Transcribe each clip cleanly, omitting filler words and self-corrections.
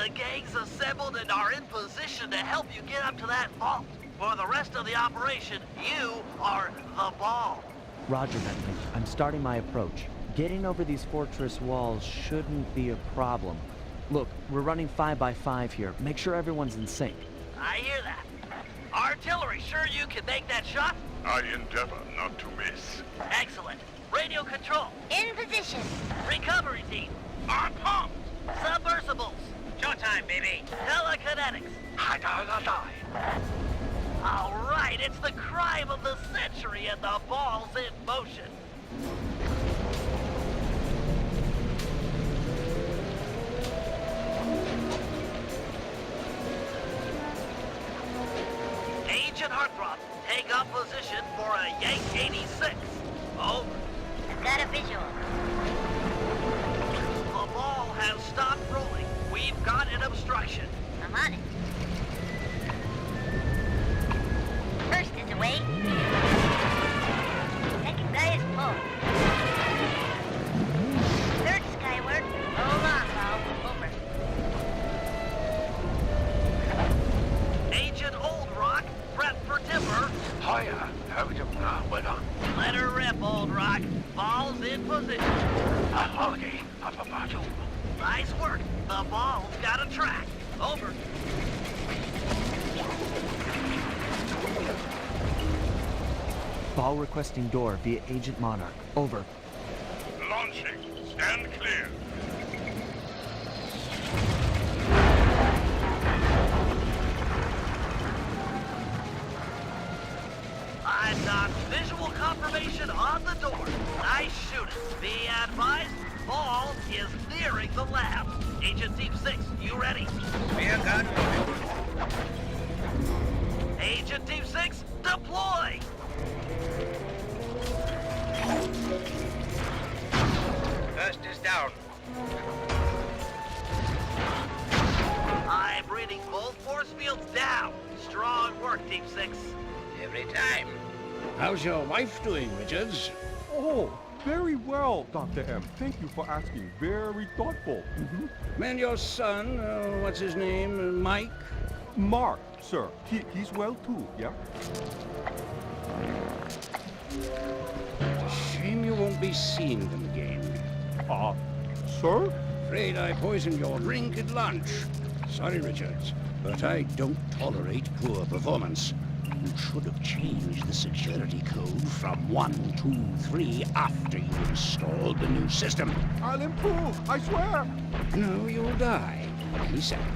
The gang's assembled and are in position to help you get up to that vault. For the rest of the operation, you are the ball. Roger, Bentley. I'm starting my approach. Getting over these fortress walls shouldn't be a problem. Look, we're running 5 by 5 here. Make sure everyone's in sync. I hear that. Artillery, sure you can make that shot? I endeavor not to miss. Excellent. Radio control. In position. Recovery team. On pump! Submersibles. Showtime, baby. Telekinetics. All right, it's the crime of the century and the ball's in motion. Agent Heartthrob, take up position for a Yank 86. Over. Got a visual. The ball has stopped rolling. We've got an obstruction. I'm on it. First is away. Second guy is pulled. Third skyward. Hold on, pal. Over. Agent Old Rock, prep for timber. Hiya, how do you know? Let her rip, Old Rock. Ball's in position. Okay, up a battle. Nice work. The ball's got a track. Over. Ball requesting door via Agent Monarch. Over. Launching. Stand clear. I've got visual confirmation on the door. Nice shooting. Be advised, ball is nearing the lab. Agent Team 6, you ready? Rear gun loaded. Agent Team 6, deploy! First is down. I'm reading both force fields down. Strong work, Team 6. Every time. How's your wife doing, Richards? Oh, very well, Dr. M. Thank you for asking. Very thoughtful. And your son, what's his name, Mike? Mark, sir. He's well too, yeah? Shame you won't be seeing them again. Sir? Afraid I poisoned your drink at lunch. Sorry, Richards, but I don't tolerate poor performance. You should have changed the security code from 1, 2, 3 after you installed the new system. I'll improve, I swear. No, you'll die any second.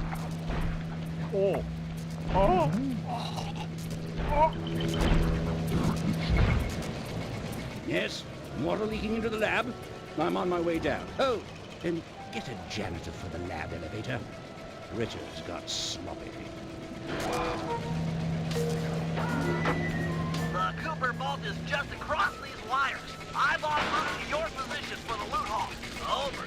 Oh. Oh. Oh. Yes, water leaking into the lab. I'm on my way down. Oh, and get a janitor for the lab elevator. Richards got sloppy. The Cooper vault is just across these wires. I'm en route to your position for the loot hall. Over.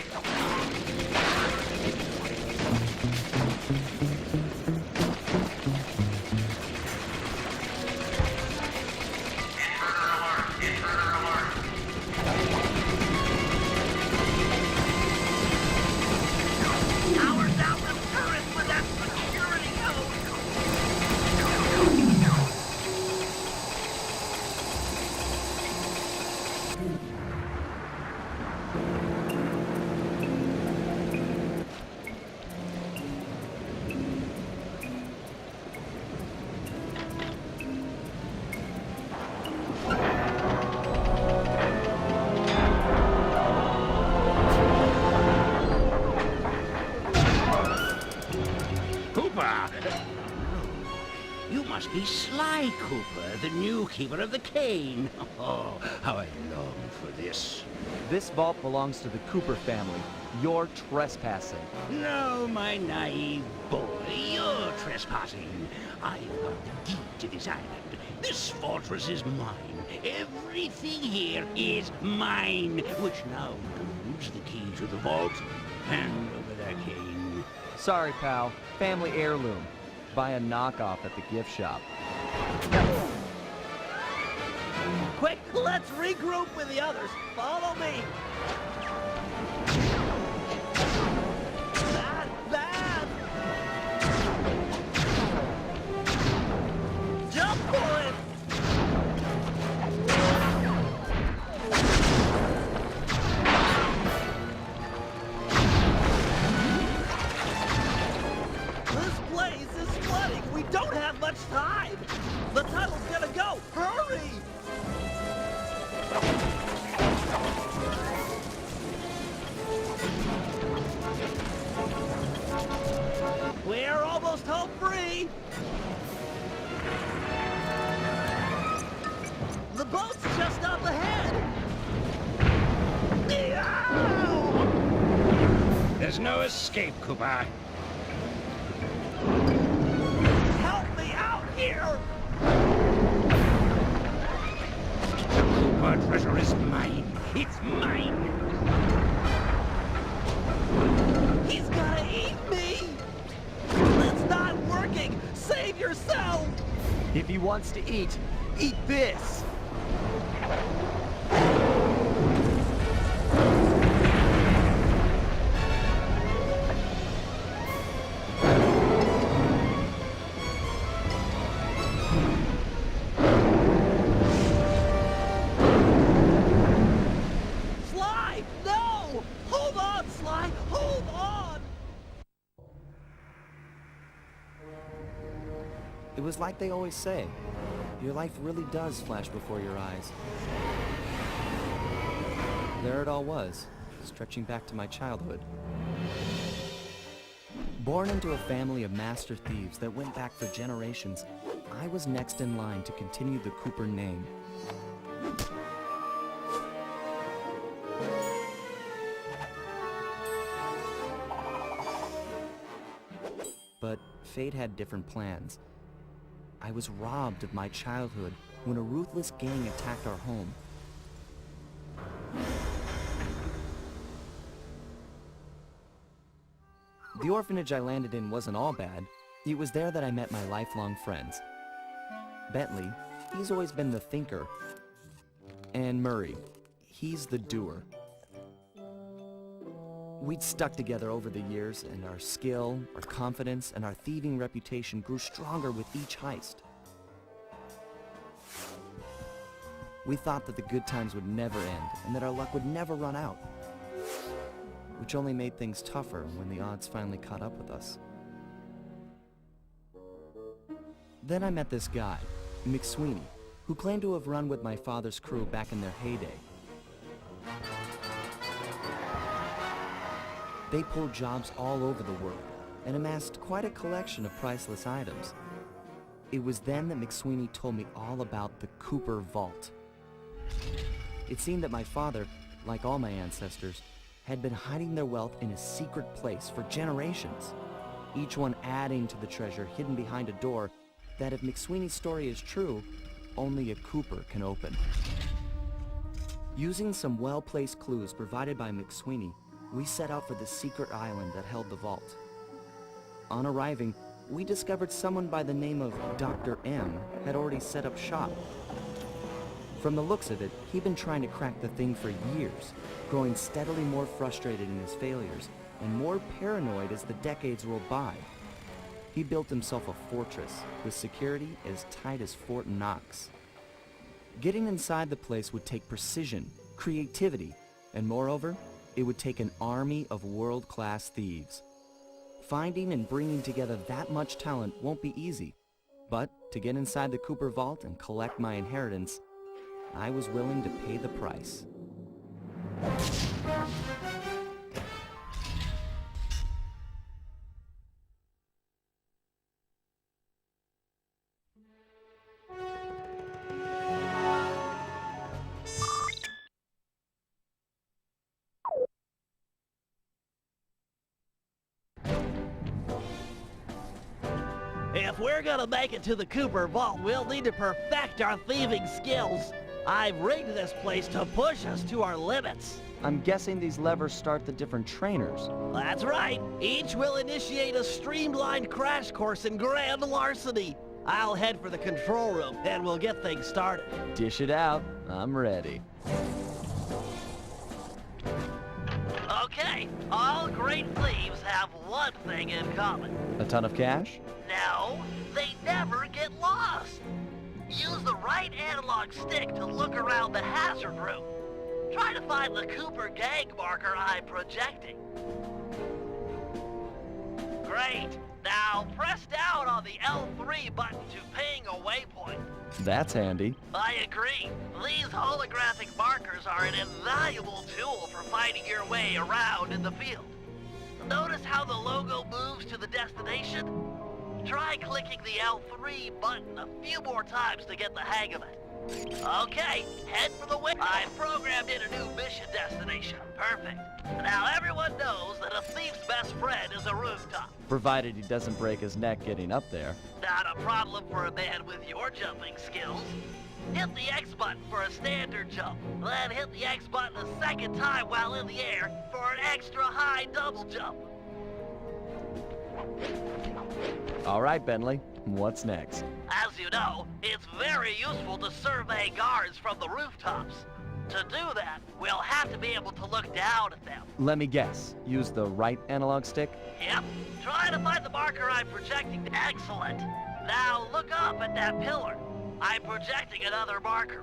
Powers out the turret with that security code. Cooper! You must be Sly Cooper, the new keeper of the cane. Oh, how I long for this. This vault belongs to the Cooper family. You're trespassing. No, my naive boy, you're trespassing. I've got the key to this island. This fortress is mine. Everything here is mine, which now includes the key to the vault. Hand over that cane. Sorry, pal. Family heirloom. Buy a knockoff at the gift shop. Quick, let's regroup with the others. Follow me. Bad, bad. boat's just up ahead! There's no escape, Cooper. Help me out here! Cooper treasure is mine. It's mine. He's gonna eat me! It's not working! Save yourself! If he wants to eat this! Sly! No! Hold on, Sly! Hold on! It was like they always say, your life really does flash before your eyes. There it all was, stretching back to my childhood. Born into a family of master thieves that went back for generations, I was next in line to continue the Cooper name. But fate had different plans. I was robbed of my childhood when a ruthless gang attacked our home. The orphanage I landed in wasn't all bad. It was there that I met my lifelong friends. Bentley, he's always been the thinker. And Murray, he's the doer. We'd stuck together over the years, and our skill, our confidence, and our thieving reputation grew stronger with each heist. We thought that the good times would never end, and that our luck would never run out. Which only made things tougher when the odds finally caught up with us. Then I met this guy, McSweeney, who claimed to have run with my father's crew back in their heyday. They pulled jobs all over the world and amassed quite a collection of priceless items. It was then that McSweeney told me all about the Cooper Vault. It seemed that my father, like all my ancestors, had been hiding their wealth in a secret place for generations, each one adding to the treasure hidden behind a door that, if McSweeney's story is true, only a Cooper can open. Using some well-placed clues provided by McSweeney, we set out for the secret island that held the vault. On arriving, we discovered someone by the name of Dr. M had already set up shop. From the looks of it, he'd been trying to crack the thing for years, growing steadily more frustrated in his failures and more paranoid as the decades rolled by. He built himself a fortress with security as tight as Fort Knox. Getting inside the place would take precision, creativity, and moreover, it would take an army of world-class thieves. Finding and bringing together that much talent won't be easy, but to get inside the Cooper Vault and collect my inheritance, I was willing to pay the price. If we're gonna make it to the Cooper Vault, we'll need to perfect our thieving skills. I've rigged this place to push us to our limits. I'm guessing these levers start the different trainers. That's right. Each will initiate a streamlined crash course in grand larceny. I'll head for the control room, and we'll get things started. Dish it out. I'm ready. Okay, all great thieves have one thing in common. A ton of cash? No, they never get lost. Use the right analog stick to look around the hazard room. Try to find the Cooper gang marker I'm projecting. Great. Now press down on the L3 button to ping a waypoint. That's handy. I agree. These holographic markers are an invaluable tool for finding your way around in the field. Notice how the logo moves to the destination? Try clicking the L3 button a few more times to get the hang of it. Okay, head for the win. I programmed in a new mission destination. Perfect. Now everyone knows that a thief's best friend is a rooftop. Provided he doesn't break his neck getting up there. Not a problem for a man with your jumping skills. Hit the X button for a standard jump. Then hit the X button a second time while in the air for an extra high double jump. All right, Bentley, what's next? As you know, it's very useful to survey guards from the rooftops. To do that, we'll have to be able to look down at them. Let me guess. Use the right analog stick? Yep. Try to find the marker I'm projecting. Excellent. Now look up at that pillar. I'm projecting another marker.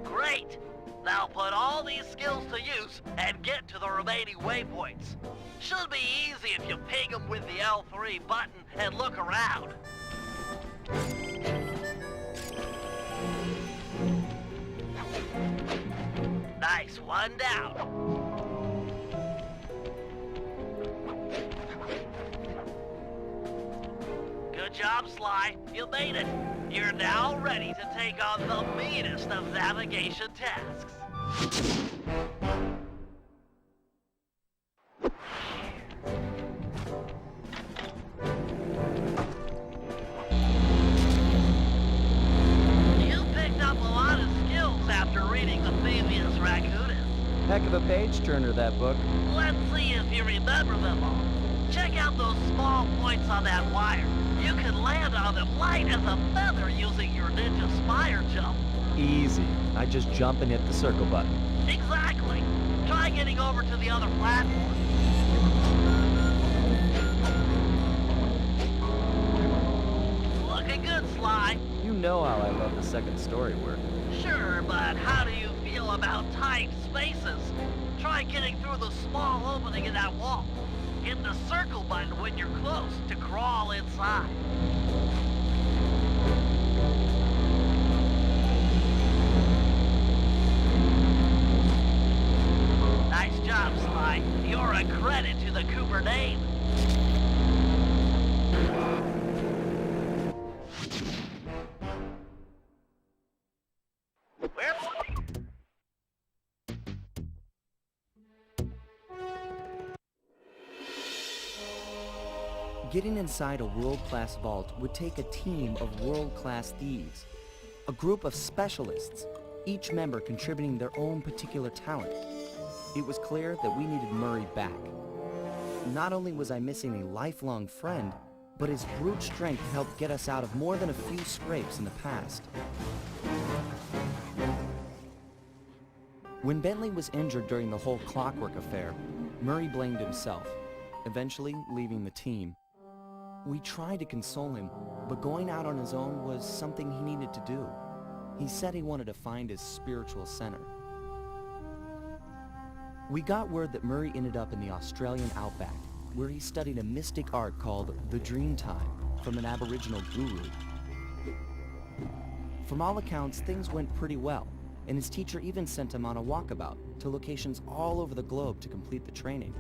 Great. Now put all these skills to use and get to the remaining waypoints. Should be easy if you ping them with the L3 button and look around. Nice, one down. Good job, Sly. You made it. You're now ready to take on the meanest of navigation tasks. You picked up a lot of skills after reading the thivies raccoonus. Heck of a page-turner, that book. Let's see if you remember them all. Check out those small points on that wire. You can land on them light as a feather using your ninja spire jump. Easy. I just jump and hit the circle button. Exactly. Try getting over to the other platform. Looking good, Sly. You know how I love the second story work. Sure, but how do you feel about tight spaces? Try getting through the small opening in that wall. Hit the circle button when you're close to crawl inside. Nice job, Sly. You're a credit to the Cooper name. Getting inside a world-class vault would take a team of world-class thieves, a group of specialists, each member contributing their own particular talent. It was clear that we needed Murray back. Not only was I missing a lifelong friend, but his brute strength helped get us out of more than a few scrapes in the past. When Bentley was injured during the whole clockwork affair, Murray blamed himself, eventually leaving the team. We tried to console him, but going out on his own was something he needed to do. He said he wanted to find his spiritual center. We got word that Murray ended up in the Australian outback, where he studied a mystic art called the Dreamtime from an Aboriginal guru. From all accounts, things went pretty well, and his teacher even sent him on a walkabout to locations all over the globe to complete the training.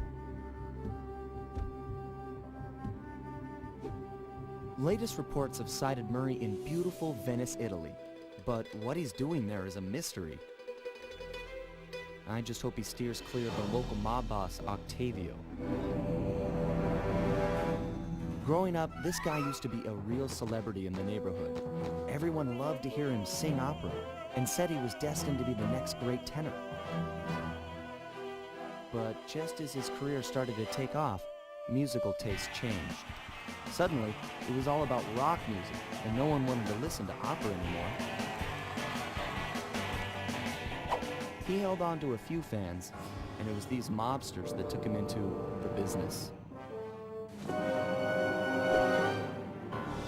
Latest reports have cited Murray in beautiful Venice, Italy, but what he's doing there is a mystery. I just hope he steers clear of the local mob boss, Octavio. Growing up, this guy used to be a real celebrity in the neighborhood. Everyone loved to hear him sing opera and said he was destined to be the next great tenor. But just as his career started to take off, musical tastes changed. Suddenly, it was all about rock music, and no one wanted to listen to opera anymore. He held on to a few fans, and it was these mobsters that took him into the business.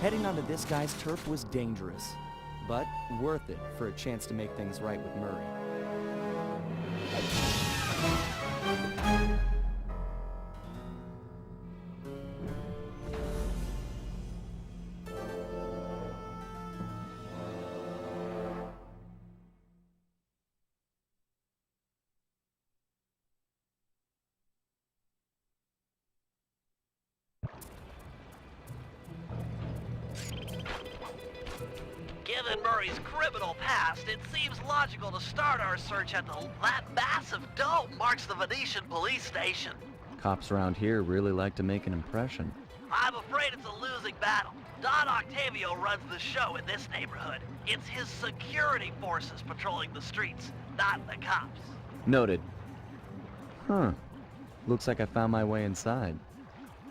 Heading onto this guy's turf was dangerous, but worth it for a chance to make things right with Murray. Given Murray's criminal past, it seems logical to start our search at that massive dome marks the Venetian police station. Cops around here really like to make an impression. I'm afraid it's a losing battle. Don Octavio runs the show in this neighborhood. It's his security forces patrolling the streets, not the cops. Noted. Huh. Looks like I found my way inside.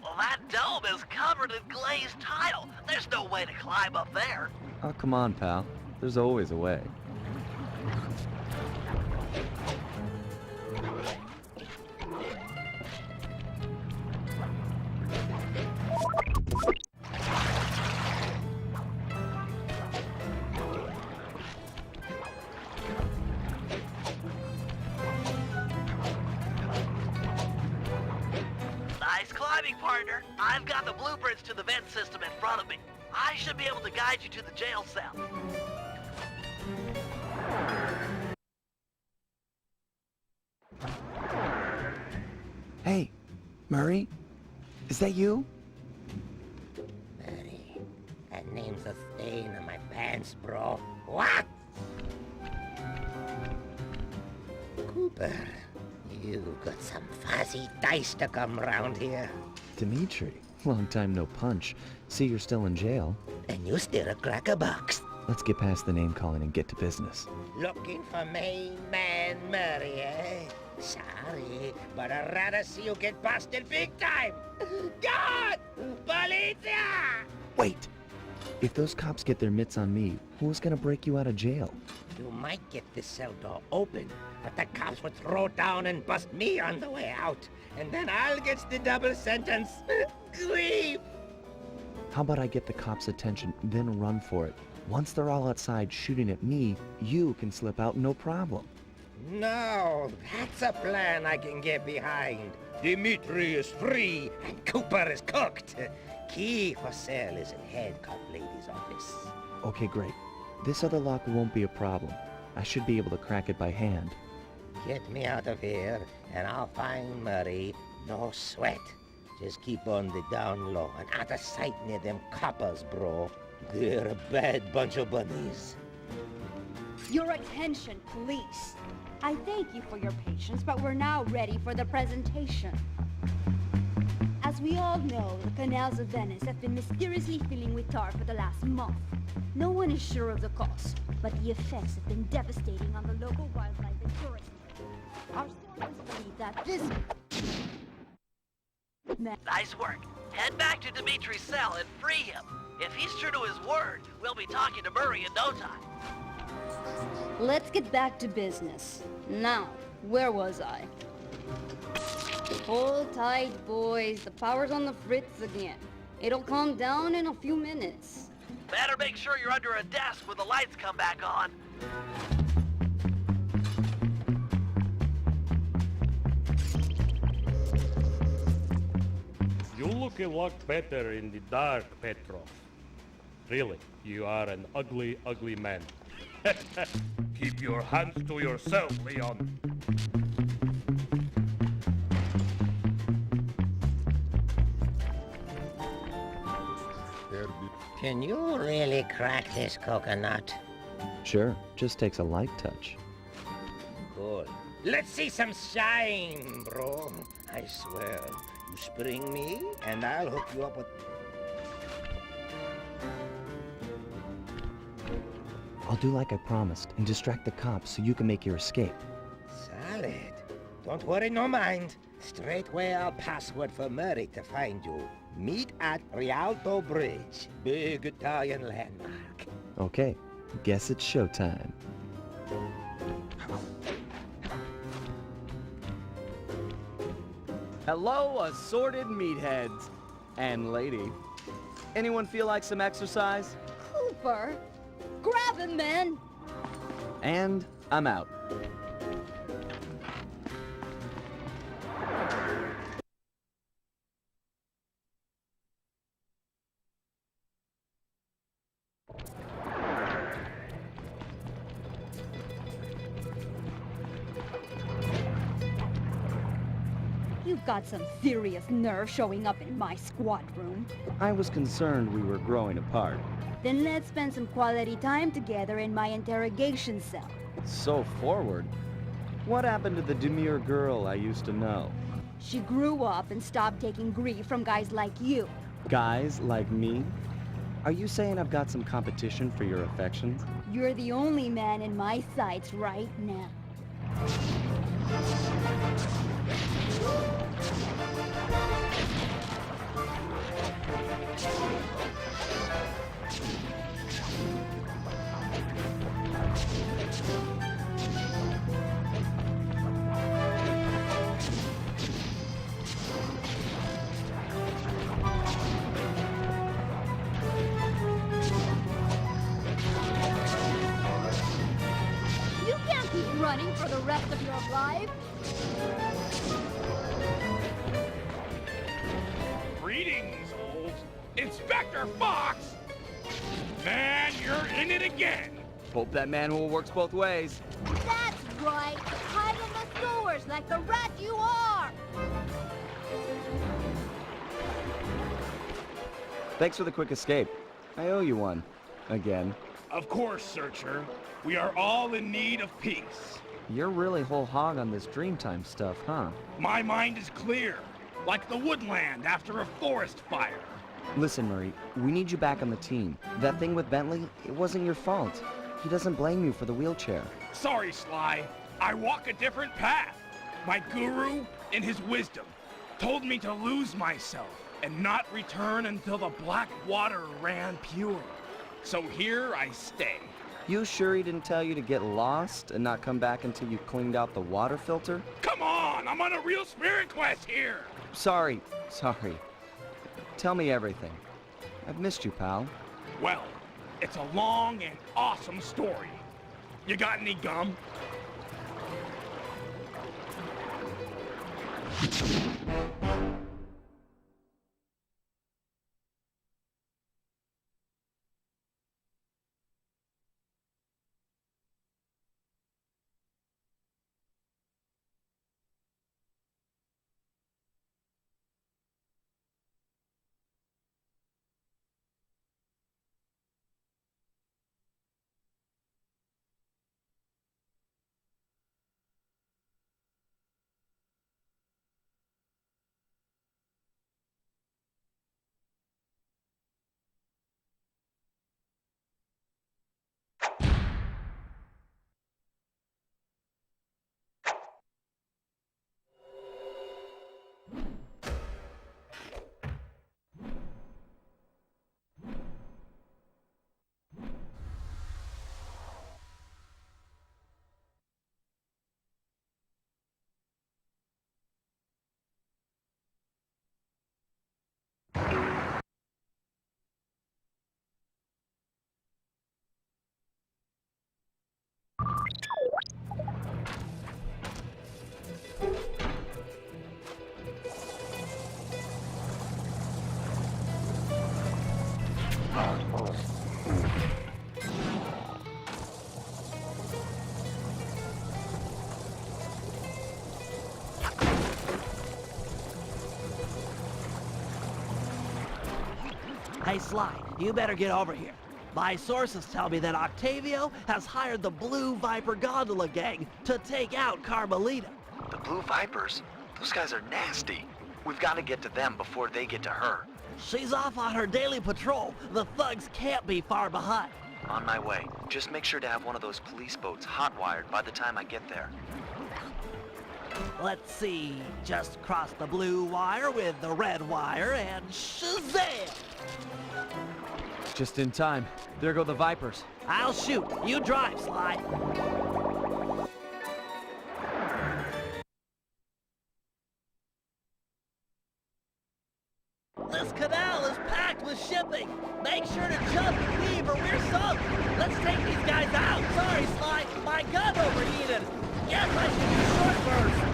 Well, that dome is covered in glazed tile. There's no way to climb up there. Oh, come on, pal. There's always a way. Nice climbing, partner. I've got the blueprints to the vent system in front of me. I should be able to guide you to the jail cell. Hey, Murray? Is that you? Murray, that name's a stain on my pants, bro. What? Cooper, you've got some fuzzy dice to come round here. Dimitri, long time no punch. See, you're still in jail. And you still a cracker box. Let's get past the name calling and get to business. Looking for main man Murray, eh? Sorry, but I'd rather see you get busted big time. God! Policia! Wait! If those cops get their mitts on me, who's gonna break you out of jail? You might get this cell door open, but the cops would throw down and bust me on the way out. And then I'll get the double sentence. Grief! How about I get the cops' attention, then run for it? Once they're all outside shooting at me, you can slip out no problem. No, that's a plan I can get behind. Dimitri is free and Cooper is cooked. Key for cell is in head cop lady's office. Okay, great. This other lock won't be a problem. I should be able to crack it by hand. Get me out of here and I'll find Murray. No sweat. Just keep on the down low and out of sight near them coppers, bro. They're a bad bunch of bunnies. Your attention, police. I thank you for your patience, but we're now ready for the presentation. As we all know, the canals of Venice have been mysteriously filling with tar for the last month. No one is sure of the cause, but the effects have been devastating on the local wildlife and tourism. Our sources believe that this... Nice work. Head back to Dimitri's cell and free him. If he's true to his word, we'll be talking to Murray in no time. Let's get back to business. Now, where was I? Hold tight, boys. The power's on the fritz again. It'll calm down in a few minutes. Better make sure you're under a desk when the lights come back on. You look a lot better in the dark, Petrov. Really, you are an ugly, ugly man. Keep your hands to yourself, Leon. Can you really crack this coconut? Sure, just takes a light touch. Good. Let's see some shine, bro. I swear. You spring me, and I'll hook you up with... I'll do like I promised and distract the cops so you can make your escape. Solid. Don't worry, no mind. Straightway I'll password for Murray to find you. Meet at Rialto Bridge. Big Italian landmark. Okay, guess it's showtime. Hello, assorted meatheads. And lady. Anyone feel like some exercise? Cooper! Grab him, man! And I'm out. You've got some serious nerve showing up in my squad room. I was concerned we were growing apart. Then let's spend some quality time together in my interrogation cell. So forward. What happened to the demure girl I used to know? She grew up and stopped taking grief from guys like you. Guys like me? Are you saying I've got some competition for your affections? You're the only man in my sights right now. You can't keep running for the rest of your life. Greetings, old Inspector Fox! Man, you're in it again! Hope that manhole works both ways. That's right. Hide in the sewers like the rat you are. Thanks for the quick escape. I owe you one. Again. Of course, Searcher. We are all in need of peace. You're really whole hog on this Dreamtime stuff, huh? My mind is clear, like the woodland after a forest fire. Listen, Murray, we need you back on the team. That thing with Bentley, it wasn't your fault. He doesn't blame you for the wheelchair. Sorry, Sly. I walk a different path. My guru, in his wisdom, told me to lose myself and not return until the black water ran pure. So here I stay. You sure he didn't tell you to get lost and not come back until you cleaned out the water filter? Come on, I'm on a real spirit quest here. Sorry. Tell me everything. I've missed you, pal. Well, it's a long and awesome story. You got any gum? Hey, Sly, you better get over here. My sources tell me that Octavio has hired the Blue Viper Gondola Gang to take out Carmelita. The Blue Vipers? Those guys are nasty. We've got to get to them before they get to her. She's off on her daily patrol. The thugs can't be far behind. On my way. Just make sure to have one of those police boats hot-wired by the time I get there. Let's see. Just cross the blue wire with the red wire and shazam! Just in time. There go the Vipers. I'll shoot. You drive, Sly. This canal is packed with shipping. Make sure to jump and leave or we're sunk. Let's take these guys out. Sorry, Sly. My gun overheated. Guess I should do short burst.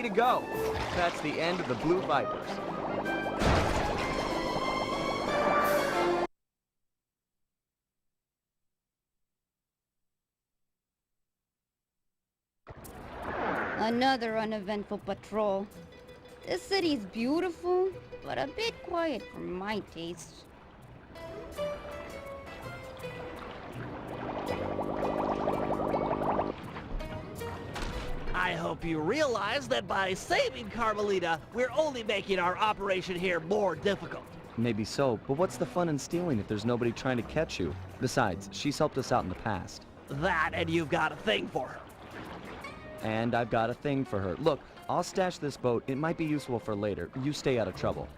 to go. That's the end of the Blue Vipers. Another uneventful patrol. This city's beautiful, but a bit quiet for my taste. I hope you realize that by saving Carmelita, we're only making our operation here more difficult. Maybe so, but what's the fun in stealing if there's nobody trying to catch you? Besides, she's helped us out in the past. That, and you've got a thing for her. And I've got a thing for her. Look, I'll stash this boat. It might be useful for later. You stay out of trouble.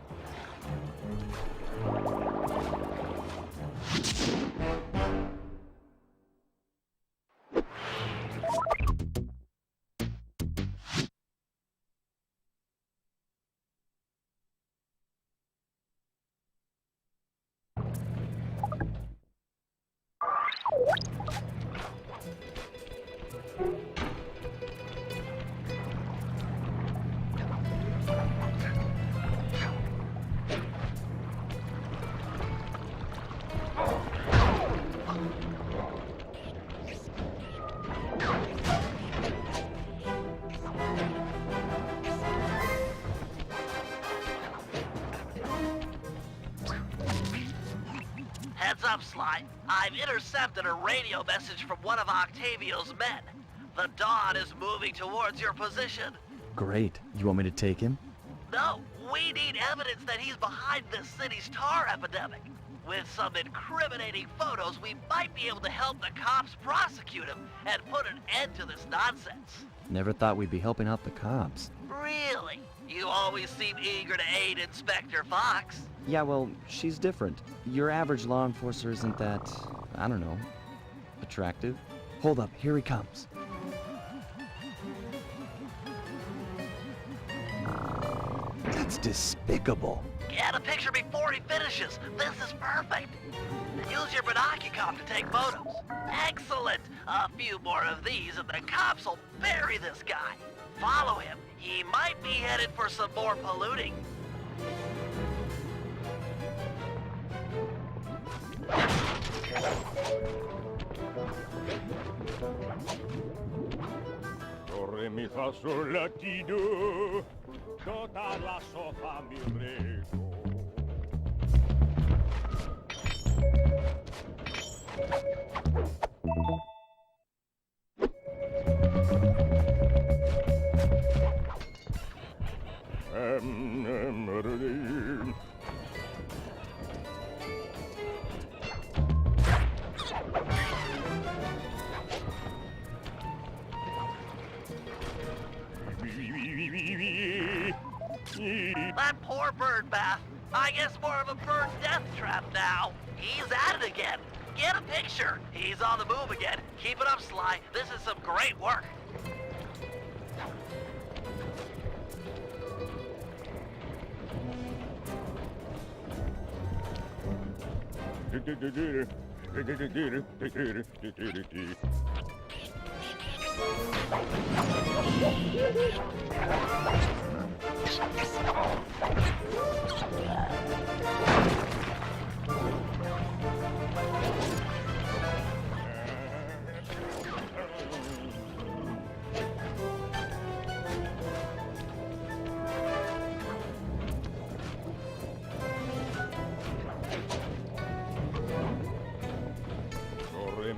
Heads up, Sly. I've intercepted a radio message from one of Octavio's men. The Dawn is moving towards your position. Great. You want me to take him? No, we need evidence that he's behind this city's tar epidemic. With some incriminating photos, we might be able to help the cops prosecute him and put an end to this nonsense. Never thought we'd be helping out the cops. Really? You always seem eager to aid Inspector Fox. Yeah, well, she's different. Your average law enforcer isn't that, I don't know, attractive. Hold up, here he comes. That's despicable. Get a picture before he finishes. This is perfect. Use your binoculars to take photos. Excellent. A few more of these and the cops will bury this guy. Follow him. He might be headed for some more polluting. Do, re, mi, fa, sol, la, ti, do. Do, ta, la, so, fa, mi, re, do. That poor bird bath. I guess more of a bird death trap now. He's at it again. Get a picture. He's on the move again. Keep it up, Sly. This is some great work.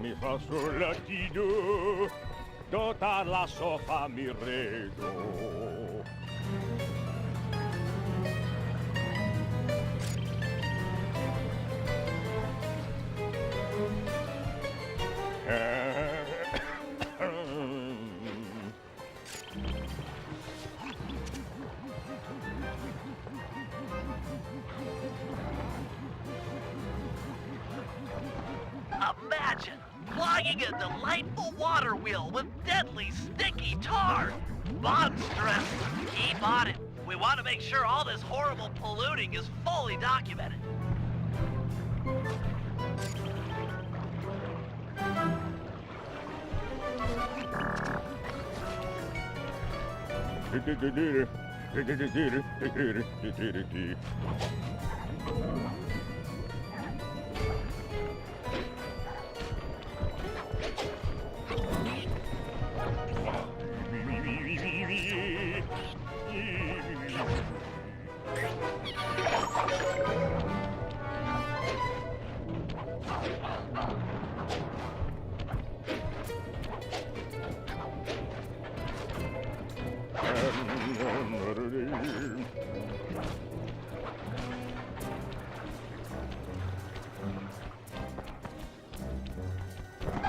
Mi fa sol la ti do, do ta la so fa mi re do. Imagine plugging a delightful water wheel with deadly sticky tar. Monstrous. Keep on it. We want to make sure all this horrible polluting is fully documented.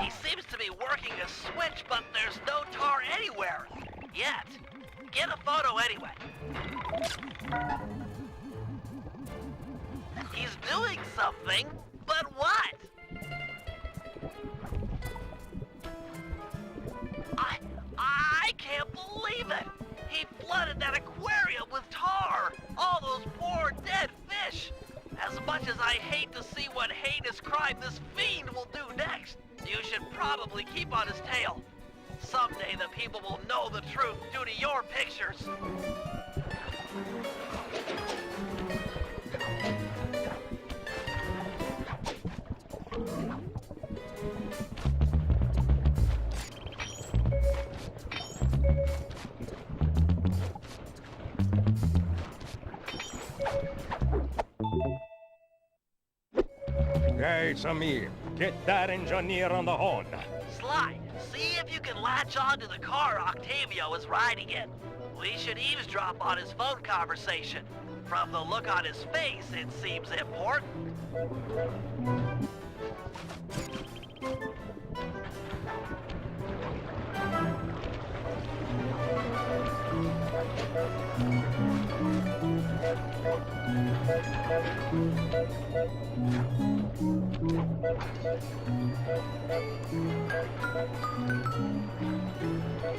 He seems to be working a switch, but there's no tar anywhere. Yet. Get a photo anyway. He's doing something, but what? I can't believe it! He flooded that aquarium with tar! All those poor dead fish! As much as I hate to see what heinous crime this fiend will do next, you should probably keep on his tail. Someday the people will know the truth due to your pictures. Hey, Samir, get that engineer on the horn. Sly, see if you can latch on to the car Octavio is riding in. We should eavesdrop on his phone conversation. From the look on his face, it seems important.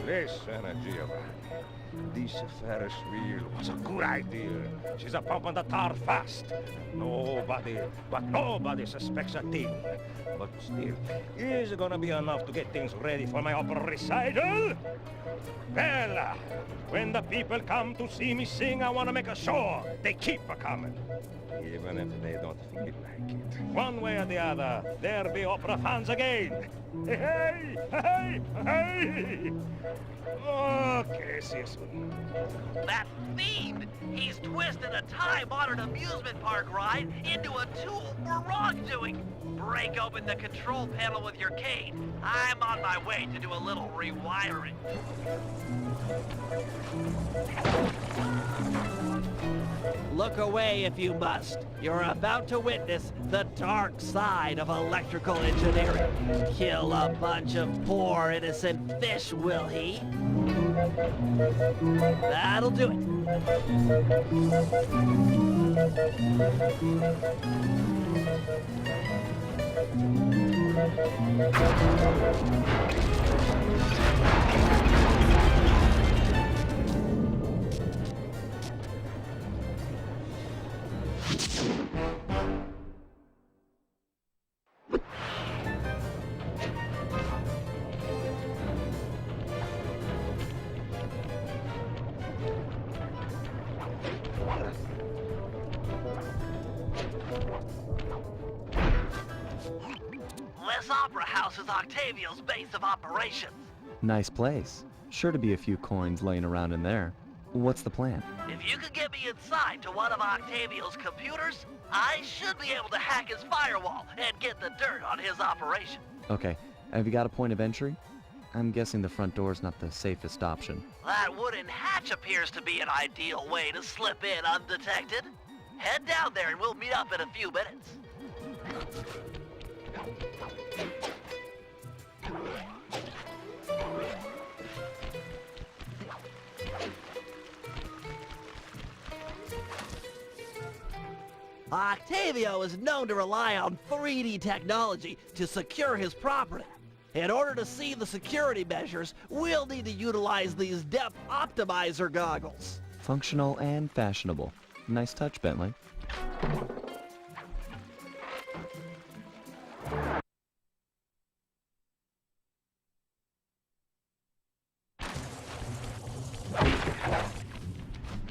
Listen, Giovanni. This Ferris wheel was a good idea. She's a pumping the tar fast. Nobody suspects a thing. But still, is it gonna be enough to get things ready for my opera recital? Well, when the people come to see me sing, I want to make sure they keep a-coming. Even if they don't feel like it. One way or the other, there'll be opera fans again. Hey, hey, hey! Okay, see you soon. That fiend! He's twisted a time-honored amusement park ride into a tool for wrongdoing. Break open the control panel with your cane. I'm on my way to do a little rewiring. Look away if you must. You're about to witness the dark side of electrical engineering. Kill a bunch of poor innocent fish, will he? That'll do it. This opera house is Octavio's base of operations. Nice place. Sure to be a few coins laying around in there. What's the plan? If you could get me inside to one of Octavio's computers, I should be able to hack his firewall and get the dirt on his operation. Okay, have you got a point of entry? I'm guessing the front door's not the safest option. That wooden hatch appears to be an ideal way to slip in undetected. Head down there and we'll meet up in a few minutes. Octavio is known to rely on 3D technology to secure his property. In order to see the security measures, we'll need to utilize these depth optimizer goggles. Functional and fashionable. Nice touch, Bentley.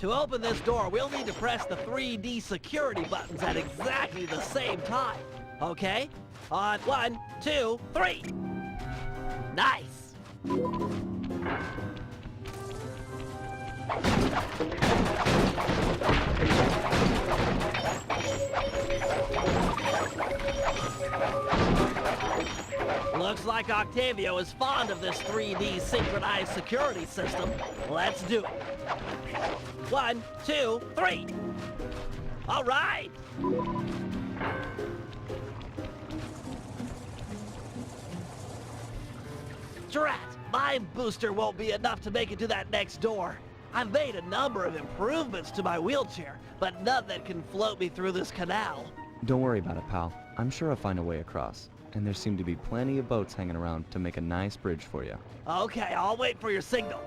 To open this door, we'll need to press the 3D security buttons at exactly the same time. Okay? On 1, 2, 3. Nice! Looks like Octavio is fond of this 3D synchronized security system. Let's do it. 1, 2, 3. All right. Drat, my booster won't be enough to make it to that next door. I've made a number of improvements to my wheelchair, but none that can float me through this canal. Don't worry about it, pal. I'm sure I'll find a way across. And there seem to be plenty of boats hanging around to make a nice bridge for you. Okay, I'll wait for your signal.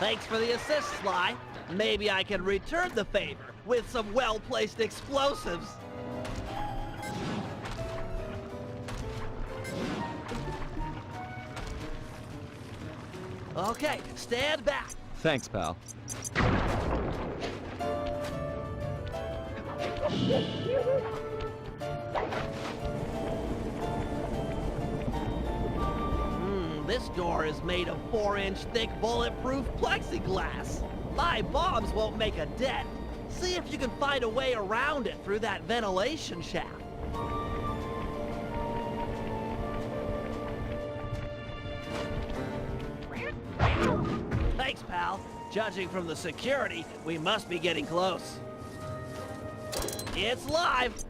Thanks for the assist, Sly. Maybe I can return the favor with some well-placed explosives. Okay, stand back. Thanks, pal. This door is made of 4-inch thick bulletproof plexiglass. My bombs won't make a dent. See if you can find a way around it through that ventilation shaft. Thanks, pal. Judging from the security, we must be getting close. It's live!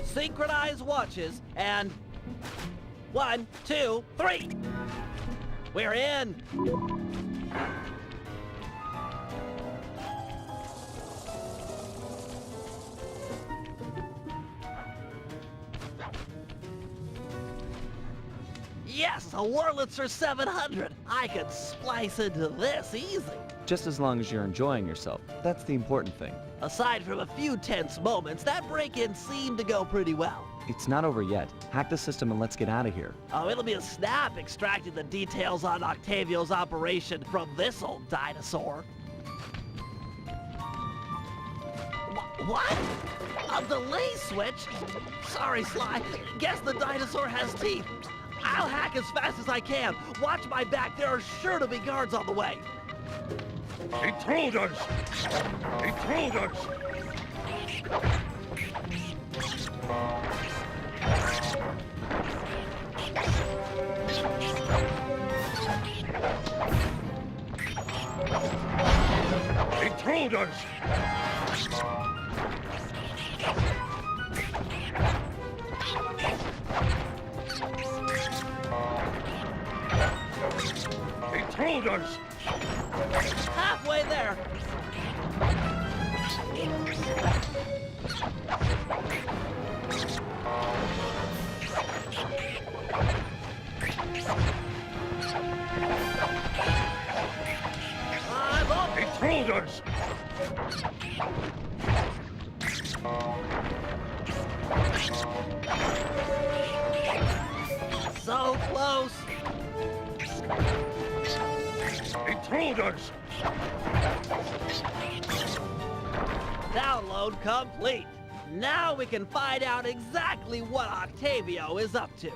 Synchronized watches and 1, 2, 3. We're in. Yes, a Wurlitzer 700. I could splice into this easy. Just as long as you're enjoying yourself. That's the important thing. Aside from a few tense moments, that break-in seemed to go pretty well. It's not over yet. Hack the system and let's get out of here. Oh, it'll be a snap extracting the details on Octavio's operation from this old dinosaur. What? A delay switch? Sorry, Sly. Guess the dinosaur has teeth. I'll hack as fast as I can. Watch my back. There are sure to be guards on the way. He trolled us! He trolled us! He trolled us! He trolled us! Halfway there. Intruders! So close! Intruders! Download complete. Now we can find out exactly what Octavio is up to.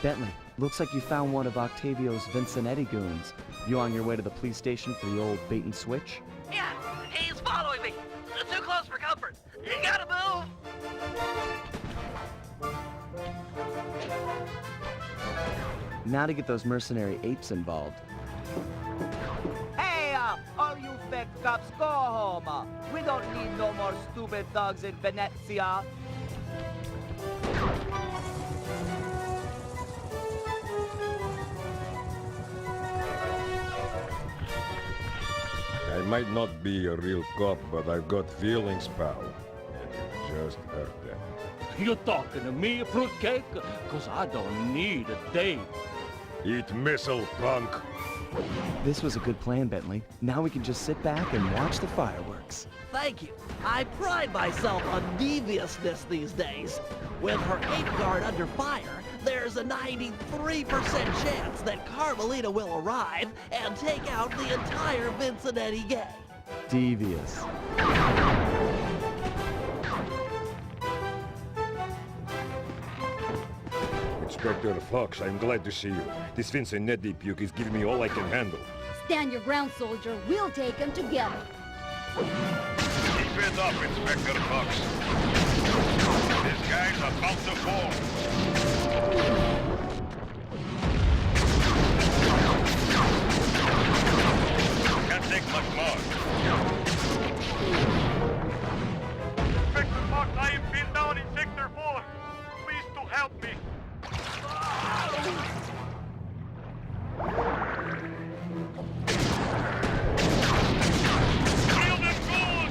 Bentley, looks like you found one of Octavio's Vincenetti goons. You on your way to the police station for the old bait and switch? Yeah, he's following me. Too close for comfort. You gotta move. Now to get those mercenary apes involved. Hey, all you fake cops, go home. We don't need no more stupid thugs in Venezia. I might not be a real cop, but I've got feelings, pal. And you just hurt them. You talking to me, fruitcake? Cause I don't need a date. Eat missile, punk! This was a good plan, Bentley. Now we can just sit back and watch the fireworks. Thank you. I pride myself on deviousness these days. With her ape guard under fire, there's a 93% chance that Carmelita will arrive and take out the entire Vincenetti gang. Devious. Inspector Fox, I'm glad to see you. This Vincenetti puke is giving me all I can handle. Stand your ground, soldier. We'll take them together. Keep it up, Inspector Fox. This guy's about to fall. Can't take much more. Inspector Fox, I have been down in Sector 4. Please to help me. Kill them good!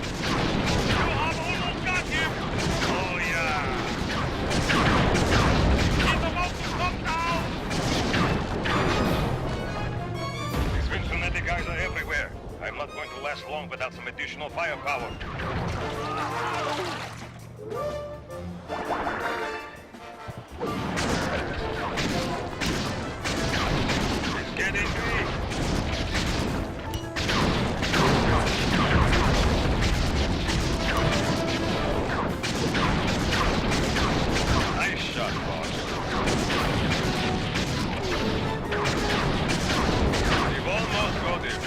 You have almost got him! Oh yeah! He's about to come down! These Vincenetti guys are everywhere. I'm not going to last long without some additional firepower. It's getting me! Nice shot, boss. We've almost got him.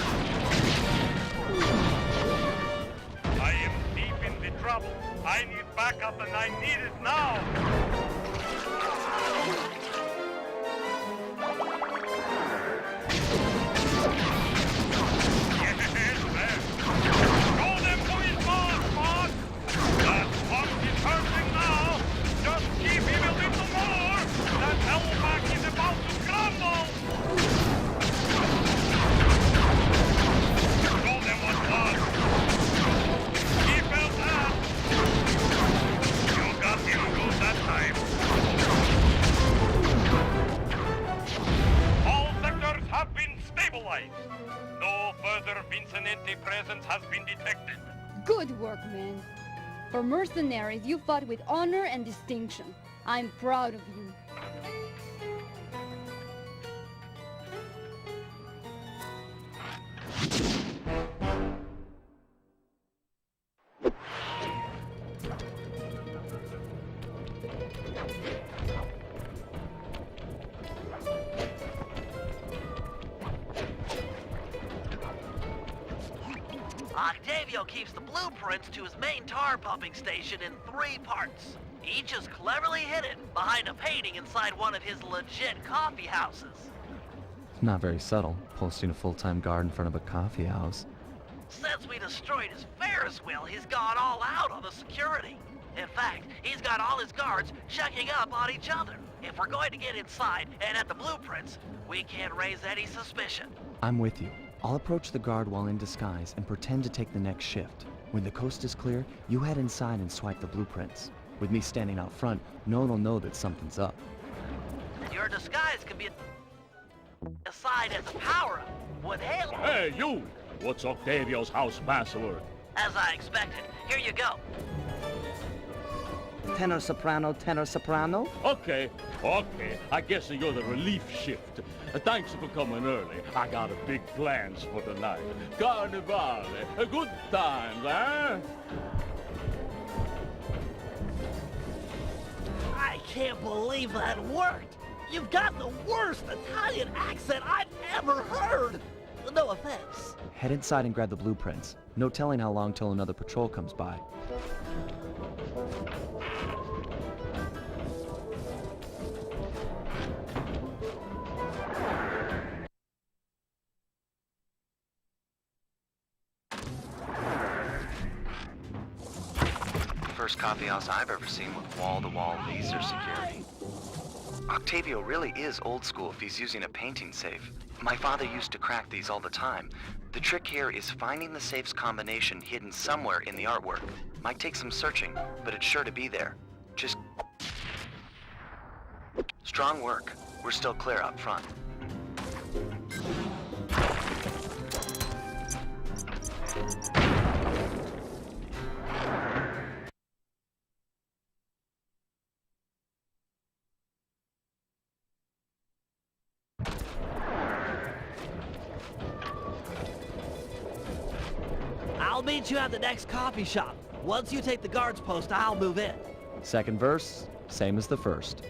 I am deep in the trouble. I need backup and I need it now. Yes, man. Throw them to his boss, boss. That's what Good work, men. For mercenaries, you fought with honor and distinction. I'm proud of you. Octavio keeps the blueprints to his main tar pumping station in 3 parts. Each is cleverly hidden behind a painting inside one of his legit coffee houses. Not very subtle, posting a full-time guard in front of a coffee house. Since we destroyed his Ferris wheel, he's gone all out on the security. In fact, he's got all his guards checking up on each other. If we're going to get inside and at the blueprints, we can't raise any suspicion. I'm with you. I'll approach the guard while in disguise and pretend to take the next shift. When the coast is clear, you head inside and swipe the blueprints. With me standing out front, no one will know that something's up. Your disguise can be assigned as a power-up. With hail... Hey, you! What's Octavio's house password? As I expected. Here you go. Tenor soprano, tenor soprano. Okay. I guess you're the relief shift. Thanks for coming early. I got big plans for tonight. Carnivale, good times, eh? I can't believe that worked. You've got the worst Italian accent I've ever heard. No offense. Head inside and grab the blueprints. No telling how long till another patrol comes by. First coffee house I've ever seen with wall-to-wall laser security. Octavio really is old school if he's using a painting safe. My father used to crack these all the time. The trick here is finding the safe's combination hidden somewhere in the artwork. Might take some searching, but it's sure to be there. Just... strong work. We're still clear up front. I'll meet you at the next coffee shop. Once you take the guard's post, I'll move in. Second verse, same as the first.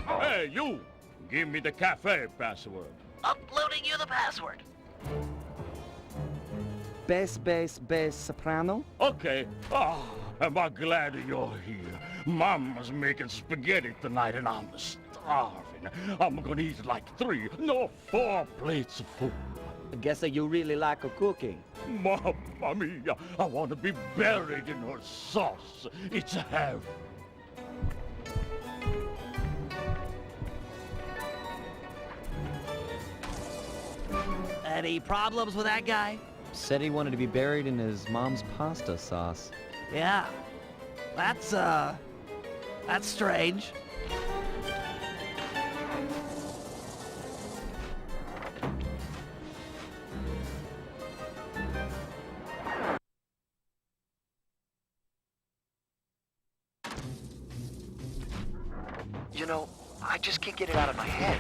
Hey, you! Give me the cafe password. Uploading you the password. Bass, soprano. Okay. Am I glad you're here. Mama's making spaghetti tonight and I'm starving. I'm gonna eat like 4 plates of food. I guess that you really like cooking. Mamma mia, I want to be buried in her sauce. It's heaven. Any problems with that guy? Said he wanted to be buried in his mom's pasta sauce. Yeah. That's strange. You know, I just can't get it out of my head.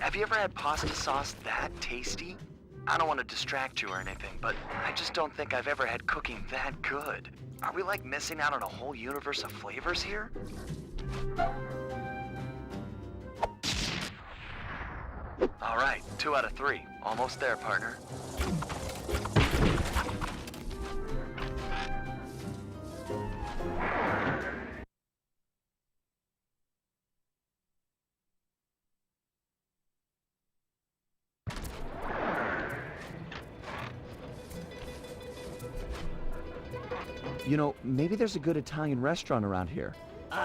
Have you ever had pasta sauce that tasty? I don't want to distract you or anything, but I just don't think I've ever had cooking that good. Are we like missing out on a whole universe of flavors here? All right, 2 out of 3. Almost there, partner. You know, maybe there's a good Italian restaurant around here.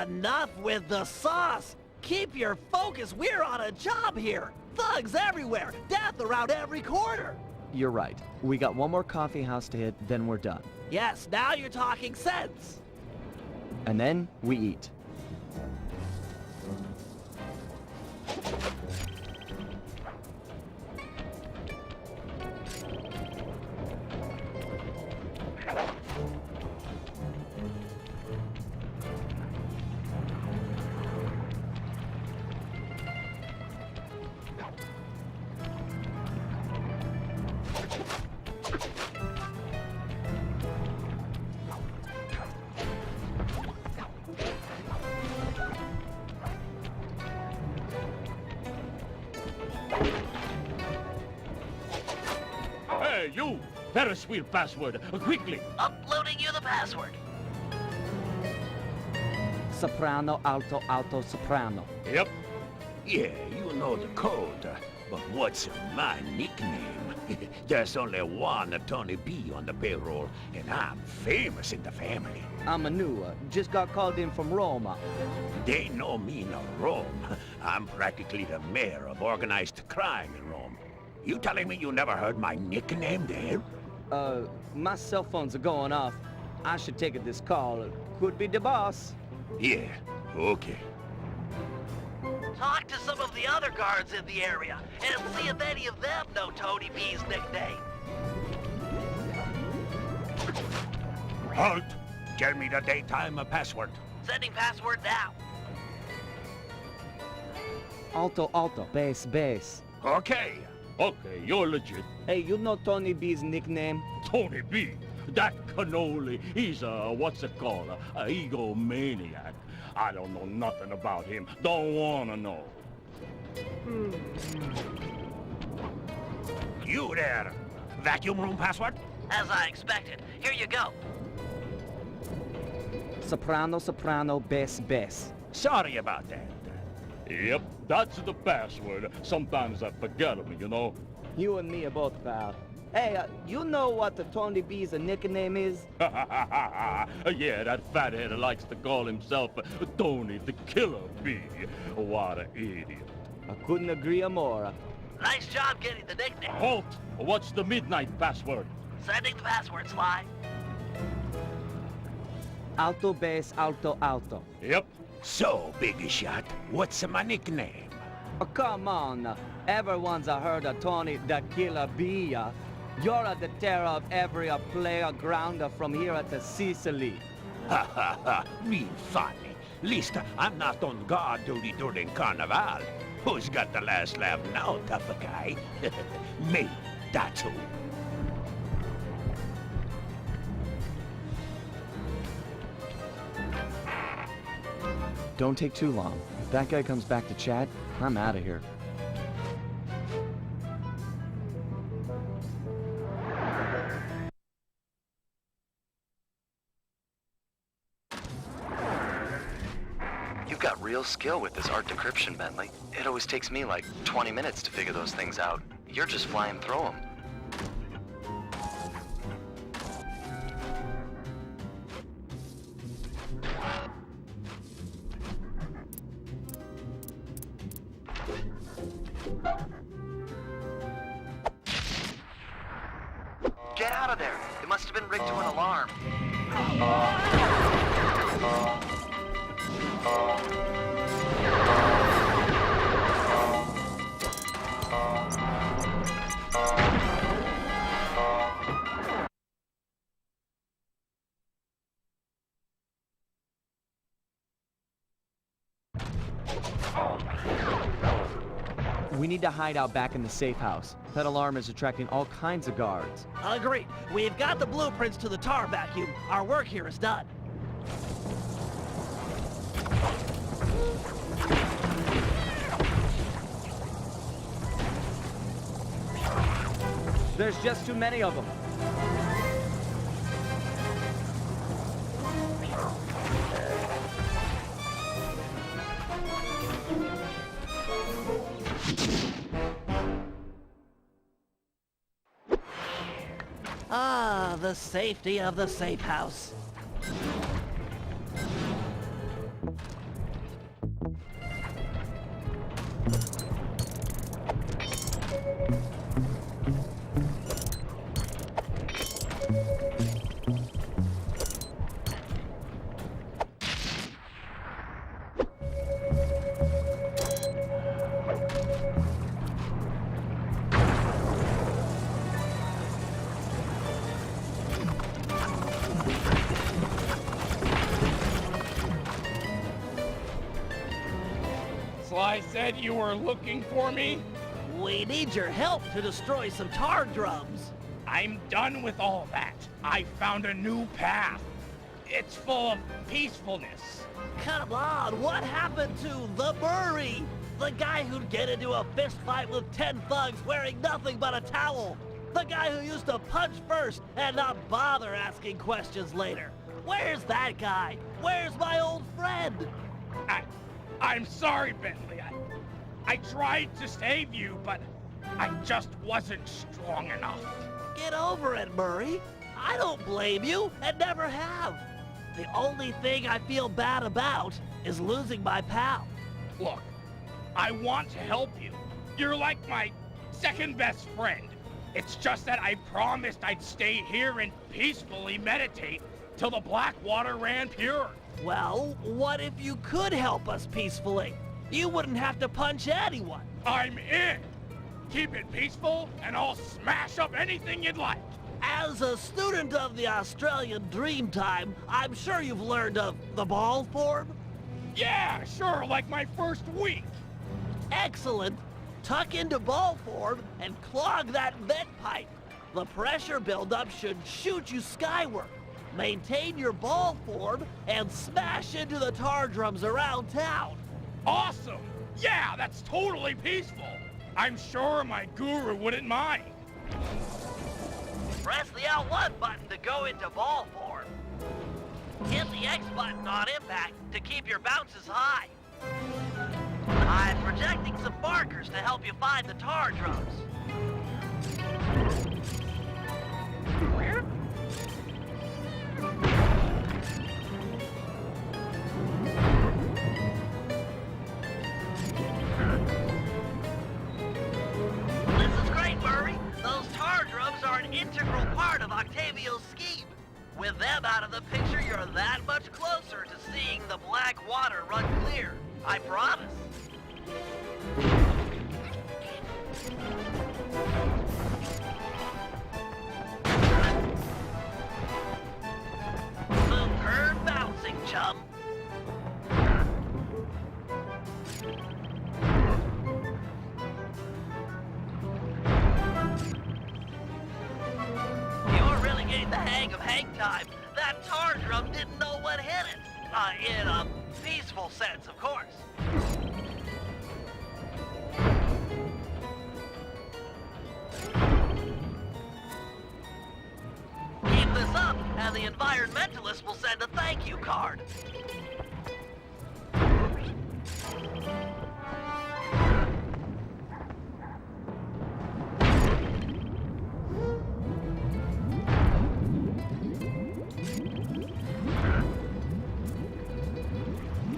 Enough with the sauce! Keep your focus, we're on a job here! Thugs everywhere, death around every corner! you're right. We got one more coffee house to hit, then we're done. Yes, now you're talking sense. And then we eat. Hey, you! Ferris wheel password, quickly! Uploading you the password. Soprano, alto, alto, soprano. Yep. Yeah, you know the code. But what's my nickname? There's only one Tony B on the payroll, and I'm famous in the family. I'm a new, just got called in from Roma. They know me in Rome. I'm practically the mayor of organized crime in Rome. You telling me you never heard my nickname there? My cell phones are going off. I should take this call. Could be the boss. Yeah, okay. Talk to some of the other guards in the area and see if any of them know Tony B's nickname. Halt! Tell me the daytime password. Sending password now. Alto, alto, bass, bass. Okay. Okay, you're legit. Hey, you know Tony B's nickname? Tony B. That cannoli, he's what's it called? A egomaniac. I don't know nothing about him. Don't wanna know. You there. Vacuum room password? As I expected. Here you go. Soprano, soprano, bass, bass. Sorry about that. Yep, that's the password. Sometimes I forget them, you know. You and me are both, pal. Hey, you know what the Tony B's nickname is? Yeah, that fathead likes to call himself Tony the Killer Bee. What an idiot. I couldn't agree more. Nice job getting the nickname. Halt! What's the midnight password? Sending the password, Sly. Alto, bass, alto, alto. Yep. So, big shot, what's my nickname? Oh, come on. Everyone's heard of Tony the Killer Bee. You're the terror of every player grounder from here at Sicily. Ha ha ha, real funny. Least I'm not on guard duty during Carnival. Who's got the last laugh now, tough guy? Me, that's who. Don't take too long. If that guy comes back to chat, I'm out of here. You've got real skill with this art decryption, Bentley. It always takes me like 20 minutes to figure those things out. You're just flying through them. Get out of there! It must have been rigged to an alarm. We need to hide out back in the safe house. That alarm is attracting all kinds of guards. Agreed. We've got the blueprints to the tar vacuum. Our work here is done. There's just too many of them. Ah, the safety of the safe house. Sly said you were looking for me? We need your help to destroy some tar drums. I'm done with all that. I found a new path. It's full of peacefulness. Come on, what happened to the Murray? The guy who'd get into a fist fight with 10 thugs wearing nothing but a towel. The guy who used to punch first and not bother asking questions later. Where's that guy? Where's my old friend? I'm sorry, Bentley. I tried to save you, but I just wasn't strong enough. Get over it, Murray. I don't blame you, and never have. The only thing I feel bad about is losing my pal. Look, I want to help you. You're like my second best friend. It's just that I promised I'd stay here and peacefully meditate till the black water ran pure. Well, what if you could help us peacefully? You wouldn't have to punch anyone. I'm in. Keep it peaceful, and I'll smash up anything you'd like. As a student of the Australian Dreamtime, I'm sure you've learned of the ball form? Yeah, sure, like my first week. Excellent. Tuck into ball form and clog that vent pipe. The pressure buildup should shoot you skyward. Maintain your ball form and smash into the tar drums around town. Awesome! Yeah, that's totally peaceful. I'm sure my guru wouldn't mind. Press the L1 button to go into ball form. Hit the X button on impact to keep your bounces high. I'm projecting some markers to help you find the tar drums. This is great, Murray. Those tar drums are an integral part of Octavio's scheme. With them out of the picture, you're that much closer to seeing the black water run clear. I promise. Superb bouncing, chum. You're really getting the hang of hang time. That tar drum didn't know what hit it. In a peaceful sense, of course. Keep this up, and the environmentalists will send a thank you card.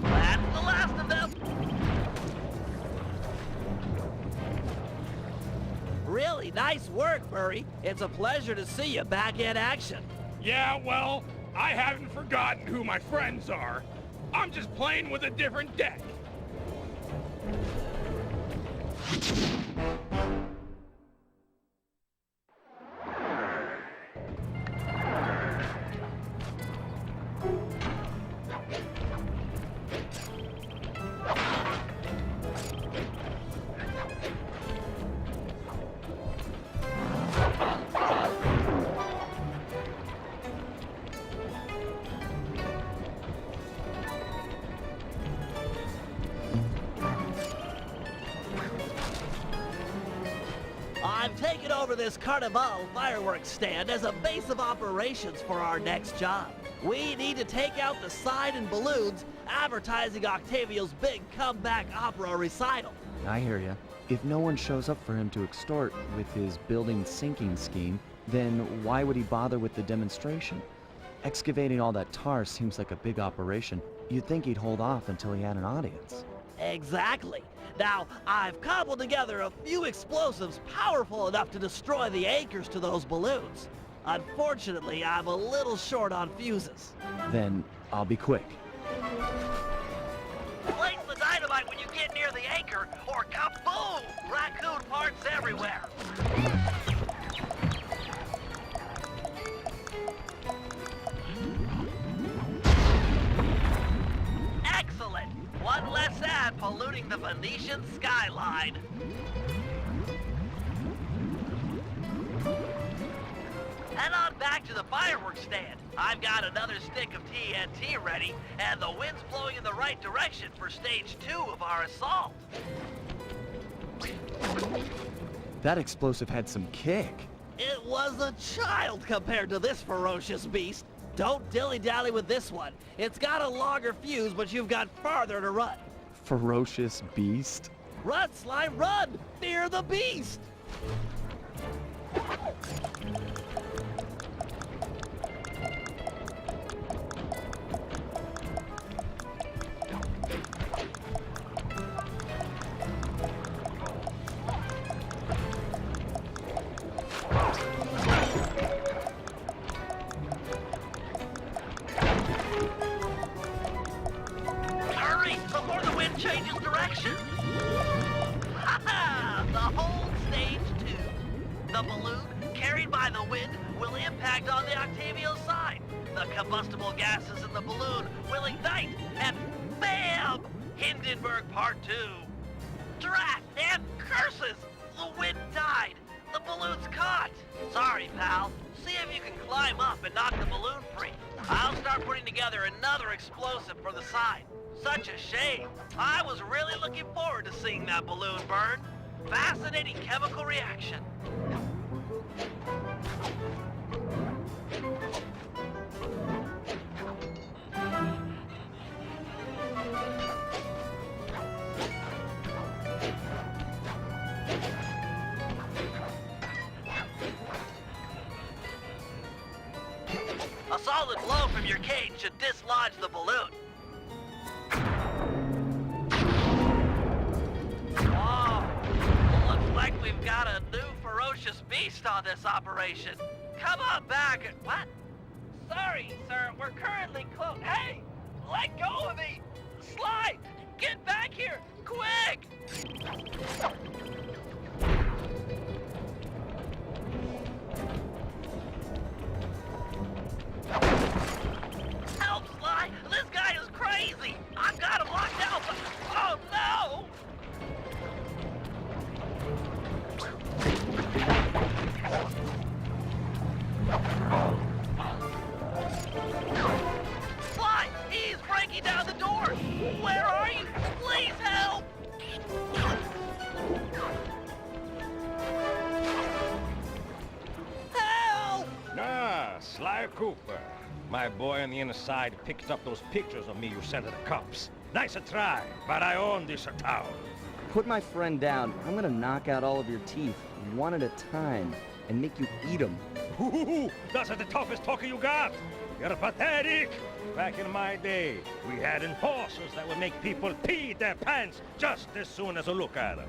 That's the last of them. Really nice work, Murray. It's a pleasure to see you back in action. Yeah, well, I haven't forgotten who my friends are. I'm just playing with a different deck. I've taken over this Carnival fireworks stand as a base of operations for our next job. We need to take out the sign and balloons advertising Octavio's big comeback opera recital. I hear ya. If no one shows up for him to extort with his building sinking scheme, then why would he bother with the demonstration? Excavating all that tar seems like a big operation. You'd think he'd hold off until he had an audience. Exactly. Now, I've cobbled together a few explosives powerful enough to destroy the anchors to those balloons. Unfortunately, I'm a little short on fuses. Then I'll be quick. Place the dynamite when you get near the anchor, or kaboom! Raccoon parts everywhere. Excellent! One less ad polluting the Venetian skyline. Head on back to the fireworks stand. I've got another stick of TNT ready, and the wind's blowing in the right direction for stage 2 of our assault. That explosive had some kick. It was a child compared to this ferocious beast. Don't dilly-dally with this one. It's got a longer fuse, but you've got farther to run. Ferocious beast? Run, Sly, run! Fear the beast! Hurry, before the wind changes direction! Ha-ha! The whole stage 2. The balloon, carried by the wind, will impact on the Octavio side. The combustible gases in the balloon will ignite, and BAM! Hindenburg Part 2. Drat and curses! The wind died. The balloon's caught. Sorry, pal. See if you can climb up and knock the balloon free. I'll start putting together another explosive for the side. Such a shame. I was really looking forward to seeing that balloon burn. Fascinating chemical reaction. A solid blow from your cane should dislodge the balloon. Whoa! Looks like we've got a new ferocious beast on this operation. Come on back and... What? Sorry, sir. We're currently closed. Hey! Let go of me! Sly! Get back here! Quick! Help, Sly! This guy is crazy! I've got him locked down, but... Oh, no! Sly! He's breaking down the door! Where are you? Please help! Help! Ah, Sly Cooper. My boy on the inside picked up those pictures of me you sent to the cops. Nice a try, but I own this town. Put my friend down. I'm gonna knock out all of your teeth, one at a time, and make you eat them. Ooh, that's the toughest talker you got. You're pathetic. Back in my day, we had enforcers that would make people pee their pants just as soon as a look at them.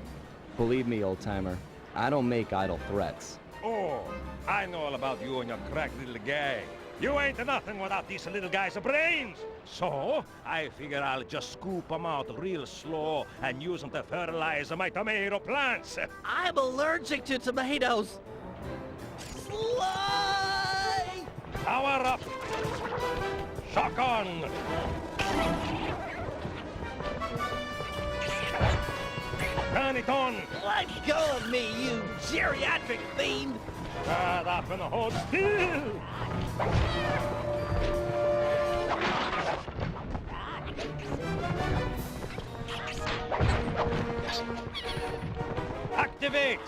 Believe me, old-timer, I don't make idle threats. Oh, I know all about you and your crack little guy. You ain't nothing without these little guys' brains. So, I figure I'll just scoop them out real slow and use them to fertilize my tomato plants. I'm allergic to tomatoes. Sly! Power up! Shock on! Turn it on! Let go of me, you geriatric fiend! Shut up and hold still! Activate!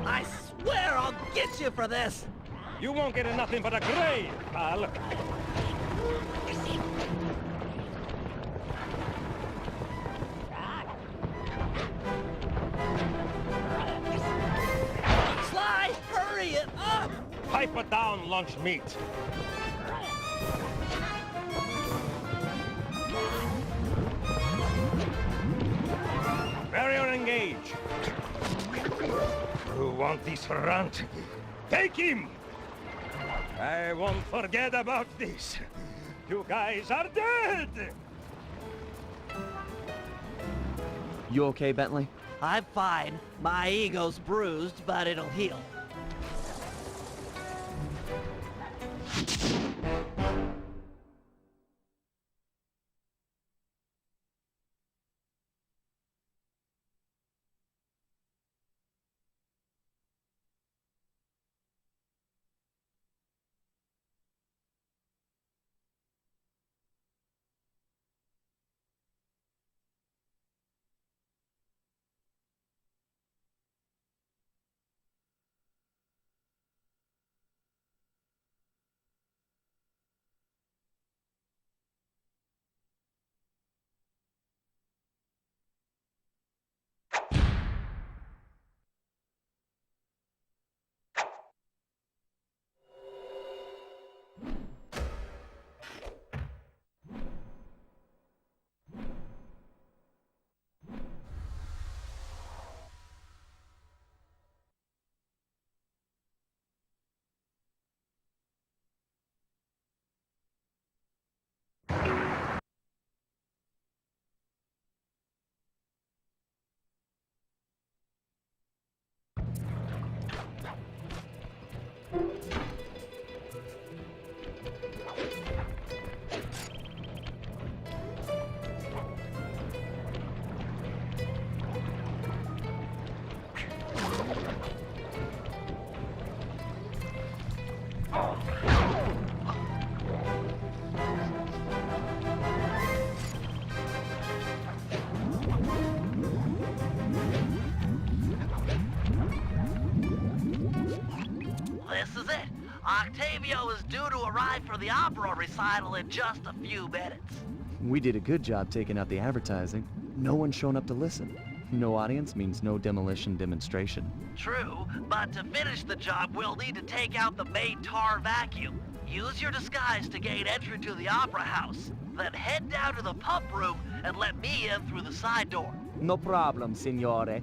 I swear I'll get you for this! You won't get nothing but a grave, pal. Sly, hurry it up! Pipe it down, lunch meat. Barrier engage. You want this runt? Take him! I won't forget about this. You guys are dead! You okay, Bentley? I'm fine. My ego's bruised, but it'll heal. This is it. Octavio is due to arrive for the opera recital in just a few minutes. We did a good job taking out the advertising. No one's shown up to listen. No audience means no demolition demonstration. True, but to finish the job, we'll need to take out the main tar vacuum. Use your disguise to gain entry to the opera house. Then head down to the pump room and let me in through the side door. No problem, signore.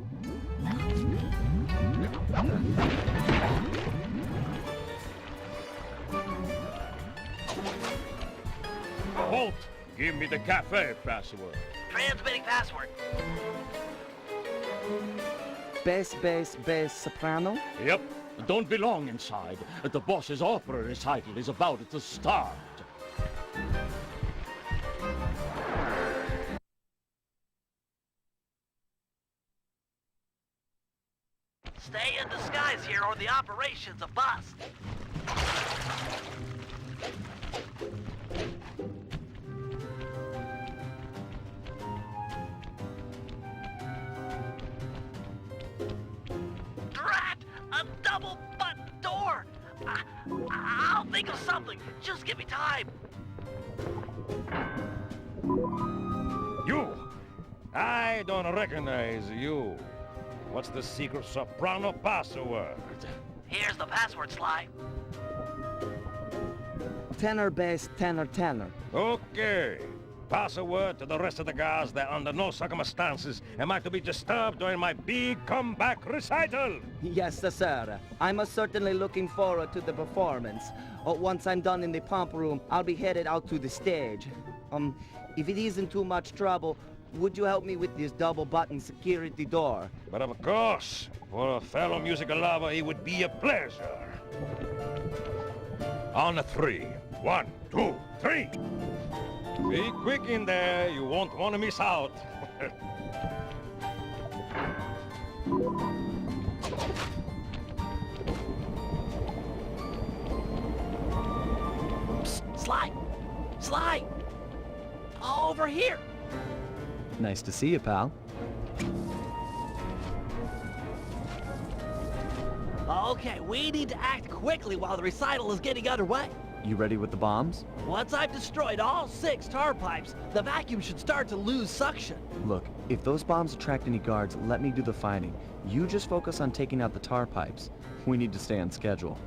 Halt! Give me the cafe password. Transmitting password. Bass, soprano? Yep. Don't be long inside. The boss's opera recital is about to start. Stay in disguise here or the operation's a bust. Drat! A double button door! I'll think of something. Just give me time. You! I don't recognize you. What's the secret soprano password? Here's the password, Sly. Tenor, bass, tenor, tenor. Okay. Password to the rest of the guys that under no circumstances am I to be disturbed during my big comeback recital. Yes, sir. I'm certainly looking forward to the performance. Once I'm done in the pump room, I'll be headed out to the stage. If it isn't too much trouble, would you help me with this double-button security door? But of course, for a fellow musical lover, it would be a pleasure. On a 3. 1, 2, 3. Be quick in there. You won't want to miss out. Psst, Sly! Sly! Over here! Nice to see you, pal. Okay, we need to act quickly while the recital is getting underway. You ready with the bombs? Once I've destroyed all 6 tar pipes, the vacuum should start to lose suction. Look, if those bombs attract any guards, let me do the fighting. You just focus on taking out the tar pipes. We need to stay on schedule.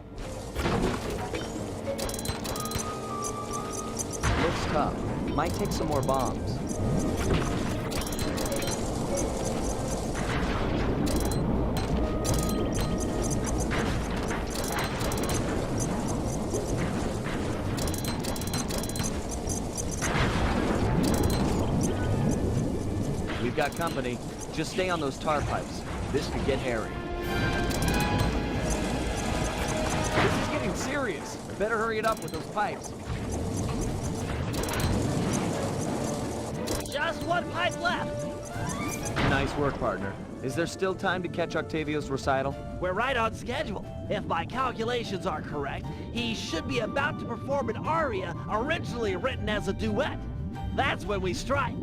Looks tough. Might take some more bombs. got company. Just stay on those tar pipes. This could get hairy. This is getting serious. Better hurry it up with those pipes. Just one pipe left. Nice work, partner. Is there still time to catch Octavio's recital? We're right on schedule. If my calculations are correct, he should be about to perform an aria originally written as a duet. That's when we strike.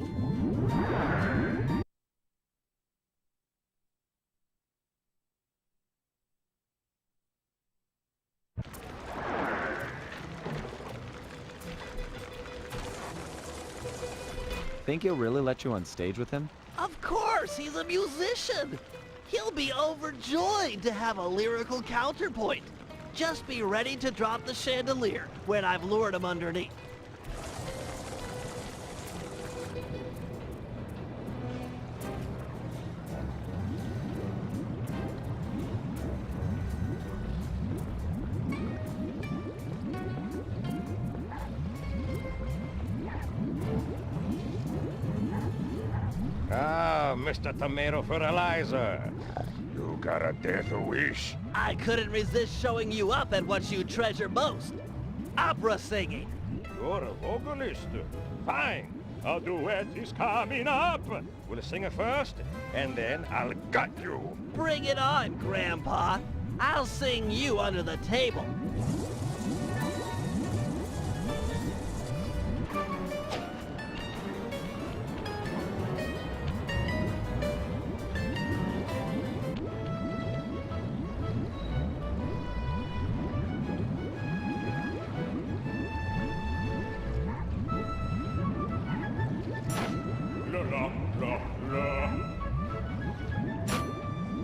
Think he'll really let you on stage with him? Of course, he's a musician. He'll be overjoyed to have a lyrical counterpoint. Just be ready to drop the chandelier when I've lured him underneath. Ah, Mr. Tomato Fertilizer. You got a death wish? I couldn't resist showing you up at what you treasure most. Opera singing. You're a vocalist. Fine. A duet is coming up. We'll sing it first, and then I'll gut you. Bring it on, Grandpa. I'll sing you under the table.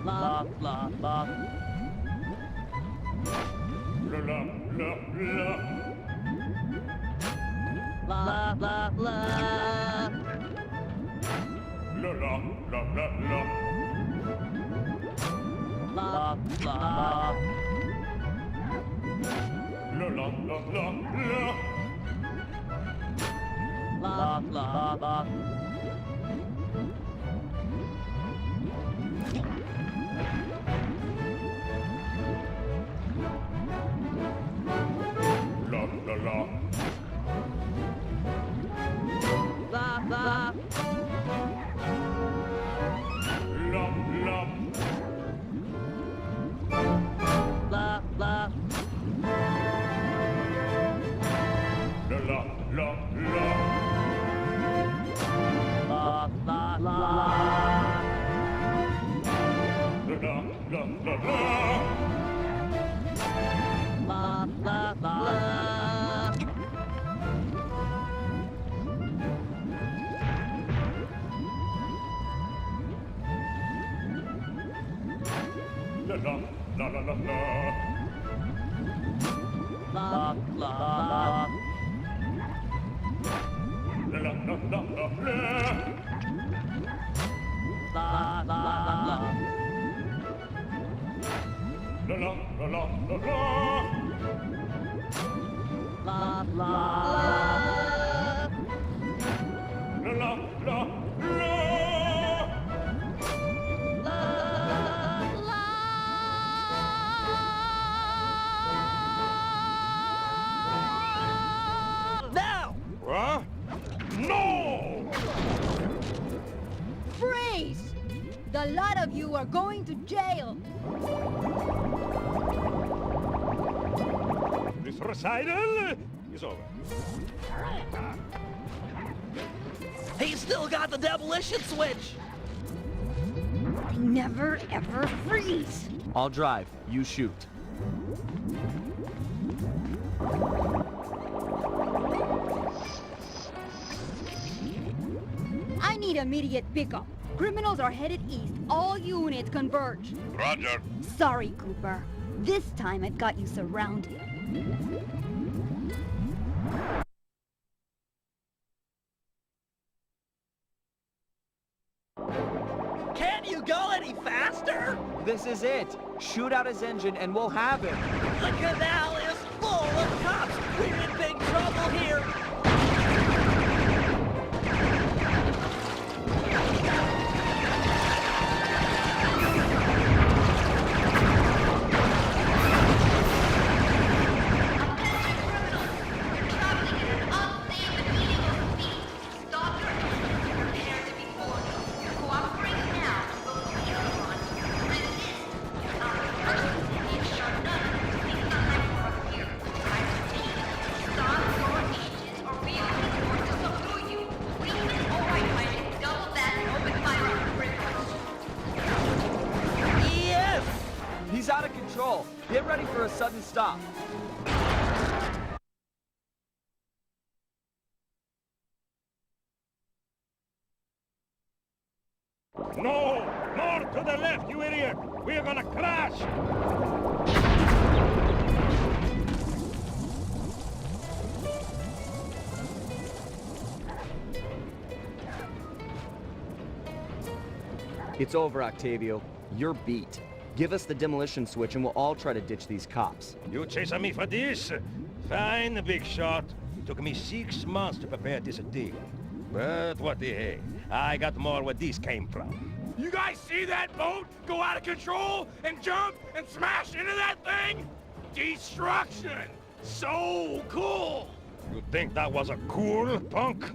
La, La, la, la. la, la. La, la, la, la. La, la, la. La, la, la, la, la. La, la. La, la, la, la, la. La, la, la. La, la, la. La, la. La, la. La, la. La, la, la, la. La, la, la. La, la, la, la, la. La, la, la. La, la, la, la, la, la. La, la, la. La, la, la, la, la, la. La, la, la. La, la, la, la, la, la. La, la, la. La, la, la, la. Now! What? No! Freeze! The lot of you are going to jail. This recital is over. He's still got the demolition switch. I never ever freeze. I'll drive. You shoot. I need immediate pickup. Criminals are headed east. All units converge. Roger. Sorry, Cooper. This time I've got you surrounded. Can't you go any faster? This is it. Shoot out his engine and we'll have him. The canal is full of cops. We're in big trouble here. ready for a sudden stop. No! More to the left, you idiot! We're gonna crash! It's over, Octavio. You're beat. Give us the demolition switch and we'll all try to ditch these cops. You chasing me for this? Fine, big shot. It took me 6 months to prepare this deal. But what the heck? I got more where this came from. You guys see that boat go out of control and jump and smash into that thing? Destruction! So cool! You think that was a cool, punk?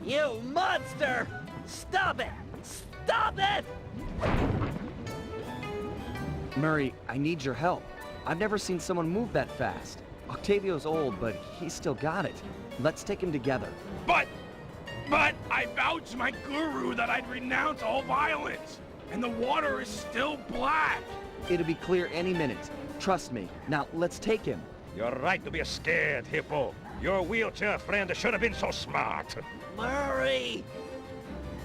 You monster! Stop it! Stop it! Murray, I need your help. I've never seen someone move that fast. Octavio's old, but he's still got it. Let's take him together. But I vowed to my guru that I'd renounce all violence, and the water is still black. It'll be clear any minute. Trust me. Now, let's take him. You're right to be scared, Hippo. Your wheelchair friend should have been so smart. Murray!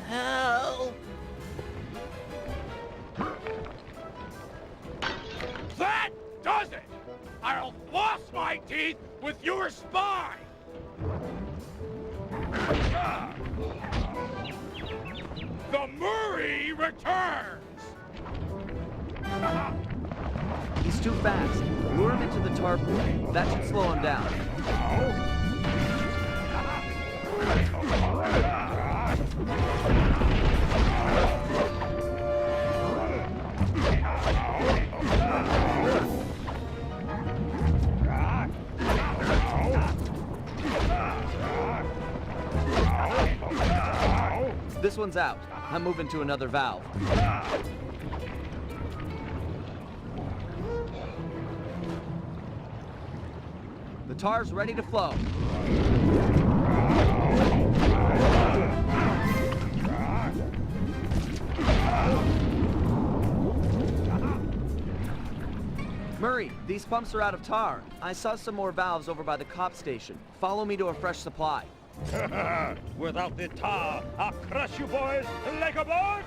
Help! That does it! I'll floss my teeth with your spine! The Murray returns! He's too fast. Lure him into the tar pool. That should slow him down. This one's out. I'm moving to another valve. The tar's ready to flow. Murray, these pumps are out of tar. I saw some more valves over by the cop station. Follow me to a fresh supply. Without the tar, I'll crush you boys like a bugs!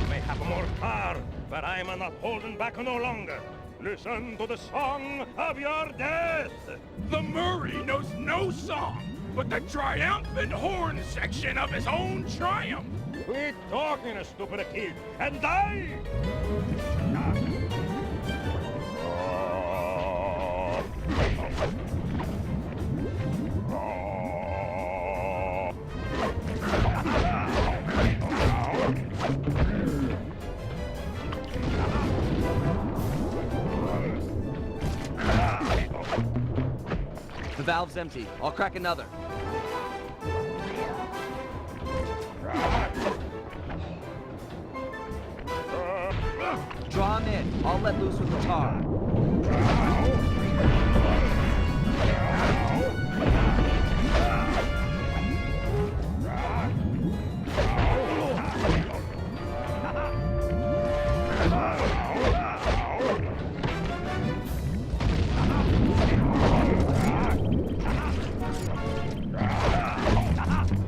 May have more tar, but I'm not holding back no longer. Listen to the song of your death! The Murray knows no song, but the triumphant horn section of his own triumph. Quit talking, stupid kid, and die! The valve's empty. I'll crack another. Draw him in. I'll let loose with the tar.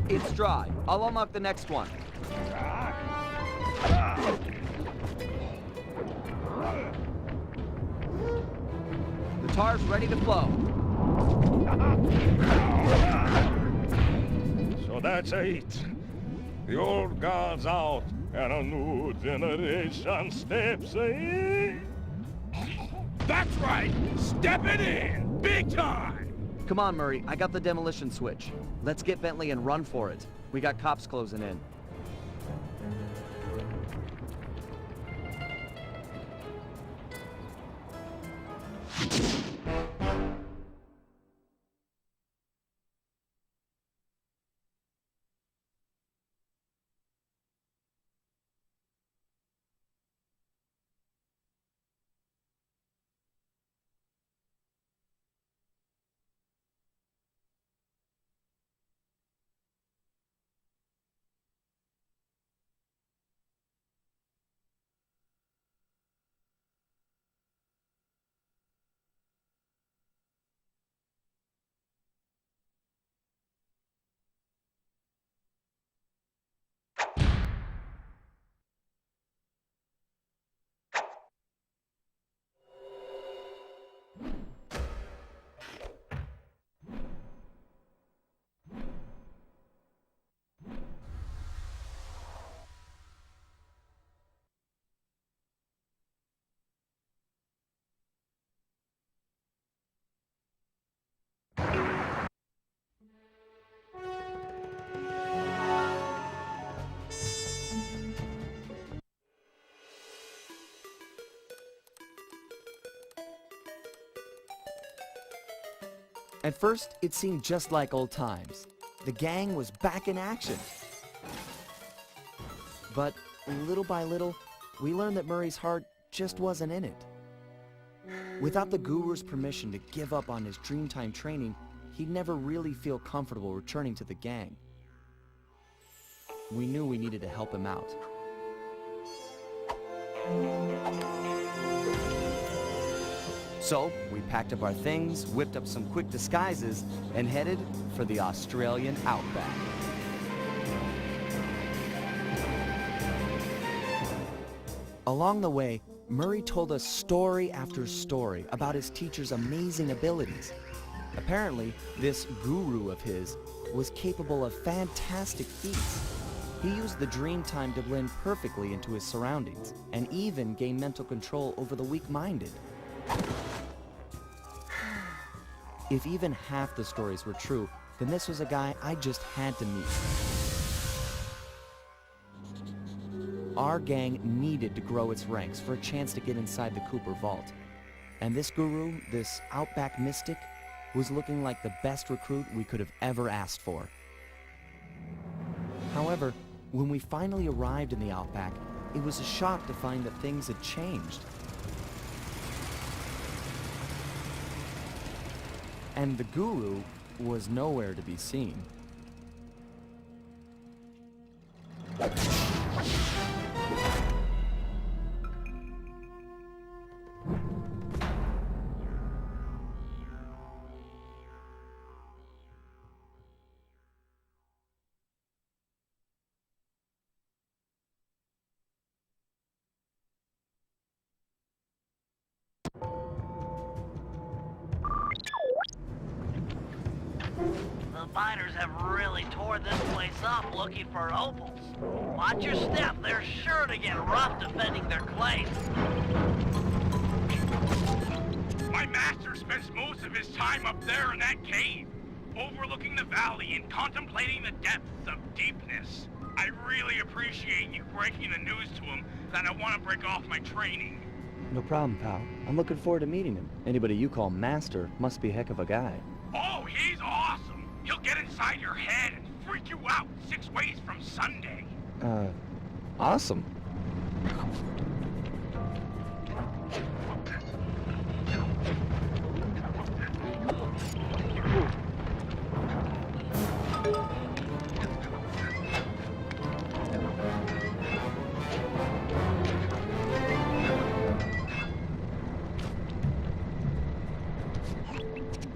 It's dry. I'll unlock the next one. The tar's ready to flow. So that's it. The old guard's out, and a new generation steps in. That's right! Stepping in! Big time! Come on, Murray. I got the demolition switch. Let's get Bentley and run for it. We got cops closing in. At first, it seemed just like old times. The gang was back in action. But little by little, we learned that Murray's heart just wasn't in it. Without the Guru's permission to give up on his Dreamtime training, he'd never really feel comfortable returning to the gang. We knew we needed to help him out. So, we packed up our things, whipped up some quick disguises, and headed for the Australian outback. Along the way, Murray told us story after story about his teacher's amazing abilities. Apparently, this guru of his was capable of fantastic feats. He used the Dreamtime to blend perfectly into his surroundings, and even gain mental control over the weak-minded. If even half the stories were true, then this was a guy I just had to meet. Our gang needed to grow its ranks for a chance to get inside the Cooper Vault. And this guru, this outback mystic, was looking like the best recruit we could have ever asked for. However, when we finally arrived in the outback, it was a shock to find that things had changed. And the guru was nowhere to be seen. The miners have really torn this place up looking for opals. Watch your step, they're sure to get rough defending their claims. My master spends most of his time up there in that cave, overlooking the valley and contemplating the depths of deepness. I really appreciate you breaking the news to him that I want to break off my training. No problem, pal. I'm looking forward to meeting him. Anybody you call master must be a heck of a guy. Oh, he's awesome! He'll get inside your head and freak you out 6 ways from Sunday. Awesome.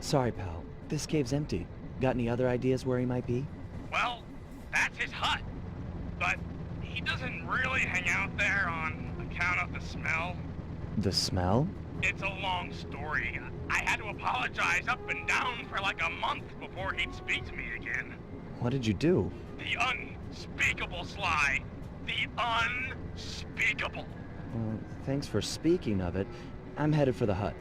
Sorry, pal. This cave's empty. Got any other ideas where he might be? Well, that's his hut. But he doesn't really hang out there on account of the smell. The smell? It's a long story. I had to apologize up and down for like a month before he'd speak to me again. What did you do? The unspeakable, Sly. The unspeakable. Well, thanks for speaking of it. I'm headed for the hut.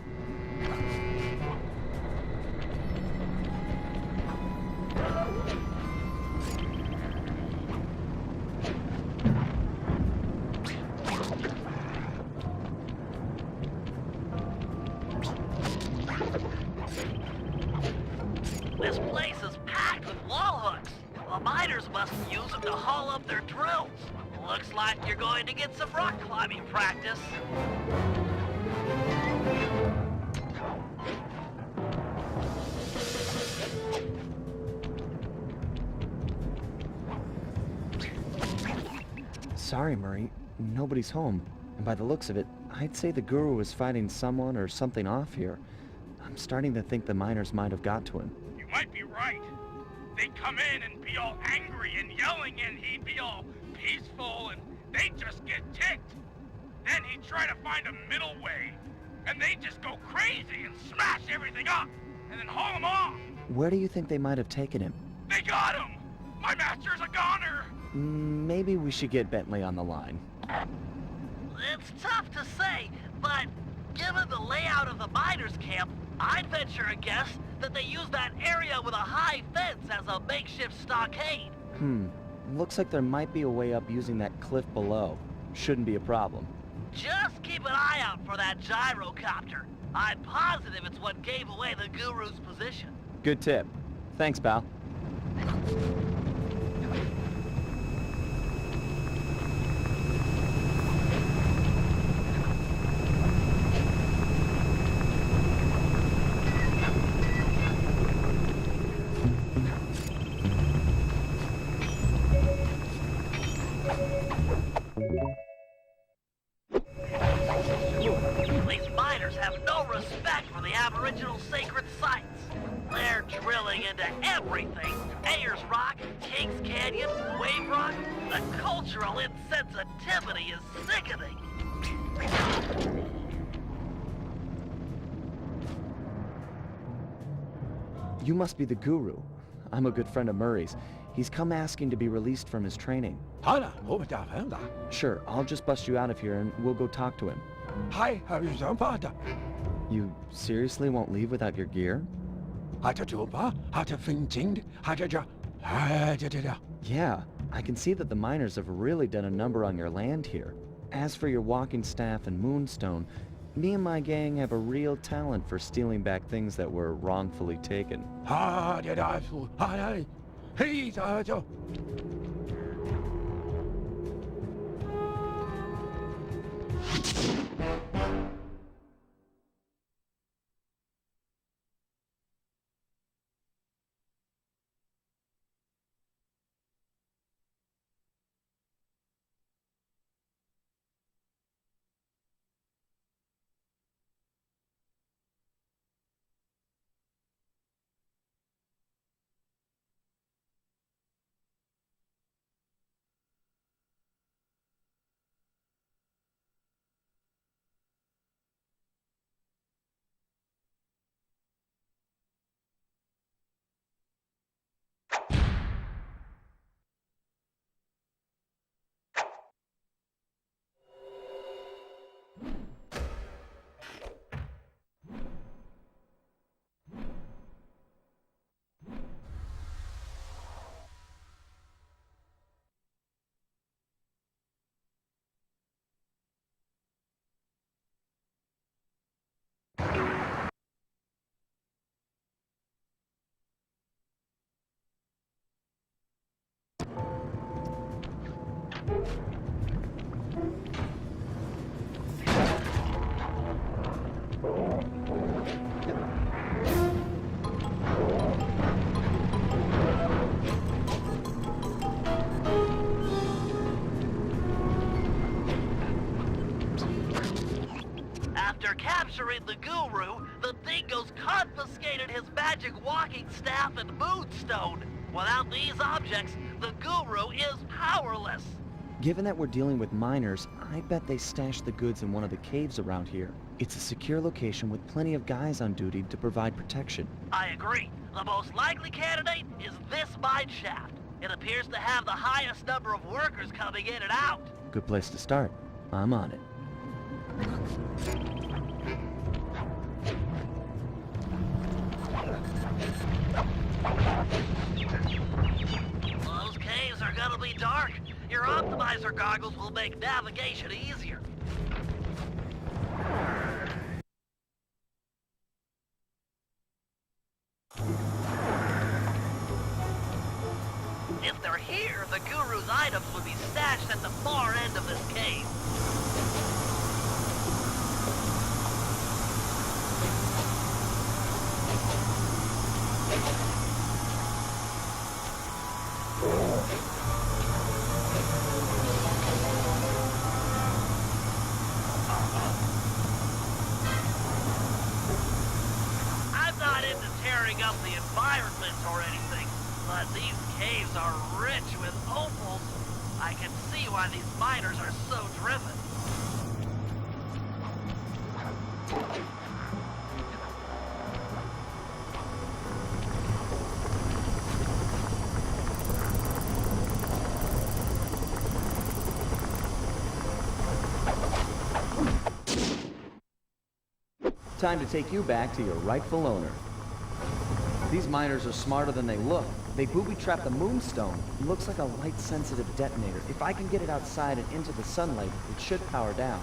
This place is packed with wall hooks. The miners must use them to haul up their drills. Looks like you're going to get some rock climbing practice. Sorry, Murray. Nobody's home. And by the looks of it, I'd say the guru was fighting someone or something off here. I'm starting to think the miners might have got to him. You might be right. They'd come in and be all angry and yelling, and he'd be all peaceful, and they'd just get ticked. Then he'd try to find a middle way, and they'd just go crazy and smash everything up, and then haul him off. Where do you think they might have taken him? They got him! My master's a goner! Maybe we should get Bentley on the line. It's tough to say, but given the layout of the miners' camp, I'd venture a guess that they use that area with a high fence as a makeshift stockade. Looks like there might be a way up using that cliff below. Shouldn't be a problem. Just keep an eye out for that gyrocopter. I'm positive it's what gave away the Guru's position. Good tip. Thanks, pal. These miners have no respect for the Aboriginal sacred sites. They're drilling into everything. Ayers Rock, Kings Canyon, Wave Rock. The cultural insensitivity is sickening. You must be the guru. I'm a good friend of Murray's. He's come asking to be released from his training. Sure, I'll just bust you out of here and we'll go talk to him. You seriously won't leave without your gear? Yeah, I can see that the miners have really done a number on your land here. As for your walking staff and moonstone, me and my gang have a real talent for stealing back things that were wrongfully taken. After capturing the guru, the dingoes confiscated his magic walking staff and moonstone. Without these objects, the guru is powerless. Given that we're dealing with miners, I bet they stashed the goods in one of the caves around here. It's a secure location with plenty of guys on duty to provide protection. I agree. The most likely candidate is this mine shaft. It appears to have the highest number of workers coming in and out. Good place to start. I'm on it. Those caves are gonna be dark. Your optimizer goggles will make navigation easier. If they're here, the guru's items would be stashed at the far end of this cave. I'm not into tearing up the environment or anything, but these caves are rich with opals. I can see why these miners are so driven. Time to take you back to your rightful owner. These miners are smarter than they look. They booby-trapped the moonstone. It looks like a light-sensitive detonator. If I can get it outside and into the sunlight, it should power down.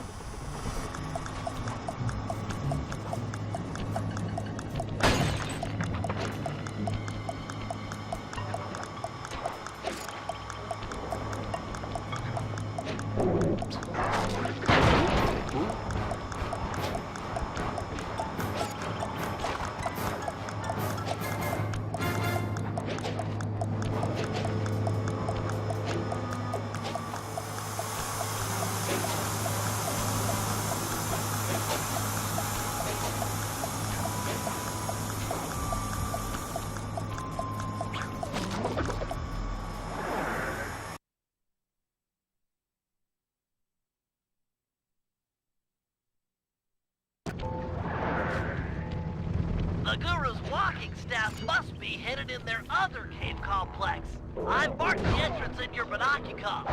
headed in their other cave complex. I've marked the entrance in your binocular.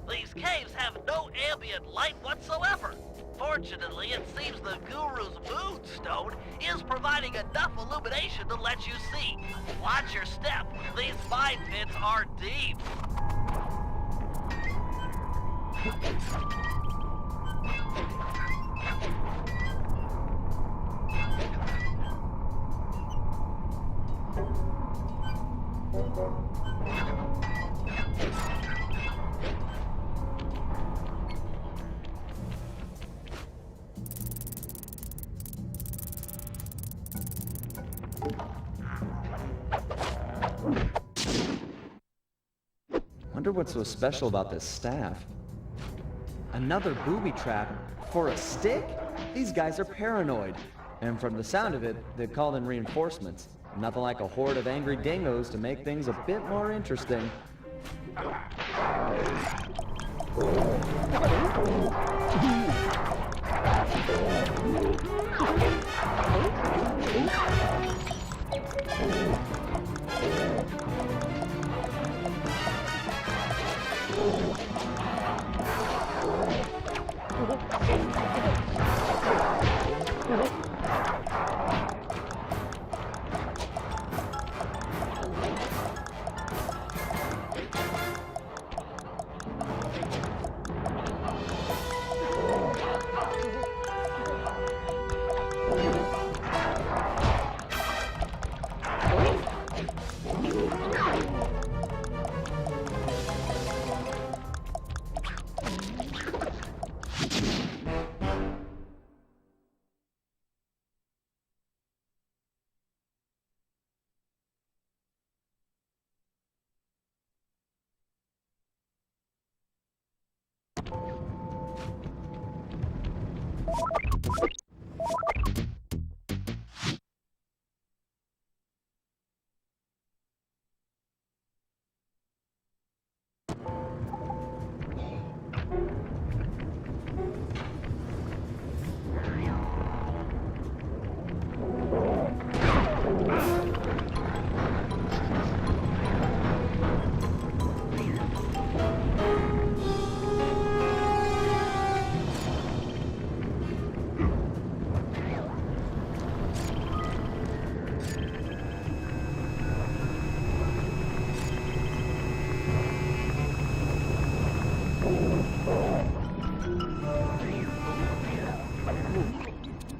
These caves have no ambient light whatsoever. Fortunately, it seems the Guru's moonstone is providing enough illumination to let you see. Watch your step. These mine pits are deep. Wonder what's so special about this staff. Another booby trap for a stick? These guys are paranoid. And from the sound of it, they've called in reinforcements. Nothing like a horde of angry dingoes to make things a bit more interesting.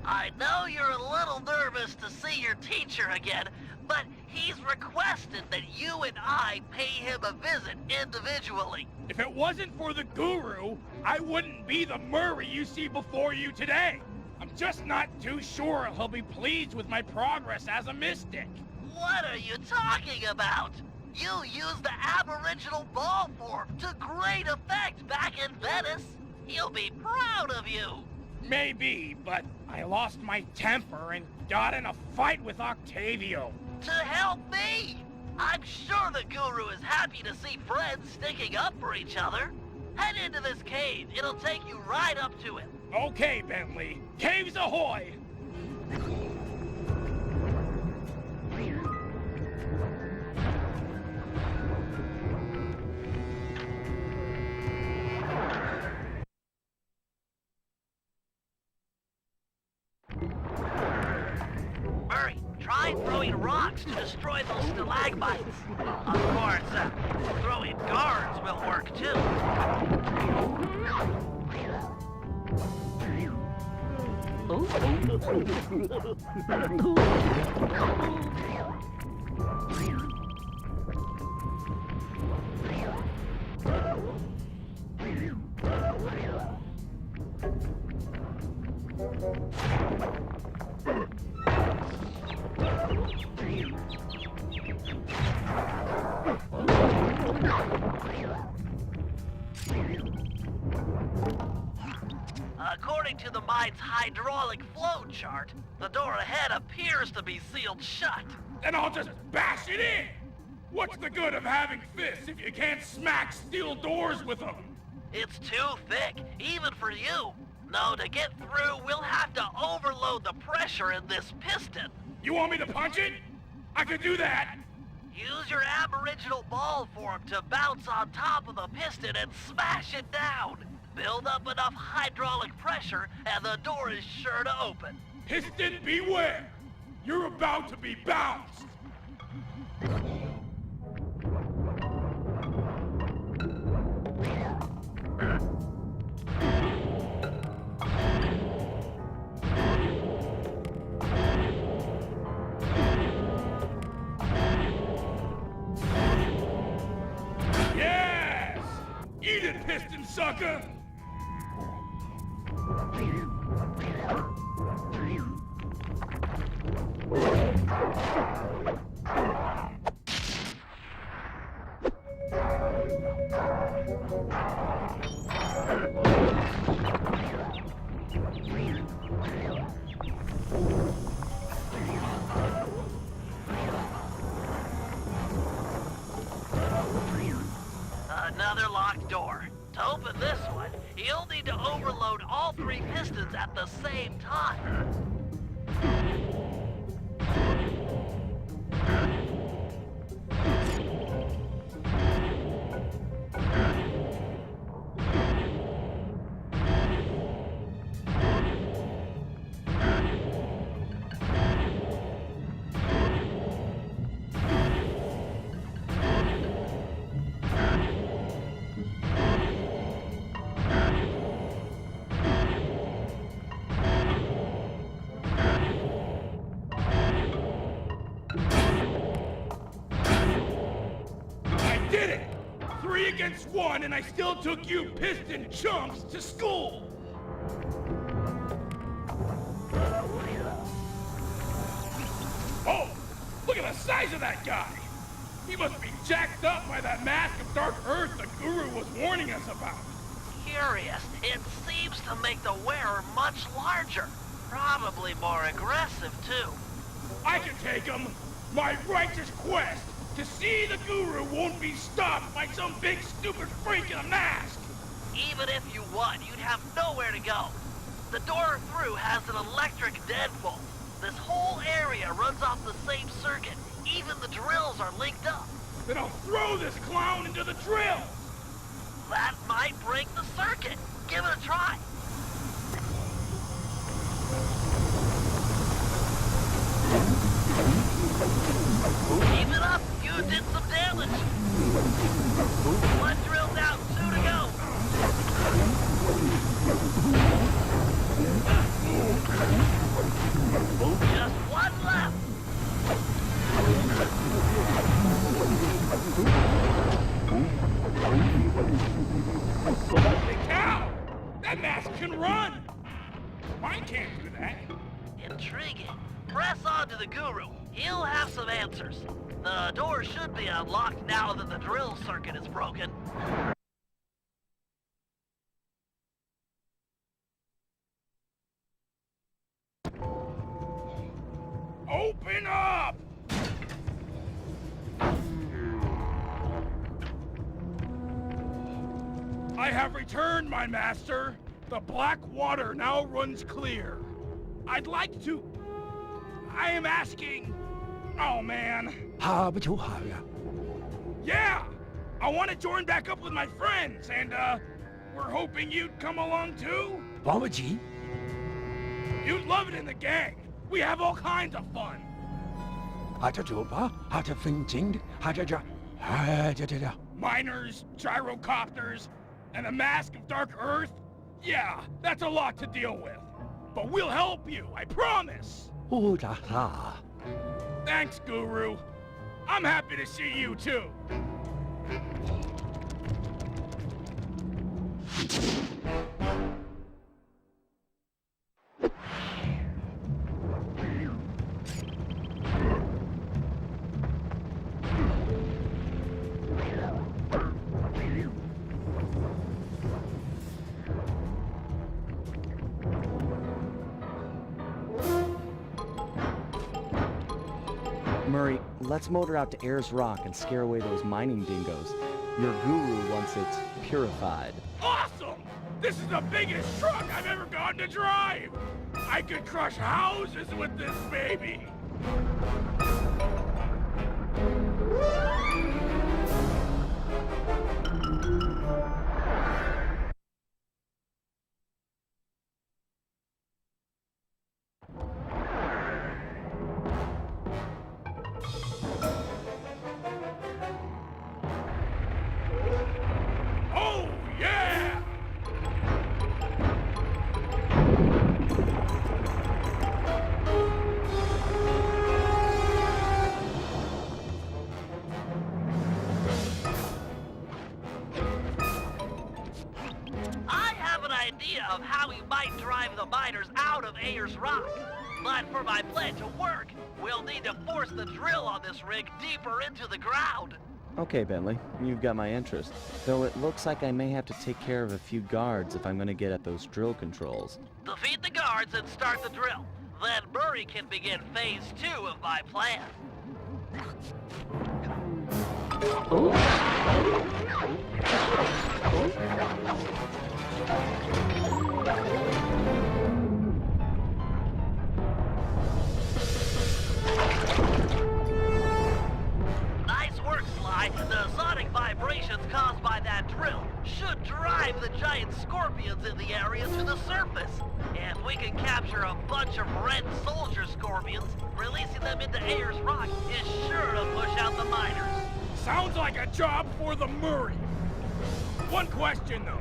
I know you're a little nervous to see your teacher again, but he's requested that you and I pay him a visit individually. If it wasn't for the Guru, I wouldn't be the Murray you see before you today. I'm just not too sure he'll be pleased with my progress as a mystic. What are you talking about? You used the Aboriginal ball form to great effect back in Venice. He'll be proud of you. Maybe, but I lost my temper and got in a fight with Octavio. To help me? I'm sure the Guru is happy to see friends sticking up for each other. Head into this cave. It'll take you right up to him. Okay, Bentley. Caves ahoy! Murray, try throwing rocks to destroy those stalagmites. Of course, throwing guards will work too. According to the mine's hydraulic flow chart, the door ahead appears to be sealed shut. Then I'll just bash it in! What's the good of having fists if you can't smack steel doors with them? It's too thick, even for you. No, to get through, we'll have to overload the pressure in this piston. You want me to punch it? I could do that. Use your aboriginal ball form to bounce on top of the piston and smash it down. Build up enough hydraulic pressure and the door is sure to open. Piston, beware! You're about to be bounced! Yes! Eat it, piston sucker! Another locked door. To open this one, you'll need to overload all 3 pistons at the same time. Did it! 3 against 1, and I still took you piston chumps to school! Oh! Look at the size of that guy! He must be jacked up by that mask of dark earth the Guru was warning us about. Curious, it seems to make the wearer much larger. Probably more aggressive, too. I can take him! My righteous quest to see the Guru won't be stopped by some big stupid freak in a mask! Even if you won, you'd have nowhere to go. The door through has an electric deadbolt. This whole area runs off the same circuit. Even the drills are linked up. Then I'll throw this clown into the drills! That might break the circuit. Give it a try. Keep it up. You did some damage. 1 drill down, 2 to go. Just 1 left. Holy cow! That mask can run! Mine can't do that. Intriguing. Press on to the Guru. He'll have some answers. The door should be unlocked now that the drill circuit is broken. Open up! I have returned, my master. The black water now runs clear. I'd like to... I am asking... Oh, man. Yeah! I want to join back up with my friends, and, we're hoping you'd come along, too? You'd love it in the gang. We have all kinds of fun. Miners, gyrocopters, and a mask of dark earth? Yeah, that's a lot to deal with. But we'll help you, I promise! Thanks, Guru. I'm happy to see you, too. Murray, let's motor out to Ayers Rock and scare away those mining dingoes. Your guru wants it purified. Awesome! This is the biggest truck I've ever gotten to drive! I could crush houses with this baby! Oh, yeah! I have an idea of how we might drive the miners out of Ayers Rock. But for my plan to work, we'll need to force the drill on this rig deeper into the ground. Okay, Bentley, you've got my interest. Though it looks like I may have to take care of a few guards if I'm going to get at those drill controls. Defeat the guards and start the drill. Then Murray can begin phase 2 of my plan. Nice work, Sly. The sonic vibrations caused by that drill should drive the giant scorpions in the area to the surface. If we can capture a bunch of red soldier scorpions, releasing them into Ayers Rock is sure to push out the miners. Sounds like a job for the Murray. One question, though.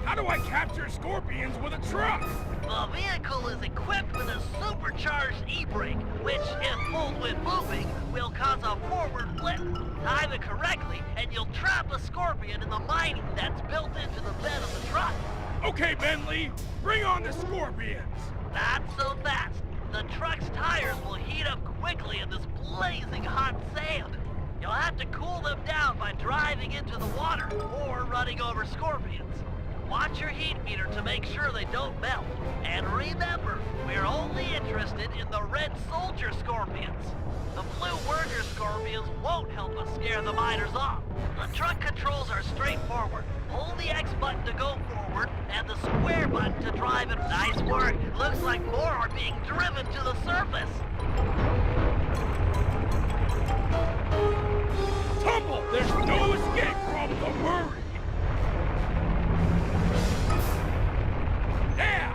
How do I capture scorpions with a truck? The vehicle is equipped with a supercharged e-brake, which, if pulled when moving, will cause a forward flip. Time it correctly, and you'll trap a scorpion in the mining that's built into the bed of the truck. Okay, Bentley, bring on the scorpions. Not so fast. The truck's tires will heat up quickly in this blazing hot sand. You'll have to cool them down by driving into the water or running over scorpions. Watch your heat meter to make sure they don't melt. And remember, we're only interested in the red soldier scorpions. The blue worker scorpions won't help us scare the miners off. The truck controls are straightforward. Hold the X button to go forward and the square button to drive it. Nice work. Looks like more are being driven to the surface. Tumble! There's no escape from the Murray! Yeah!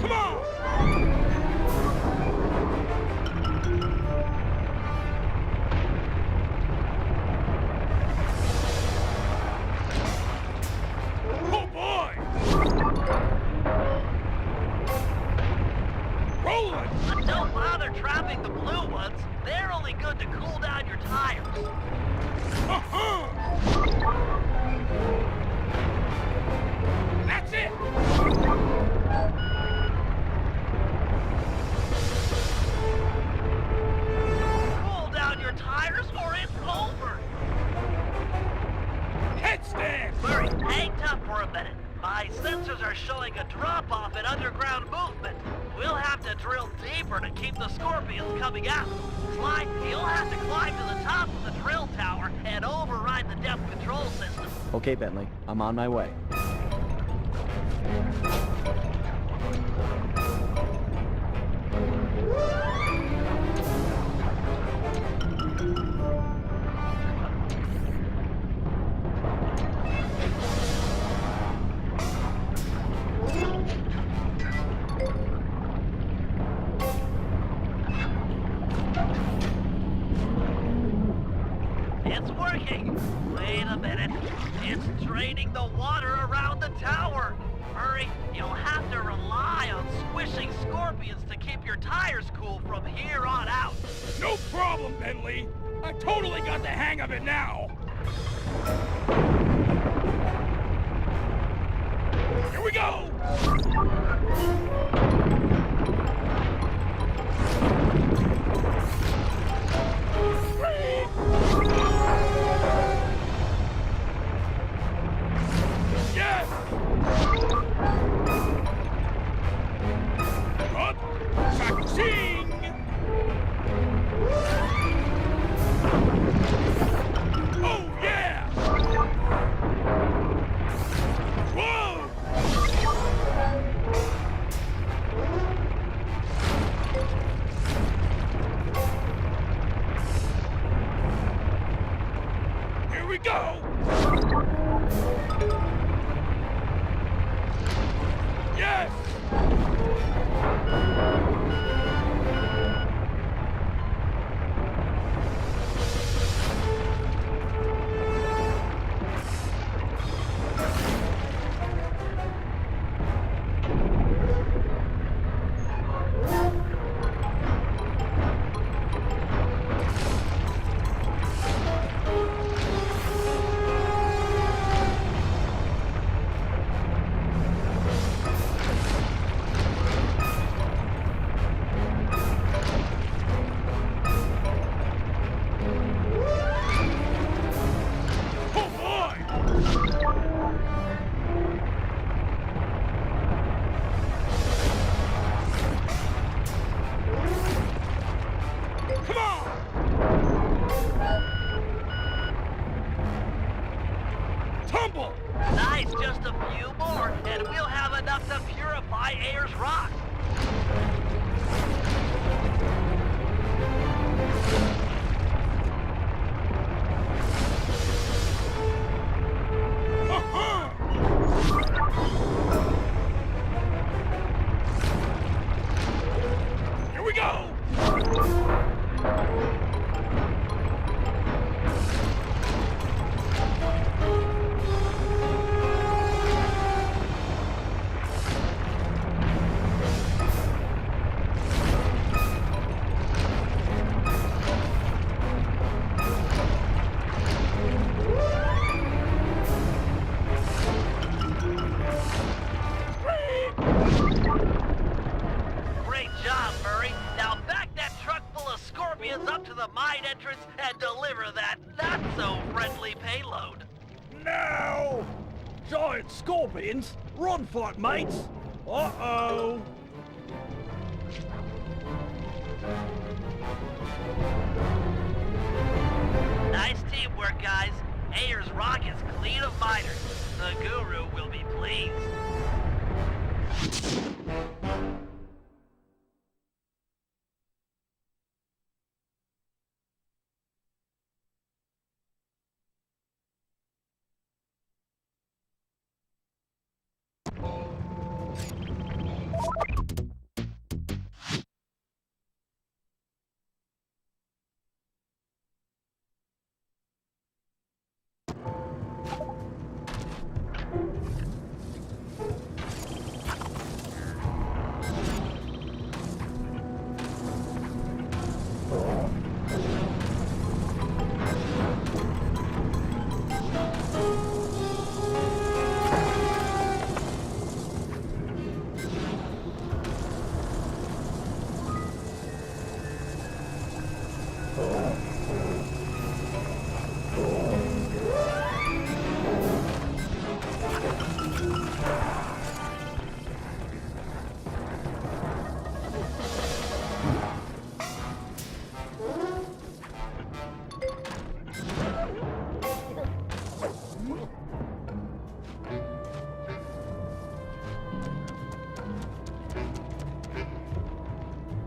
Come on! Oh boy! Rolling! Don't bother trapping the blue ones. They're only good to cool down your tires. That's it! Cool down your tires or it's over. Headstand! Murray, hang tough for a minute. My sensors are showing a drop-off in underground movement. We'll have to drill deeper to keep the scorpions coming out. Sly, you'll have to climb to the top of the drill tower and override the depth control system. Okay, Bentley, I'm on my way. It's working. Wait a minute. It's draining the water around the tower. Hurry, you'll have to rely on squishing scorpions to keep your tires cool from here on out. No problem, Bentley. I totally got the hang of it now. Here we go! Yes! Yes! Nice, just a few more, and we'll have enough to purify Ayers Rock. Here we go! Great job, Murray. Now back that truck full of scorpions up to the mine entrance and deliver that not-so-friendly payload. Now! Giant scorpions? Run for it, mates! Uh-oh! Nice teamwork, guys. Ayers Rock is clean of miners. The Guru will be pleased.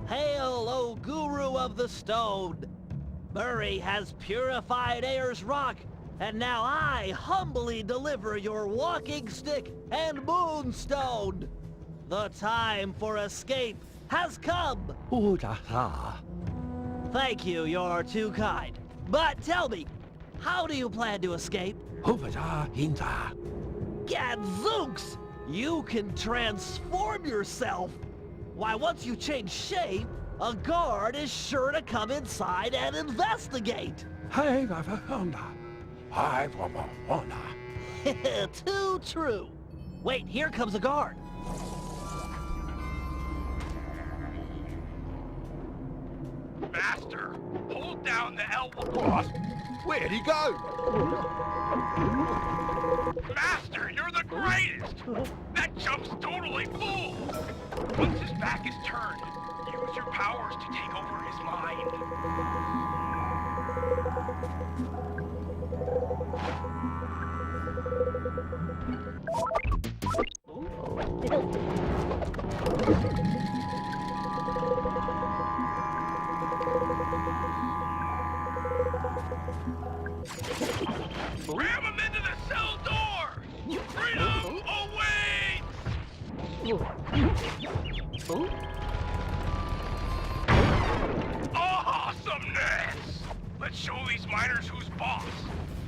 Hail, O Guru of the Stone! Murray has purified Ayers Rock, and now I humbly deliver your walking stick and moonstone. The time for escape has come. Thank you, you're too kind. But tell me, how do you plan to escape? Gadzooks! You can transform yourself! Why, once you change shape, a guard is sure to come inside and investigate! Too true! Wait, here comes a guard! Master, hold down the elbow. What? Where'd he go? Master, you're the greatest! That jump's totally full! Once his back is turned, use your powers to take over his mind. Ram him into the cell door! Freedom awaits! Awesomeness! Let's show these miners who's boss.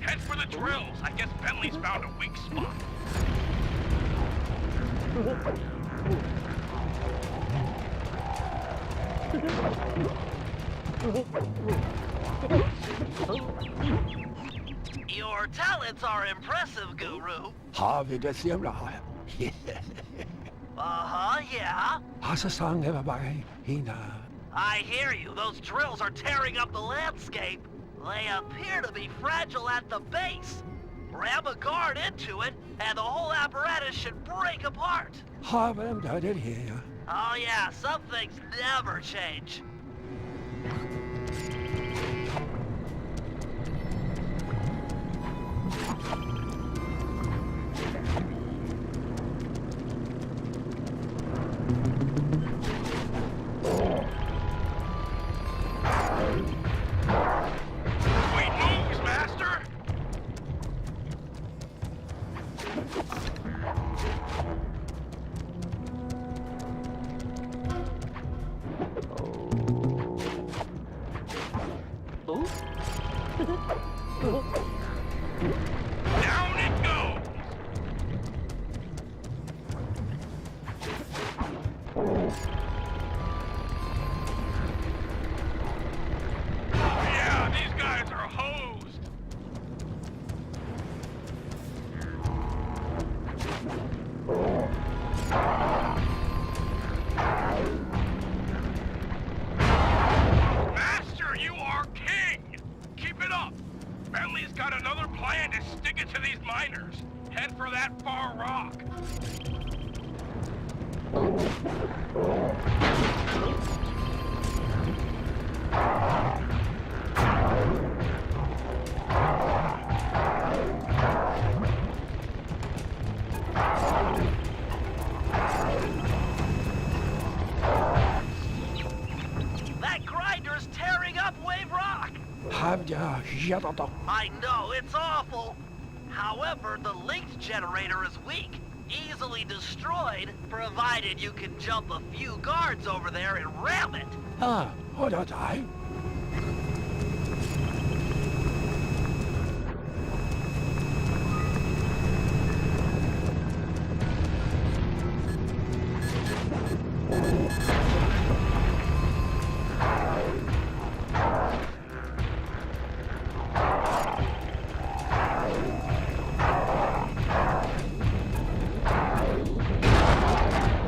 Head for the drills. I guess Bentley's found a weak spot. Your talents are impressive, Guru. Har vi det så bra? Uh-huh, yeah. Har sang över mig hina. I hear you. Those drills are tearing up the landscape. They appear to be fragile at the base. Ram a guard into it, and the whole apparatus should break apart. Har vi dem dödat här? Oh yeah, some things never change. Sweet moves, Master! Down it goes! Yeah, these guys are hosed. Master, you are king! Keep it up! Bentley's got another plan to stick it to these miners. Head for that far rock. That grinder's tearing up Wave Rock. Har jag jättat dem? I know, it's awful. However, the linked generator is weak, easily destroyed, provided you can jump a few guards over there and ram it. Ah, och det är.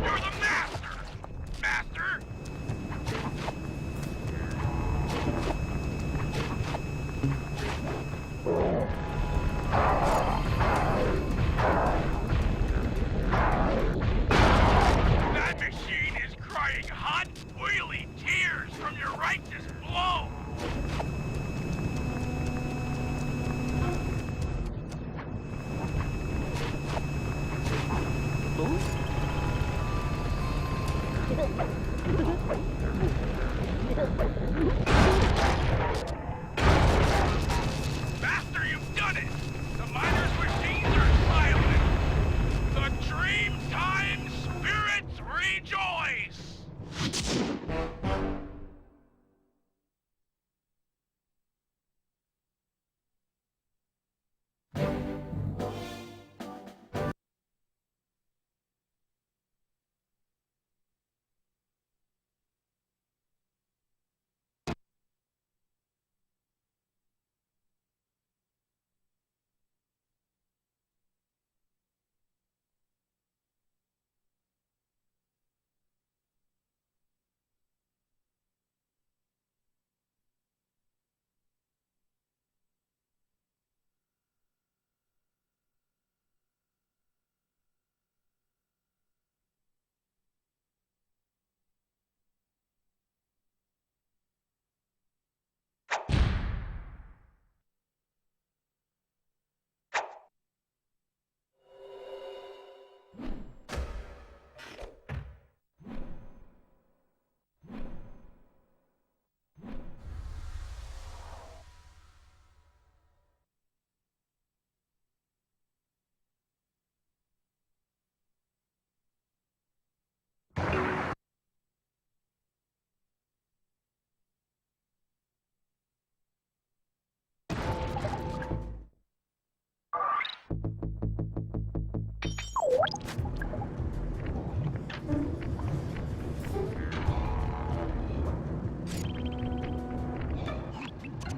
You're the master! Master! That machine is crying hot, oily tears from your righteous blow! Master, you've done it! The miners' machines are silent! The dream time spirits rejoice!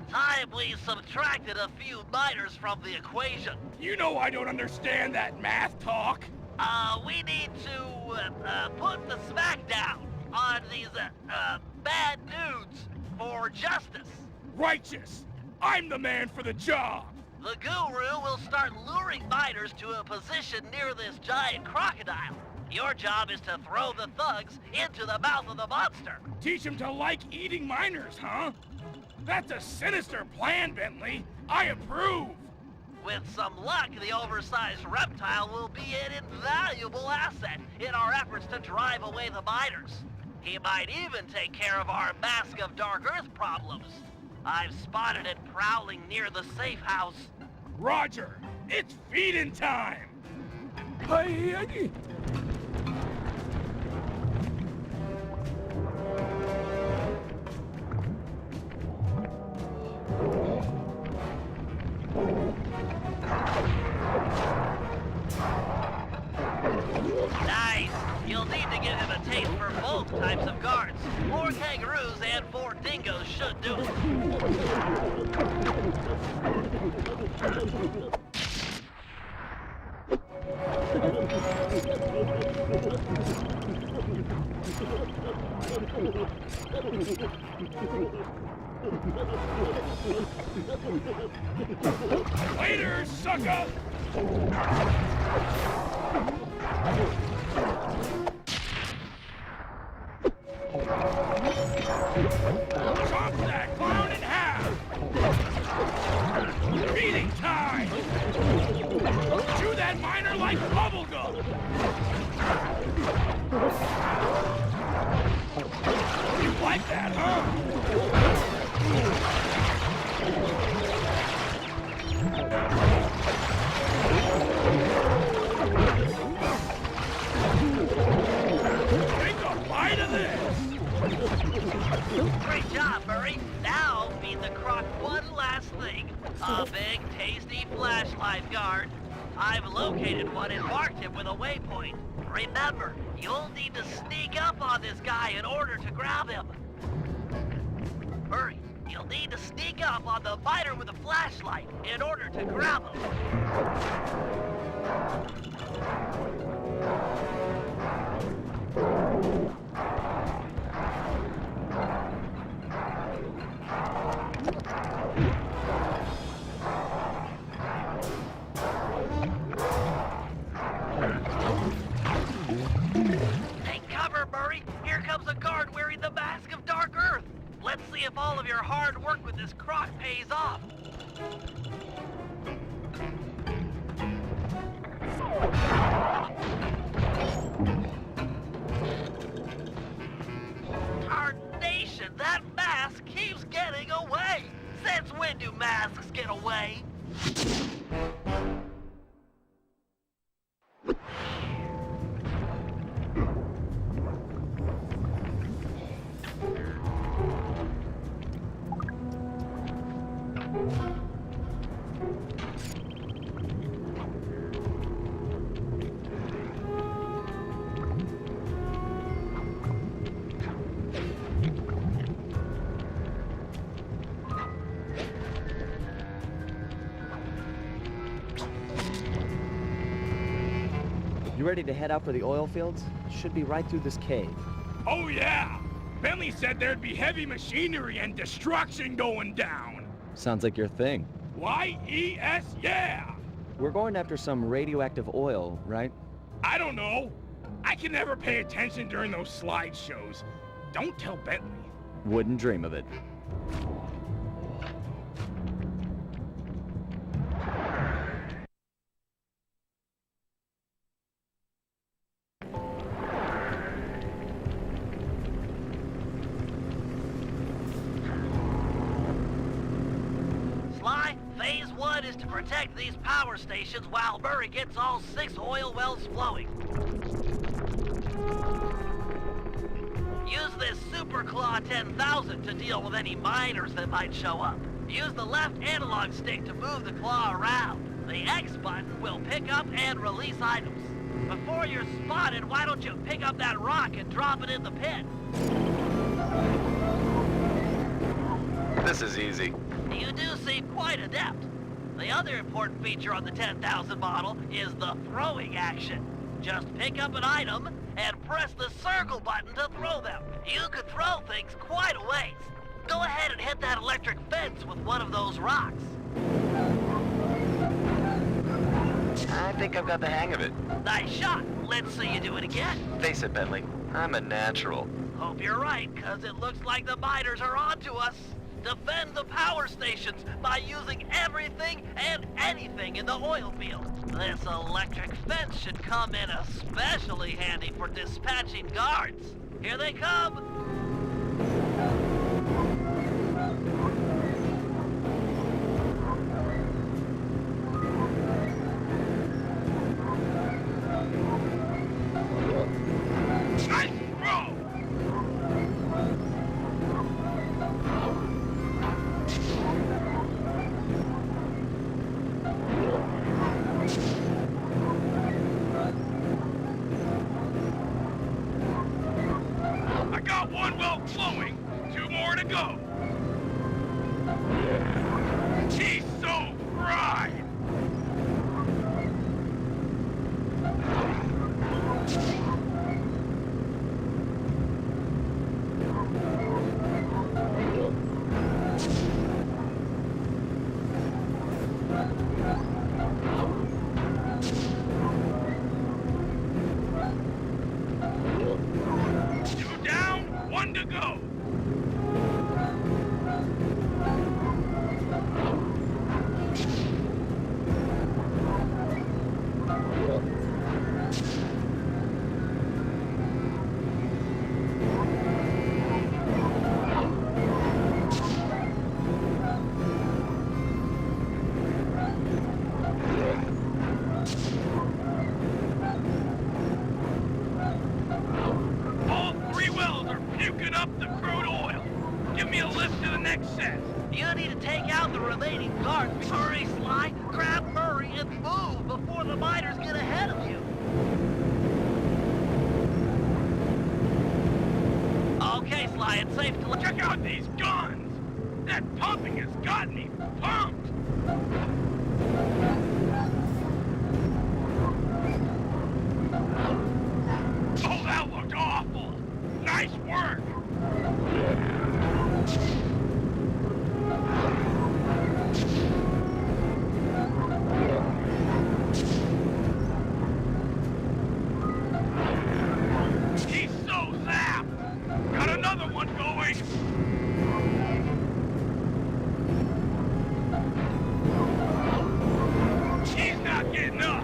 Time we subtracted a few miners from the equation. You know I don't understand that math talk. We need to, put the smack down on these, bad dudes for justice. Righteous. I'm the man for the job. The guru will start luring miners to a position near this giant crocodile. Your job is to throw the thugs into the mouth of the monster. Teach them to like eating miners, huh? That's a sinister plan, Bentley. I approve. With some luck, the oversized reptile will be an invaluable asset in our efforts to drive away the miners. He might even take care of our Mask of Dark Earth problems. I've spotted it prowling near the safe house. Roger, it's feeding time. Hey, Nice! You'll need to give him a taste for both types of guards. 4 kangaroos and 4 dingoes should do it. Later, sucker! Chop that clown in half! Feeding time! Chew that miner like bubblegum! You like that, huh? Take a bite of this! Great job, Murray. Now, feed the croc one last thing. A big, tasty flashlight guard. I've located one and marked him with a waypoint. Remember, you'll need to sneak up on this guy in order to grab him. Murray, you'll need to sneak up on the fighter with a flashlight in order to grab him. Take cover, Murray. Here comes a guard wearing the Mask of Dark Earth. Let's see if all of your hard work with this croc pays off. Tarnation, that mask keeps getting away. Since when do masks get away? You ready to head out for the oil fields? Should be right through this cave. Oh yeah! Bentley said there'd be heavy machinery and destruction going down. Sounds like your thing. Y-E-S, yeah! We're going after some radioactive oil, right? I don't know. I can never pay attention during those slideshows. Don't tell Bentley. Wouldn't dream of it. Sly, phase 1 is to protect these power stations while Murray gets all 6 oil wells flowing. Use this Super Claw 10,000 to deal with any miners that might show up. Use the left analog stick to move the claw around. The X button will pick up and release items. Before you're spotted, why don't you pick up that rock and drop it in the pit? This is easy. You do seem quite adept. The other important feature on the 10,000 model is the throwing action. Just pick up an item and press the circle button to throw them. You could throw things quite a ways. Go ahead and hit that electric fence with one of those rocks. I think I've got the hang of it. Nice shot. Let's see you do it again. Face it, Bentley. I'm a natural. Hope you're right, because it looks like the miners are onto us. Defend the power stations by using everything and anything in the oil field. This electric fence should come in especially handy for dispatching guards. Here they come. Nice throw! I got one well flowing, 2 more to go. He's so fried! Two down, 1 to go. All 3 wells are puking up the crude oil. Give me a lift to the next set. You need to take out the remaining guards. Hurry, Sly, grab Murray, and move before the miners get ahead of you. Okay, Sly, it's safe to... Check out these guns! That pumping has got me pumped! Oh, that looked awful! Nice work! He's so zapped! Got another one going! He's not getting up!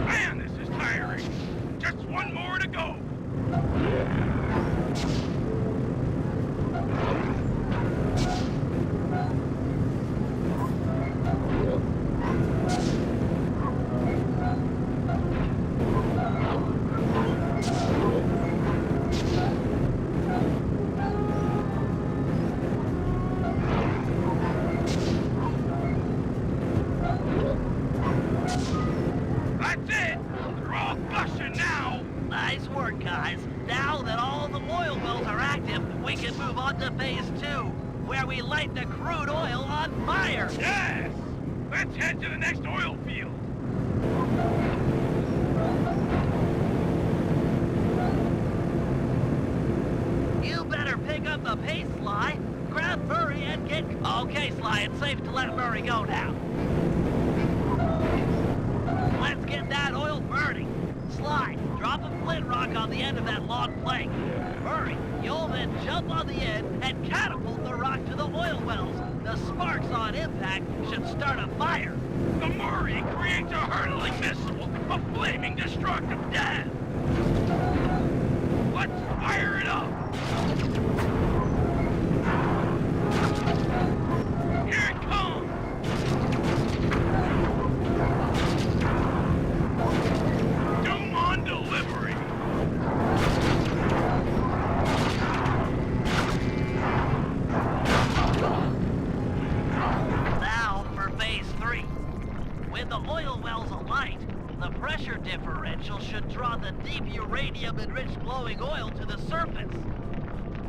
Man, this is tiring! Just 1 more to go! That's it! They're all gushing now! Nice work, guys. Now that all the oil wells are active, we can move on to phase 2, where we light the crude oil on fire. Yes! Let's head to the next oil field! You better pick up the pace, Sly. Grab Murray and get... Okay, Sly, it's safe to let Murray go now. Let's get that oil burning. Sly, drop a flint rock on the end of that long plank. Murray, you'll then jump on the end and catapult the rock to the oil wells. The sparks on impact should start a fire. The Murray creates a hurtling missile of flaming destructive death! Let's fire it up! Here it comes! the oil well's alight, the pressure differential should draw the deep uranium-enriched glowing oil to the surface.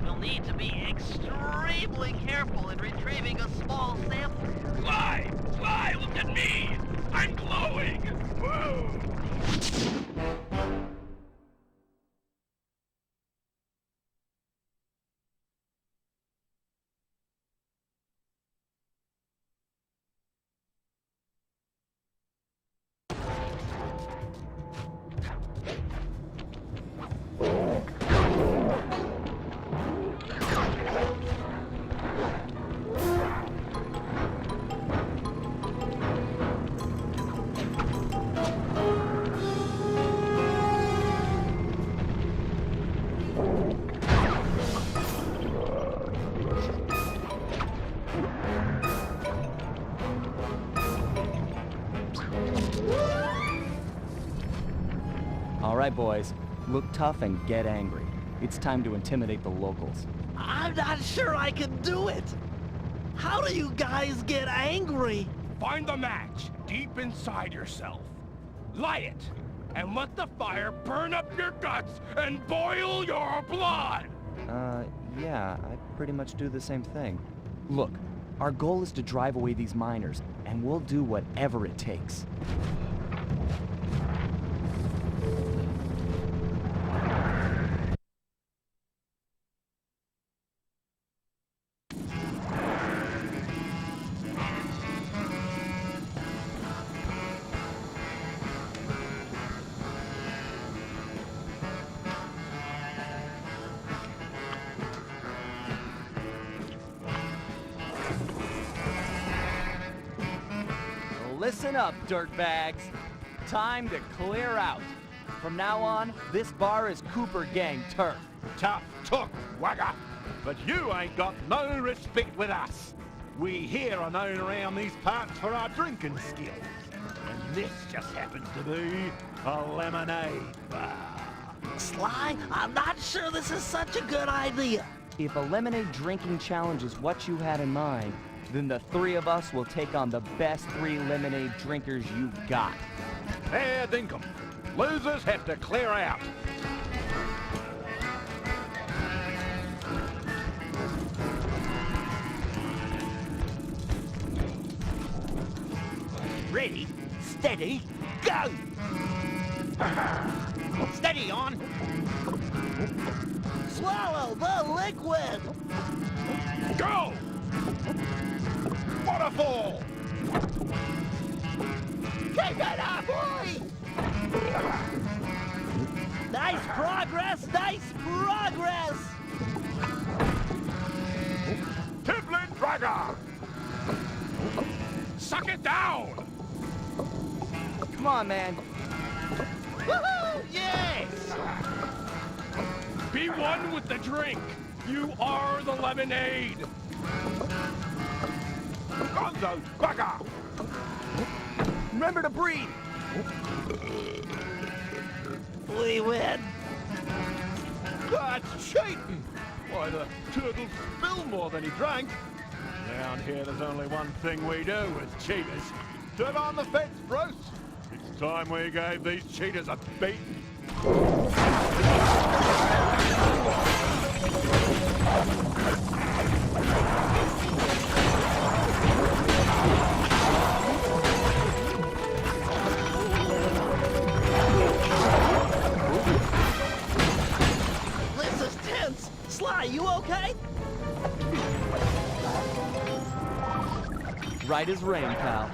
We'll need to be extremely careful in retrieving a small sample. Sly! Sly, look at me! I'm glowing! Whoa! All right, boys. Look tough and get angry. It's time to intimidate the locals. I'm not sure I can do it. How do you guys get angry? Find the match deep inside yourself. Light it, and let the fire burn up your guts and boil your blood! Yeah, I pretty much do the same thing. Look, our goal is to drive away these miners, and we'll do whatever it takes. Listen up, dirtbags. Time to clear out. From now on, this bar is Cooper Gang turf. Tough talk, wagger. But you ain't got no respect with us. We here are known around these parts for our drinking skills. And this just happens to be a lemonade bar. Sly, I'm not sure this is such a good idea. If a lemonade drinking challenge is what you had in mind, then the three of us will take on the best 3 lemonade drinkers you've got. Fair dinkum. Losers have to clear out. Ready, steady, go! Steady on! Swallow the liquid! Go! Waterfall! Take it up, boy! Nice progress, nice progress! Tiblin Dragger! Suck it down! Come on, man. Woohoo! Yes! Be one with the drink! You are the lemonade! Gonzo, quagga! Remember to breathe. We win. That's cheating! Why, the turtle spilled more than he drank. Down here, there's only one thing we do as cheaters. Turn on the fence, Bruce! It's time we gave these cheaters a beating. This is tense. Sly, you okay? Right as rain, pal.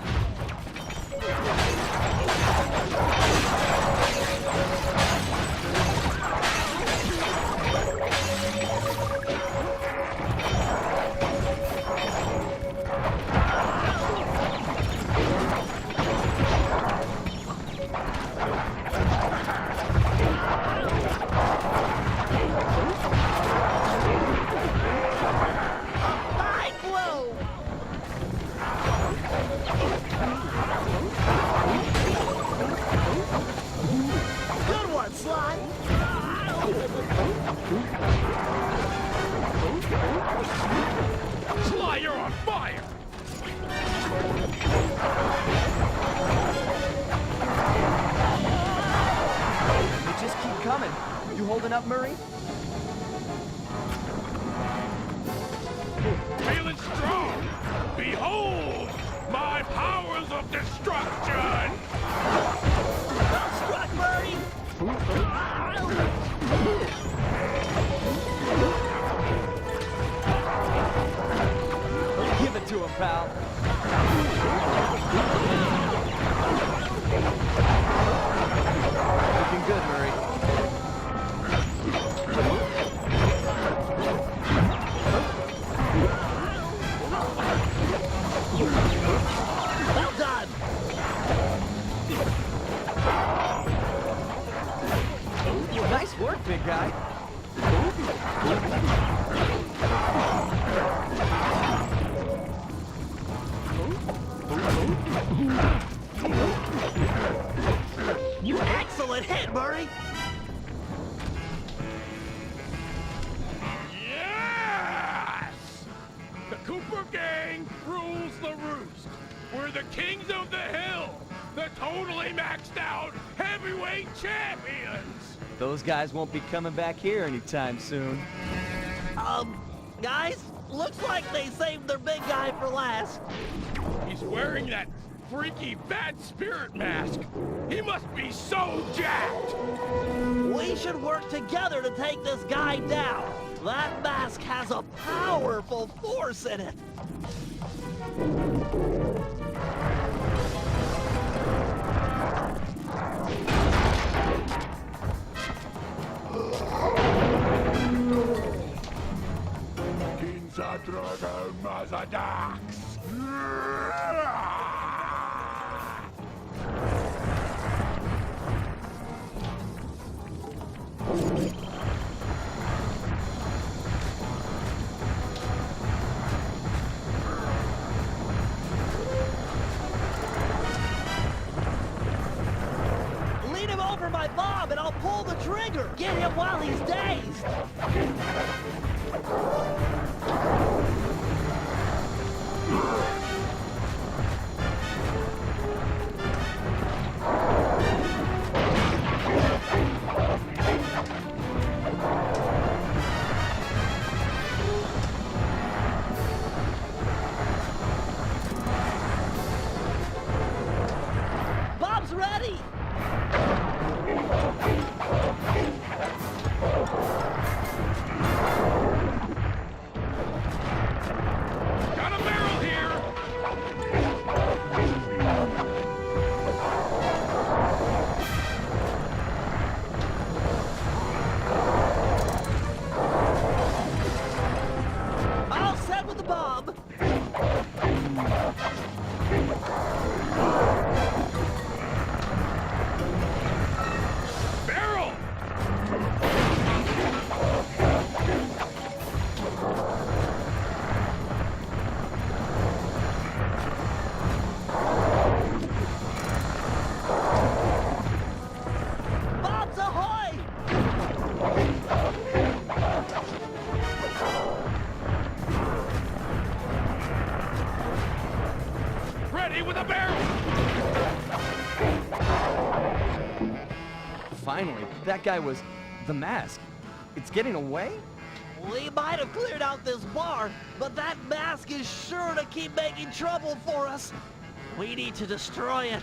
coming up, Murray? Feeling strong! Behold, my powers of destruction! Struck, Murray! Give it to him, pal. Looking good, Murray. Well done! Nice work, big guy. Excellent hit, Murray! Yes! The Cooper Gang rules the roost. We're the kings of the hill, the totally maxed out heavyweight champions. Those guys won't be coming back here anytime soon. Guys, looks like they saved their big guy for last. He's wearing that freaky bad spirit mask. He must be so jacked. We should work together to take this guy down. That mask has a powerful force in it. Dragon Mazadax! Lead him over my bomb and I'll pull the trigger. Get him while he's dazed. Bob's ready. Got a barrel here. All set with the bomb. Barrel! Bombs ahoy! Ready with a barrel! Finally, that guy was the mask. It's getting away? We might have cleared out this bar, but that mask is sure to keep making trouble for us. We need to destroy it.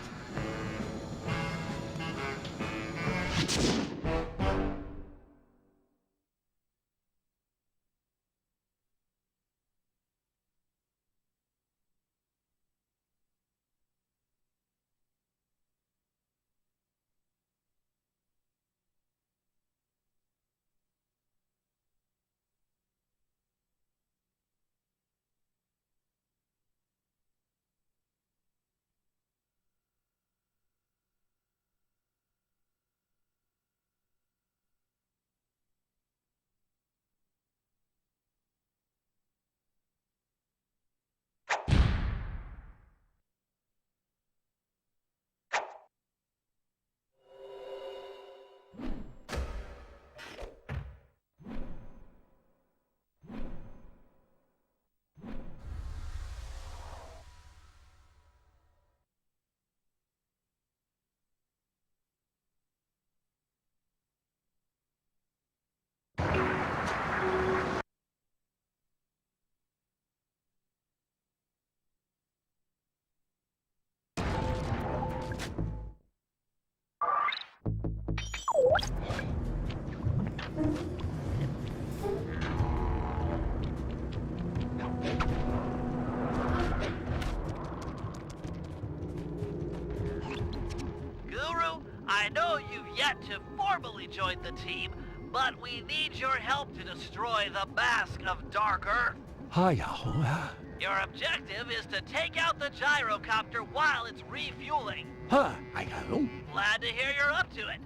Guru, I know you've yet to formally join the team, but we need your help to destroy the Mask of Dark Earth. Hiya. Your objective is to take out the gyrocopter while it's refueling. Hiya. Glad to hear you're up to it.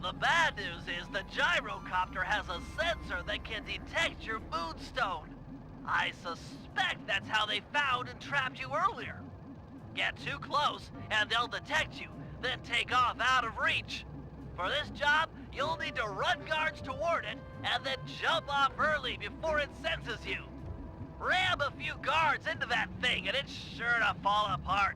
The bad news is the gyrocopter has a sensor that can detect your moonstone. I suspect that's how they found and trapped you earlier. Get too close and they'll detect you, then take off out of reach. For this job, you'll need to run guards toward it and then jump off early before it senses you. Ram a few guards into that thing and it's sure to fall apart.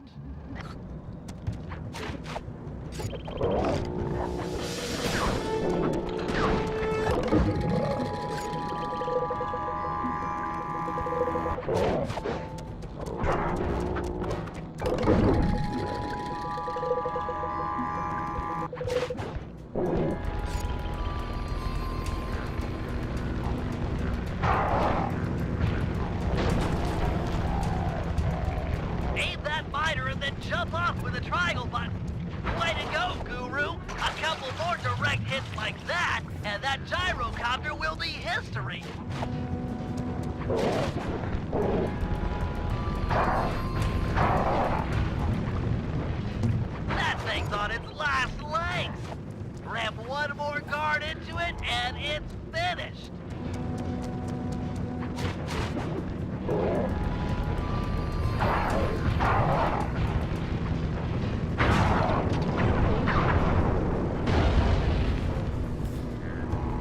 Aim that miter and then jump off with a triangle button. Way to go, Guru! A couple more direct hits like that, and that gyrocopter will be history! That thing's on its last legs! Ram one more guard into it, and it's finished!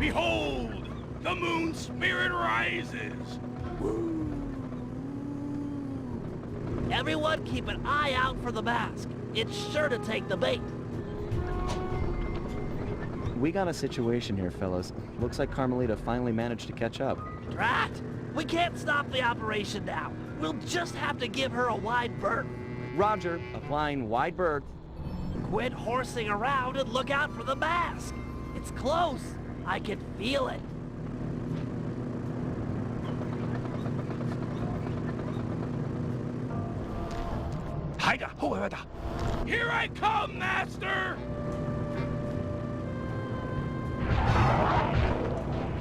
Behold, the moon spirit rises. Everyone keep an eye out for the mask. It's sure to take the bait. We got a situation here, fellas. Looks like Carmelita finally managed to catch up. Drat! We can't stop the operation now. We'll just have to give her a wide berth. Roger, applying wide berth. Quit horsing around and look out for the mask. It's close. I can feel it. Here I come, Master!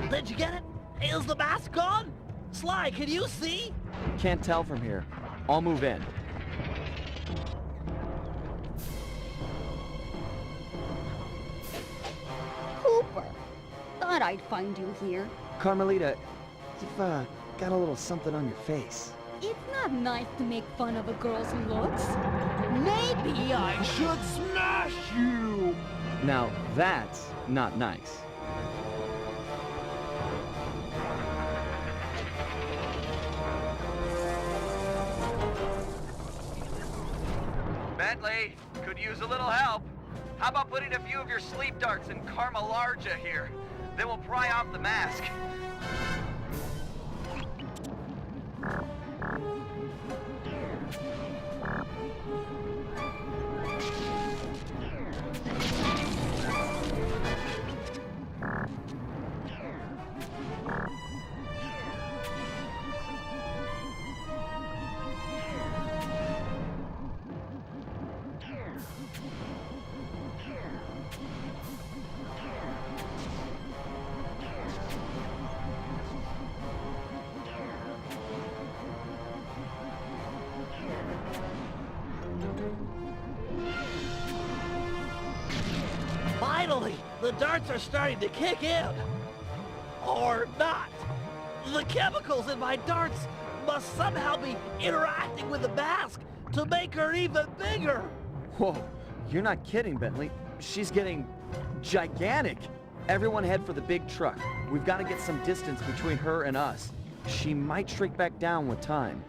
Did you get it? Is the mask gone? Sly, can you see? Can't tell from here. I'll move in. Cooper, thought I'd find you here. Carmelita, you've got a little something on your face. It's not nice to make fun of a girl's looks. Maybe I should smash you! Now, that's not nice. Bentley, could use a little help. How about putting a few of your sleep darts in Carmelarja here? Then we'll pry off the mask. Finally, the darts are starting to kick in. Or not. The chemicals in my darts must somehow be interacting with the mask to make her even bigger. Whoa, you're not kidding, Bentley. She's getting gigantic. Everyone head for the big truck. We've got to get some distance between her and us. She might shrink back down with time.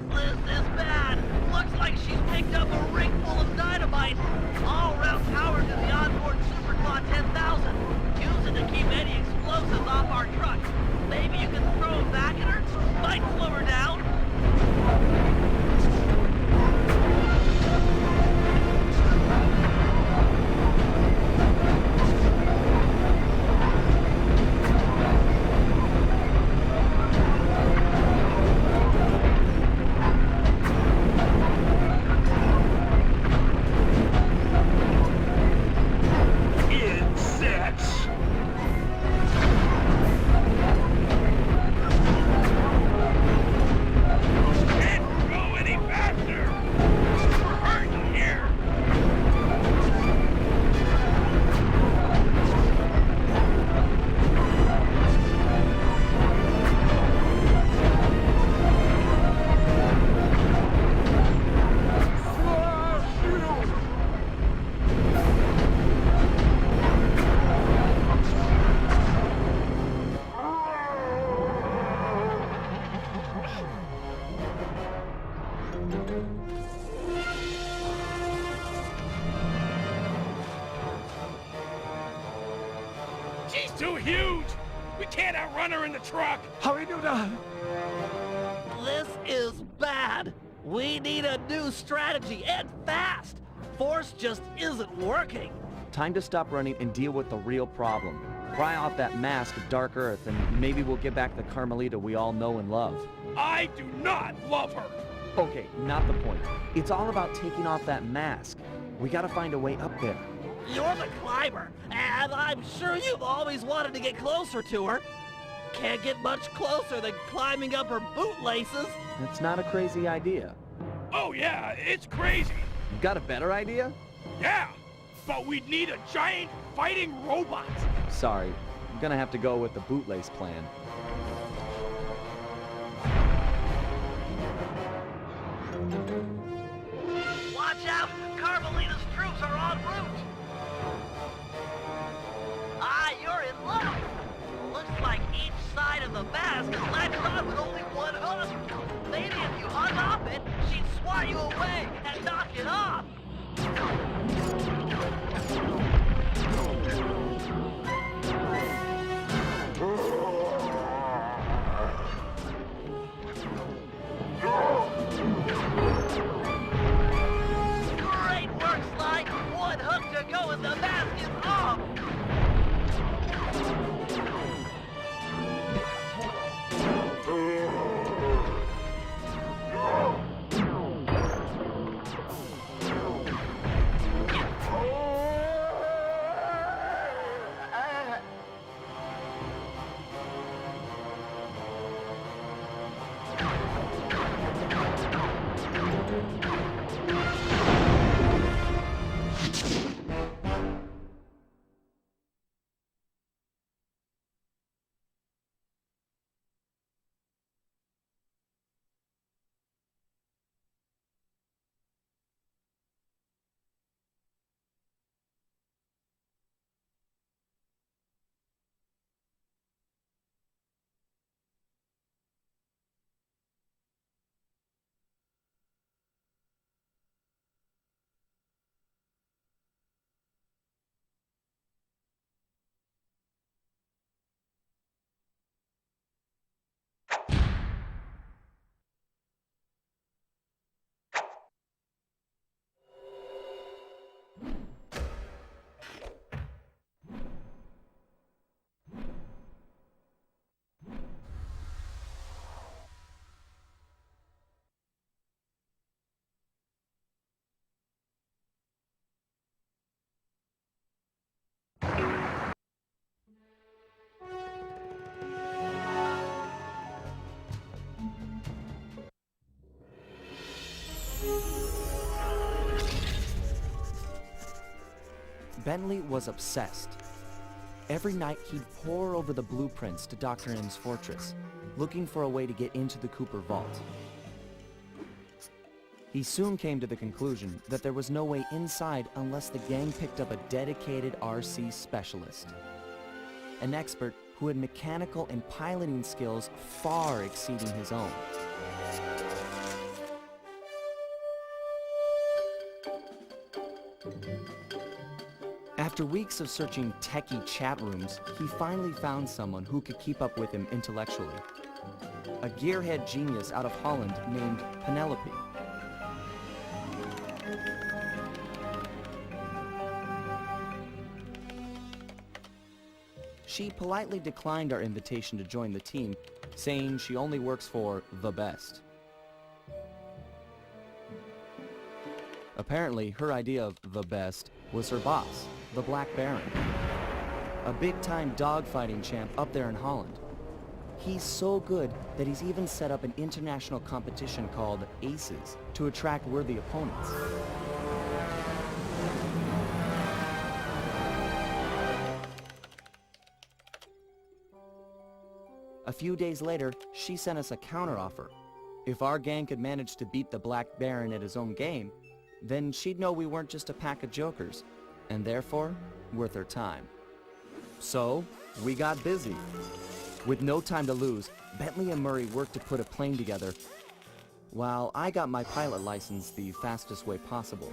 This explosives off our truck. Maybe you can throw them back at her? Might slow her down. She's too huge! We can't outrun her in the truck! Hurry, Nuda! This is bad. We need a new strategy, and fast. Force just isn't working. Time to stop running and deal with the real problem. Pry off that mask of Dark Earth, and maybe we'll get back the Carmelita we all know and love. I do not love her! Okay, not the point. It's all about taking off that mask. We gotta find a way up there. You're the climber, and I'm sure you've always wanted to get closer to her. Can't get much closer than climbing up her bootlaces. That's not a crazy idea. Oh yeah, it's crazy! You got a better idea? Yeah! But we'd need a giant fighting robot! Sorry, I'm gonna have to go with the bootlace plan. Watch out! Carmelita's troops are en route! Ah, you're in luck! Looks like each side of the mask is latched on with only one hook. Maybe if you hung off it, she'd swat you away and knock it off! Great work, Sly! One hook to go and the mask is off! Bentley was obsessed. Every night he'd pore over the blueprints to Dr. M's fortress, looking for a way to get into the Cooper vault. He soon came to the conclusion that there was no way inside unless the gang picked up a dedicated RC specialist. An expert who had mechanical and piloting skills far exceeding his own. After weeks of searching techie chat rooms, he finally found someone who could keep up with him intellectually. A gearhead genius out of Holland named Penelope. She politely declined our invitation to join the team, saying she only works for the best. Apparently, her idea of the best was her boss, the Black Baron. A big-time dogfighting champ up there in Holland. He's so good that he's even set up an international competition called Aces to attract worthy opponents. A few days later, she sent us a counteroffer. If our gang could manage to beat the Black Baron at his own game, then she'd know we weren't just a pack of jokers, and therefore, worth her time. So, we got busy. With no time to lose, Bentley and Murray worked to put a plane together, while I got my pilot license the fastest way possible.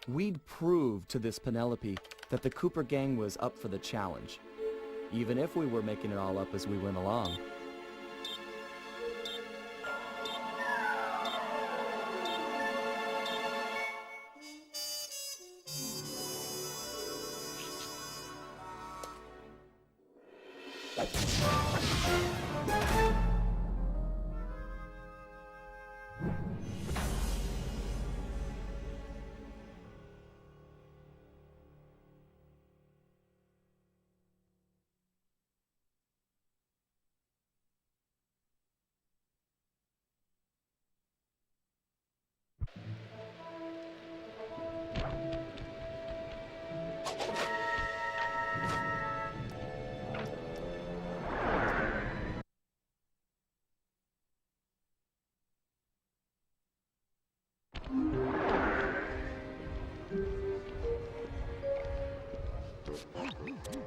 We'd proved to this Penelope that the Cooper gang was up for the challenge, even if we were making it all up as we went along.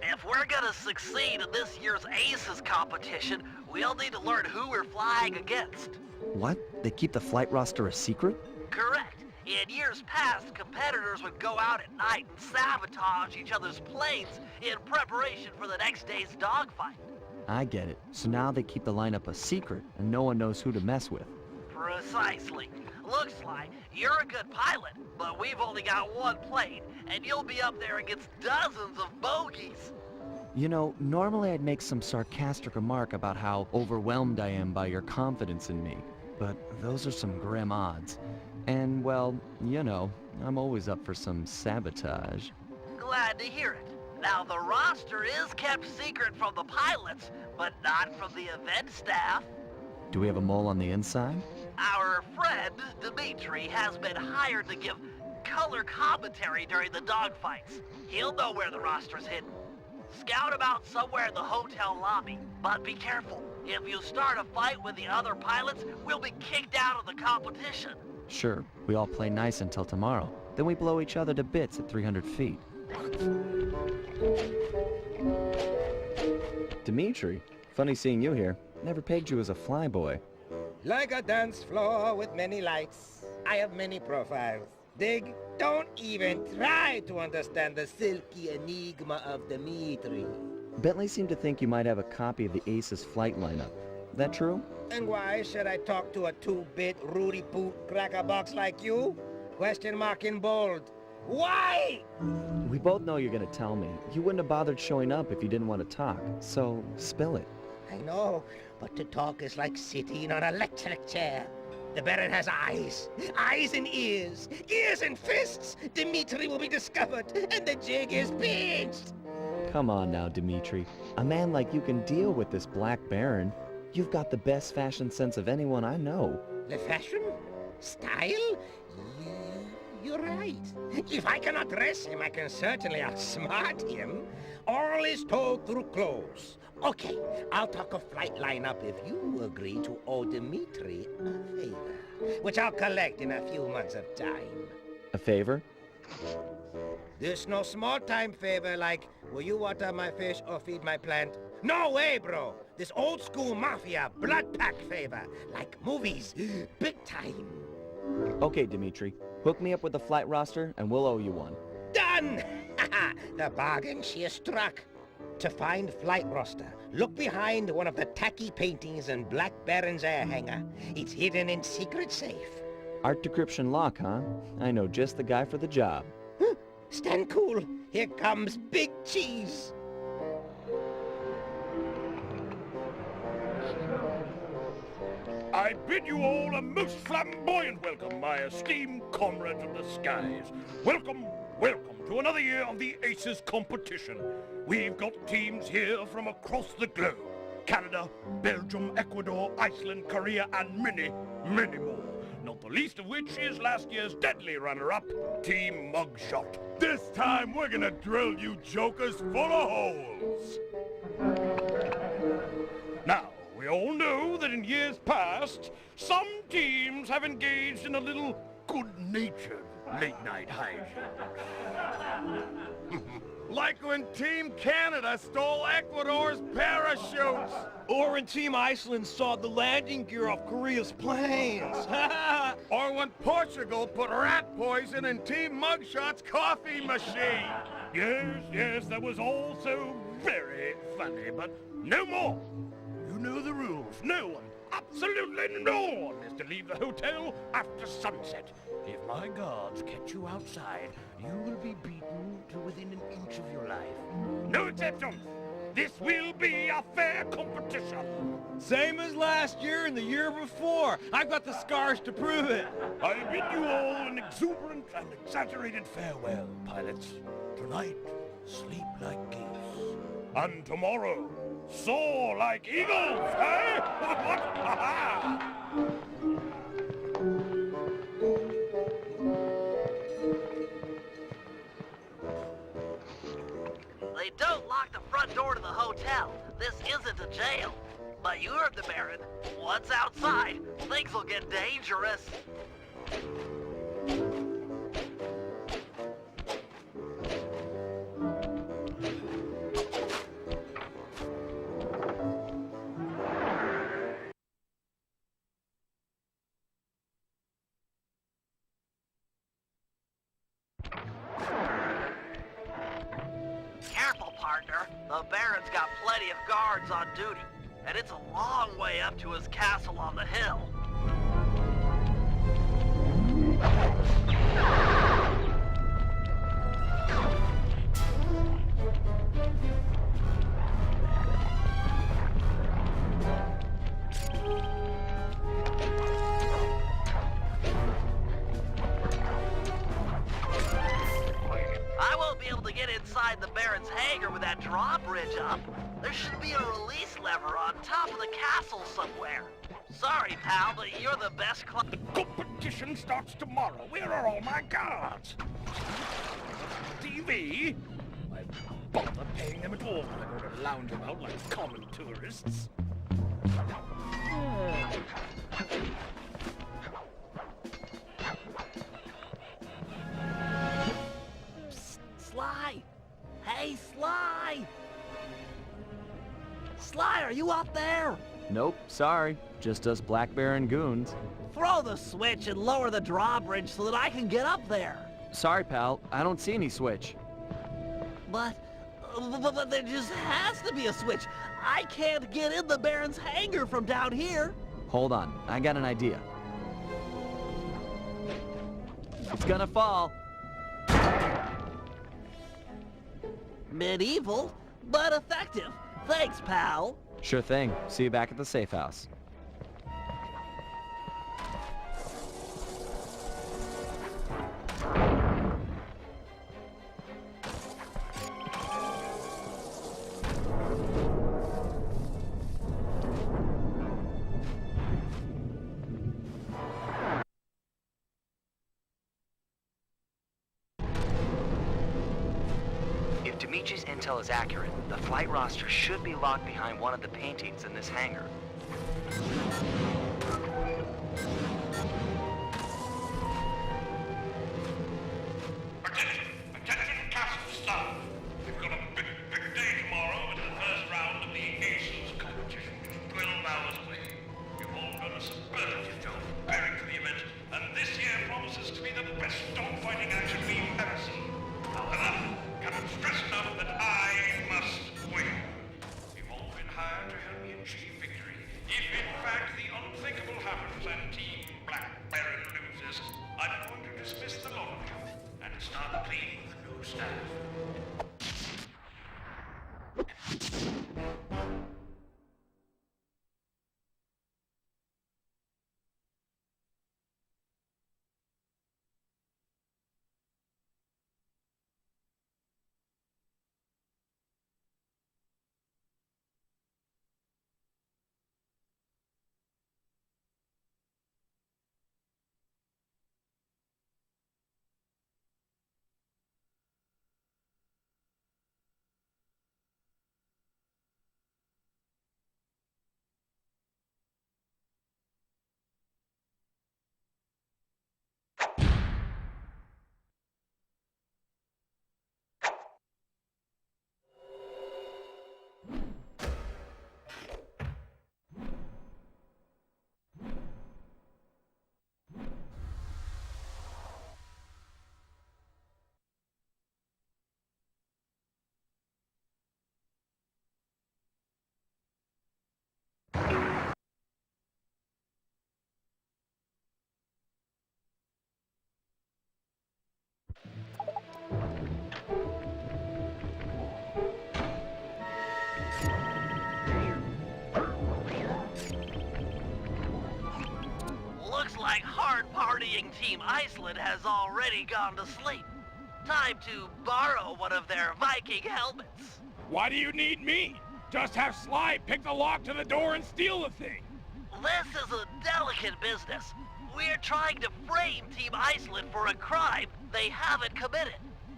If we're gonna succeed in this year's Aces competition, we'll need to learn who we're flying against. What? They keep the flight roster a secret? Correct. In years past, competitors would go out at night and sabotage each other's planes in preparation for the next day's dogfight. I get it. So now they keep the lineup a secret, and no one knows who to mess with. Precisely. Look, Sly, you're a good pilot, but we've only got one plane, and you'll be up there against dozens of bogeys. You know, normally I'd make some sarcastic remark about how overwhelmed I am by your confidence in me, but those are some grim odds. And, well, you know, I'm always up for some sabotage. Glad to hear it. Now, the roster is kept secret from the pilots, but not from the event staff. Do we have a mole on the inside? Our friend, Dimitri, has been hired to give color commentary during the dogfights. He'll know where the roster's hidden. Scout him out somewhere in the hotel lobby, but be careful. If you start a fight with the other pilots, we'll be kicked out of the competition. Sure, we all play nice until tomorrow. Then we blow each other to bits at 300 feet. Dimitri, funny seeing you here. Never pegged you as a flyboy. Like a dance floor with many lights, I have many profiles. Dig, don't even try to understand the silky enigma of Dimitri. Bentley seemed to think you might have a copy of the Aces flight lineup. That true? And why should I talk to a two-bit Rudy Poot crackerbox like you? Question mark in bold. Why? We both know you're gonna tell me. You wouldn't have bothered showing up if you didn't want to talk, so spill it. I know, but to talk is like sitting on an electric chair. The Baron has eyes and ears and fists. Dimitri will be discovered, and the jig is pinched. Come on now, Dimitri. A man like you can deal with this Black Baron. You've got the best fashion sense of anyone I know. The fashion? Style? You're right. If I cannot dress him, I can certainly outsmart him. All is told through clothes. Okay, I'll talk a flight lineup if you agree to owe Dimitri a favor, which I'll collect in a few months of time. A favor? This no small-time favor like, will you water my fish or feed my plant? No way, bro! This old-school mafia blood pack favor, like movies, big time. Okay, Dimitri. Hook me up with the flight roster, and we'll owe you one. Done! The bargain she has struck. To find flight roster, look behind one of the tacky paintings in Black Baron's air hangar. It's hidden in secret safe. Art decryption lock, huh? I know just the guy for the job. Stand cool. Here comes Big Cheese. I bid you all a most flamboyant welcome, my esteemed comrades of the skies. Welcome, welcome to another year of the Aces competition. We've got teams here from across the globe. Canada, Belgium, Ecuador, Iceland, Korea, and many, many more. Not the least of which is last year's deadly runner-up, Team Mugshot. This time we're gonna drill you jokers full of holes. Now, we all know that in years past, some teams have engaged in a little good-natured late-night hijinks. Like when Team Canada stole Ecuador's parachutes. Or when Team Iceland sawed the landing gear off Korea's planes. Or when Portugal put rat poison in Team Mugshot's coffee machine. Yes, that was all so very funny, but no more. You know the rules. No one, absolutely no one, is to leave the hotel after sunset. If my guards catch you outside, you will be beaten to within an inch of your life. No exceptions. This will be a fair competition. Same as last year and the year before. I've got the scars to prove it. I bid you all an exuberant and exaggerated farewell, pilots. Tonight, sleep like geese. And tomorrow, soar like eagles, eh? They don't lock the front door to the hotel. This isn't a jail. But you heard the Baron. Once outside, things will get dangerous. Careful, partner. The Baron's got plenty of guards on duty, and it's a long way up to his castle on the hill. I won't be able to get inside the Baron's hangar with that drawbridge up. There should be a release lever on top of the castle somewhere. Sorry, pal, but you're the best The competition starts tomorrow. Where are all my guards? TV? I won't bother paying them at all when I go to lounge about like common tourists. Psst, Sly! Hey, Sly! Sly, are you up there? Nope, sorry. Just us Black Baron goons. Throw the switch and lower the drawbridge so that I can get up there. Sorry, pal. I don't see any switch. But there just has to be a switch. I can't get in the Baron's hangar from down here. Hold on. I got an idea. It's gonna fall. Medieval, but effective. Thanks, pal. Sure thing. See you back at the safe house. If Dimitri's intel is accurate, the flight roster should be locked behind one of the paintings in this hangar. Attention castle staff. We've got a big day tomorrow in the first round of the Aces competition, just 12 hours away. You've all done a superlative job preparing for the event, and this Viking Team Iceland has already gone to sleep. Time to borrow one of their Viking helmets. Why do you need me? Just have Sly pick the lock to the door and steal the thing. This is a delicate business. We're trying to frame Team Iceland for a crime they haven't committed.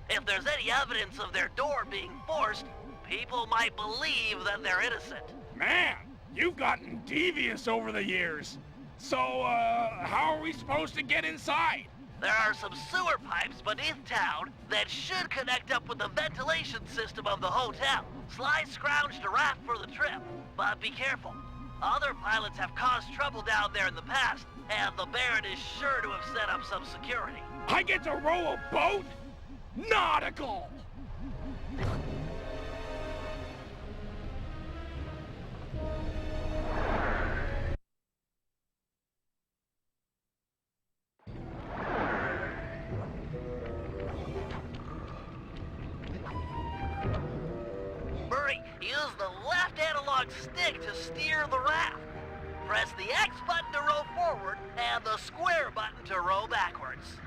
If there's any evidence of their door being forced, people might believe that they're innocent. Man, you've gotten devious over the years. So, how are we supposed to get inside? There are some sewer pipes beneath town that should connect up with the ventilation system of the hotel. Sly scrounged a raft for the trip, but be careful. Other pilots have caused trouble down there in the past, and the Baron is sure to have set up some security. I get to row a boat? Nautical! Murray, use the left analog stick to steer the raft. Press the X button to row forward and the square button to row backwards.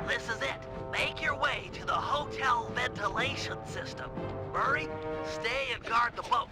This is it. Make your way to the hotel ventilation system. Murray, stay and guard the boat.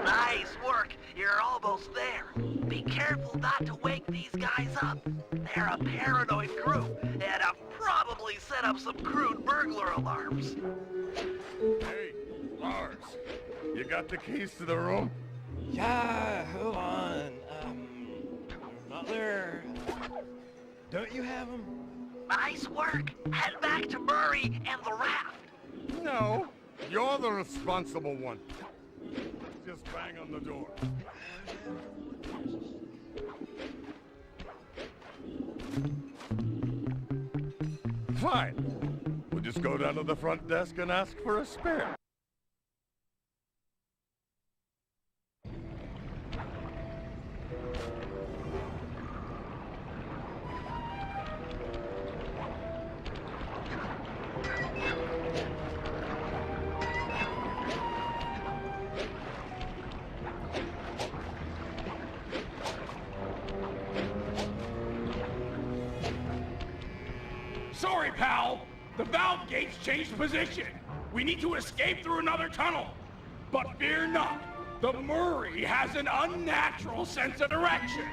Nice work. You're almost there. Be careful not to wake these guys up. They're a paranoid group and have probably set up some crude burglar alarms. Hey, Lars, you got the keys to the room? Yeah, hold on. Not there. Don't you have them? Nice work. Head back to Murray and the raft. No, you're the responsible one. Just bang on the door. Fine. We'll just go down to the front desk and ask for a spare. Sorry, pal. The valve gates changed position. We need to escape through another tunnel. But fear not. The Murray has an unnatural sense of direction.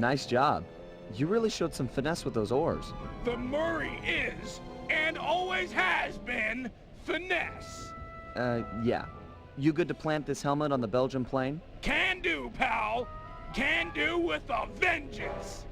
Nice job. You really showed some finesse with those oars. The Murray is, and always has been, finesse. Yeah. You good to plant this helmet on the Belgian plane? Can do, pal. Can do with a vengeance.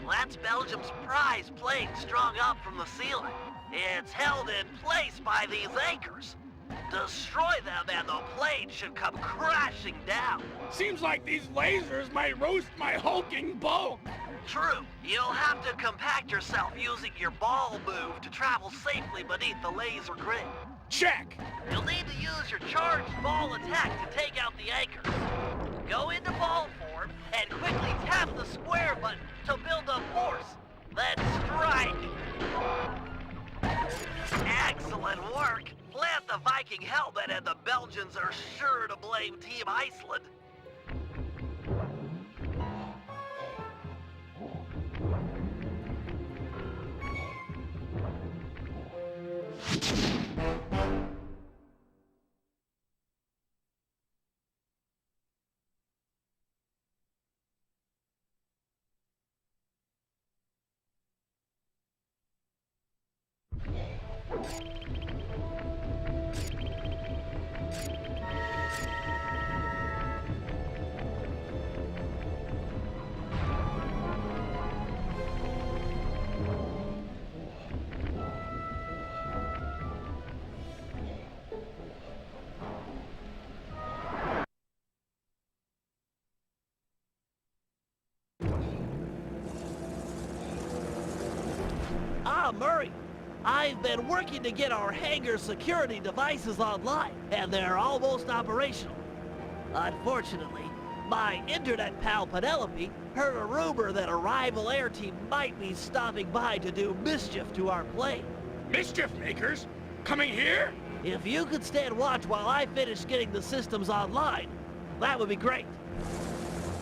That's Belgium's prize plane strung up from the ceiling. It's held in place by these anchors. Destroy them and the plane should come crashing down. Seems like these lasers might roast my hulking bulk. True. You'll have to compact yourself using your ball move to travel safely beneath the laser grid. Check. You'll need to use your charged ball attack to take out the anchors. Go into ball form and quickly tap the square button to build up force. Then strike. Excellent work. Plant the Viking helmet and the Belgians are sure to blame Team Iceland. Murray, I've been working to get our hangar security devices online, and they're almost operational. Unfortunately, my internet pal Penelope heard a rumor that a rival air team might be stopping by to do mischief to our plane. Mischief makers? Coming here? If you could stand watch while I finish getting the systems online, that would be great.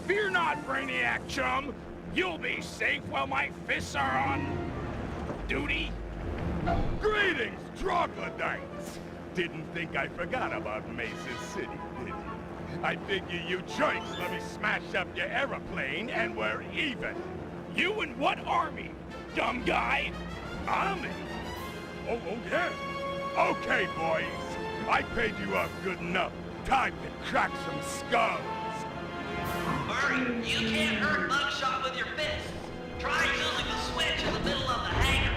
Fear not, Brainiac chum. You'll be safe while my fists are on duty. Greetings, troglodytes! Didn't think I forgot about Mesa City, did you? I figure you jerks let me smash up your aeroplane and we're even. You and what army, dumb guy? Army? Oh, yeah. Okay, boys. I paid you up good enough. Time to crack some skulls. Murray, you can't hurt Mugshot with your fists. Try using the switch in the middle of the hangar.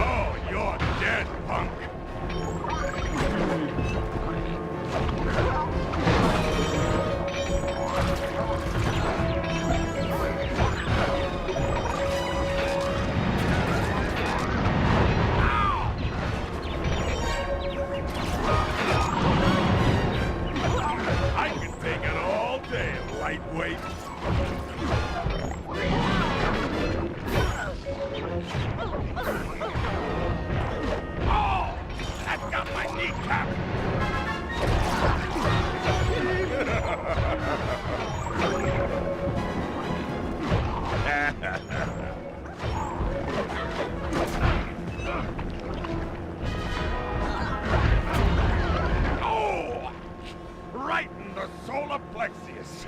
Oh, you're dead, punk. I can take it all day, lightweight. Oh, that got my kneecap. Oh, right in the solar plexus.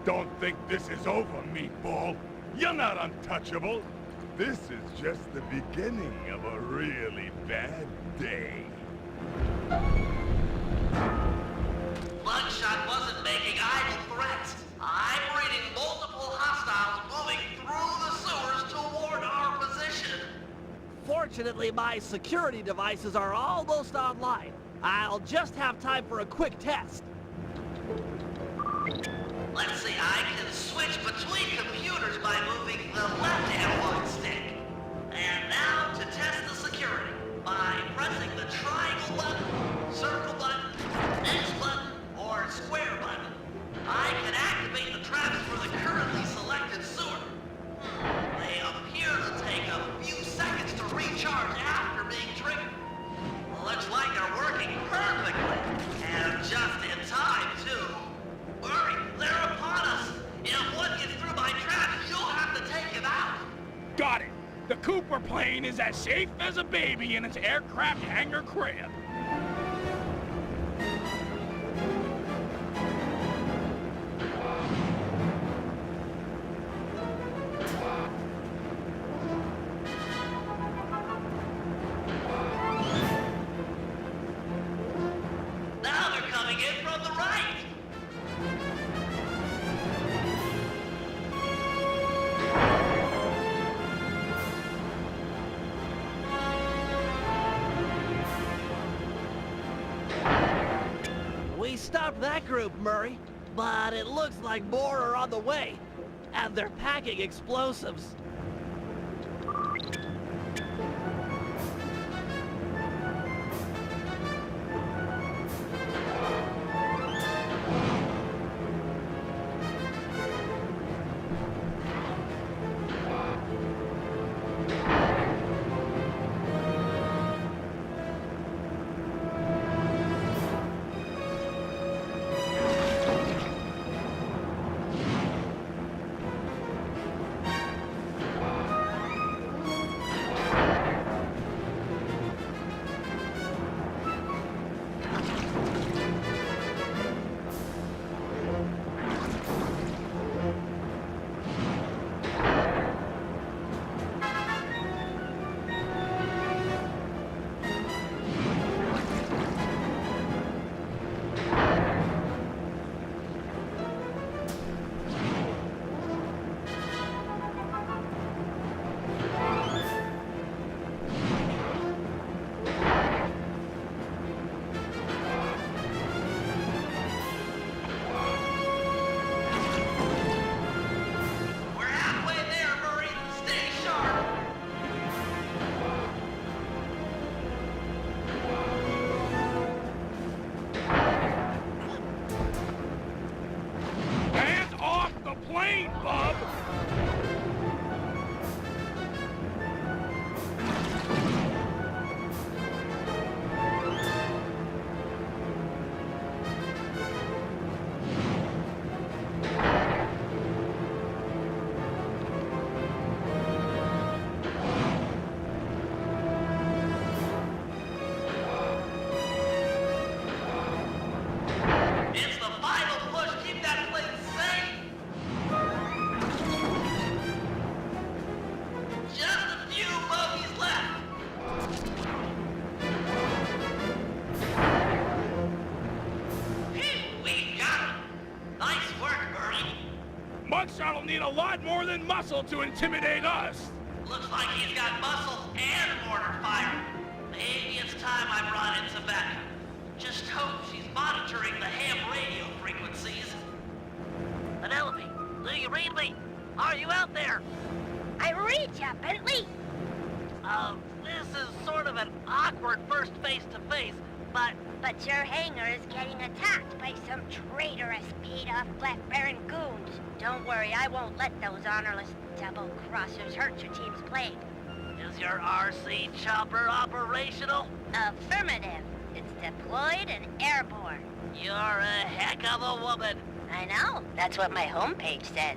Don't think this is over, meatball. You're not untouchable. This is just the beginning of a really bad day. Mugshot wasn't making idle threats. I'm reading multiple hostiles moving through the sewers toward our position. Fortunately, my security devices are almost online. I'll just have time for a quick test. Let's see, I can switch between computers by moving the left analog stick. And now to test the security by pressing the triangle button, circle button, X button, or square button. I can activate the traps for the currently selected sewer. They appear to take a few seconds to recharge after being triggered. Looks like they're working perfectly. And just in time, too. Hurry, they're upon us. If one gets through my traps, you'll have to take him out. Got it. The Cooper plane is as safe as a baby in its aircraft hangar crib. Now they're coming in from the right. We stopped that group, Murray, but it looks like more are on the way, and they're packing explosives. Mugshot will need a lot more than muscle to intimidate us. Looks like he's got muscle and mortar fire. Maybe it's time I brought in some backup. Just hope she's monitoring the ham radio frequencies. Penelope, do you read me? Are you out there? I read ya, Bentley. This is sort of an awkward first face-to-face, but... But your hangar is getting attacked by some traitorous, paid-off Black Baron goons. Don't worry, I won't let those honorless double-crossers hurt your team's plane. Is your RC chopper operational? Affirmative. It's deployed and airborne. You're a heck of a woman. I know. That's what my homepage says.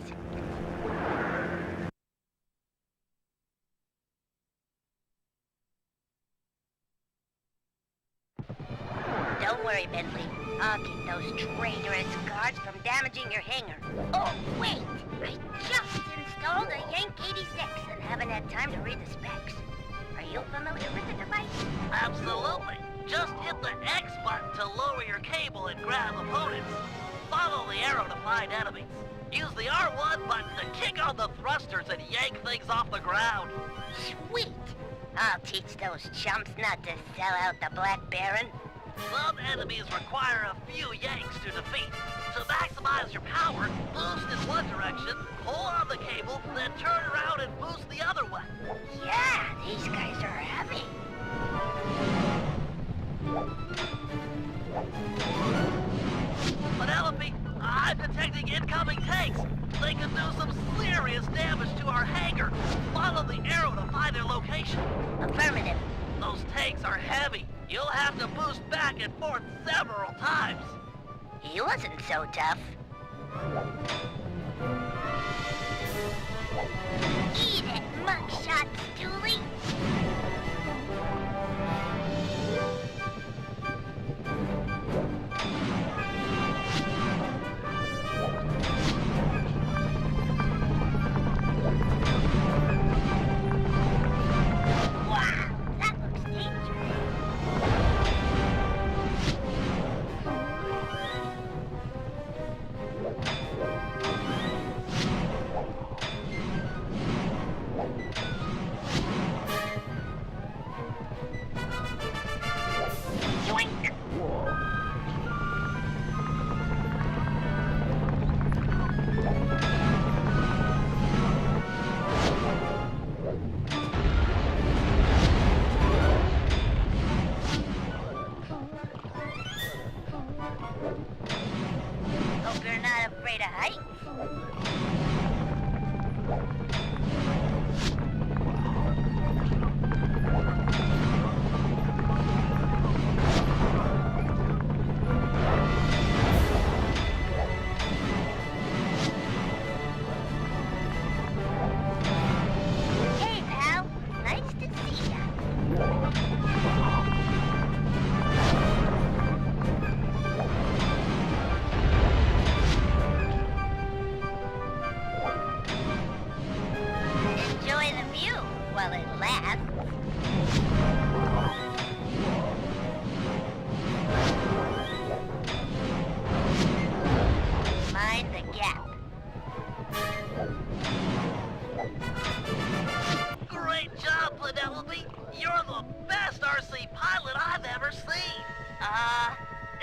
Don't worry, Bentley. I'll keep those traitorous guards from damaging your hangar. Oh, wait! I just installed a Yank 86 and haven't had time to read the specs. Are you familiar with the device? Absolutely. Just hit the X button to lower your cable and grab opponents. Follow the arrow to find enemies. Use the R1 button to kick on the thrusters and yank things off the ground. Sweet. I'll teach those chumps not to sell out the Black Baron. Some enemies require a few yanks to defeat. To maximize your power, boost in one direction, pull on the cable, then turn around and boost the other way. Yeah, these guys are heavy. Penelope, I'm detecting incoming tanks. They could do some serious damage to our hangar. Follow the arrow to find their location. Affirmative. Those tanks are heavy. You'll have to boost back and forth several times. He wasn't so tough. Eat it, mugshot stoolie. Hope you're not afraid of heights. Hey, pal. Nice to see ya. Enjoy the view while it lasts. Mind the gap. Great job, Penelope. You're the best RC pilot I've ever seen.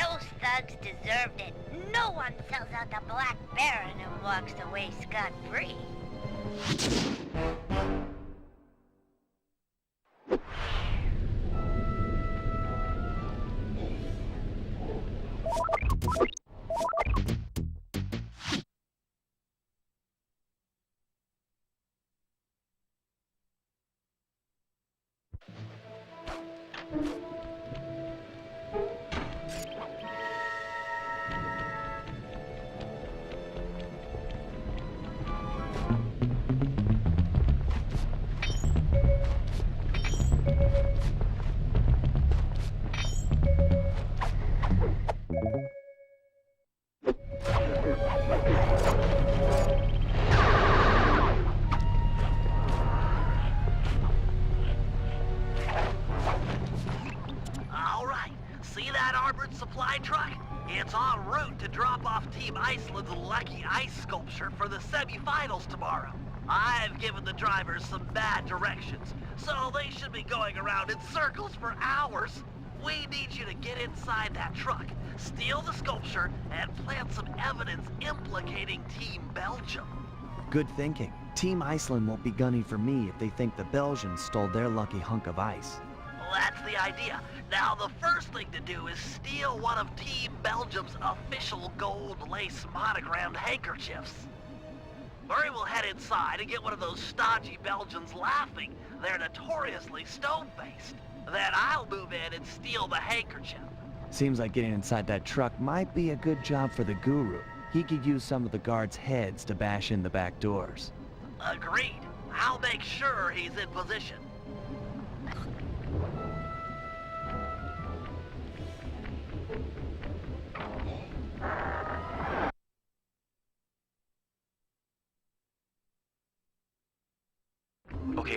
Those thugs deserved it. No one sells out the Black Baron and walks away scot-free. All right, see that armored supply truck? It's en route to drop off Team Iceland's lucky ice sculpture for the semifinals tomorrow. I've given the drivers some bad directions, so they should be going around in circles for hours. We need you to get inside that truck, steal the sculpture, and plant some evidence implicating Team Belgium. Good thinking. Team Iceland won't be gunning for me if they think the Belgians stole their lucky hunk of ice. That's the idea. Now, the first thing to do is steal one of Team Belgium's official gold lace monogrammed handkerchiefs. Murray will head inside and get one of those stodgy Belgians laughing. They're notoriously stone-faced. Then I'll move in and steal the handkerchief. Seems like getting inside that truck might be a good job for the Guru. He could use some of the guards' heads to bash in the back doors. Agreed. I'll make sure he's in position.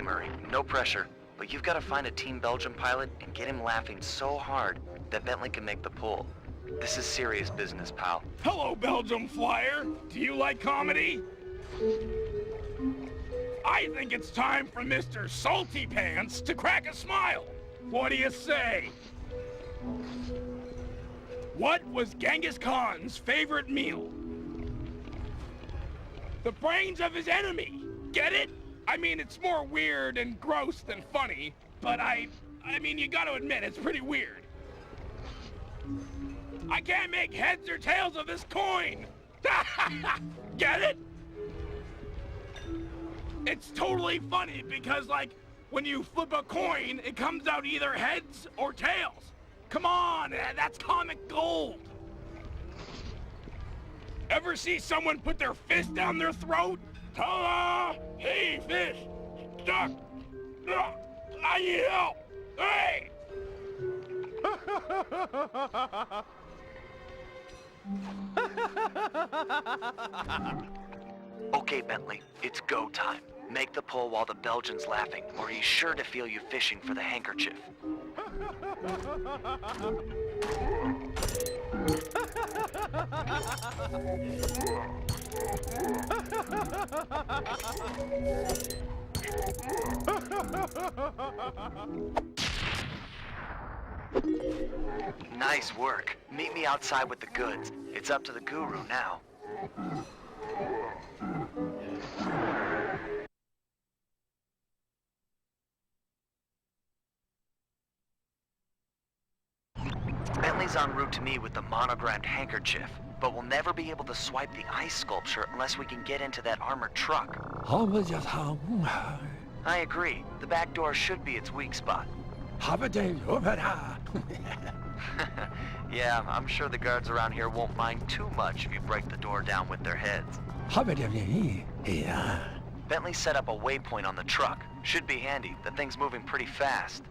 Murray. No pressure. But you've got to find a Team Belgium pilot and get him laughing so hard that Bentley can make the pull. This is serious business, pal. Hello, Belgium Flyer. Do you like comedy? I think it's time for Mr. Salty Pants to crack a smile. What do you say? What was Genghis Khan's favorite meal? The brains of his enemy. Get it? I mean, it's more weird and gross than funny, but I mean, you gotta admit, it's pretty weird. I can't make heads or tails of this coin. Get it? It's totally funny because, like, when you flip a coin, it comes out either heads or tails. Come on, that's comic gold. Ever see someone put their fist down their throat? Ta-da! Hey, fish! Duck! I need help! Hey! Okay, Bentley, it's go time. Make the pull while the Belgian's laughing, or he's sure to feel you fishing for the handkerchief. Nice work. Meet me outside with the goods. It's up to the guru now. Bentley's en route to me with the monogrammed handkerchief, but we'll never be able to swipe the ice sculpture unless we can get into that armored truck. I agree. The back door should be its weak spot. Yeah, I'm sure the guards around here won't mind too much if you break the door down with their heads. Bentley set up a waypoint on the truck. Should be handy. The thing's moving pretty fast.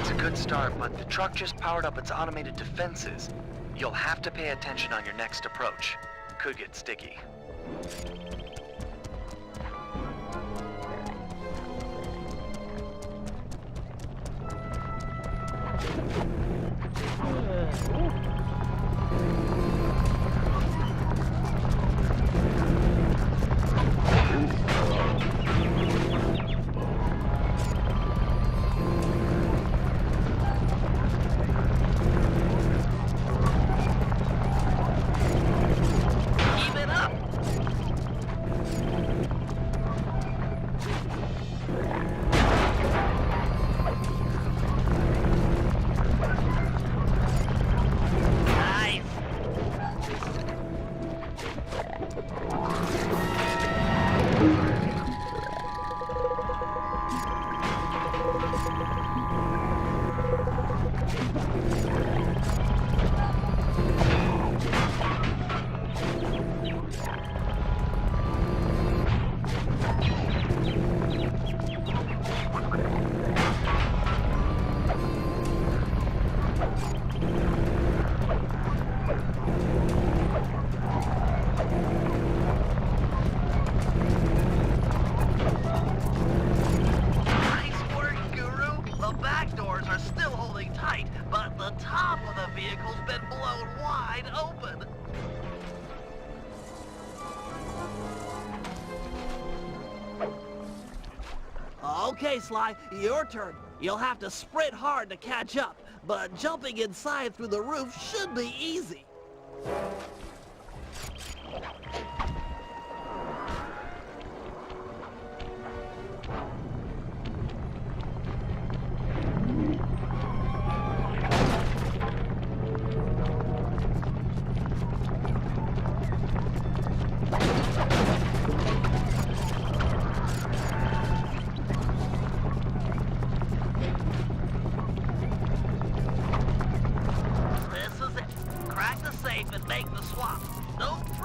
It's a good start, but the truck just powered up its automated defenses. You'll have to pay attention on your next approach. Could get sticky. Okay, Sly, your turn. You'll have to sprint hard to catch up, but jumping inside through the roof should be easy.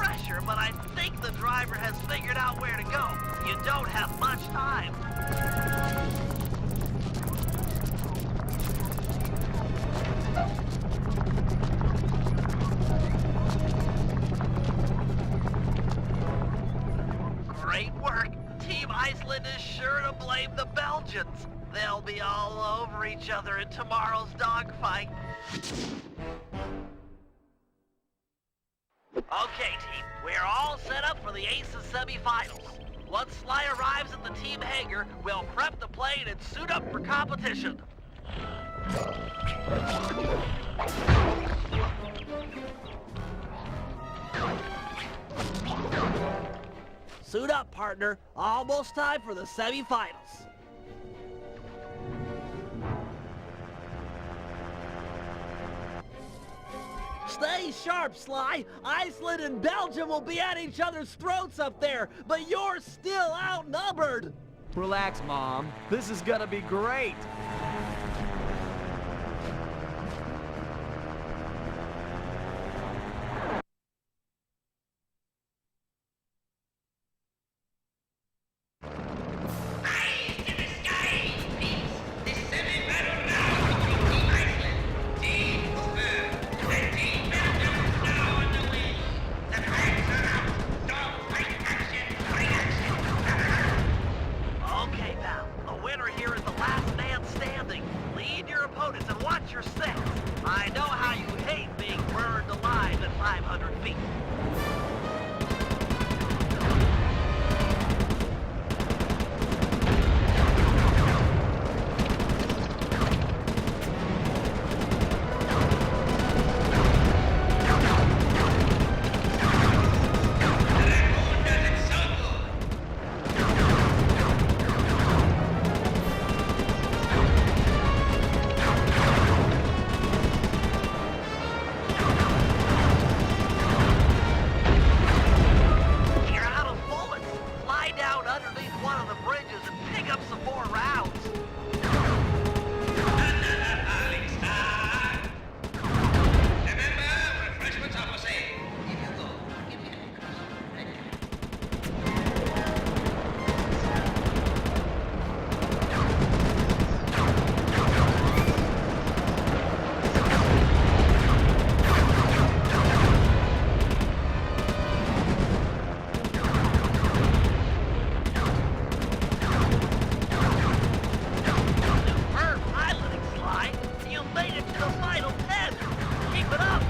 pressure, but I think the driver has figured out where to go. You don't have much time. Great work. Team Iceland is sure to blame the Belgians. They'll be all over each other in tomorrow's dogfight. Okay, team, we're all set up for the Aces semifinals. Once Sly arrives at the team hangar, we'll prep the plane and suit up for competition. Suit up, partner. Almost time for the semifinals. Stay sharp, Sly. Iceland and Belgium will be at each other's throats up there, but you're still outnumbered. Relax, Mom. This is gonna be great. Okay, pal. The winner here is the last man standing. Lead your opponents and watch your six. I know how you hate being burned alive at 500 feet. You're out of bullets. Lie down underneath one of the bridges and pick up some more rounds. Superb piloting, Sly. You made it to the final 10. Keep it up.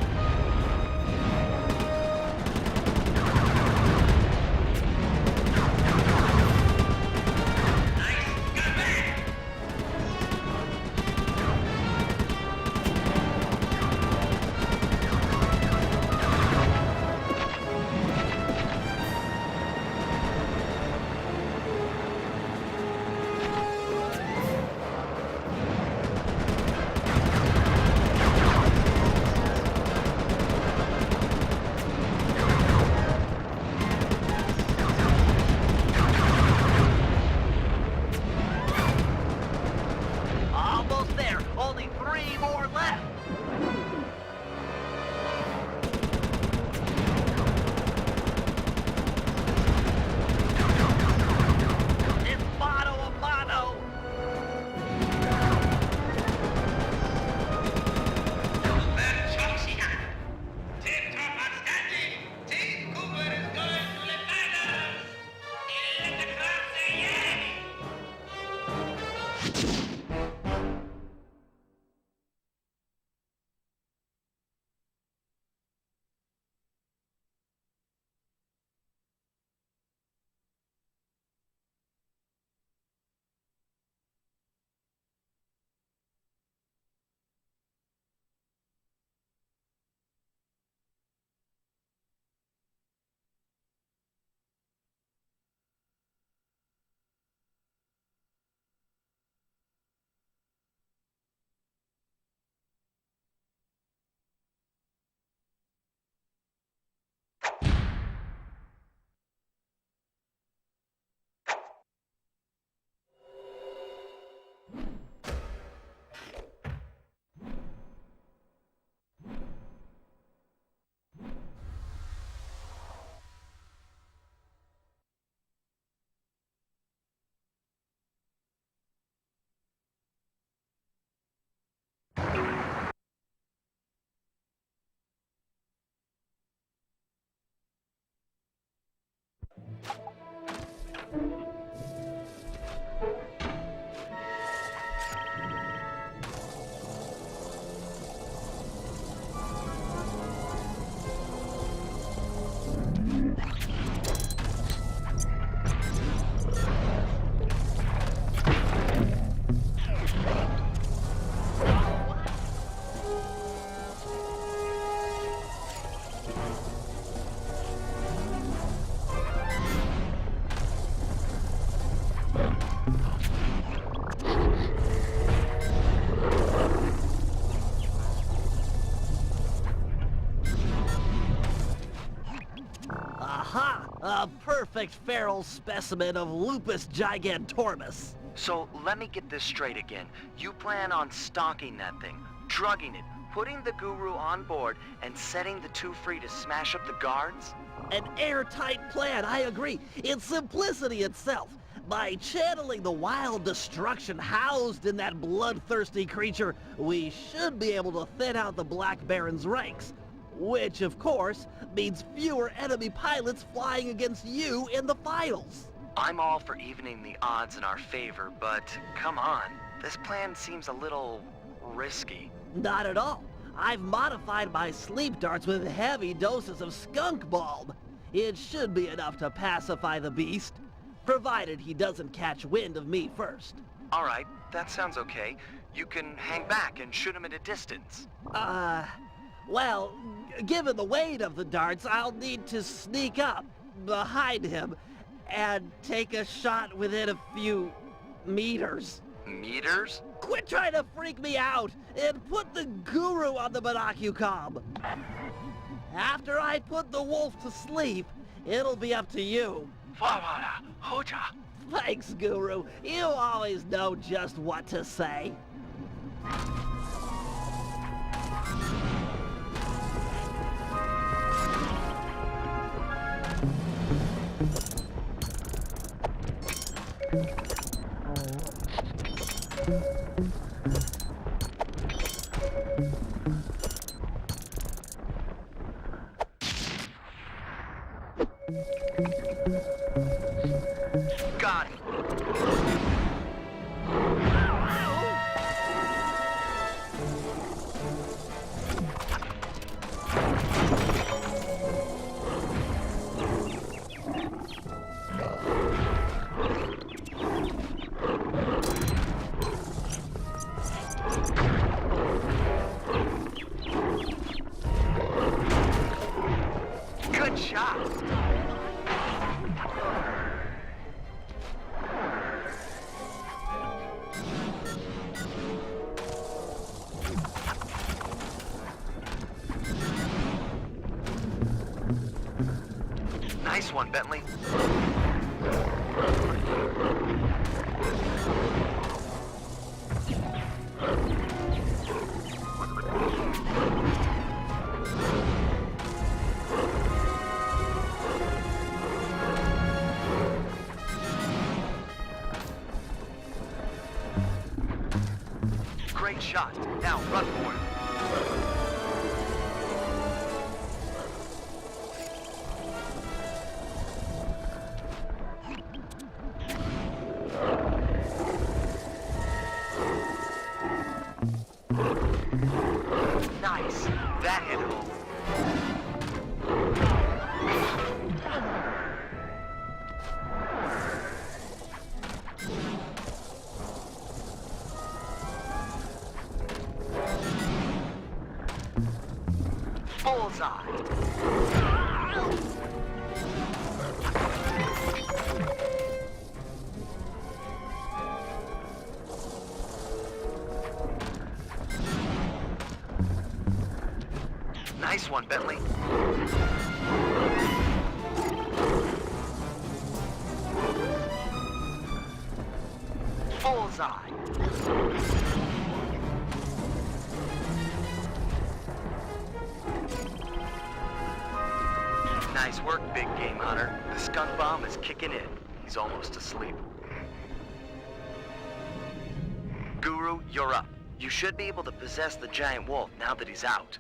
perfect feral specimen of lupus gigantormus. So let me get this straight again. You plan on stalking that thing, drugging it, putting the guru on board, and setting the two free to smash up the guards? An airtight plan, I agree. It's simplicity itself. By channeling the wild destruction housed in that bloodthirsty creature, we should be able to thin out the Black Baron's ranks. Which, of course, means fewer enemy pilots flying against you in the finals. I'm all for evening the odds in our favor, but come on. This plan seems a little risky. Not at all. I've modified my sleep darts with heavy doses of skunk bulb. It should be enough to pacify the beast, provided he doesn't catch wind of me first. All right, that sounds okay. You can hang back and shoot him at a distance. Well, given the weight of the darts, I'll need to sneak up behind him and take a shot within a few meters. Meters? Quit trying to freak me out and put the guru on the monocucom. After I put the wolf to sleep, it'll be up to you. Thanks, Guru. You always know just what to say. Got it. Good shot. Nice one, Bentley. Great shot. Now run for it. Nice. That hit home. Bullseye. Nice one, Bentley. Bullseye. Nice work, big game hunter. The skunk bomb is kicking in. He's almost asleep. Guru, you're up. You should be able to possess the giant wolf now that he's out.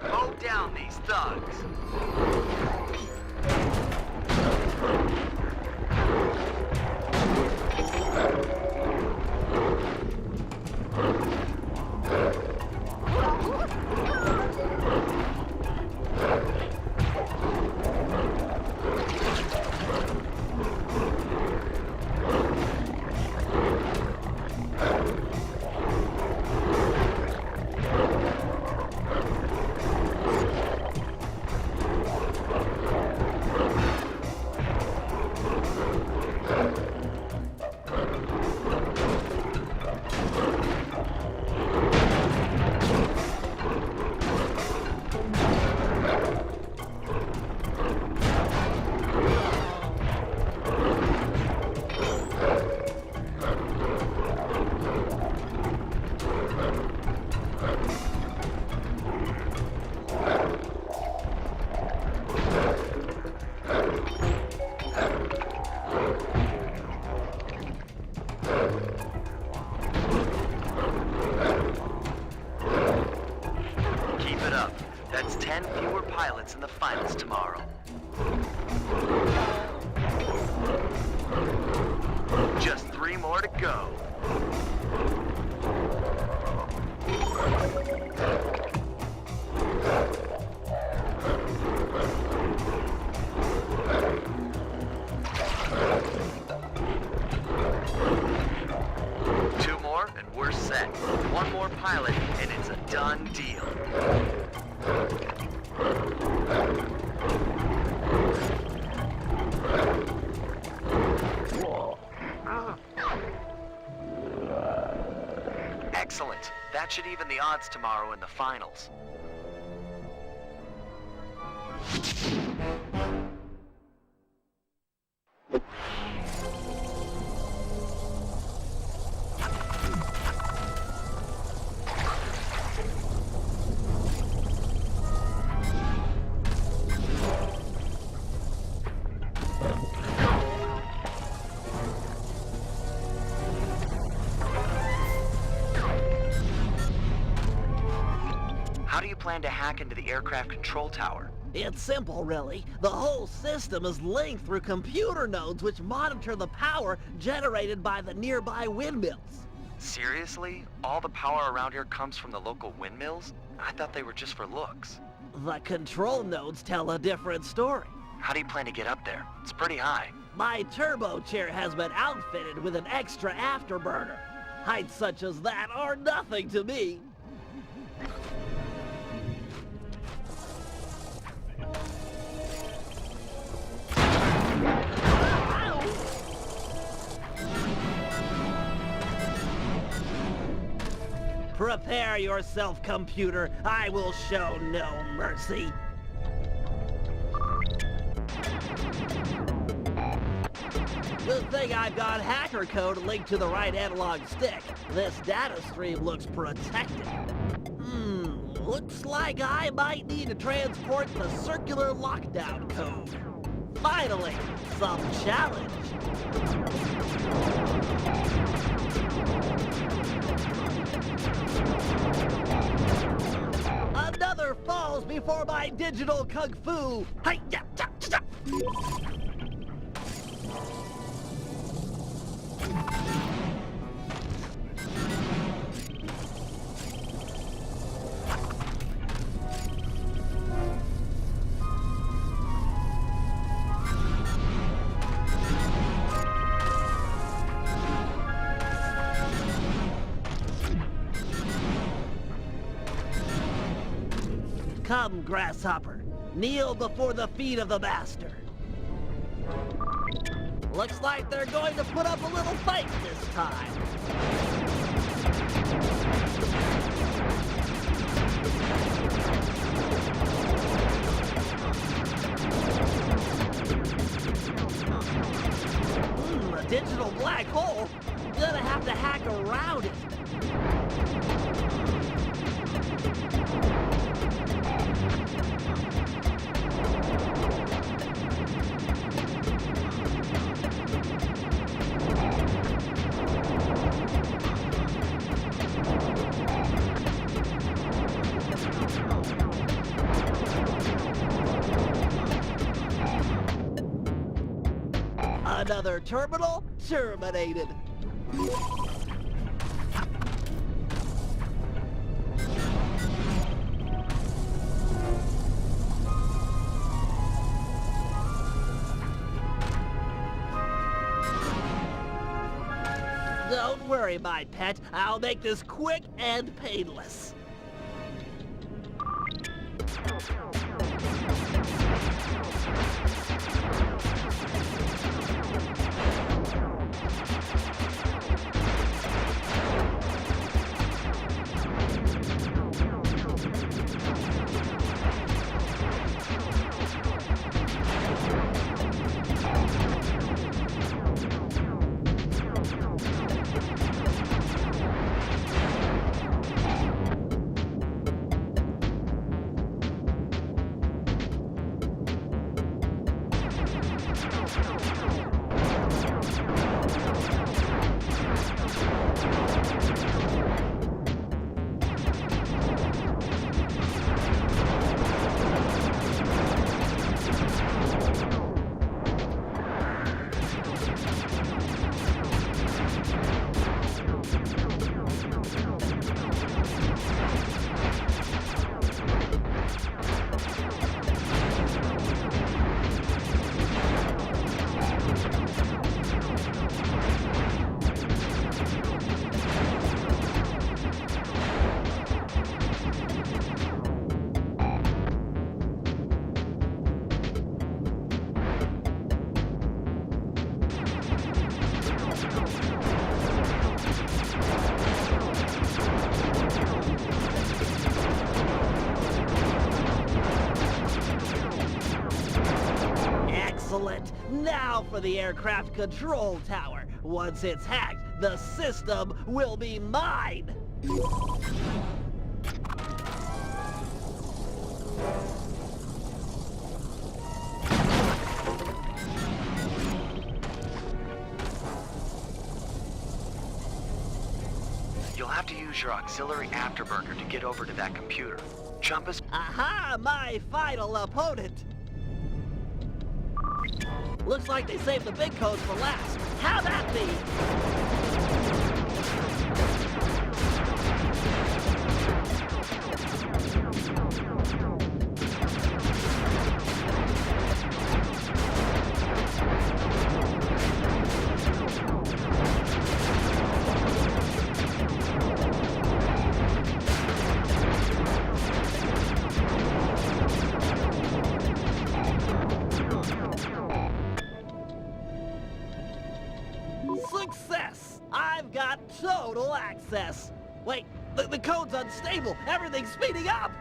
Mow down these thugs. in the finals tomorrow. Just 3 more to go. Two more and we're set. One more pilot and it's a done deal. Excellent. That should even the odds tomorrow in the finals. How do you plan to hack into the aircraft control tower? It's simple, really. The whole system is linked through computer nodes which monitor the power generated by the nearby windmills. Seriously? All the power around here comes from the local windmills? I thought they were just for looks. The control nodes tell a different story. How do you plan to get up there? It's pretty high. My turbo chair has been outfitted with an extra afterburner. Heights such as that are nothing to me. Prepare yourself, computer. I will show no mercy. Good thing I've got hacker code linked to the right analog stick. This data stream looks protected. Looks like I might need to transport the circular lockdown code. Finally, some challenge. Another falls before my digital kung fu. Hi-ya, cha-cha-cha. Come, grasshopper. Kneel before the feet of the master. Looks like they're going to put up a little fight this time. A digital black hole? Gonna have to hack around it. Another terminal terminated. Don't worry, my pet. I'll make this quick and painless. now for the aircraft control tower. Once it's hacked, the system will be mine. You'll have to use your auxiliary afterburner to get over to that computer. Jump as... Aha, my final opponent. Looks like they saved the big codes for last. How that be? Success! I've got total access. Wait, the code's unstable. Everything's speeding up.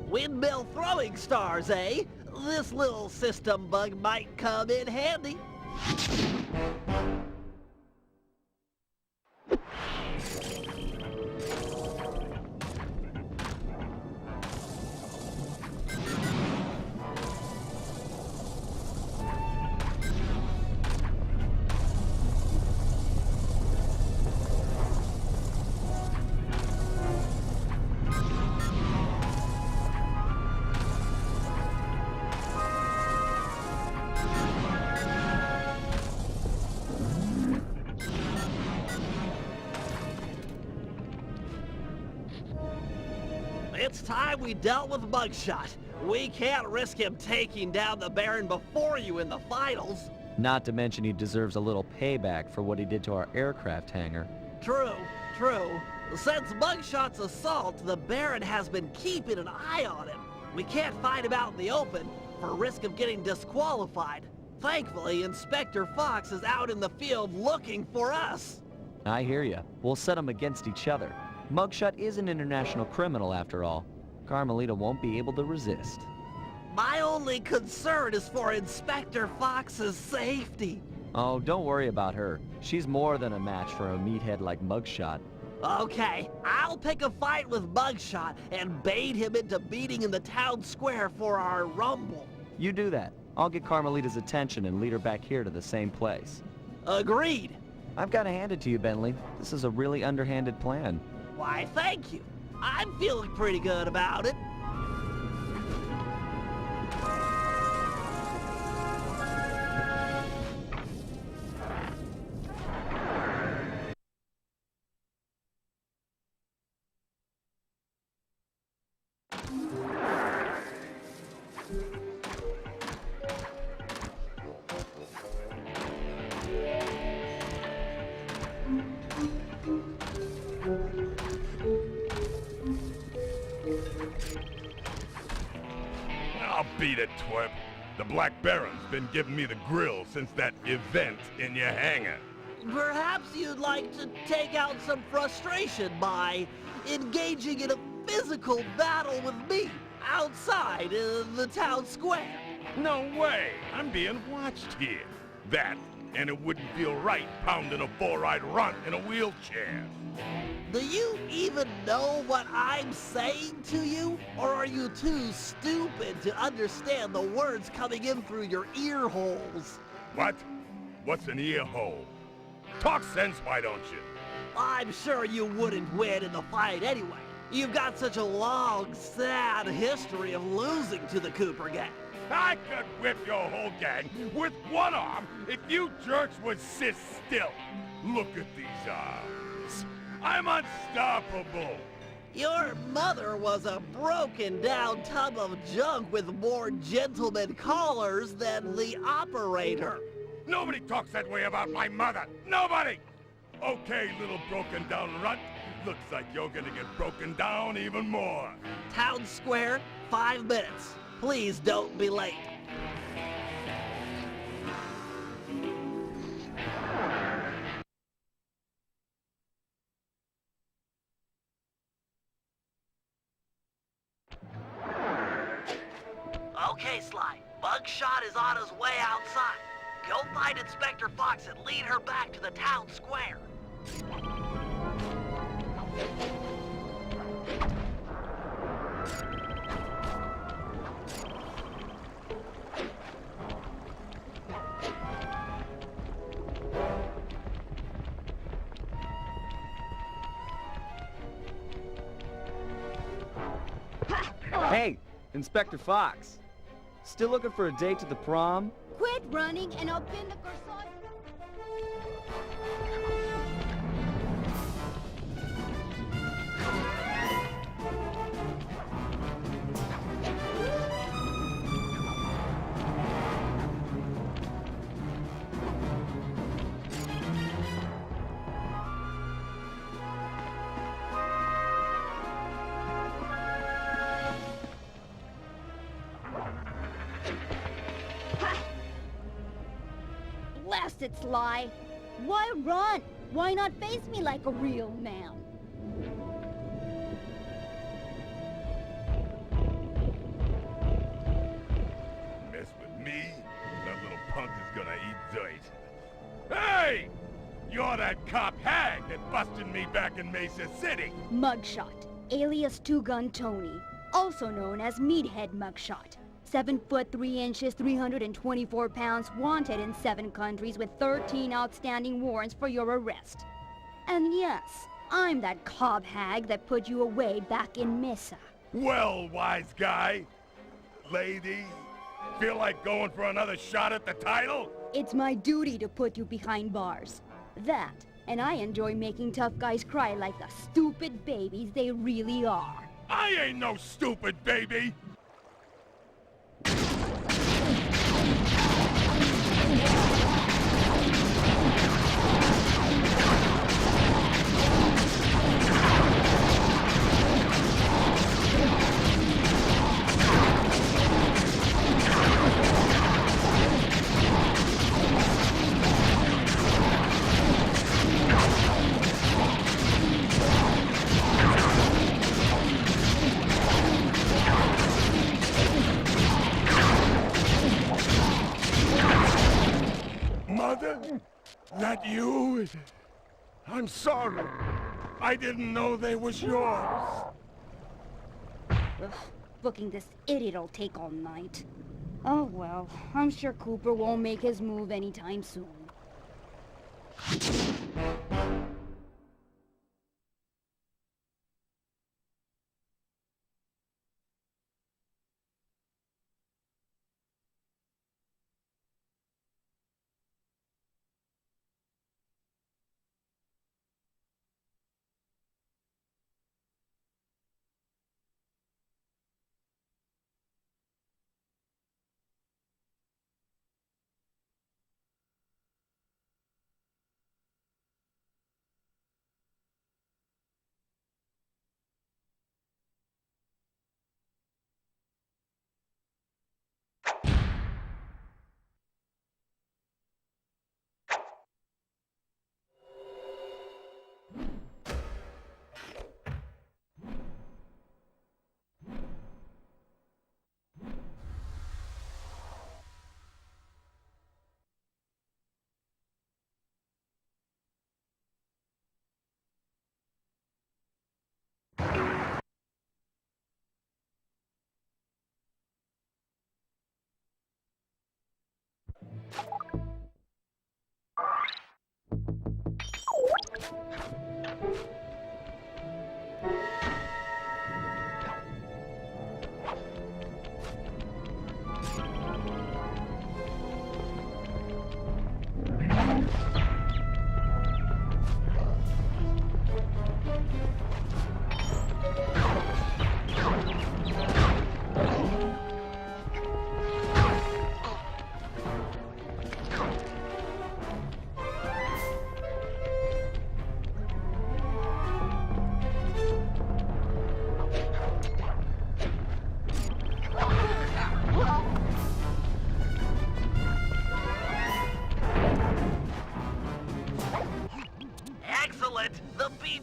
Windmill throwing stars, eh? This little system bug might come in handy. It's time we dealt with Mugshot. We can't risk him taking down the Baron before you in the finals. Not to mention he deserves a little payback for what he did to our aircraft hangar. True, true. Since Mugshot's assault, the Baron has been keeping an eye on him. We can't fight him out in the open for risk of getting disqualified. Thankfully, Inspector Fox is out in the field looking for us. I hear ya. We'll set them against each other. Mugshot is an international criminal after all. Carmelita won't be able to resist. My only concern is for Inspector Fox's safety. Oh, don't worry about her. She's more than a match for a meathead like Mugshot. Okay, I'll pick a fight with Mugshot and bait him into meeting in the town square for our rumble. You do that. I'll get Carmelita's attention and lead her back here to the same place. Agreed. I've got to hand it to you, Bentley. This is a really underhanded plan. Why, thank you. I'm feeling pretty good about it. I'll beat it, twerp. The Black Baron's been giving me the grill since that event in your hangar. Perhaps you'd like to take out some frustration by engaging in a physical battle with me outside the town square. No way! I'm being watched here. That, and it wouldn't feel right pounding a four-eyed runt in a wheelchair. Do you even know what I'm saying to you? Or are you too stupid to understand the words coming in through your ear holes? What? What's an ear hole? Talk sense, why don't you? I'm sure you wouldn't win in the fight anyway. You've got such a long, sad history of losing to the Cooper gang. I could whip your whole gang with one arm if you jerks would sit still. Look at these arms. I'm unstoppable. Your mother was a broken down tub of junk with more gentleman callers than the operator. Nobody talks that way about my mother. Nobody! Okay, little broken down runt. Looks like you're gonna get broken down even more. Town square, 5 minutes. Please don't be late. Okay, Sly. Mugshot is on his way outside. Go find Inspector Fox and lead her back to the town square. Hey, Inspector Fox. Still looking for a date to the prom? Quit running and I'll pin the corsage. Blast it, Sly! Why run? Why not face me like a real man? Mess with me, that little punk is gonna eat dirt. Hey! You're that cop hag that busted me back in Mesa City. Mugshot, alias Two-Gun Tony, also known as Meathead Mugshot. 7 foot 3 inches, 324 pounds, wanted in 7 countries with 13 outstanding warrants for your arrest. And yes, I'm that cob hag that put you away back in Mesa. Well, wise guy. Lady, feel like going for another shot at the title? It's my duty to put you behind bars. That, and I enjoy making tough guys cry like the stupid babies they really are. I ain't no stupid baby! Mother? That you? I'm sorry. I didn't know they was yours. Ugh, booking this idiot'll take all night. Oh well, I'm sure Cooper won't make his move anytime soon.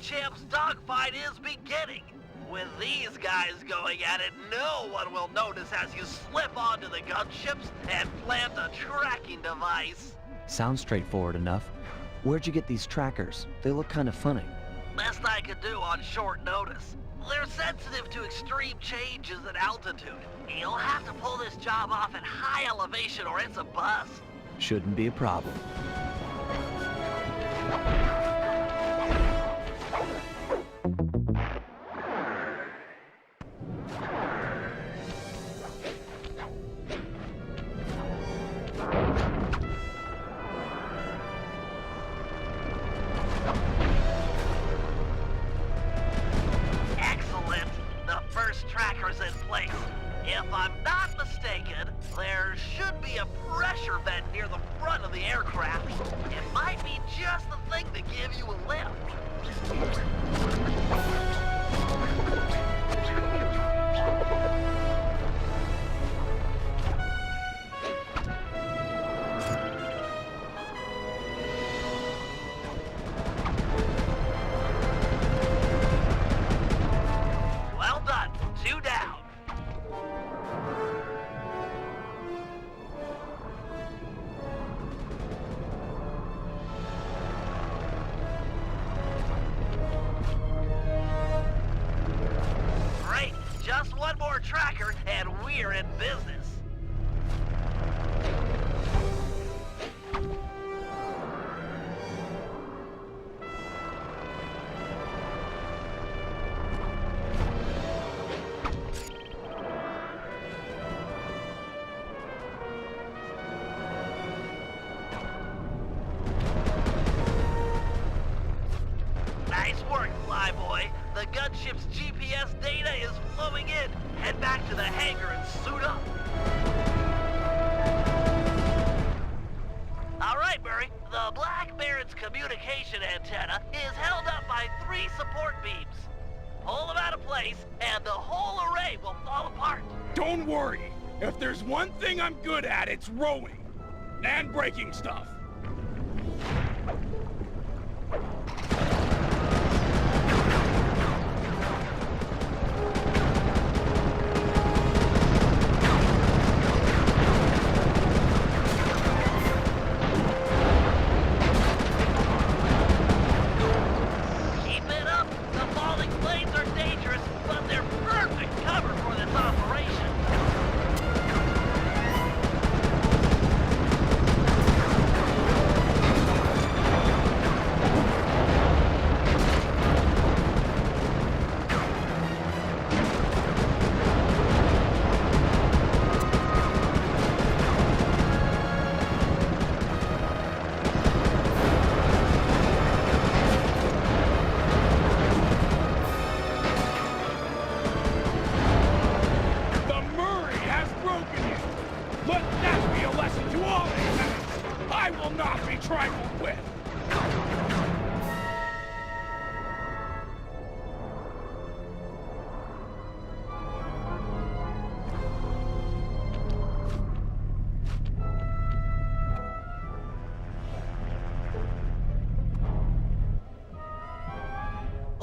champ's dogfight is beginning. With these guys going at it, no one will notice as you slip onto the gunships and plant a tracking device. Sounds straightforward enough. Where'd you get these trackers? They look kind of funny. Best I could do on short notice. They're sensitive to extreme changes in altitude. You'll have to pull this job off at high elevation or it's a bust. Shouldn't be a problem. Excellent. The first tracker's in place. If I'm not mistaken, there should be a pressure vent near the front of the aircraft. It might be just the thing to give you a lift. Well done. 2 down. Great. Just one more tracker and we're in business. Nice work, Flyboy. The gunship's GPS data is flowing in. Head back to the hangar and suit up. All right, Murray. The Black Baron's communication antenna is held up by 3 support beams. Pull them out of place, and the whole array will fall apart. Don't worry. If there's one thing I'm good at, it's rowing. And breaking stuff. Keep it up. The falling planes are dangerous, but they're perfect cover for this operation. The Murray has broken you. Let that be a lesson to all lieutenants. I will not be trifled with.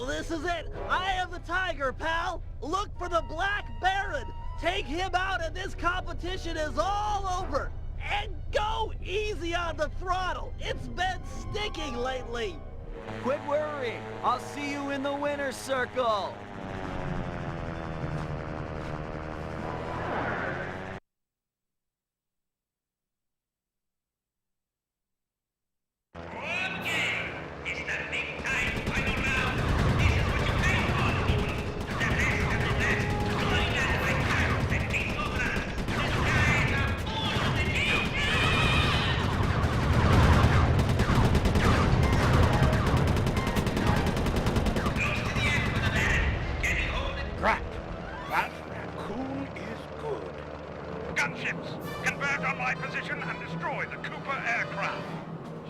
This is it! I am the tiger, pal! Look for the Black Baron! Take him out and this competition is all over! And go easy on the throttle! It's been sticking lately! Quit worrying. I'll see you in the winner's circle. Crack! That raccoon is good. Gunships, converge on my position and destroy the Cooper aircraft.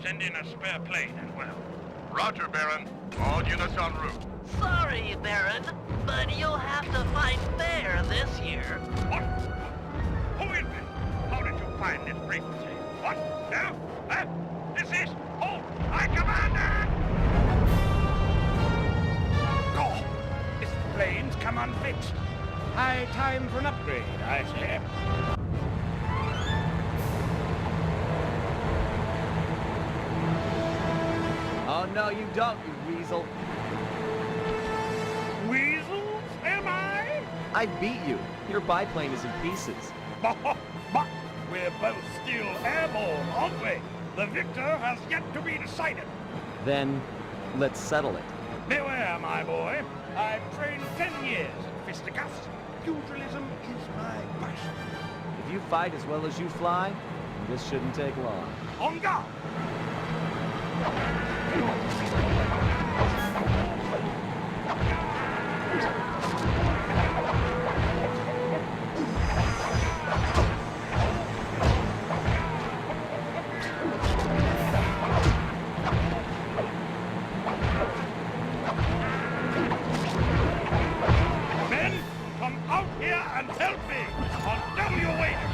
Send in a spare plane as well. Roger, Baron. All units en route. Sorry, Baron, but you'll have to fight fair this year. What? Who is this? How did you find this frequency? What? No? This is... Oh, I command it! unfixed. High time for an upgrade, I say. Oh, no, you don't, you weasel. Weasels, am I? I beat you. Your biplane is in pieces. But we're both still airborne, aren't we? The victor has yet to be decided. Then, let's settle it. Beware, my boy. I've trained 10 years in fisticuffs. Pugilism is my passion. If you fight as well as you fly, this shouldn't take long. On guard! Men, come out here and help me on W Waiter.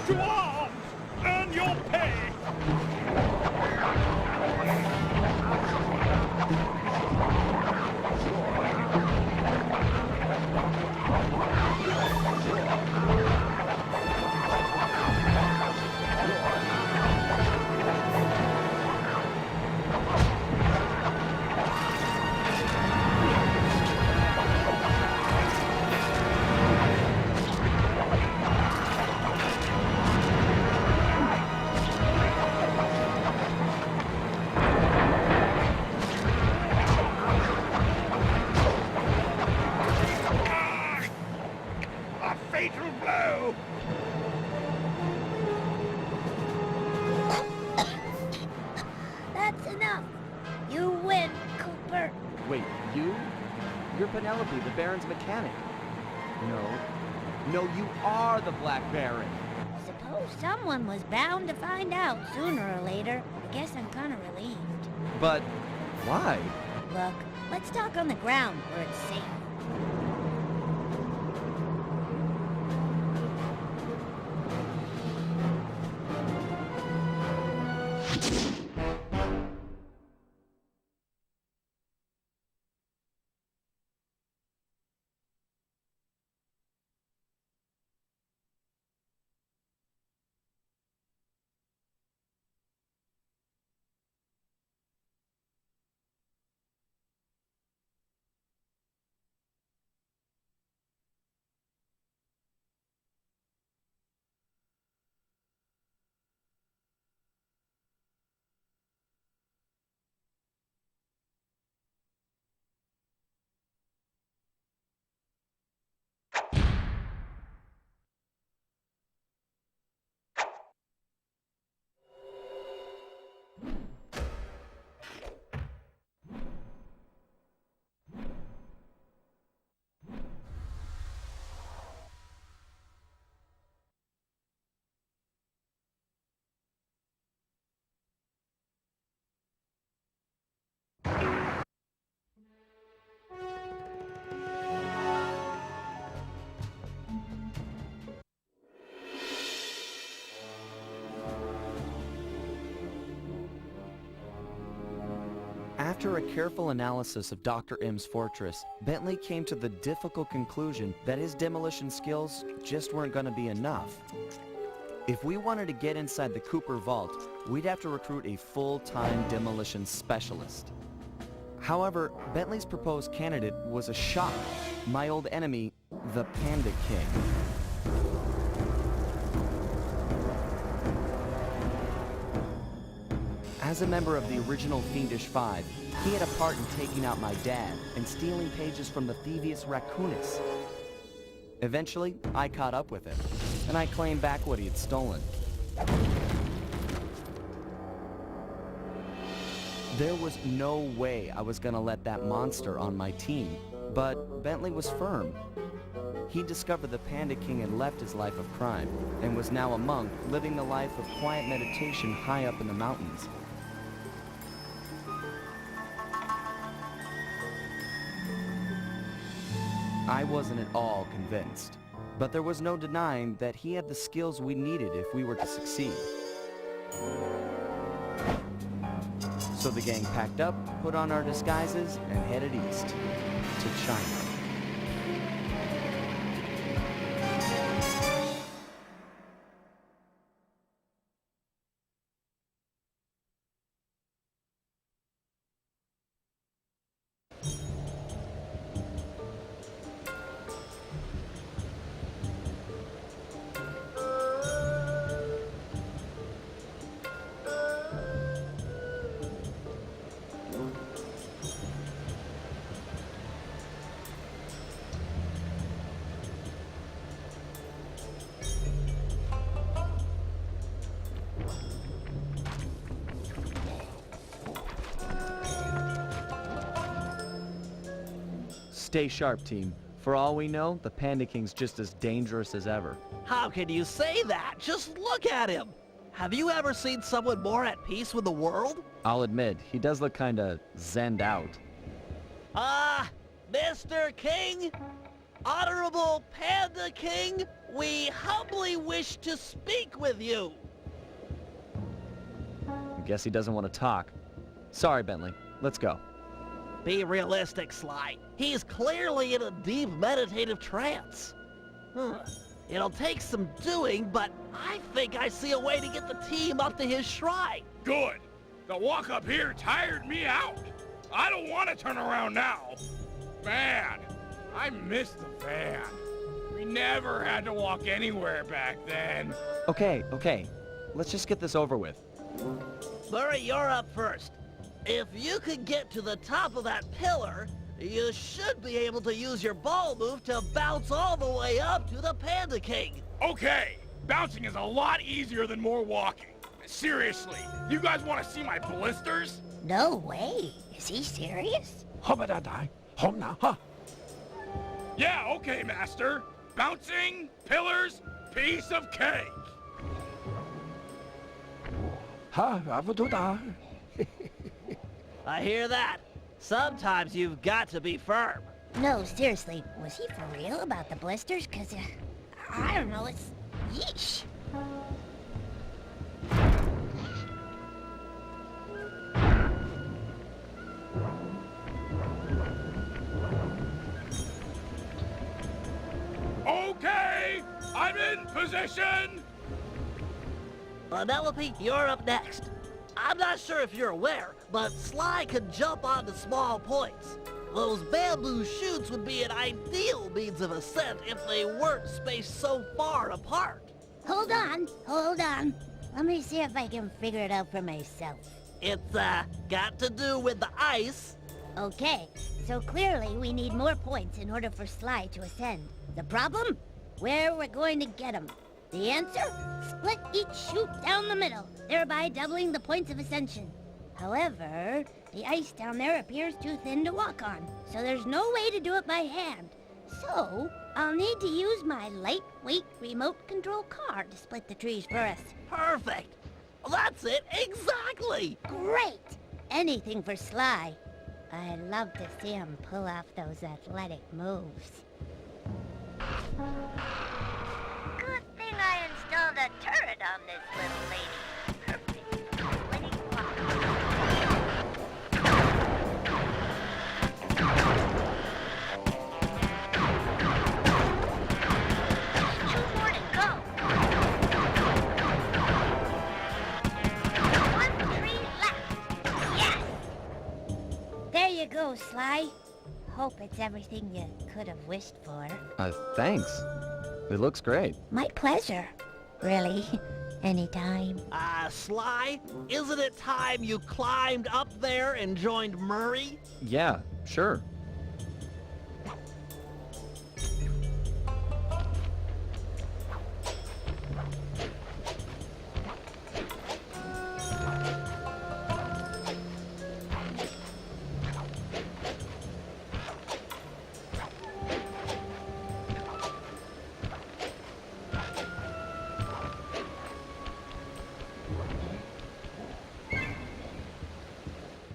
To arms! Earn your pay! A fatal blow! That's enough. You win, Cooper. Wait, you? You're Penelope, the Baron's mechanic. No. No, you are the Black Baron. Suppose someone was bound to find out sooner or later. I guess I'm kind of relieved. But why? Look, let's talk on the ground where it's safe. After a careful analysis of Dr. M's fortress, Bentley came to the difficult conclusion that his demolition skills just weren't going to be enough. If we wanted to get inside the Cooper vault, we'd have to recruit a full-time demolition specialist. However, Bentley's proposed candidate was a shock. My old enemy, the Panda King. As a member of the original Fiendish Five, he had a part in taking out my dad and stealing pages from the Thievius Raccoonus. Eventually, I caught up with him, and I claimed back what he had stolen. There was no way I was gonna let that monster on my team, but Bentley was firm. He discovered the Panda King had left his life of crime, and was now a monk living the life of quiet meditation high up in the mountains. I wasn't at all convinced, but there was no denying that he had the skills we needed if we were to succeed. So the gang packed up, put on our disguises, and headed east to China. Stay sharp, team. For all we know, the Panda King's just as dangerous as ever. How can you say that? Just look at him. Have you ever seen someone more at peace with the world? I'll admit, he does look kinda zenned out. Mr. King, Honorable Panda King, we humbly wish to speak with you. Guess he doesn't want to talk. Sorry, Bentley. Let's go. Be realistic, Sly. He's clearly in a deep meditative trance. It'll take some doing, but I think I see a way to get the team up to his shrine. Good. The walk up here tired me out. I don't want to turn around now. Man, I miss the van. We never had to walk anywhere back then. Okay. Let's just get this over with. Murray, you're up first. If you could get to the top of that pillar, you should be able to use your ball move to bounce all the way up to the Panda King. Okay, bouncing is a lot easier than more walking. Seriously, you guys want to see my blisters? No way. Is he serious? Yeah, okay, Master. Bouncing, pillars, piece of cake. I hear that. Sometimes you've got to be firm. No, seriously, was he for real about the blisters? Cause, I don't know, it's... yeesh. Okay, I'm in position. Penelope, you're up next. I'm not sure if you're aware, but Sly can jump onto small points. Those bamboo shoots would be an ideal means of ascent if they weren't spaced so far apart. Hold on. Let me see if I can figure it out for myself. It's, got to do with the ice. Okay, so clearly we need more points in order for Sly to ascend. The problem? Where we're going to get them. The answer? Split each chute down the middle, thereby doubling the points of ascension. However, the ice down there appears too thin to walk on, so there's no way to do it by hand. So, I'll need to use my lightweight remote control car to split the trees for us. Perfect! That's it, exactly! Great! Anything for Sly. I'd love to see him pull off those athletic moves. Good thing I installed a turret on this little lady. Perfect for winning There's 2 more to go. 1 tree left. Yes! There you go, Sly. Hope it's everything you could have wished for. Thanks. It looks great. My pleasure. Really. Anytime. Sly, isn't it time you climbed up there and joined Murray? Yeah, sure.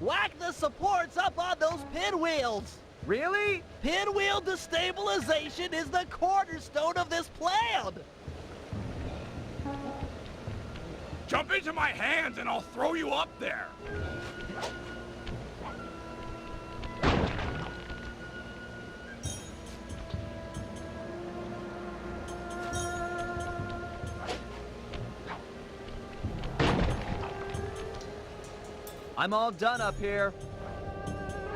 Whack the supports up on those pinwheels! Really? Pinwheel destabilization is the cornerstone of this plan! Jump into my hands and I'll throw you up there! I'm all done up here.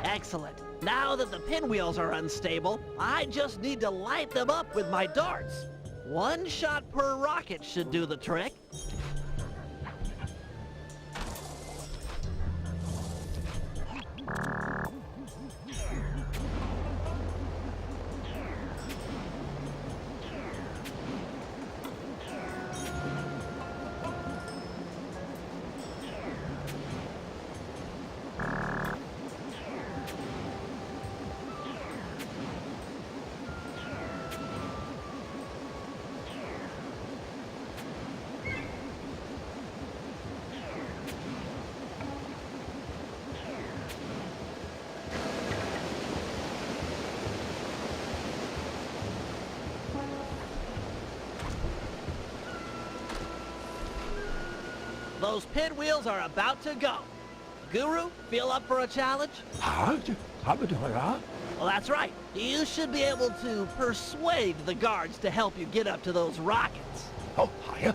Excellent. Now that the pinwheels are unstable, I just need to light them up with my darts. One shot per rocket should do the trick. Those pinwheels are about to go. Guru, feel up for a challenge? Huh? Well, that's right. You should be able to persuade the guards to help you get up to those rockets. Oh, hiya.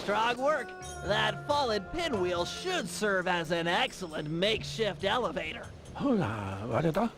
Strong work. That fallen pinwheel should serve as an excellent makeshift elevator. Hola, what is that?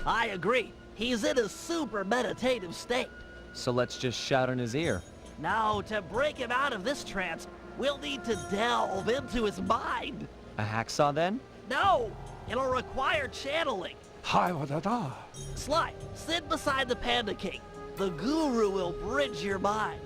I agree. He's in a super meditative state. So let's just shout in his ear. Now, to break him out of this trance, we'll need to delve into his mind. A hacksaw then? No! It'll require channeling. Hi, what is that? Sly, sit beside the Panda King. The Guru will bridge your minds.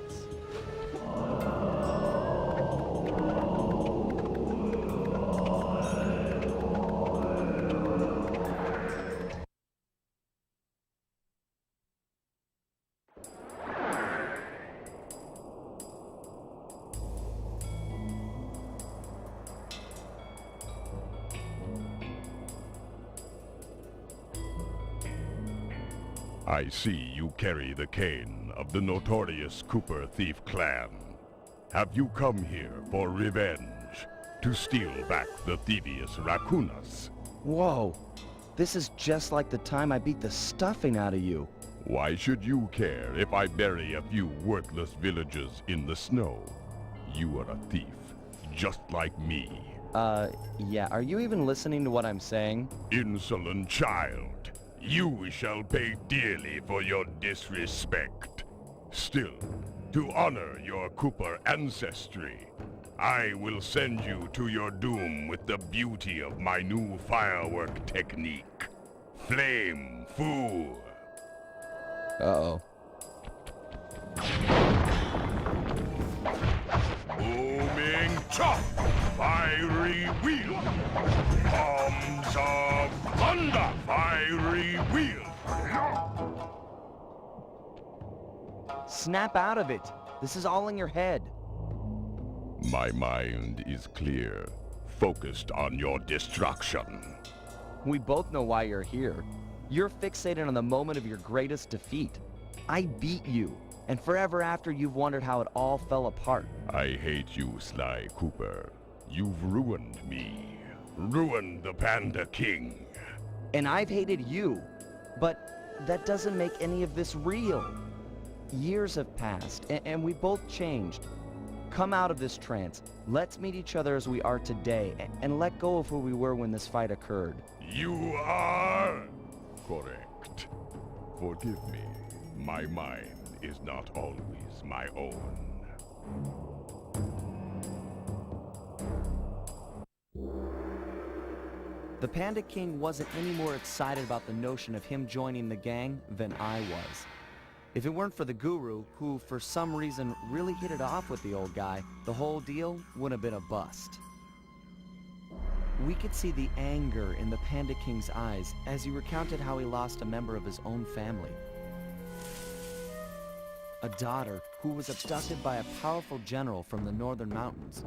I see you carry the cane of the notorious Cooper thief clan. Have you come here for revenge? To steal back the thivies raccoonus? Whoa. This is just like the time I beat the stuffing out of you. Why should you care if I bury a few worthless villagers in the snow? You are a thief, just like me. Yeah, are you even listening to what I'm saying? Insolent child. You shall pay dearly for your disrespect. Still, to honor your Cooper ancestry, I will send you to your doom with the beauty of my new firework technique. Flame Fool. Uh-oh. Booming chop, fiery wheel. Bombs of thunder, fiery wheel. Snap out of it. This is all in your head. My mind is clear, focused on your destruction. We both know why you're here. You're fixated on the moment of your greatest defeat. I beat you, and forever after you've wondered how it all fell apart. I hate you, Sly Cooper. You've ruined me. Ruined the Panda King. And I've hated you, but that doesn't make any of this real. Years have passed, and we both changed. Come out of this trance. Let's meet each other as we are today, and let go of who we were when this fight occurred. You are correct. Forgive me. My mind is not always my own. The Panda King wasn't any more excited about the notion of him joining the gang than I was. If it weren't for the Guru, who for some reason really hit it off with the old guy, the whole deal would have been a bust. We could see the anger in the Panda King's eyes as he recounted how he lost a member of his own family. A daughter who was abducted by a powerful general from the northern mountains.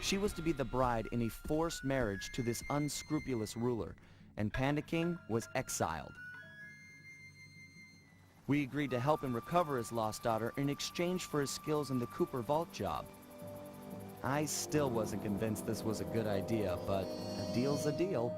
She was to be the bride in a forced marriage to this unscrupulous ruler, and Panda King was exiled. We agreed to help him recover his lost daughter in exchange for his skills in the Cooper Vault job. I still wasn't convinced this was a good idea, but a deal's a deal.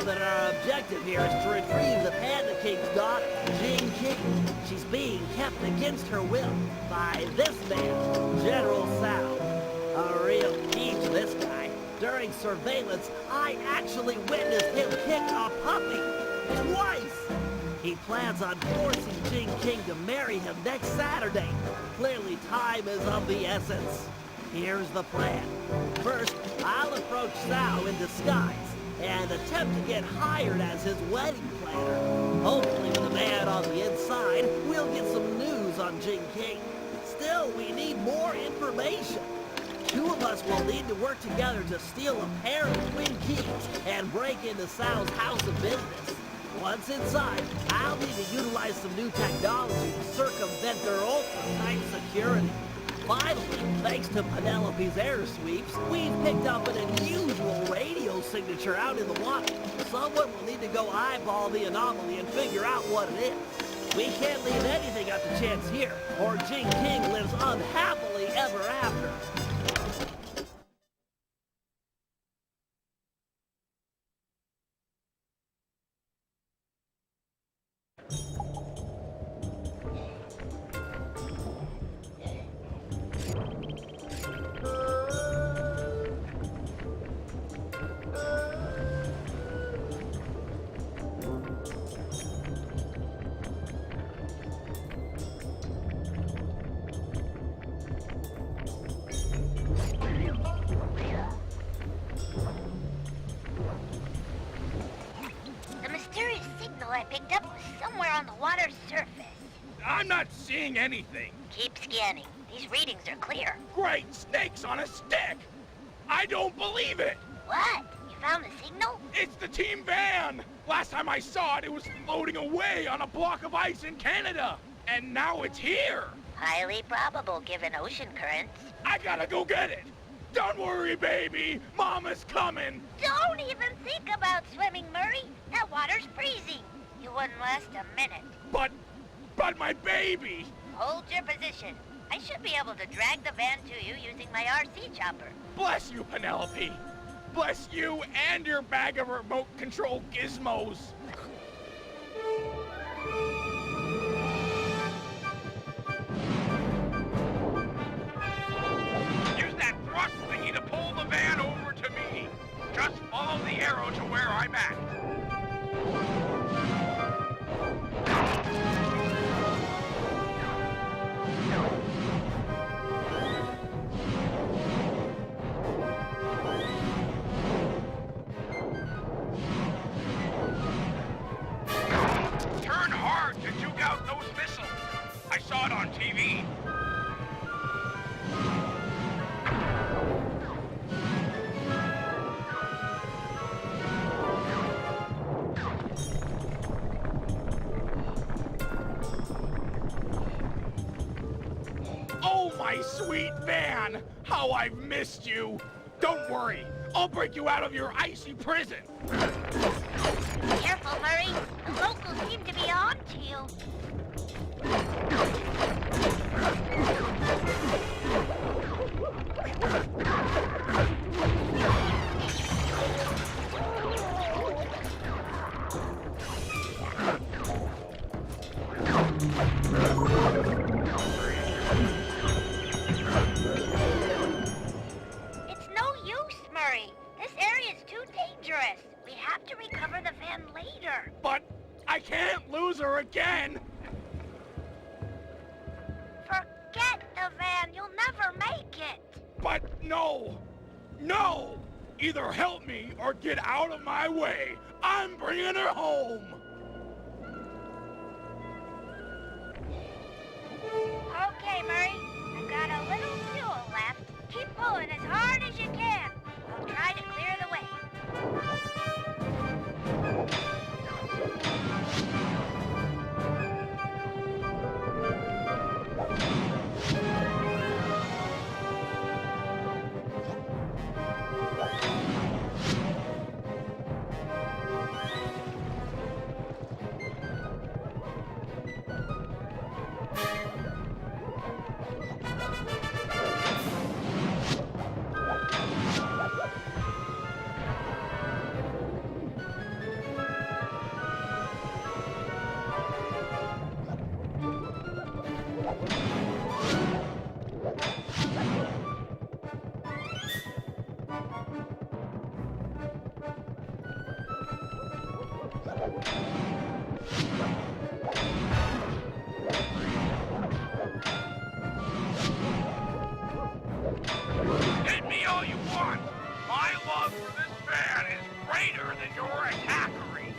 That our objective here is to retrieve the Panda King's daughter, Jing King. She's being kept against her will by this man, General Sound. A real key to this guy. During surveillance, I actually witnessed him kick a puppy twice. He plans on forcing Jing King to marry him next Saturday. Clearly, time is of the essence. Here's the plan. First, I'll approach Sao in disguise and attempt to get hired as his wedding planner. Hopefully with a man on the inside, we'll get some news on Jing King. Still, we need more information. Two of us will need to work together to steal a pair of twin keys and break into Sal's house of business. Once inside, I'll need to utilize some new technology to circumvent their ultra-tight security. Finally, thanks to Penelope's air sweeps, we've picked up an unusual radio signature out in the water. Someone will need to go eyeball the anomaly and figure out what it is. We can't leave anything up to chance here, or Jing King lives unhappily ever after. I picked up was somewhere on the water's surface. I'm not seeing anything. Keep scanning. These readings are clear. Great snakes on a stick! I don't believe it! What? You found the signal? It's the team van! Last time I saw it, it was floating away on a block of ice in Canada. And now it's here! Highly probable given ocean currents. I gotta go get it! Don't worry, baby! Mama's coming! Don't even think about swimming, Murray. That water's freezing. You wouldn't last a minute. But my baby! Hold your position. I should be able to drag the van to you using my RC chopper. Bless you, Penelope! Bless you and your bag of remote control gizmos! Use that thrust thingy to pull the van over to me. Just follow the arrow to where I'm at. Turn hard to juke out those missiles. I saw it on TV. Oh, my sweet van! How I've missed you! Don't worry, I'll break you out of your icy prison! Careful, Murray. The locals seem to be on to you. It's no use, Murray. This area's too dangerous. We have to recover the van later. But I can't lose her again! Forget the van. You'll never make it. But no! No! Either help me or get out of my way! I'm bringing her home! Okay, Murray. I've got a little fuel left. Keep pulling as hard as you can. I'll try to clear the way. Hit me all you want! My love for this van is greater than your attackery!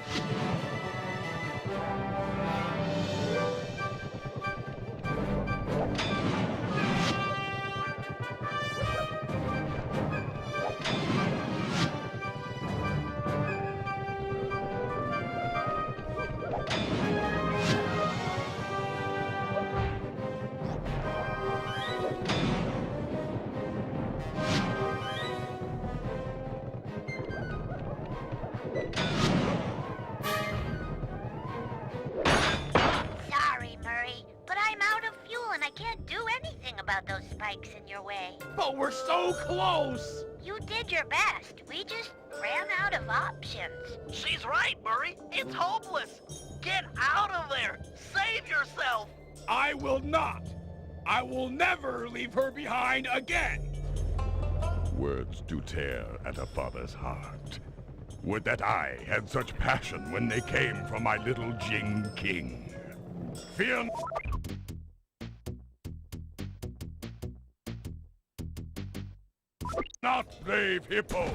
Sorry, Murray, but I'm out of fuel and I can't do anything about those spikes in your way. But we're so close! You did your best. We just ran out of options. She's right, Murray. It's hopeless. Get out of there. Save yourself. I will not! I will never leave her behind again! Words do tear at a father's heart. Would that I had such passion when they came from my little Jing King. Fear not, brave hippo.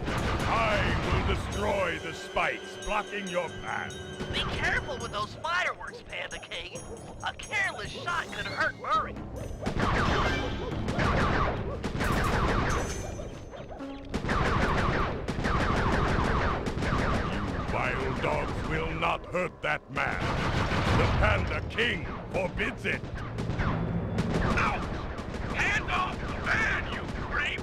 I will destroy the spikes blocking your path. Be careful with those fireworks, Panda King. A careless shot could hurt Murray. Vile dogs will not hurt that man. The Panda King forbids it. Out! Hand off the van, you creeps!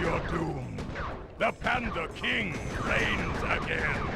your doom. The Panda King reigns again.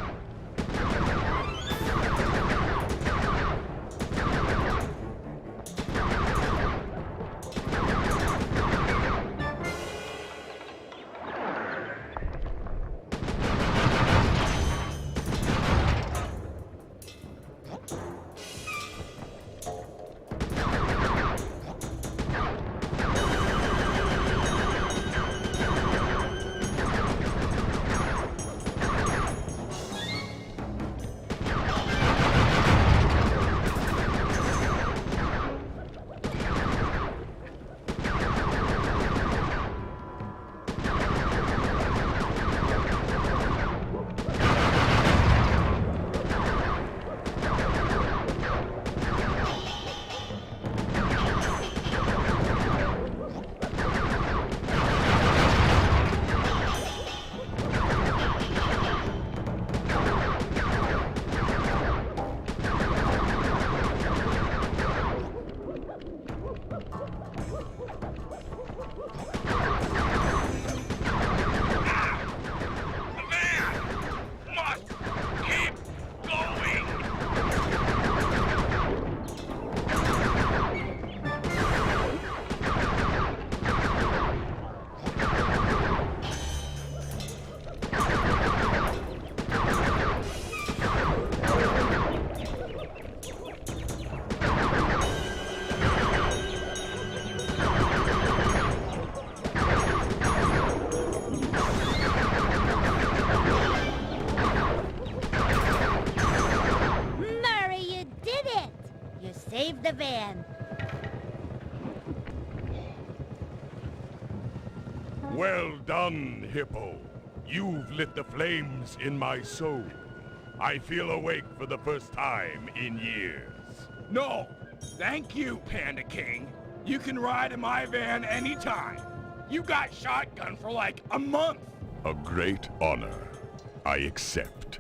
Save the van. Well done, Hippo. You've lit the flames in my soul. I feel awake for the first time in years. No, thank you, Panda King. You can ride in my van anytime. You got shotgun for like a month. A great honor. I accept.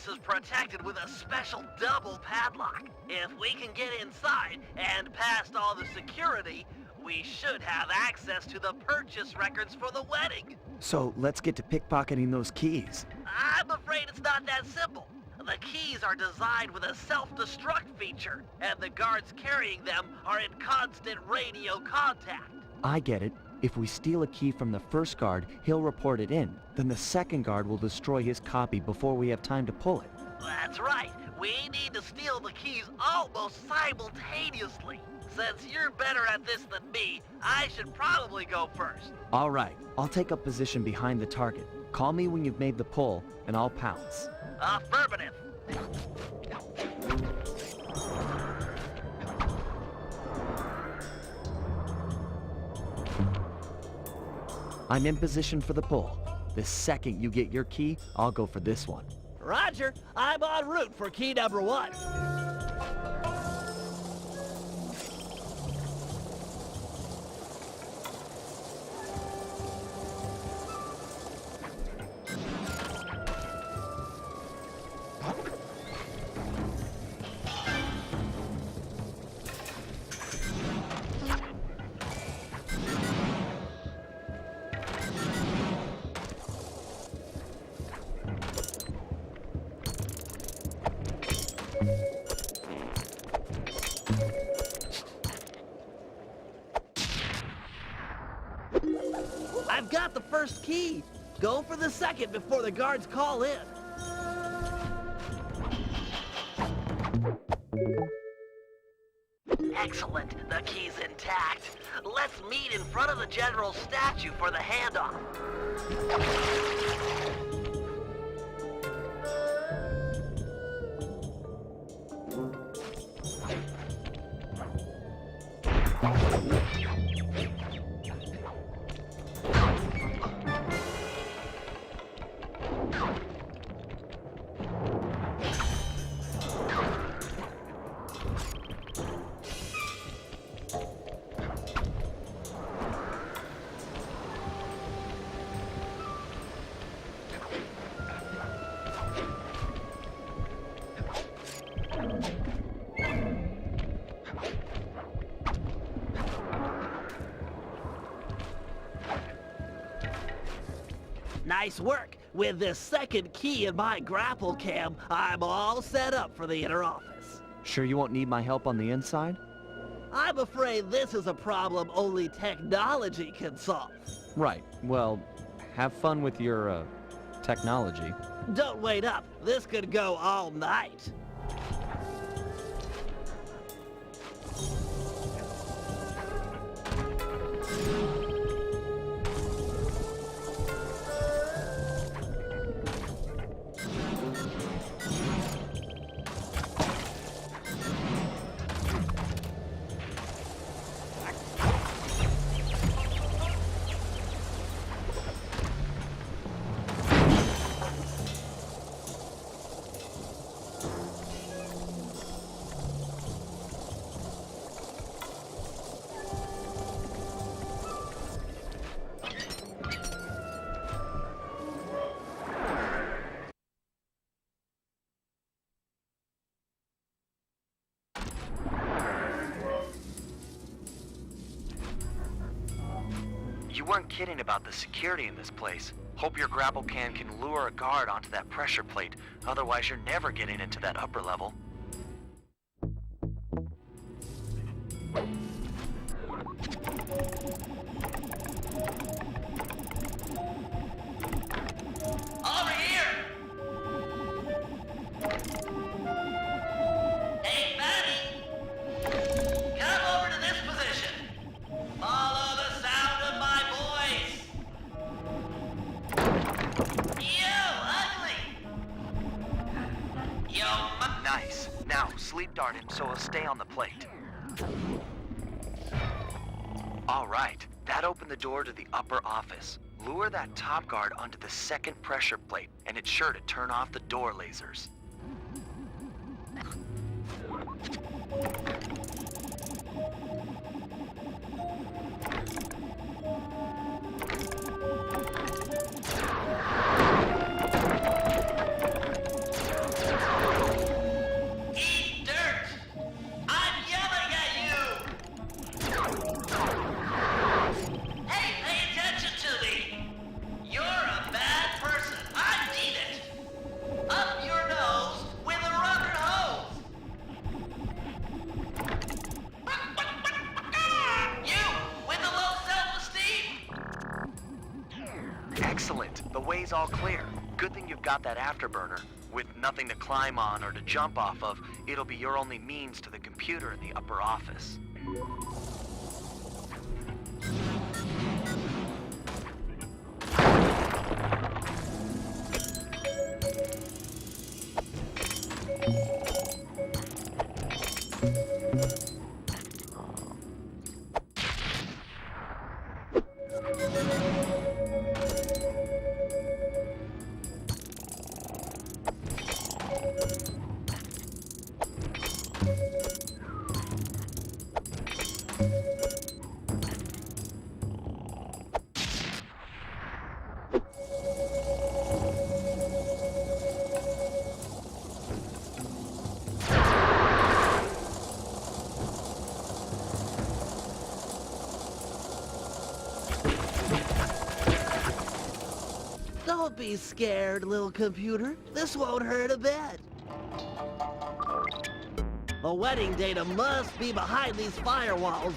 Is protected with a special double padlock. If we can get inside and past all the security, we should have access to the purchase records for the wedding. So let's get to pickpocketing those keys. I'm afraid it's not that simple. The keys are designed with a self-destruct feature, and the guards carrying them are in constant radio contact. I get it. If we steal a key from the first guard, he'll report it in. Then the second guard will destroy his copy before we have time to pull it. That's right. We need to steal the keys almost simultaneously. Since you're better at this than me, I should probably go first. All right. I'll take up position behind the target. Call me when you've made the pull, and I'll pounce. Affirmative. I'm in position for the pull. The second you get your key, I'll go for this one. Roger, I'm en route for key number 1. I've got the first key. Go for the second before the guards call in. Excellent. The key's intact. Let's meet in front of the general statue for the handoff. Nice work. With this second key in my grapple cam, I'm all set up for the inner office. Sure you won't need my help on the inside? I'm afraid this is a problem only technology can solve. Right. Well, have fun with your, technology. Don't wait up. This could go all night. You weren't kidding about the security in this place. Hope your grapple can lure a guard onto that pressure plate. Otherwise, you're never getting into that upper level. Over here! Hey, Fatty! Come over to this position. Follow the sound of my voice. You ugly! Nice. Now, sleep dart him so he'll stay on the plate. All right. That opened the door to the upper office. Lure that top guard onto the second pressure plate, and it's sure to turn off the door lasers. Eat dirt! I'm yelling at you! Hey, pay attention to me! You're a bad person. I need it! Up your nose with a rubber hose! You with the low self-esteem! Excellent. The way's all clear. Good thing you've got that afterburner. With nothing to climb on or to jump off of, it'll be your only means to the computer in the upper office. be scared, little computer. This won't hurt a bit. The wedding data must be behind these firewalls.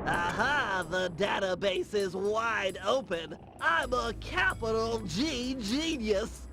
Aha! The database is wide open. I'm a capital G genius.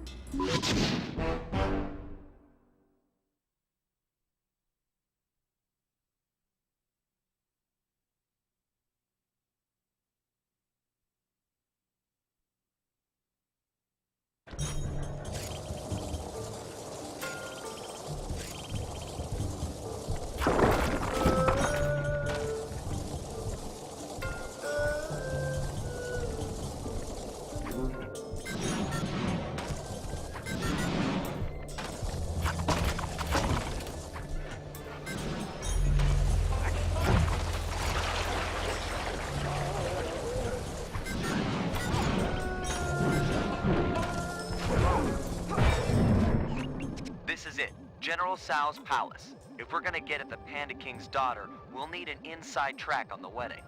This is it, General Sal's palace. If we're gonna get at the Panda King's daughter, we'll need an inside track on the wedding.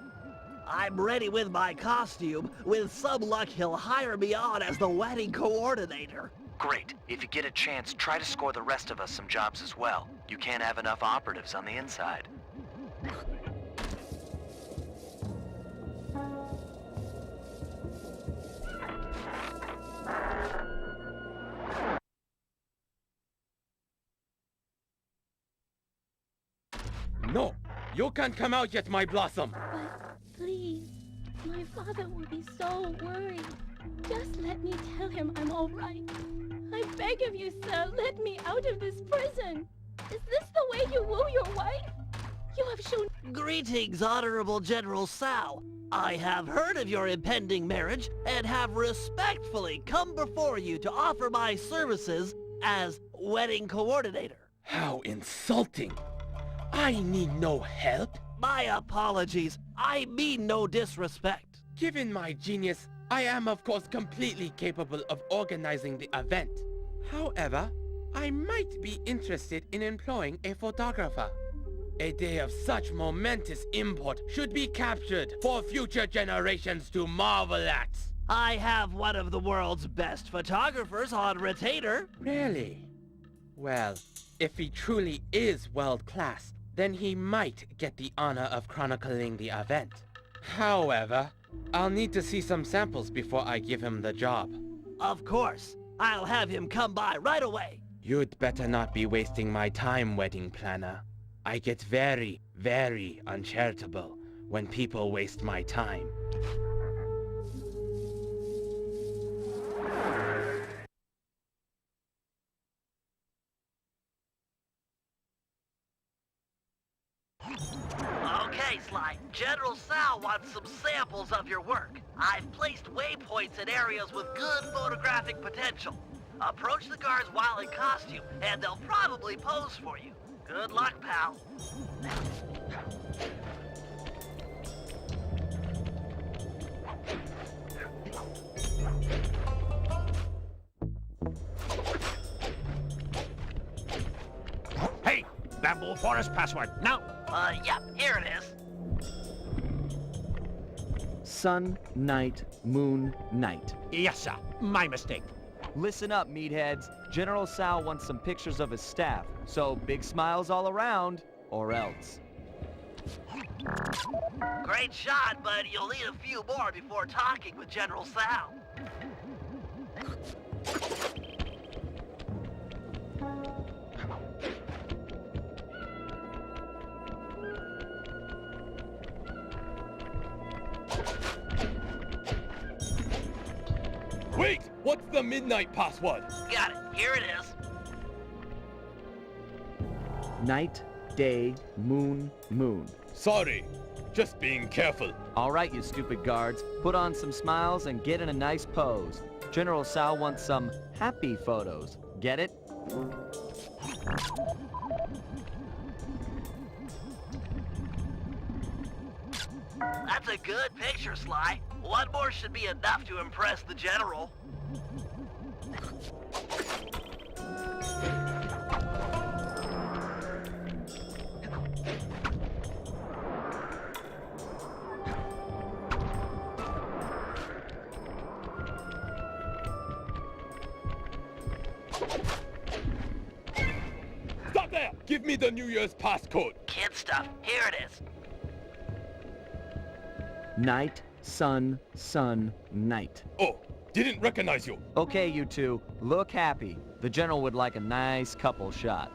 I'm ready with my costume. With some luck, he'll hire me on as the wedding coordinator. Great. If you get a chance, try to score the rest of us some jobs as well. You can't have enough operatives on the inside. No! You can't come out yet, my blossom! But please, my father will be so worried. Just let me tell him I'm all right. I beg of you, sir, let me out of this prison. Is this the way you woo your wife? You have shown... Greetings, Honorable General Sal. I have heard of your impending marriage and have respectfully come before you to offer my services as wedding coordinator. How insulting! I need no help. My apologies. I mean no disrespect. Given my genius, I am of course completely capable of organizing the event. However, I might be interested in employing a photographer. A day of such momentous import should be captured for future generations to marvel at. I have one of the world's best photographers on retainer. Really? Well, if he truly is world-class, then he might get the honor of chronicling the event. However, I'll need to see some samples before I give him the job. Of course. I'll have him come by right away. You'd better not be wasting my time, wedding planner. I get very, very uncharitable when people waste my time. Okay, Sly. General Sal wants some samples of your work. I've placed waypoints in areas with good photographic potential. Approach the guards while in costume, and they'll probably pose for you. Good luck, pal. Hey, Bamboo Forest password, now! Yeah, here it is. Sun, night, moon, night. Yes, sir. My mistake. Listen up, meatheads. General Sal wants some pictures of his staff, so big smiles all around, or else. Great shot, but you'll need a few more before talking with General Sal. the midnight password. Got it. Here it is. Night, day, moon, moon. Sorry. Just being careful. All right, you stupid guards. Put on some smiles and get in a nice pose. General Sal wants some happy photos. Get it? That's a good picture, Sly. One more should be enough to impress the General. Stop there! Give me the New Year's passcode. Kid stuff. Here it is. Night, sun, sun, night. Oh, didn't recognize you. Okay, you two, look happy. The General would like a nice couple shot.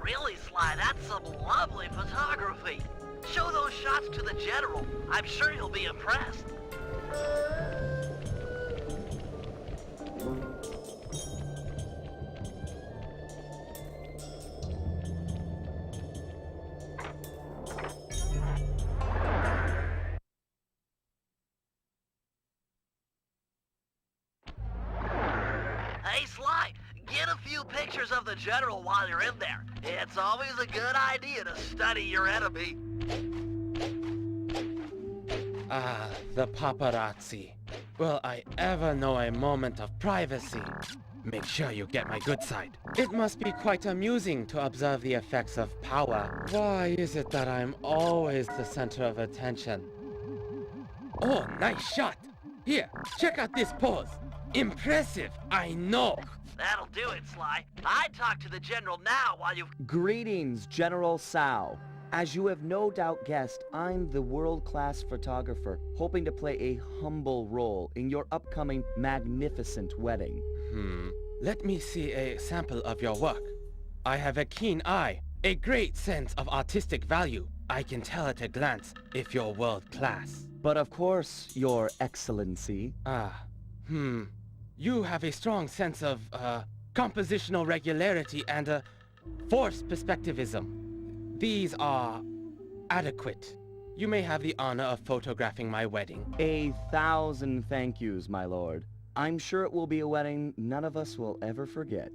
Really, Sly, that's some lovely photography. Show those shots to the General. I'm sure he'll be impressed. Hey, Sly, get a few pictures of the General while you're in there. It's always a good idea to study your enemy. Ah, the paparazzi. Will I ever know a moment of privacy? Make sure you get my good side. It must be quite amusing to observe the effects of power. Why is it that I'm always the center of attention? Oh, nice shot! Here, check out this pose. Impressive, I know. That'll do it, Sly. I talk to the General now while you... Greetings, General Sal. As you have no doubt guessed, I'm the world-class photographer, hoping to play a humble role in your upcoming magnificent wedding. Let me see a sample of your work. I have a keen eye, a great sense of artistic value. I can tell at a glance if you're world-class. But of course, Your Excellency. You have a strong sense of, compositional regularity and, forced perspectivism. These are adequate. You may have the honor of photographing my wedding. 1,000 thank yous, my lord. I'm sure it will be a wedding none of us will ever forget.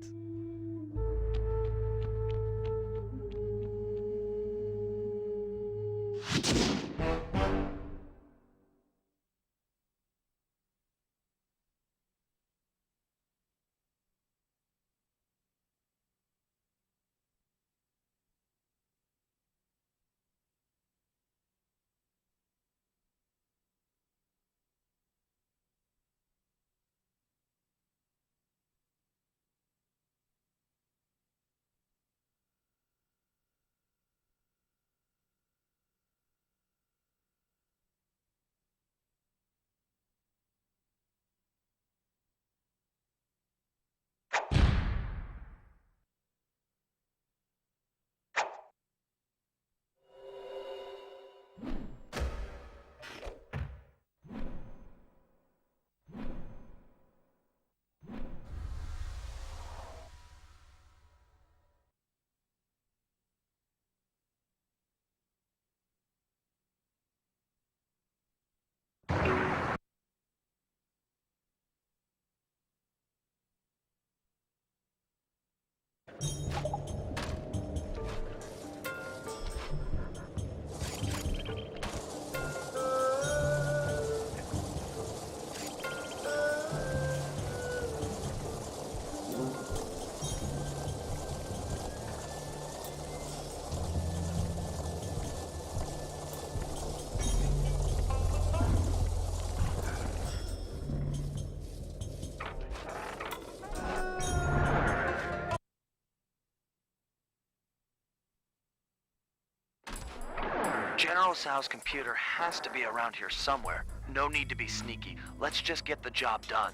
General Sal's computer has to be around here somewhere. No need to be sneaky. Let's just get the job done.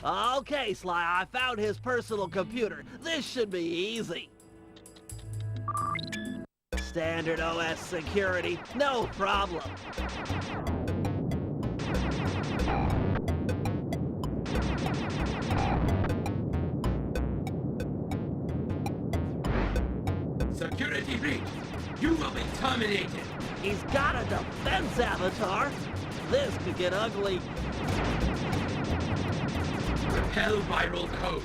Okay, Sly, I found his personal computer. This should be easy. Standard OS security, no problem. Security breach! You will be terminated! He's got a defense avatar. This could get ugly. Repel viral code.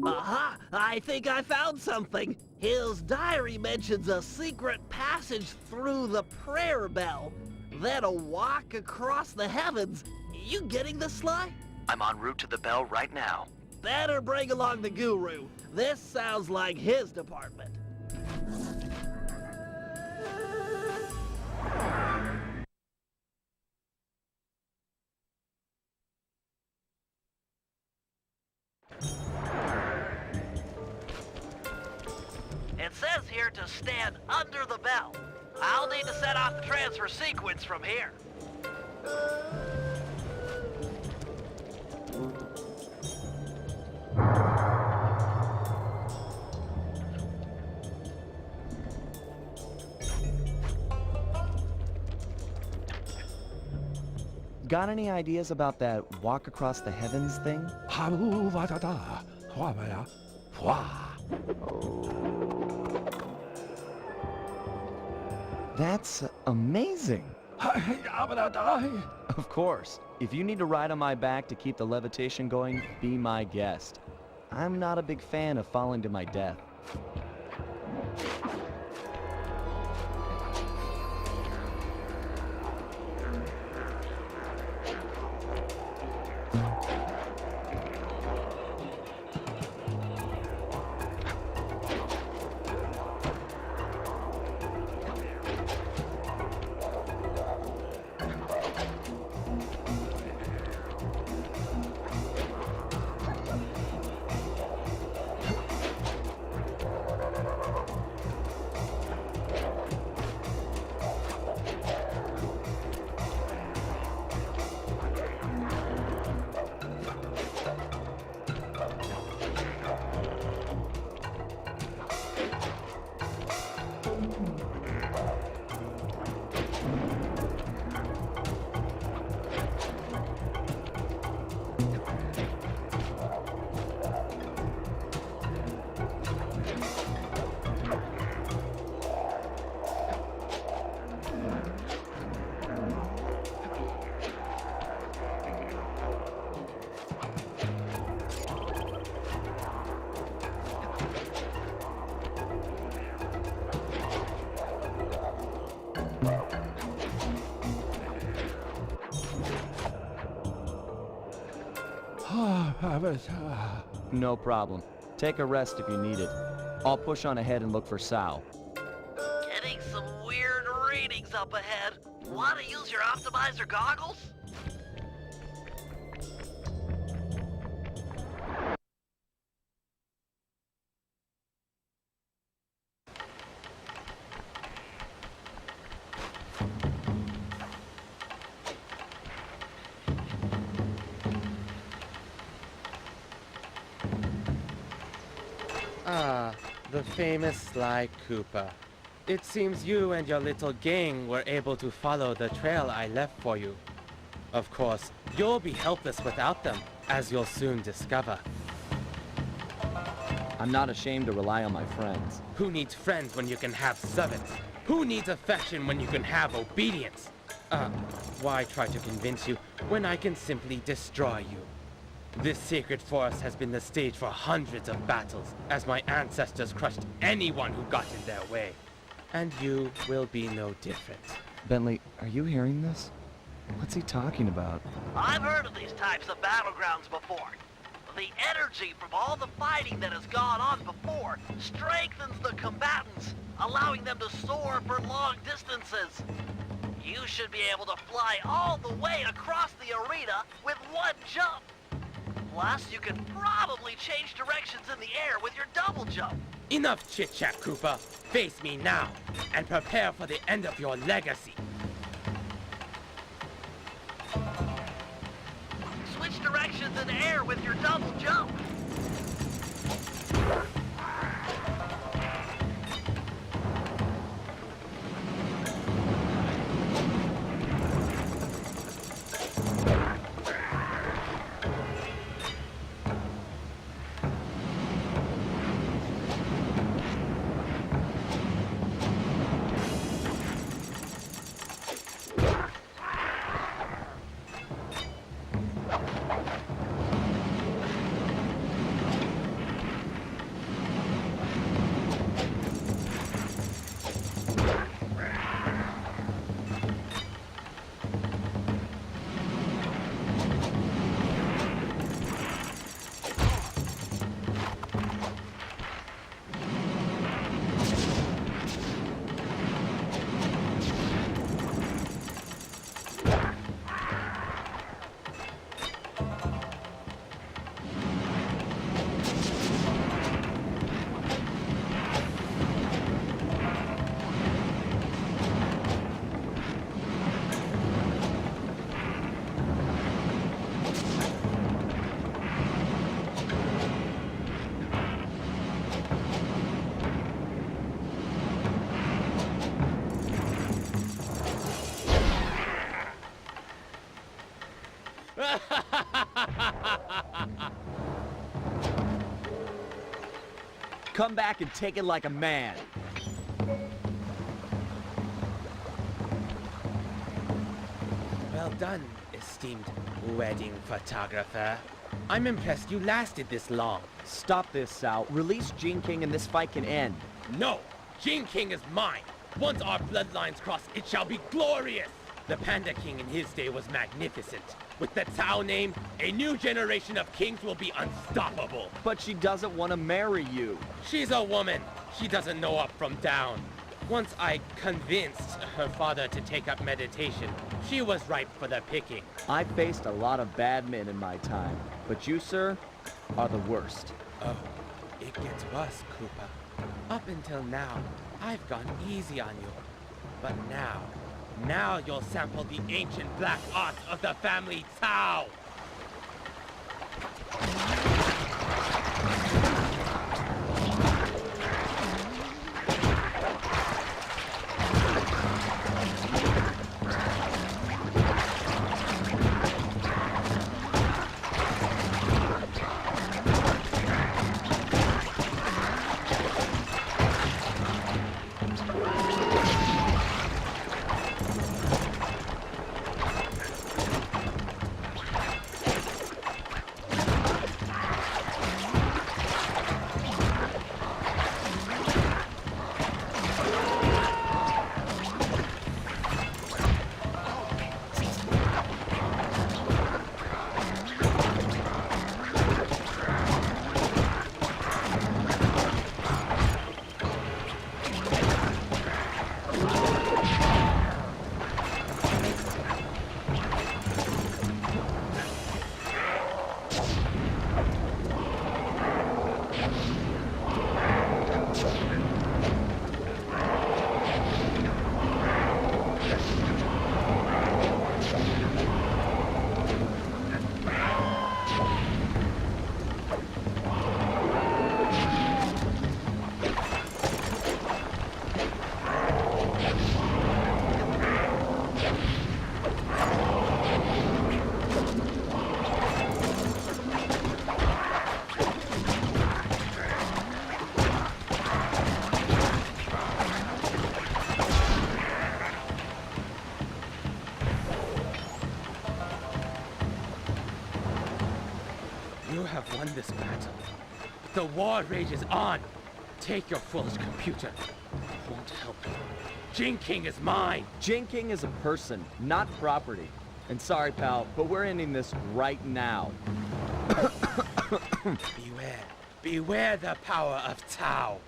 Aha! I think I found something. His diary mentions a secret passage through the prayer bell, then a walk across the heavens. You getting this, Sly? I'm en route to the bell right now. Better bring along the guru. This sounds like his department. It says here to stand under the bell. I'll need to set off the transfer sequence from here. Got any ideas about that walk across the heavens thing? That's amazing. Of course. If you need to ride on my back to keep the levitation going, be my guest. I'm not a big fan of falling to my death. No problem. Take a rest if you need it. I'll push on ahead and look for Sal. Getting some weird readings up ahead. Want to use your optimizer goggles? Ah, the famous Sly Cooper. It seems you and your little gang were able to follow the trail I left for you. Of course, you'll be helpless without them, as you'll soon discover. I'm not ashamed to rely on my friends. Who needs friends when you can have servants? Who needs affection when you can have obedience? Why try to convince you when I can simply destroy you? This sacred forest has been the stage for hundreds of battles, as my ancestors crushed anyone who got in their way. And you will be no different. Bentley, are you hearing this? What's he talking about? I've heard of these types of battlegrounds before. The energy from all the fighting that has gone on before strengthens the combatants, allowing them to soar for long distances. You should be able to fly all the way across the arena with one jump. Plus, you can probably change directions in the air with your double jump. Enough chit-chat, Cooper. Face me now, and prepare for the end of your legacy. Switch directions in the air with your double jump. Come back and take it like a man. Well done, esteemed wedding photographer. I'm impressed you lasted this long. Stop this, Sal. Release Gene King and this fight can end. No! Gene King is mine! Once our bloodlines cross, it shall be glorious! The Panda King in his day was magnificent. With the Tao name, a new generation of kings will be unstoppable. But she doesn't want to marry you. She's a woman. She doesn't know up from down. Once I convinced her father to take up meditation, she was ripe for the picking. I faced a lot of bad men in my time, but you, sir, are the worst. Oh, it gets worse, Cooper. Up until now, I've gone easy on you. But now you'll sample the ancient black arts of the family Tao! You have won this battle. The war rages on. Take your foolish computer. It won't help you. Jin King is mine. Jin King is a person, not property. And sorry, pal, but we're ending this right now. Beware. Beware the power of Tao.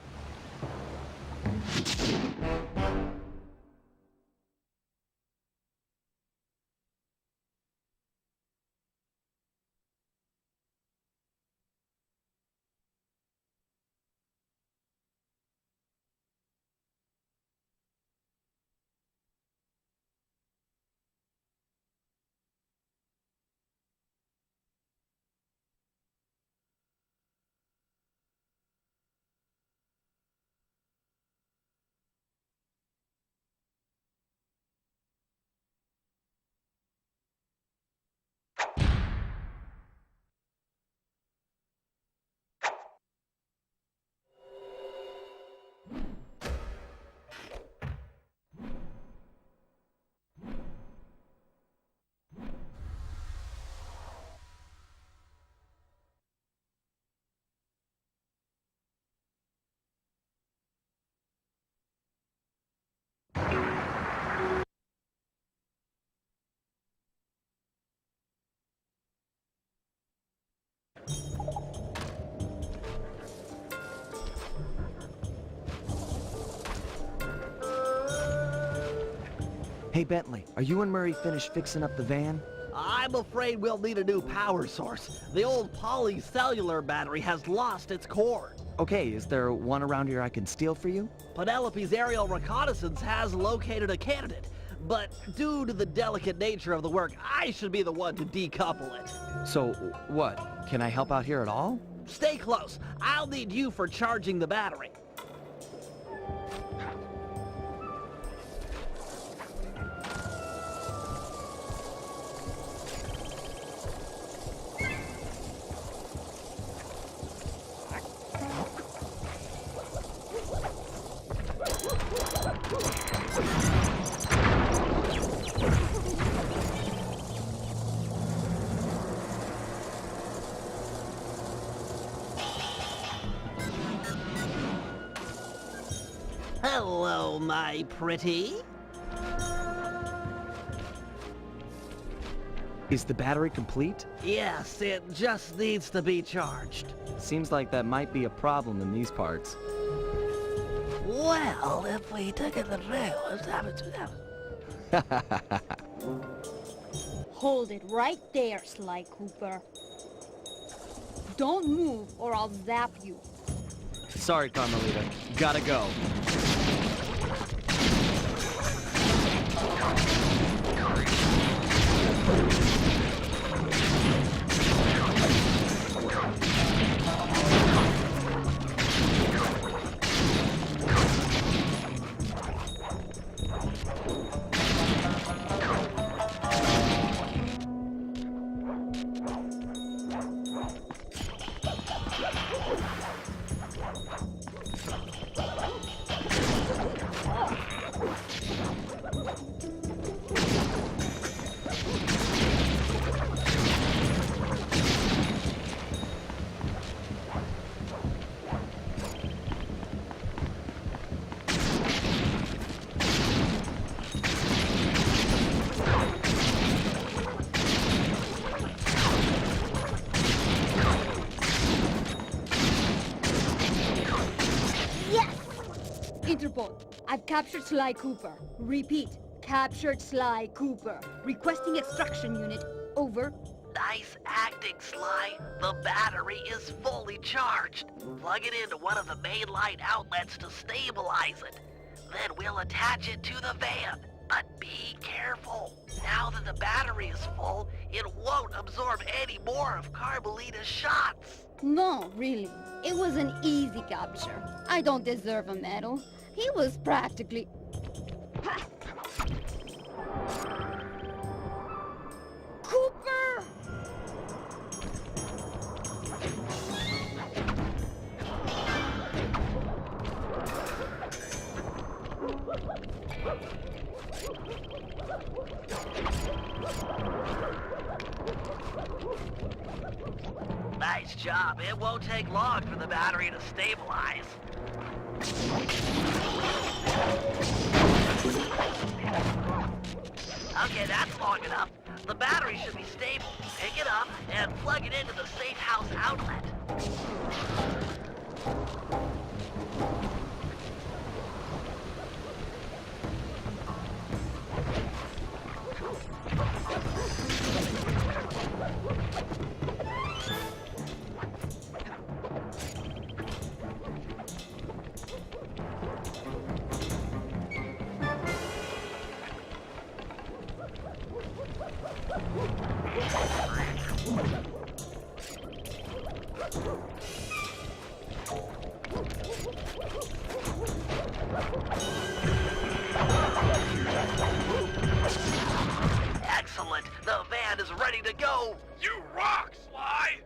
Hey, Bentley, are you and Murray finished fixing up the van? I'm afraid we'll need a new power source. The old polycellular battery has lost its cord. Okay, is there one around here I can steal for you? Penelope's aerial reconnaissance has located a candidate, but due to the delicate nature of the work, I should be the one to decouple it. So, what? Can I help out here at all? Stay close. I'll need you for charging the battery. Hello, my pretty. Is the battery complete? Yes, it just needs to be charged. Seems like that might be a problem in these parts. Well, if we took it the rails, Hold it right there, Sly Cooper. Don't move or I'll zap you. Sorry, Carmelita. Gotta go. Interpol, I've captured Sly Cooper. Repeat, captured Sly Cooper. Requesting extraction unit. Over. Nice acting, Sly. The battery is fully charged. Plug it into one of the mainline outlets to stabilize it. Then we'll attach it to the van. But be careful. Now that the battery is full, it won't absorb any more of Carmelita's shots. No, really. It was an easy capture. I don't deserve a medal. He was practically... Cooper! Nice job. It won't take long for the battery to stabilize. Okay, that's long enough. The battery should be stable. pick it up and plug it into the safe house outlet. Excellent! The van is ready to go! You rock, Sly!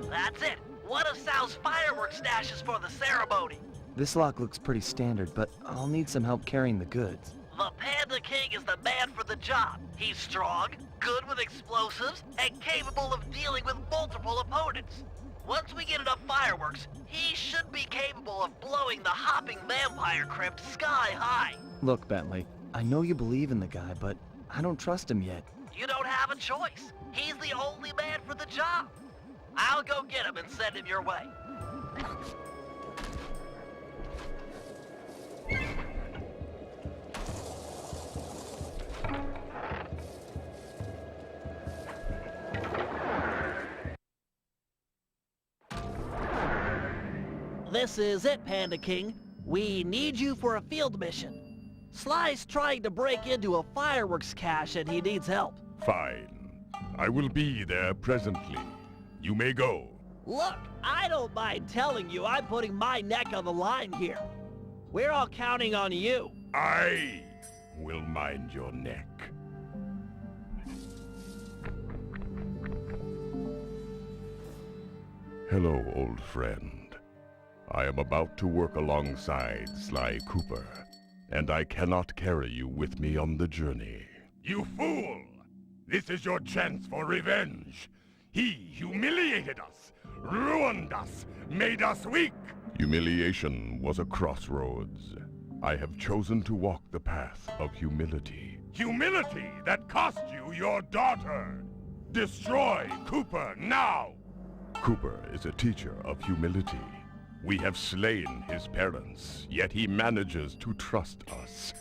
That's it! One of Sal's fireworks stashes for the ceremony! This lock looks pretty standard, but I'll need some help carrying the goods. The Panda King is the man for the job. He's strong, good with explosives, and capable of dealing with multiple opponents. Once we get enough fireworks, he should be capable of blowing the hopping vampire crypt sky high. Look, Bentley, I know you believe in the guy, but I don't trust him yet. You don't have a choice. He's the only man for the job. I'll go get him and send him your way. This is it, Panda King. We need you for a field mission. Sly's trying to break into a fireworks cache and he needs help. Fine. I will be there presently. You may go. Look, I don't mind telling you I'm putting my neck on the line here. We're all counting on you. I will mind your neck. Hello, old friend. I am about to work alongside Sly Cooper, and I cannot carry you with me on the journey. You fool! This is your chance for revenge. He humiliated us, ruined us, made us weak. Humiliation was a crossroads. I have chosen to walk the path of humility. Humility that cost you your daughter! Destroy Cooper now! Cooper is a teacher of humility. We have slain his parents, yet he manages to trust us.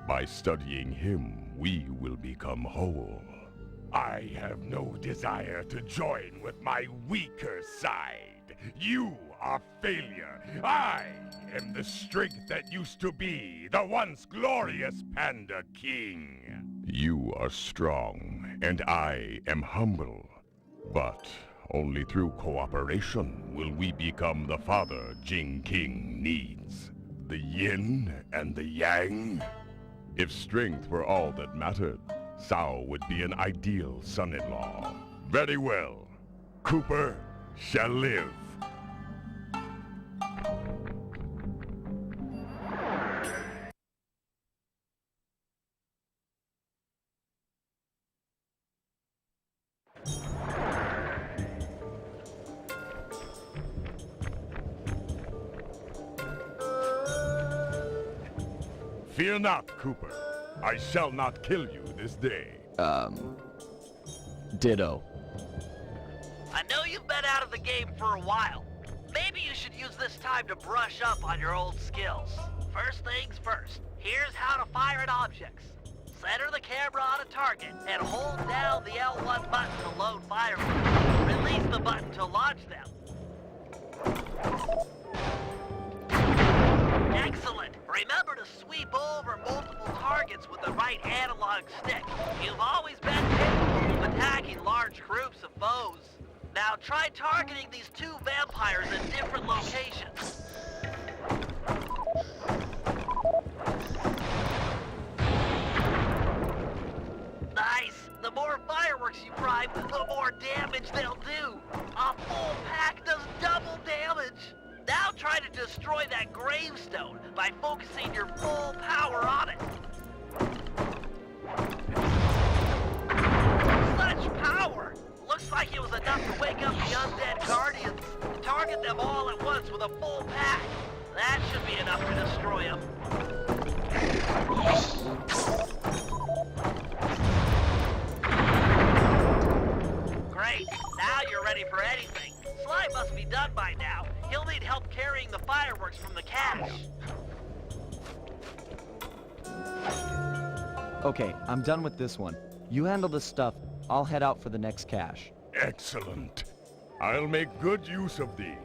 By studying him, we will become whole. I have no desire to join with my weaker side. You are failure. I am the strength that used to be the once glorious Panda King. You are strong, and I am humble. But only through cooperation will we become the father Jing King needs. The yin and the yang. If strength were all that mattered, Sao would be an ideal son-in-law. Very well. Cooper shall live. Fear not, Cooper. I shall not kill you this day. Ditto. I know you've been out of the game for a while. Maybe you should use this time to brush up on your old skills. First things first, here's how to fire at objects. Center the camera on a target and hold down the L1 button to load fireworks. Release the button to launch them. Excellent! Remember to sweep over multiple targets with the right analog stick. You've always been capable of attacking large groups of foes. Now try targeting these two vampires in different locations. climb, the more damage they'll do. A full pack does double damage. Now try to destroy that gravestone by focusing your full power on it. Such power! Looks like it was enough to wake up the undead guardians. Target them all at once with a full pack. That should be enough to destroy them. Great, now you're ready for anything. Sly must be done by now. He'll need help carrying the fireworks from the cache. Okay, I'm done with this one. You handle this stuff. I'll head out for the next cache. Excellent. I'll make good use of these.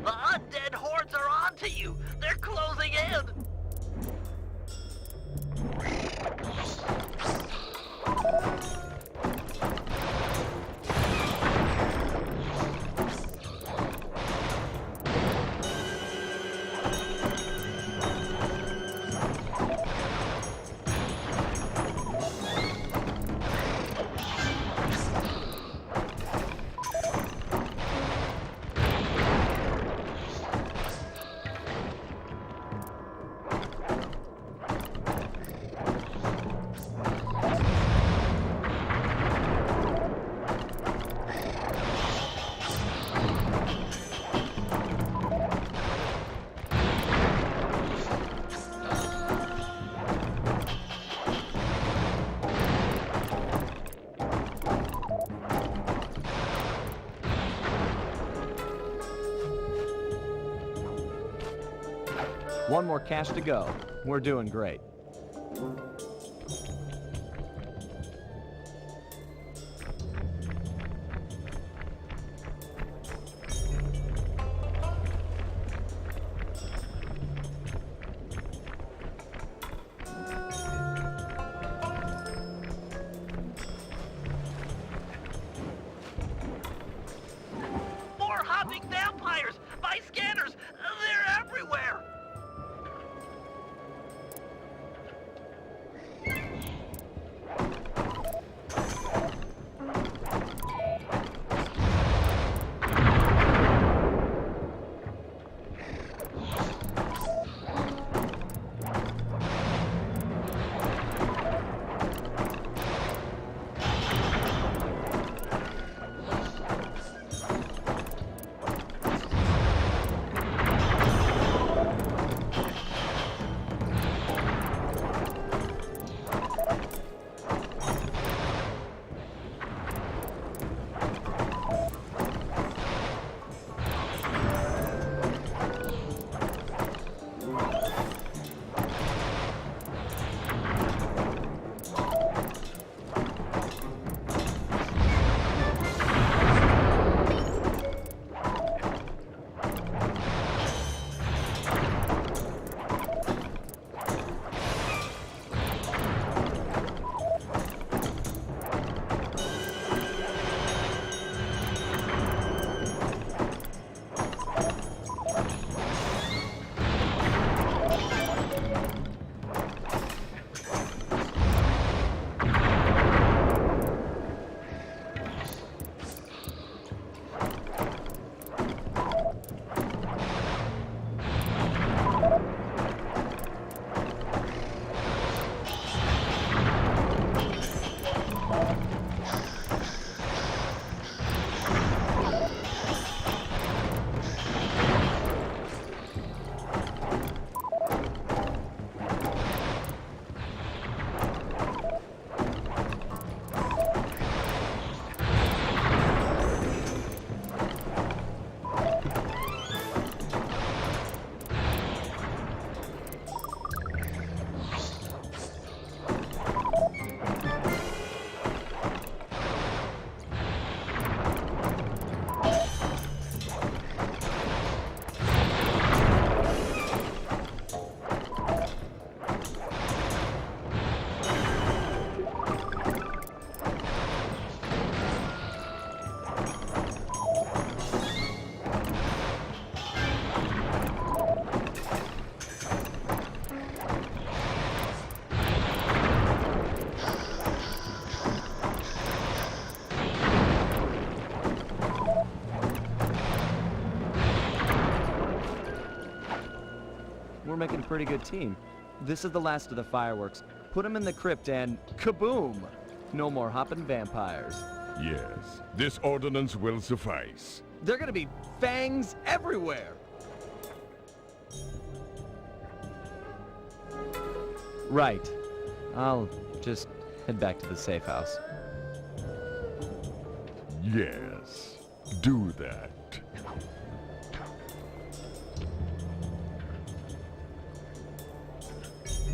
The undead hordes are onto you! They're closing in! One more cache to go. We're doing great. More hopping vampires! My scanners! They're everywhere! we're making a pretty good team. This is the last of the fireworks. Put them in the crypt and kaboom! No more hopping vampires. Yes, this ordinance will suffice. They're gonna be fangs everywhere! Right. I'll just head back to the safe house. Yes, do that.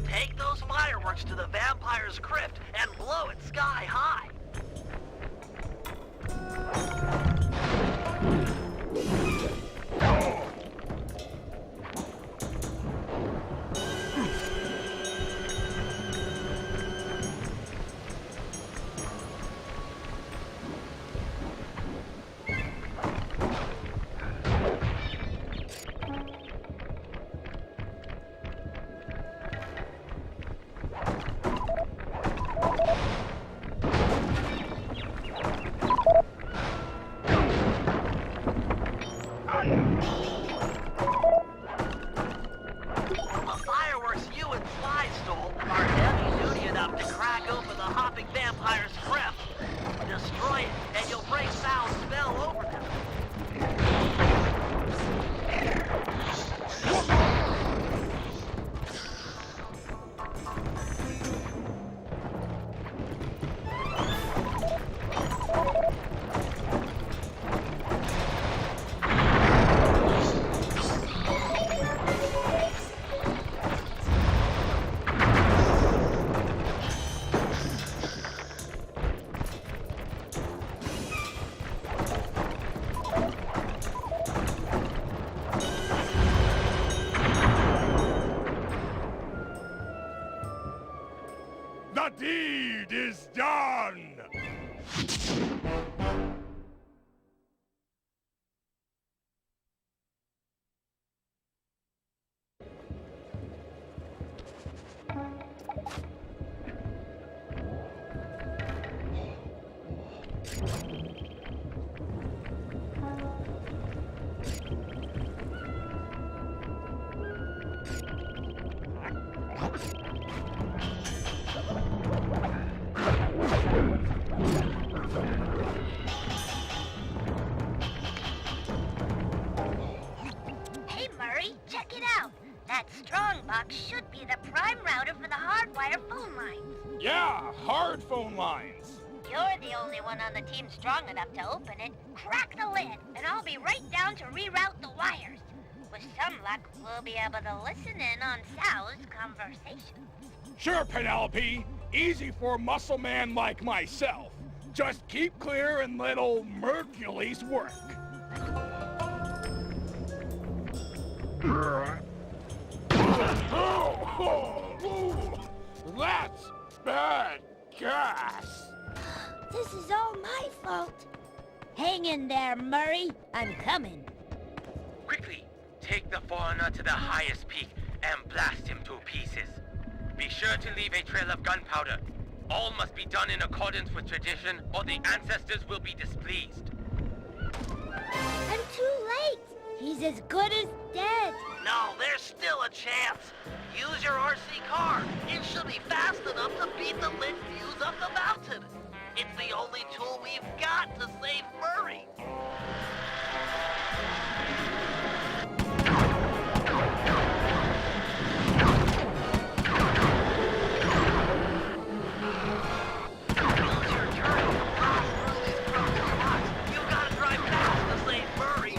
Take those fireworks to the vampire's crypt and blow it sky high. The fireworks you and Sly stole are heavy-duty enough to crack open the hopping vampire's crypt. Destroy it, and you'll bring foul smell over them. The deed is done! Hey, Murray, check it out. That strong box should be the prime router for the hardwire phone lines. Yeah, hard phone lines. You're the only one on the team strong enough to open it. Crack the lid, and I'll be right down to reroute the wires. With some luck, we'll be able to listen in on Sal's conversation. Sure, Penelope. Easy for a muscle man like myself. Just keep clear and let old Mercules work. That's bad gas. This is all my fault. Hang in there, Murray. I'm coming. Quickly, take the foreigner to the highest peak and blast him to pieces. Be sure to leave a trail of gunpowder. All must be done in accordance with tradition, or the ancestors will be displeased. I'm too late. He's as good as dead. No, there's still a chance. Use your RC car. It should be fast enough to beat the lit views up the mountain. It's the only tool we've got to save Murray. Use your turret to blast through these crooked spots. You've got to drive fast to save Murray.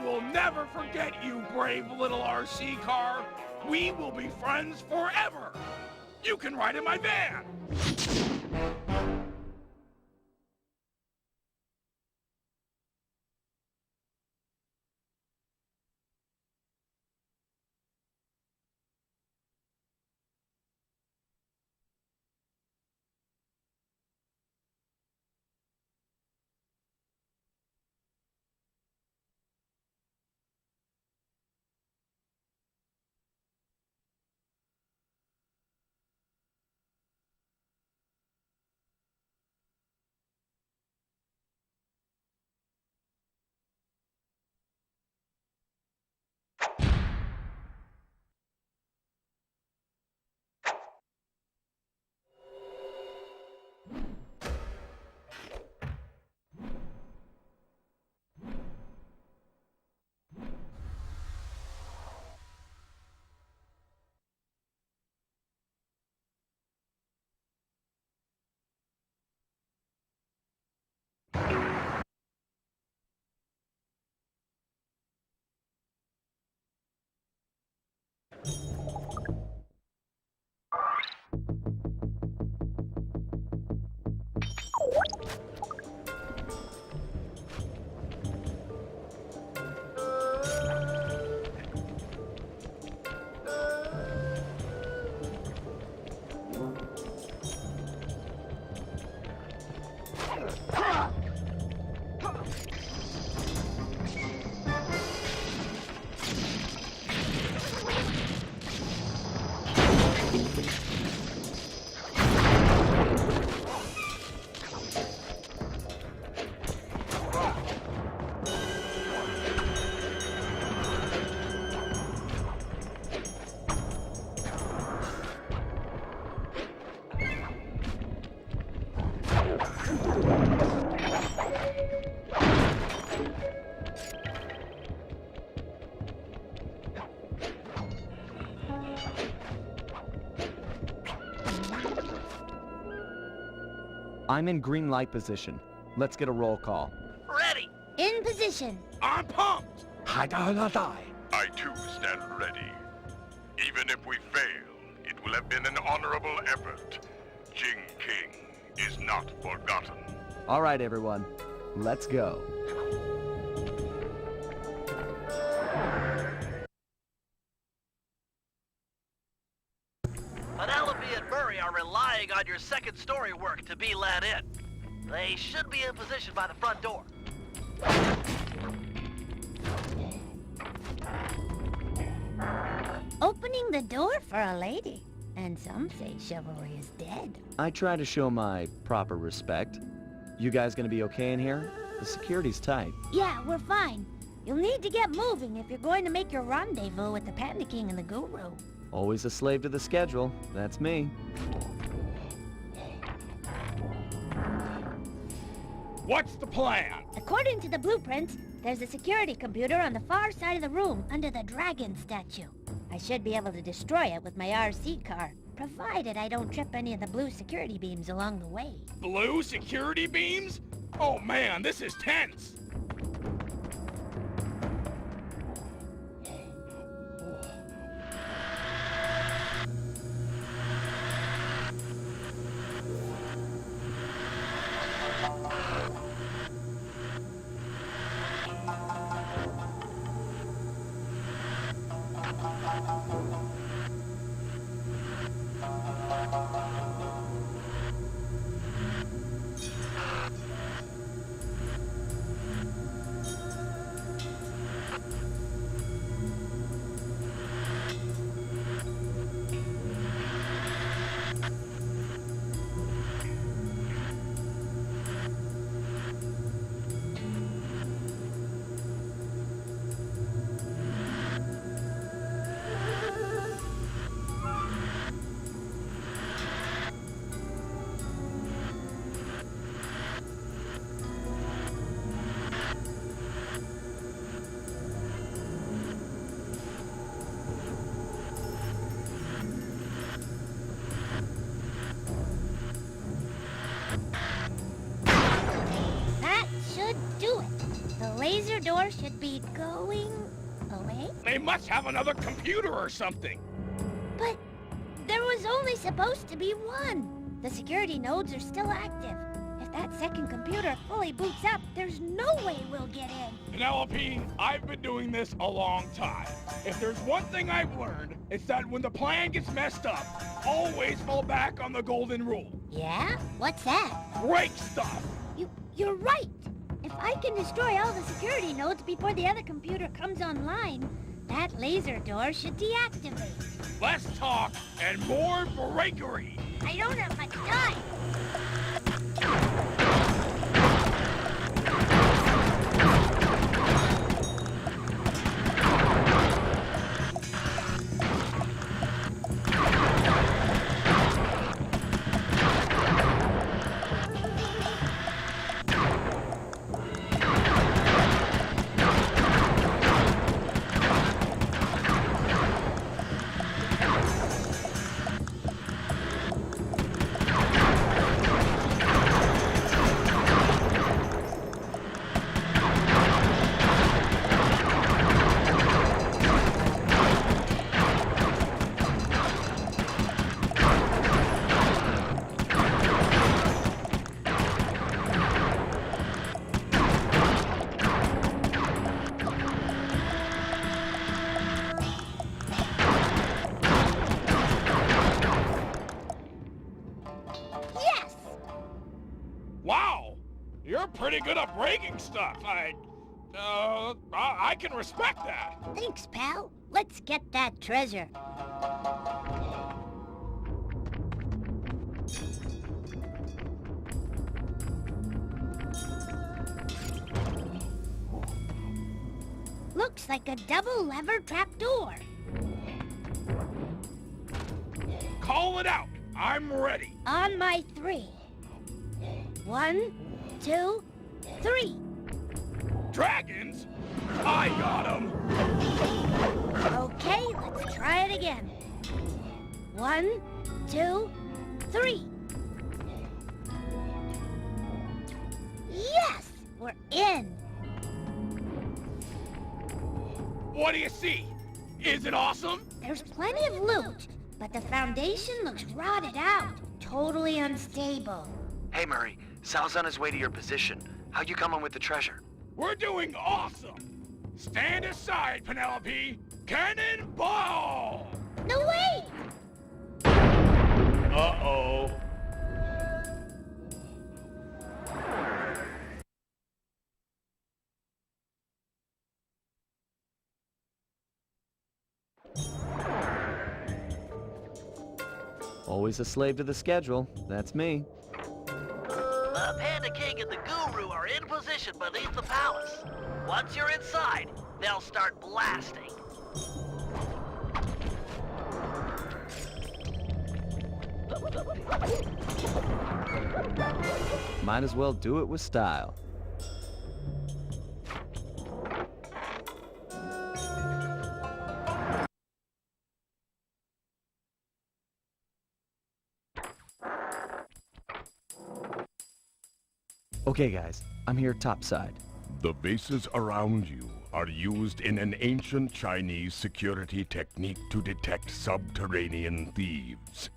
will never forget you, brave little RC car. We will be friends forever. You can ride in my van. I'm in green light position. Let's get a roll call. Ready! In position. I'm pumped! I too stand ready. Even if we fail, it will have been an honorable effort. Jing King is not forgotten. All right, everyone. Let's go. Penelope and Murray are relying on your second story work to be let in. They should be in position by the front door. Opening the door for a lady. And some say chivalry is dead. I try to show my proper respect. You guys gonna be okay in here? The security's tight. Yeah, we're fine. You'll need to get moving if you're going to make your rendezvous with the Panda King and the Guru. Always a slave to the schedule. That's me. What's the plan? According to the blueprints, there's a security computer on the far side of the room under the dragon statue. I should be able to destroy it with my RC car, provided I don't trip any of the blue security beams along the way. Blue security beams? Oh man, this is tense! should be going away. They must have another computer or something. But there was only supposed to be one. The security nodes are still active. If that second computer fully boots up, there's no way we'll get in. Penelope, I've been doing this a long time. If there's one thing I've learned, it's that when the plan gets messed up, always fall back on the golden rule. Yeah? What's that? Break stuff! You're right! If I can destroy all the security nodes before the other computer comes online, that laser door should deactivate. Less talk and more breakery! I don't have much time! Wow! You're pretty good at breaking stuff. I can respect that. Thanks, pal. Let's get that treasure. Looks like a double lever trapdoor. Call it out. I'm ready. On my 3. 1, 2, 3. Dragons? I got 'em. Okay, let's try it again. 1, 2, 3. Yes! We're in! What do you see? Is it awesome? There's plenty of loot, but the foundation looks rotted out. Totally unstable. Hey, Murray. Sal's on his way to your position. How you coming with the treasure? We're doing awesome! Stand aside, Penelope! Cannonball! No, wait! Uh-oh. Always a slave to the schedule. That's me. The Panda King and the Guru are in position beneath the palace. Once you're inside, they'll start blasting. Might as well do it with style. Okay guys, I'm here topside. The bases around you are used in an ancient Chinese security technique to detect subterranean thieves.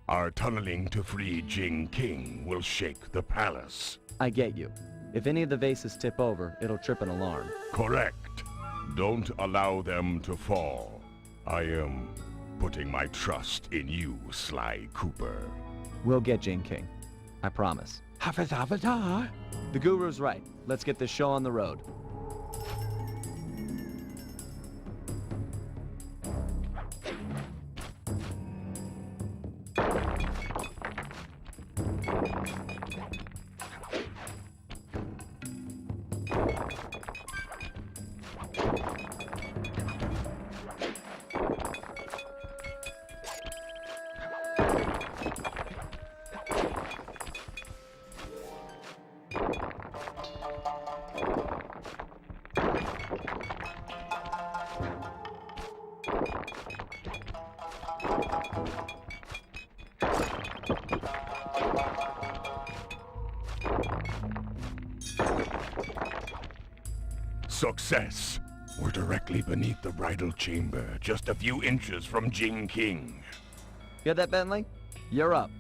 Our tunneling to free Jing King will shake the palace. I get you. If any of the vases tip over, it'll trip an alarm. Correct. Don't allow them to fall. I am putting my trust in you, Sly Cooper. We'll get Jing King. I promise. The Guru's right. Let's get this show on the road. success. We're directly beneath the bridal chamber, just a few inches from Jing King. Get that, Bentley? You're up.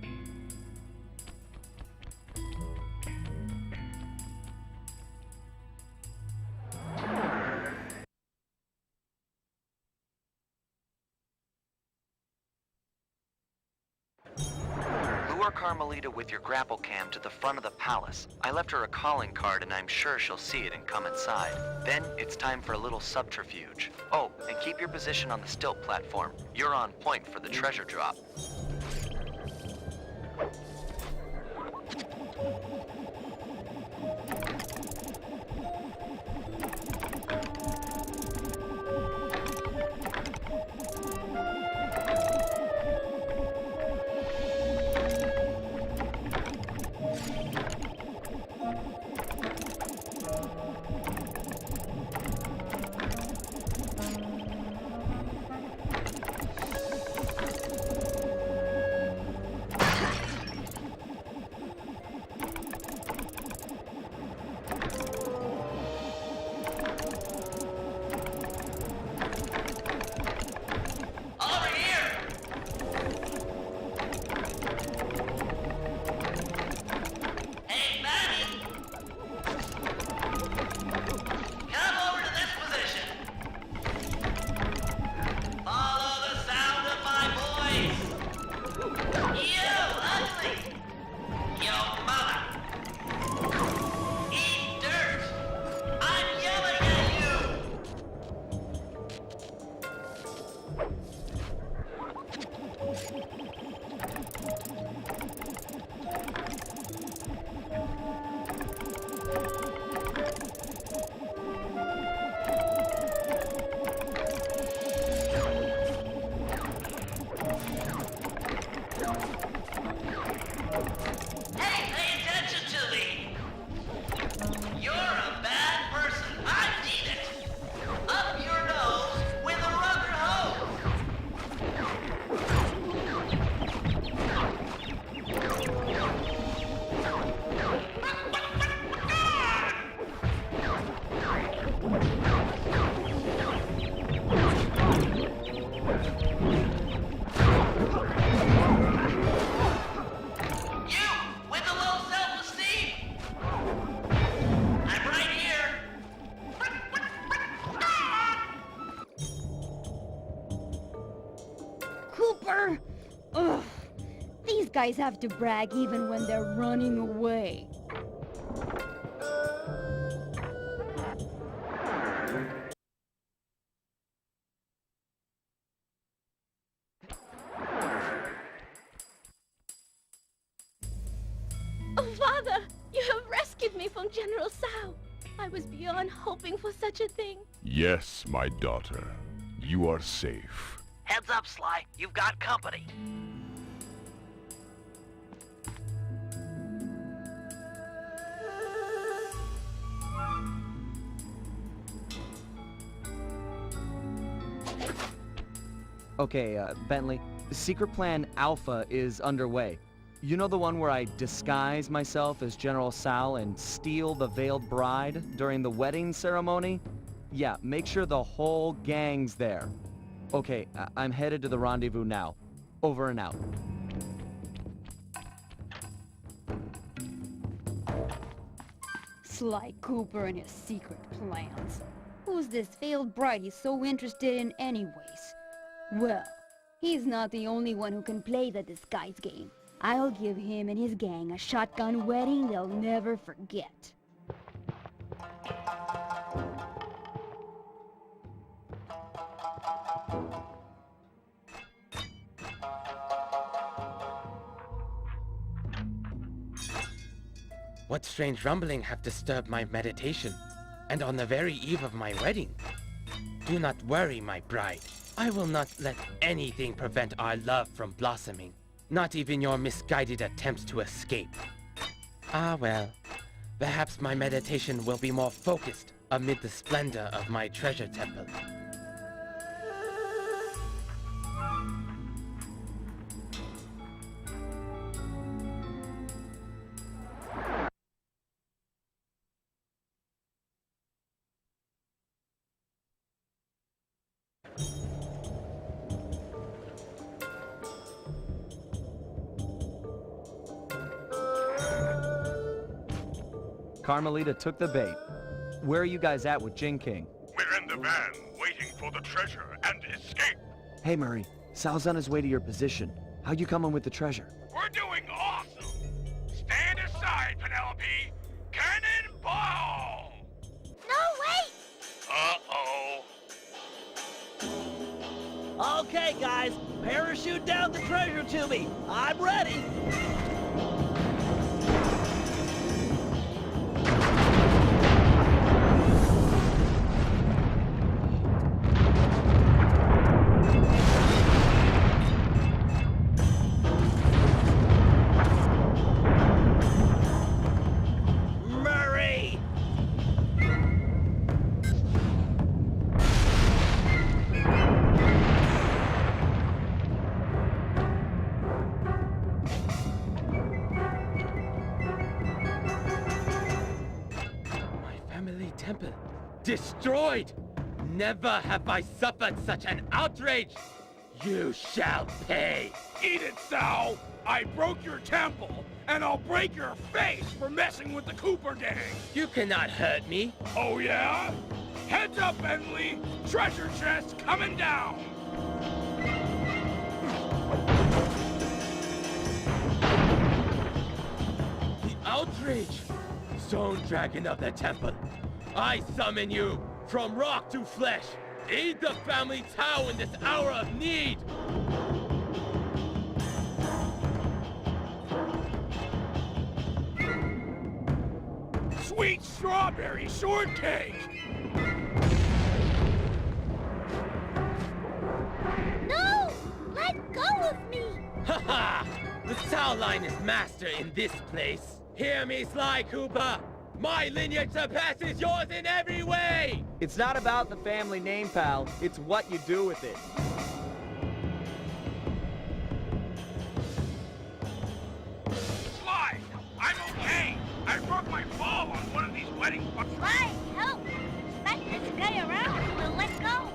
Lure Carmelita with your grapple cam to the front of the palace. I left her a calling card and I'm sure she'll see it and come inside. Then it's time for a little subterfuge. Oh, and keep your position on the stilt platform. You're on point for the treasure drop. Cooper! Ugh. These guys have to brag even when they're running away. Oh, Father! You have rescued me from General Sao. I was beyond hoping for such a thing. Yes, my daughter. You are safe. Heads up, Sly. You've got company. Okay, Bentley, Secret Plan Alpha is underway. You know the one where I disguise myself as General Sal and steal the veiled bride during the wedding ceremony? Yeah, make sure the whole gang's there. Okay, I'm headed to the rendezvous now. Over and out. Sly Cooper and his secret plans. Who's this veiled bride he's so interested in anyways? Well, he's not the only one who can play the disguise game. I'll give him and his gang a shotgun wedding they'll never forget. What strange rumbling have disturbed my meditation, and on the very eve of my wedding? Do not worry, my bride. I will not let anything prevent our love from blossoming. Not even your misguided attempts to escape. Ah well, perhaps my meditation will be more focused amid the splendor of my treasure temple. Carmelita took the bait. Where are you guys at with Jin King? We're in the van, waiting for the treasure and escape. Hey, Murray. Sal's on his way to your position. How you coming with the treasure? We're doing awesome! Stand aside, Penelope! Cannonball! No, wait! Uh-oh. Okay, guys, parachute down the treasure to me. I'm ready. Murray! Family temple destroyed! Never have I suffered such an outrage! You shall pay! Eat it, Sal! I broke your temple, and I'll break your face for messing with the Cooper gang! You cannot hurt me! Oh yeah? Heads up, Bentley! Treasure chest coming down! The outrage! Zone Dragon of the Temple, I summon you from rock to flesh! Aid the family Tao in this hour of need! Sweet strawberry shortcake! No! Let go of me! Haha! The Tao line is master in this place! Hear me, Sly Cooper! My lineage surpasses yours in every way! It's not about the family name, pal. It's what you do with it. Sly! I'm okay! I broke my fall on one of these wedding buttons. Sly, help! Smack this guy around and we'll let go!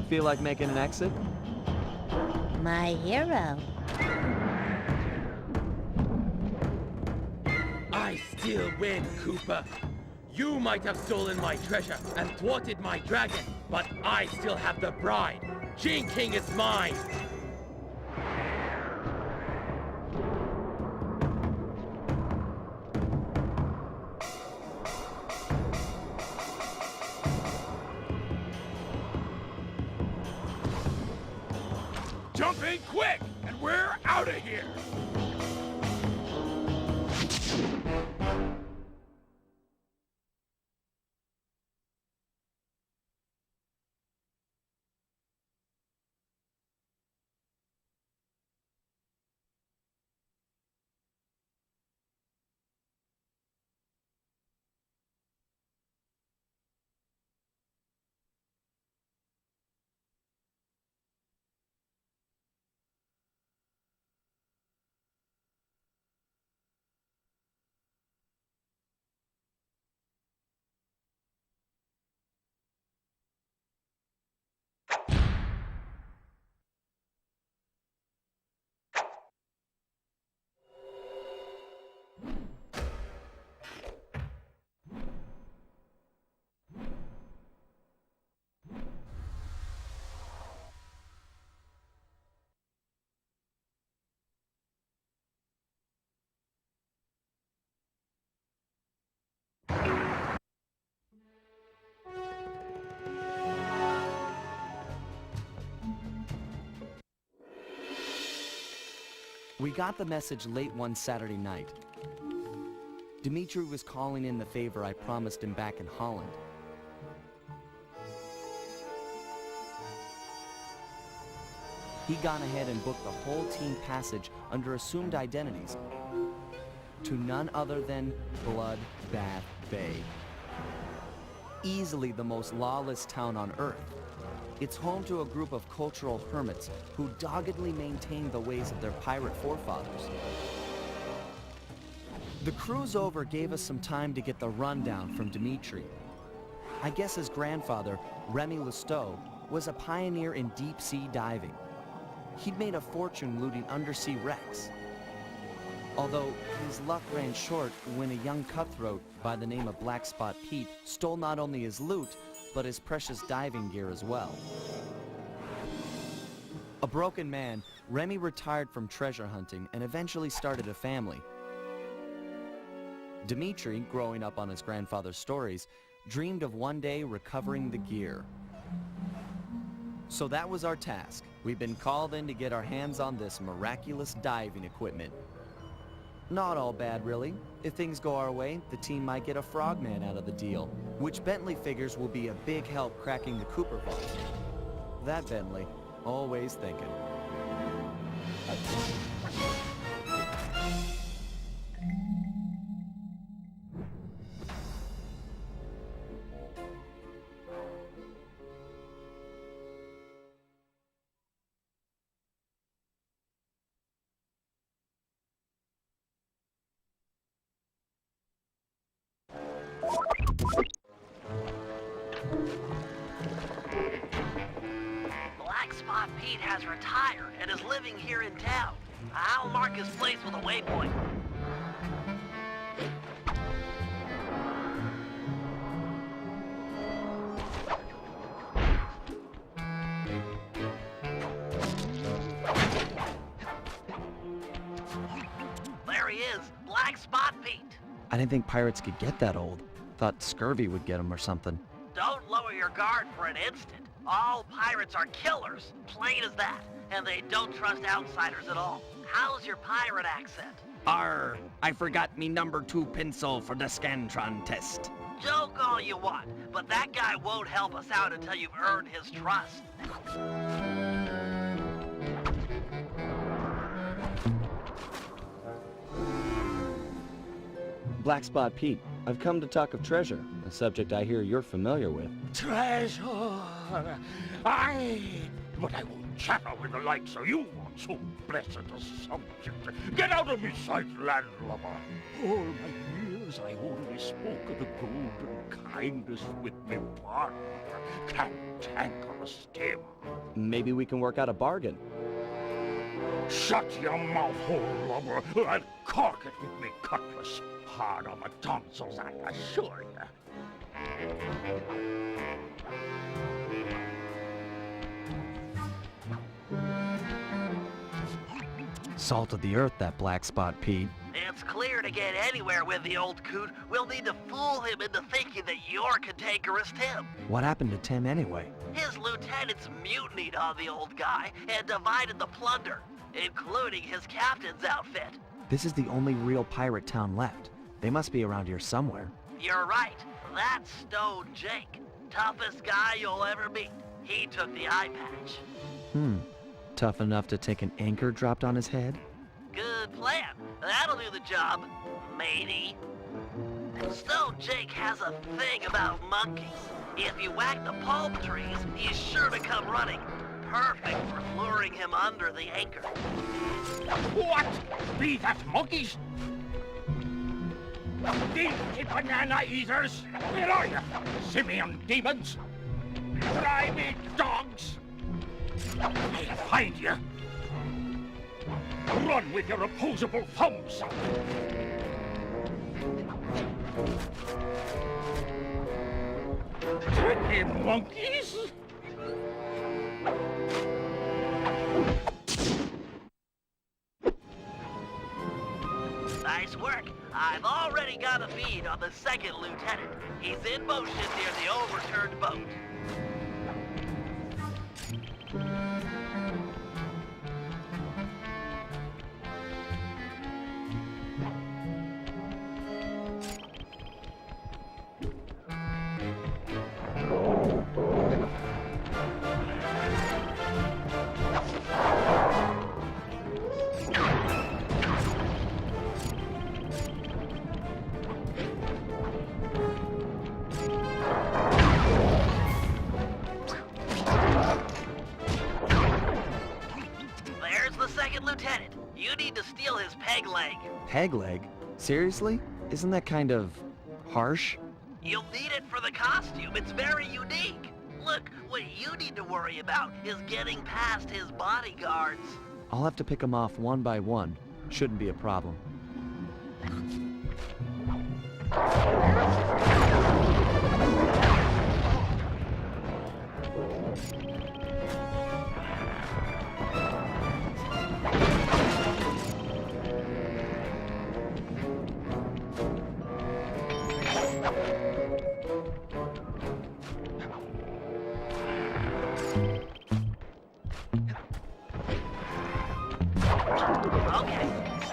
Feel like making an exit? My hero. I still win, Cooper. You might have stolen my treasure and thwarted my dragon, but I still have the bride. Jin King is mine. Jump in quick, and we're out of here! We got the message late one Saturday night. Dimitri was calling in the favor I promised him back in Holland. He'd gone ahead and booked the whole team passage under assumed identities to none other than Bloodbath Bay. Easily the most lawless town on Earth. It's home to a group of cultural hermits who doggedly maintain the ways of their pirate forefathers. The cruise over gave us some time to get the rundown from Dimitri. I guess his grandfather, Remy Lestow, was a pioneer in deep-sea diving. He'd made a fortune looting undersea wrecks. Although his luck ran short when a young cutthroat by the name of Black Spot Pete stole not only his loot, but his precious diving gear as well. A broken man, Remy retired from treasure hunting and eventually started a family. Dimitri, growing up on his grandfather's stories, dreamed of one day recovering the gear. So that was our task. We've been called in to get our hands on this miraculous diving equipment. Not all bad, really. If things go our way, the team might get a frogman out of the deal, which Bentley figures will be a big help cracking the Cooper vault. That Bentley, always thinking. Black Spot Pete has retired and is living here in town. I'll mark his place with a waypoint. There he is, Black Spot Pete. I didn't think pirates could get that old. Thought scurvy would get them or something. Don't lower your guard for an instant. All pirates are killers, plain as that, and they don't trust outsiders at all. How's your pirate accent? Arr, I forgot me number 2 pencil for the Scantron test. Joke all you want, but that guy won't help us out until you've earned his trust. Black Spot Pete, I've come to talk of treasure, a subject I hear you're familiar with. Treasure! Aye! But I won't chatter with the likes of you on so blessed a subject. Get out of me sight, landlubber! All my years I only spoke of the golden kindness with me partner. Can't tanker a stem. Maybe we can work out a bargain. Shut your mouth hole, lubber, and cork it with me cutlass. Hard on my tonsils, I assure you. Salt of the earth, that black spot, Pete. It's clear to get anywhere with the old coot, we'll need to fool him into thinking that you're cantankerous Tim. What happened to Tim anyway? His lieutenants mutinied on the old guy and divided the plunder, including his captain's outfit. This is the only real pirate town left. They must be around here somewhere. You're right. That's Stone Jake. Toughest guy you'll ever meet. He took the eye patch. Tough enough to take an anchor dropped on his head? Good plan. That'll do the job, matey. Stone Jake has a thing about monkeys. If you whack the palm trees, he's sure to come running. Perfect for luring him under the anchor. What? Be that monkeys? Dinky banana eaters! Where are you? Simian demons! Grimy dogs! I'll find you! Run with your opposable thumbs! Tricky monkeys! Nice work. I've already got a bead on the second lieutenant. He's in motion near the overturned boat. Lieutenant, you need to steal his peg leg. Peg leg? Seriously? Isn't that kind of harsh? You'll need it for the costume. It's very unique. Look, what you need to worry about is getting past his bodyguards. I'll have to pick them off one by one. Shouldn't be a problem. Okay,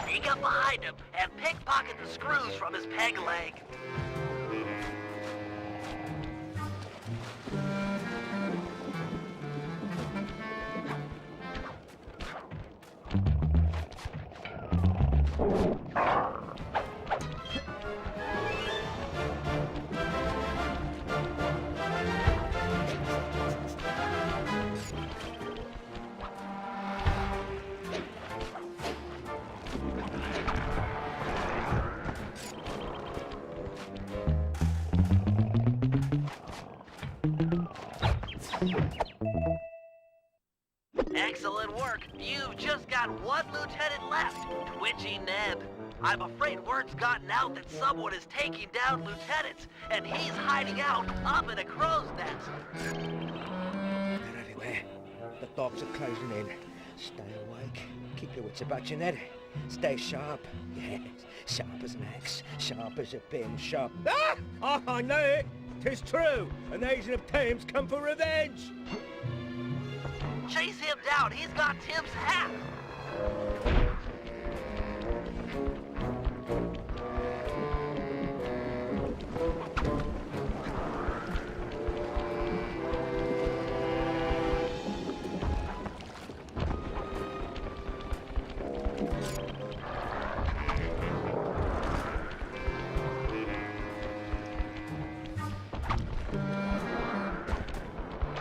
sneak up behind him and pickpocket the screws from his peg leg. Excellent work. You've just got one lieutenant left, Twitchy Ned. I'm afraid word's gotten out that someone is taking down lieutenants, and he's hiding out up in a crow's nest. They're everywhere. The dogs are closing in. Stay awake. Keep your wits about you, Ned. Stay sharp. Yes, sharp as an axe, sharp as a pin, sharp. Ah! Oh, I know it. 'Tis true. An Asian of Thames come for revenge. Chase him down. He's got Tim's hat.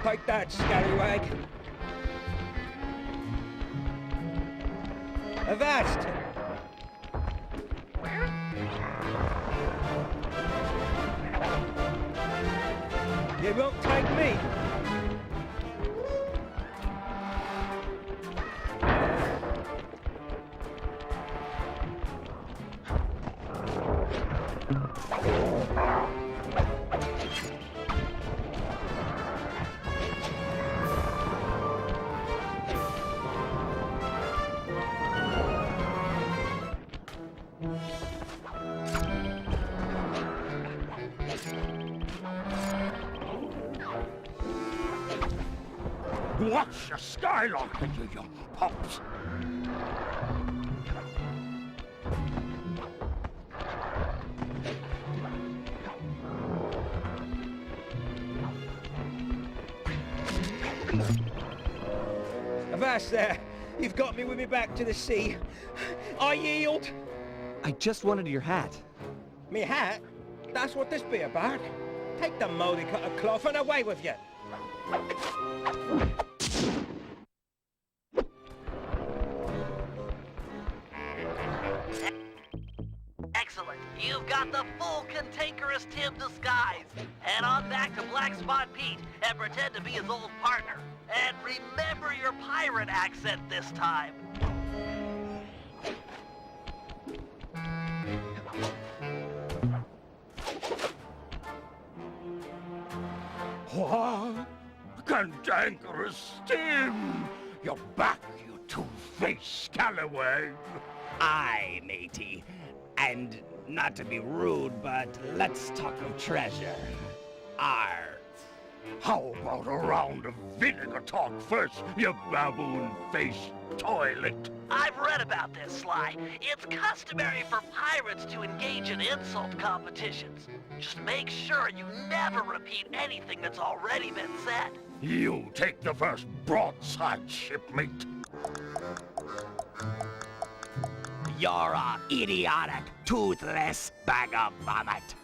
Take that, scallywag. Avast! You won't take me. Watch your skylark, you young pups! Avast there! You've got me with me back to the sea. I yield! I just wanted your hat. Me hat? That's what this be about? Take the mouldy cut of cloth and away with you! Excellent. You've got the full cantankerous Tim disguise. Head on back to Black Spot Pete and pretend to be his old partner. And remember your pirate accent this time. What? Cantankerous Tim! You're back, you two-faced scallywag! Aye, matey. And not to be rude, but let's talk of treasure. Arr. How about a round of vinegar talk first, you baboon-faced toilet? I've read about this, Sly. It's customary for pirates to engage in insult competitions. Just make sure you never repeat anything that's already been said. You take the first broadside, shipmate. You're a idiotic, toothless bag of vomit.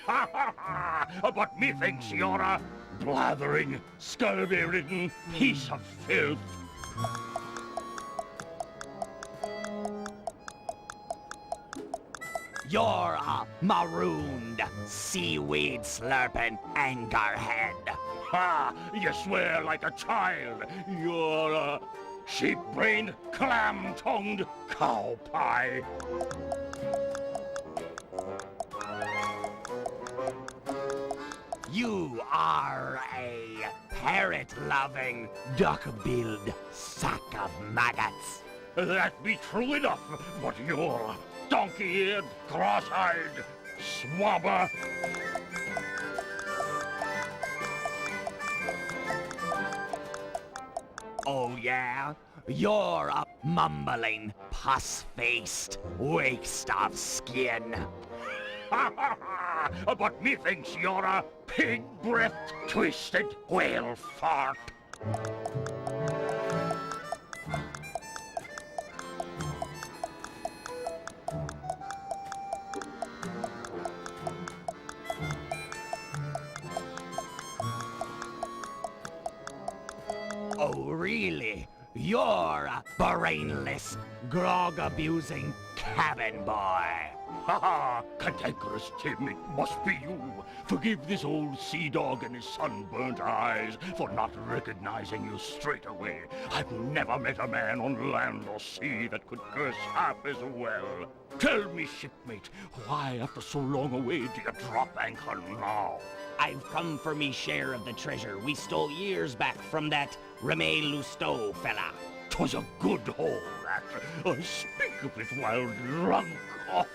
Ha ha ha! But methinks you're a blathering, scurvy-ridden piece of filth. You're a marooned, seaweed-slurping anchorhead. Ha! You swear like a child. You're a sheep-brained, clam-tongued cow pie. You are a parrot-loving, duck-billed sack of maggots. That be true enough, but you're donkey-eared, cross-eyed swabber. Oh yeah? You're a mumbling, pus-faced waste of skin. Ha ha ha! But methinks you're a pig-breathed, twisted whale fart. Oh really? You're a brainless, grog-abusing cabin boy. Ha ha! Cantankerous Tim, it must be you. Forgive this old sea dog and his sunburnt eyes for not recognizing you straight away. I've never met a man on land or sea that could curse half as well. Tell me, shipmate, why after so long a wait do you drop anchor now? I've come for me share of the treasure we stole years back from that Reme Lousteau fella. 'Twas a good haul, that. I speak of it while drunk often.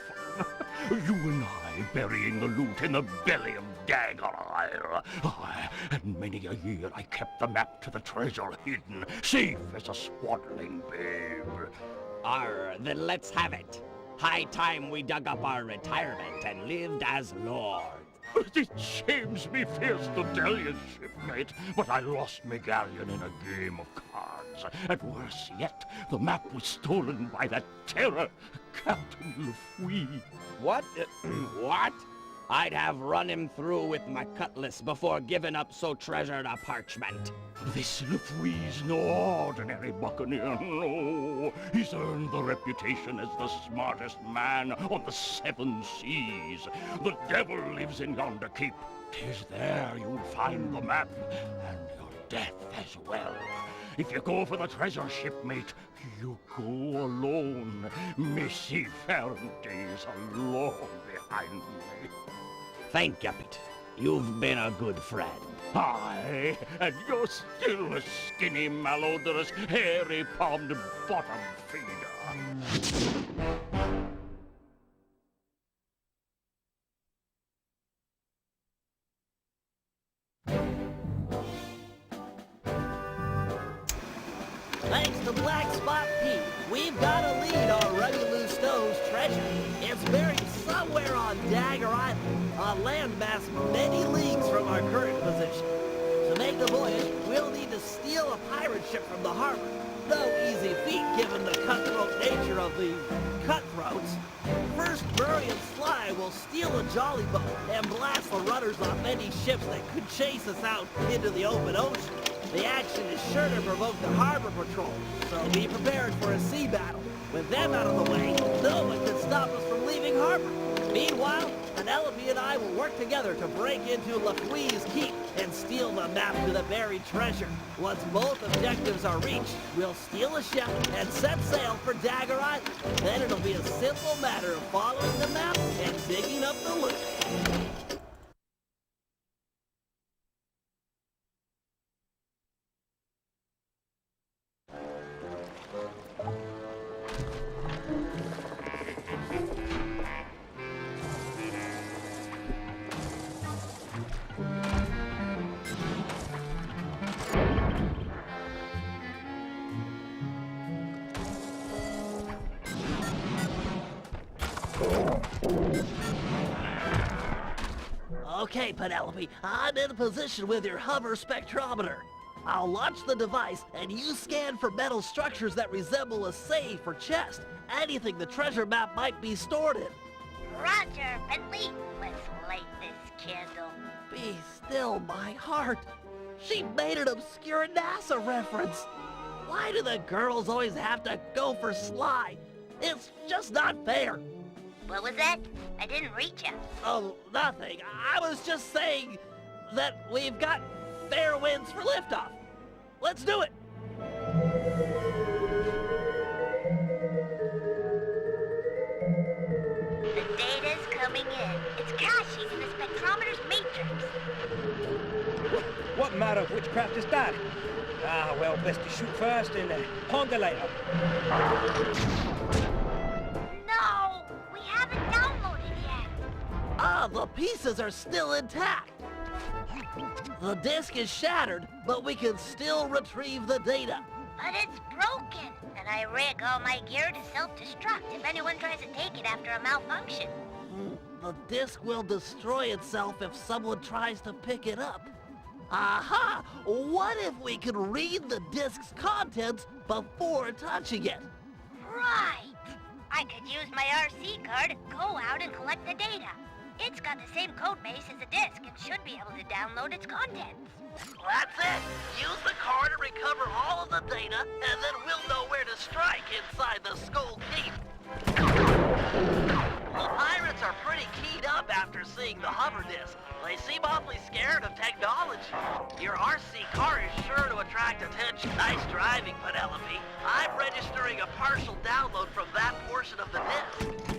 You and I burying the loot in the belly of Dagger Isle. Aye, and many a year I kept the map to the treasure hidden, safe as a swaddling babe. Then let's have it. High time we dug up our retirement and lived as lords. It shames me fierce to tell you, shipmate, but I lost my galleon in a game of cards. And worse yet, the map was stolen by that terror, Captain Lefouille. What? What? I'd have run him through with my cutlass before giving up so treasured a parchment. This Lefouille's no ordinary buccaneer, no. He's earned the reputation as the smartest man on the 7 seas. The devil lives in yonder cape. 'Tis there you'll find the map, and your death as well. If you go for the treasure, shipmate, you go alone. My seafaring days are long behind me. Thank you, Pete. You've been a good friend. Aye, and you're still a skinny, malodorous, hairy-palmed bottom feeder. Thanks to Black Spot Pete, we've got a lead on Rugaloo Stowe's treasure. It's buried somewhere on Dagger Island, a landmass many leagues from our current position. To make the voyage, we'll need to steal a pirate ship from the harbor. No easy feat given the cutthroat nature of the cutthroats. First, Murray and Sly will steal a jolly boat and blast the rudders off any ships that could chase us out into the open ocean. The action is sure to provoke the harbor patrol, so be prepared for a sea battle. With them out of the way, no one can stop us from leaving harbor. Meanwhile, Penelope and I will work together to break into Lafouille's keep and steal the map to the buried treasure. Once both objectives are reached, we'll steal a ship and set sail for Dagger Island. Then it'll be a simple matter of following the map and digging up the loot. Okay, Penelope, I'm in position with your hover spectrometer. I'll launch the device, and you scan for metal structures that resemble a safe or chest. Anything the treasure map might be stored in. Roger, Bentley. Let's light this candle. Be still, my heart. She made an obscure NASA reference. Why do the girls always have to go for Sly? It's just not fair. What was that? I didn't reach you. Oh, nothing. I was just saying that we've got fair winds for liftoff. Let's do it. The data's coming in. It's caching in the spectrometer's matrix. What matter of which craft is that? Ah, well, best to shoot first and ponder later. No! We haven't downloaded yet. Ah, the pieces are still intact. The disk is shattered, but we can still retrieve the data. But it's broken, and I rig all my gear to self-destruct if anyone tries to take it after a malfunction. The disk will destroy itself if someone tries to pick it up. Aha! What if we could read the disk's contents before touching it? Right! I could use my RC card, go out and collect the data. It's got the same code base as the disk and should be able to download its contents. That's it! Use the card to recover all of the data, and then we'll know where to strike inside the Skull Keep. The pirates are pretty keyed up after seeing the hover disk. They seem awfully scared of technology. Your RC car is sure to attract attention. Nice driving, Penelope. I'm registering a partial download from that portion of the disk.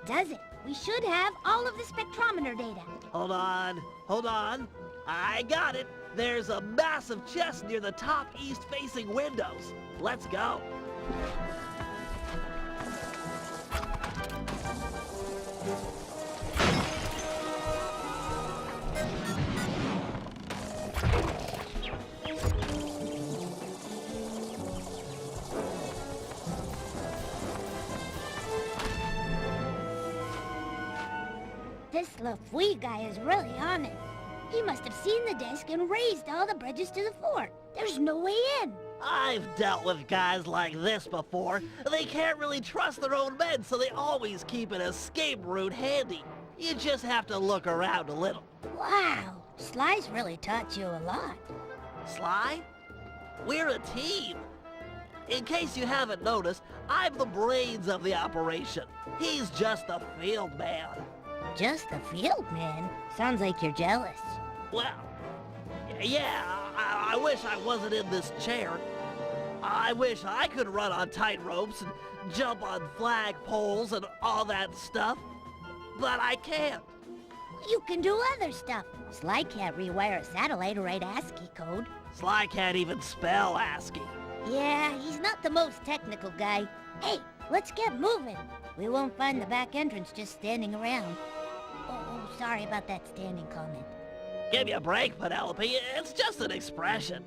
Does it? We should have all of the spectrometer data. Hold on. I got it. There's a massive chest near the top east-facing windows. Let's go. This Lafouille guy is really on it. He must have seen the disk and raised all the bridges to the fort. There's no way in. I've dealt with guys like this before. They can't really trust their own men, so they always keep an escape route handy. You just have to look around a little. Wow, Sly's really taught you a lot. Sly? We're a team. In case you haven't noticed, I'm the brains of the operation. He's just the field man. Just the field man? Sounds like you're jealous. Well, yeah, I wish I wasn't in this chair. I wish I could run on tight ropes and jump on flag poles and all that stuff. But I can't. You can do other stuff. Sly can't rewire a satellite or write ASCII code. Sly can't even spell ASCII. Yeah, he's not the most technical guy. Hey, let's get moving. We won't find the back entrance just standing around. Oh, sorry about that standing comment. Give me a break, Penelope. It's just an expression.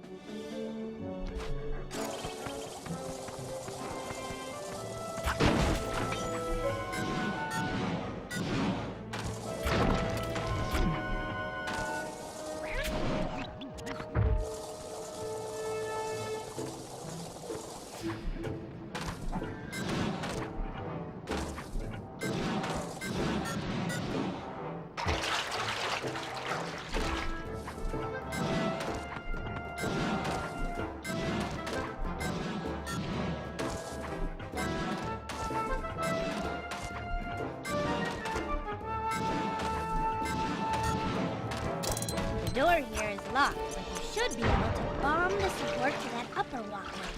The door here is locked, but you should be able to bomb the support to that upper walkway.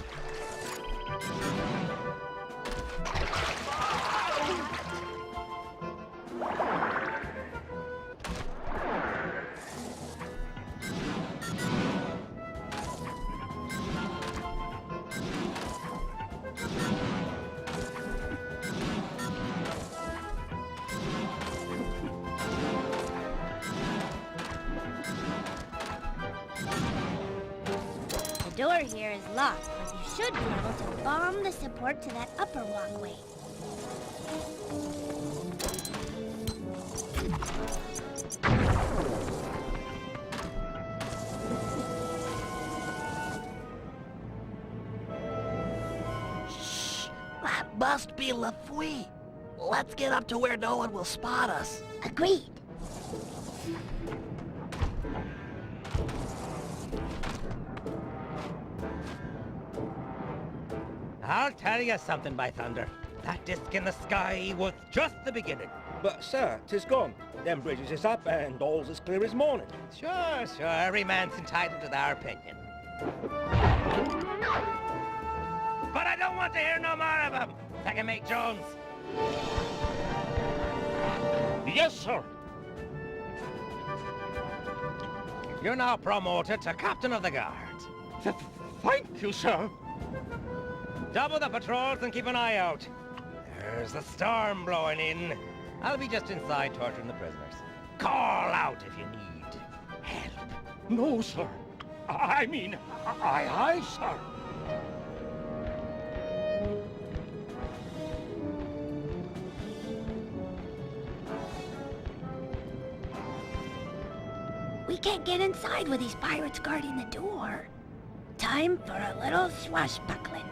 The door here is locked, but you should be able to bomb the support to that upper walkway. Shh! That must be Lafouille. Let's get up to where no one will spot us. Agreed. I'll tell you something, by thunder. That disc in the sky was just the beginning. But, sir, 'tis gone. Them bridges is up and all's as clear as morning. Sure, every man's entitled to their opinion. But I don't want to hear no more of him. Second Mate Jones. Yes, sir. You're now promoted to Captain of the Guard. Thank you, sir. Double the patrols and keep an eye out. There's a storm blowing in. I'll be just inside torturing the prisoners. Call out if you need help. No, sir. I mean, aye, sir. We can't get inside with these pirates guarding the door. Time for a little swashbuckling.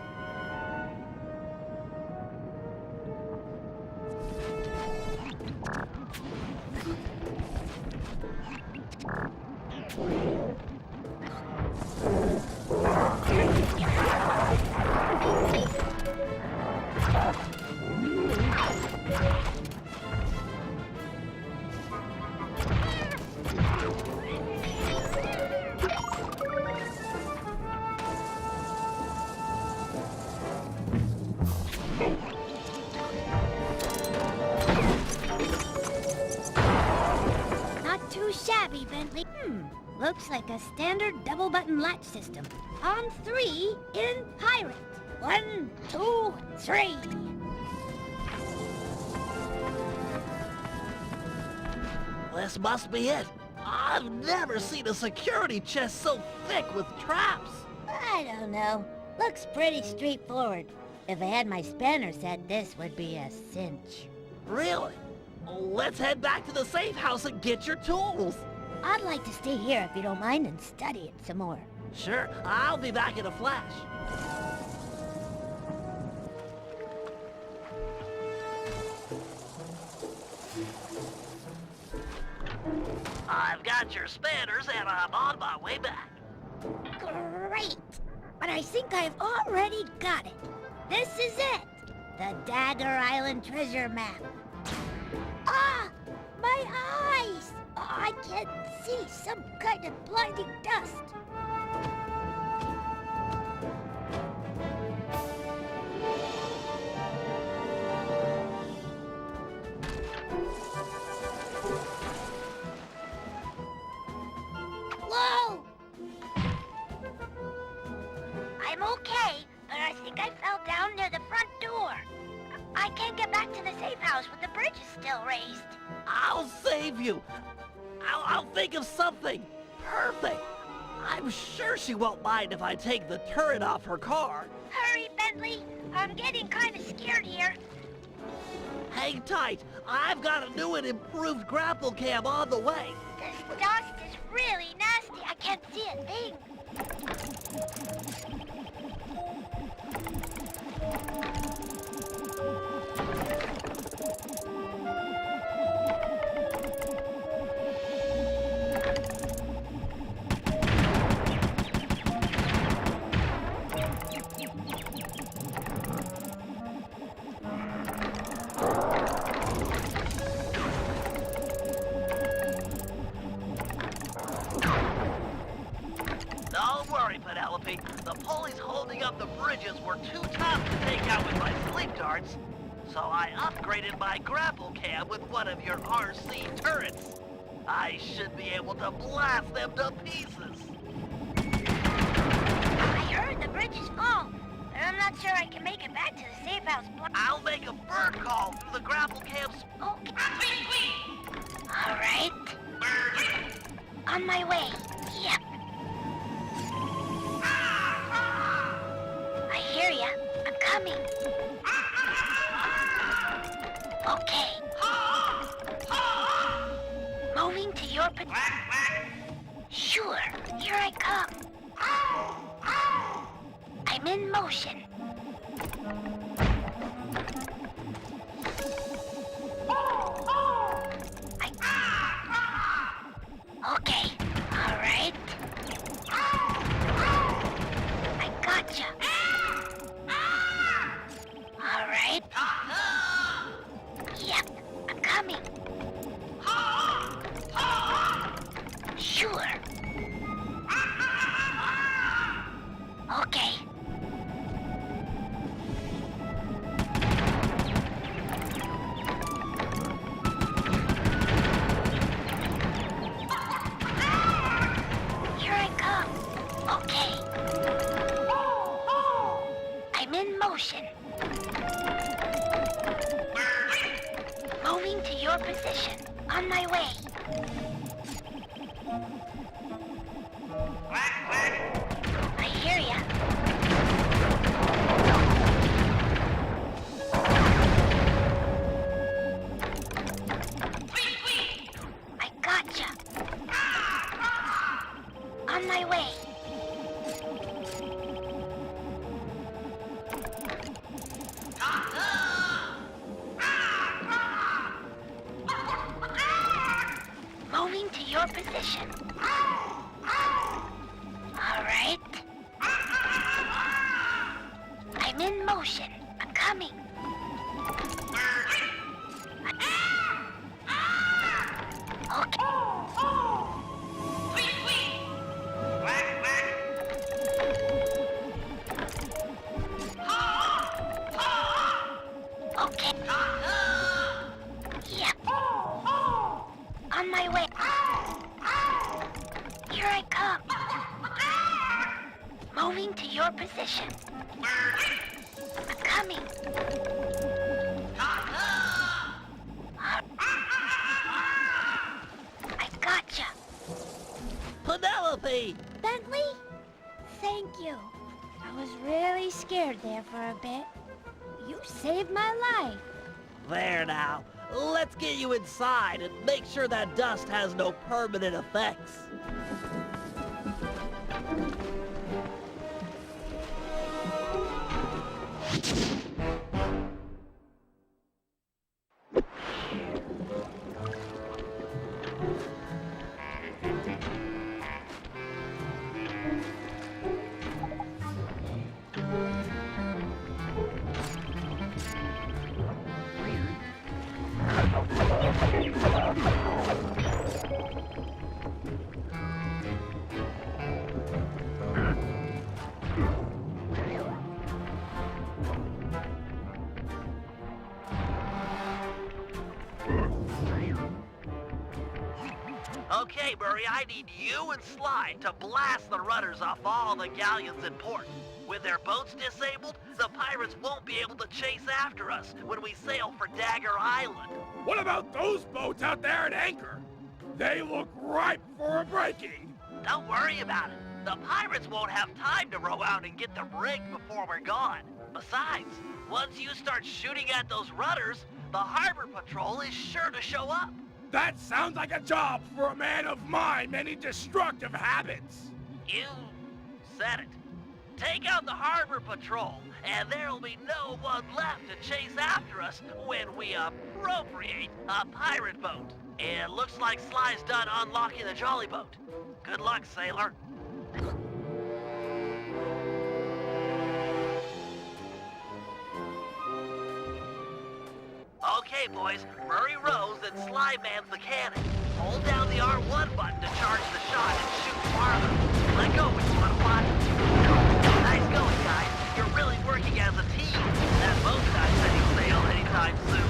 Not too shabby, Bentley. Looks like a standard double-button latch system. On 3 in pirate. 1, 2, 3. This must be it. I've never seen a security chest so thick with traps. I don't know. Looks pretty straightforward. If I had my spanner set, this would be a cinch. Really? Let's head back to the safe house and get your tools. I'd like to stay here if you don't mind and study it some more. Sure, I'll be back in a flash. I've got your spanners and I'm on my way back. Great! but I think I've already got it. This is it! The Dagger Island treasure map. Ah! My eyes! Oh, I can't see some kind of blinding dust. Whoa! I'm okay, but I think I fell down near the front door. I can't get back to the safe house when the bridge is still raised. I'll save you. I'll think of something. Perfect. I'm sure she won't mind if I take the turret off her car. Hurry, Bentley. I'm getting kind of scared here. Hang tight. I've got a new and improved grapple cam on the way. This dust is really nasty. I can't see a thing. Don't worry, Penelope. The pulleys holding up the bridges were too tough to take out with my sleep darts. So I upgraded my grapple cam with one of your RC turrets. I should be able to blast them to pieces. I heard the bridge is full, but I'm not sure I can make it back to the safe house. I'll make a bird call through the grapple cam's... Okay. All right. On my way. Yep. I hear ya. I'm coming. Okay. Moving to your position. Sure. Here I come. I'm in motion. Okay. All right. I gotcha. All right. Yep, I'm coming. Sure. Okay. Here I come. Okay. I'm in motion. Moving to your position. On my way. I hear ya. I gotcha. On my way. Moving to your position. All right. I'm in motion. I'm coming. Okay. Okay. Yep. On my way. Here I come. Moving to your position. I'm coming. I gotcha. Penelope! Bentley? Thank you. I was really scared there for a bit. You saved my life. There now. Let's get you inside and make sure that dust has no permanent effects. Okay, Murray, I need you and Sly to blast the rudders off all the galleons in port. With their boats disabled, the pirates won't be able to chase after us when we sail for Dagger Island. What about those boats out there at anchor? They look ripe for a breaking. Don't worry about it. The pirates won't have time to row out and get them rigged before we're gone. Besides, once you start shooting at those rudders, the harbor patrol is sure to show up. That sounds like a job for a man of my many destructive habits. You said it. Take out the harbor patrol, and there'll be no one left to chase after us when we appropriate a pirate boat. It looks like Sly's done unlocking the jolly boat. Good luck, sailor. Okay, boys, Murray rows and Sly mans the cannon. Hold down the R1 button to charge the shot and shoot farther. Let go when you want to fire. Nice going, guys. You're really working as a team. That boat's not setting sail anytime soon.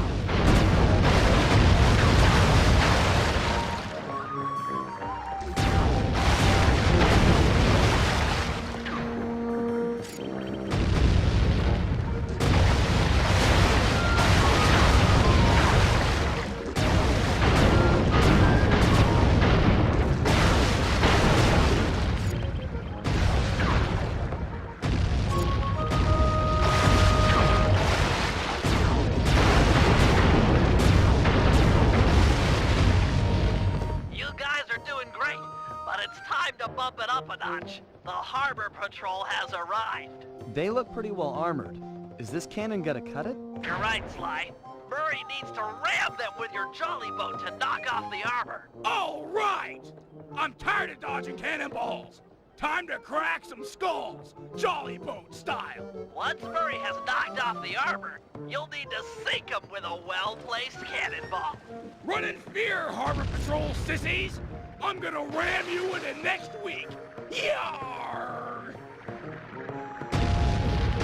Bump it up a notch. The harbor patrol has arrived. They look pretty well armored. Is this cannon gonna cut it? You're right, Sly. Murray needs to ram them with your jolly boat to knock off the armor. All right! I'm tired of dodging cannonballs. Time to crack some skulls, jolly boat style. Once Murray has knocked off the armor, you'll need to sink him with a well-placed cannonball. Run in fear, harbor patrol sissies! I'm gonna ram you in it next week! Yarr!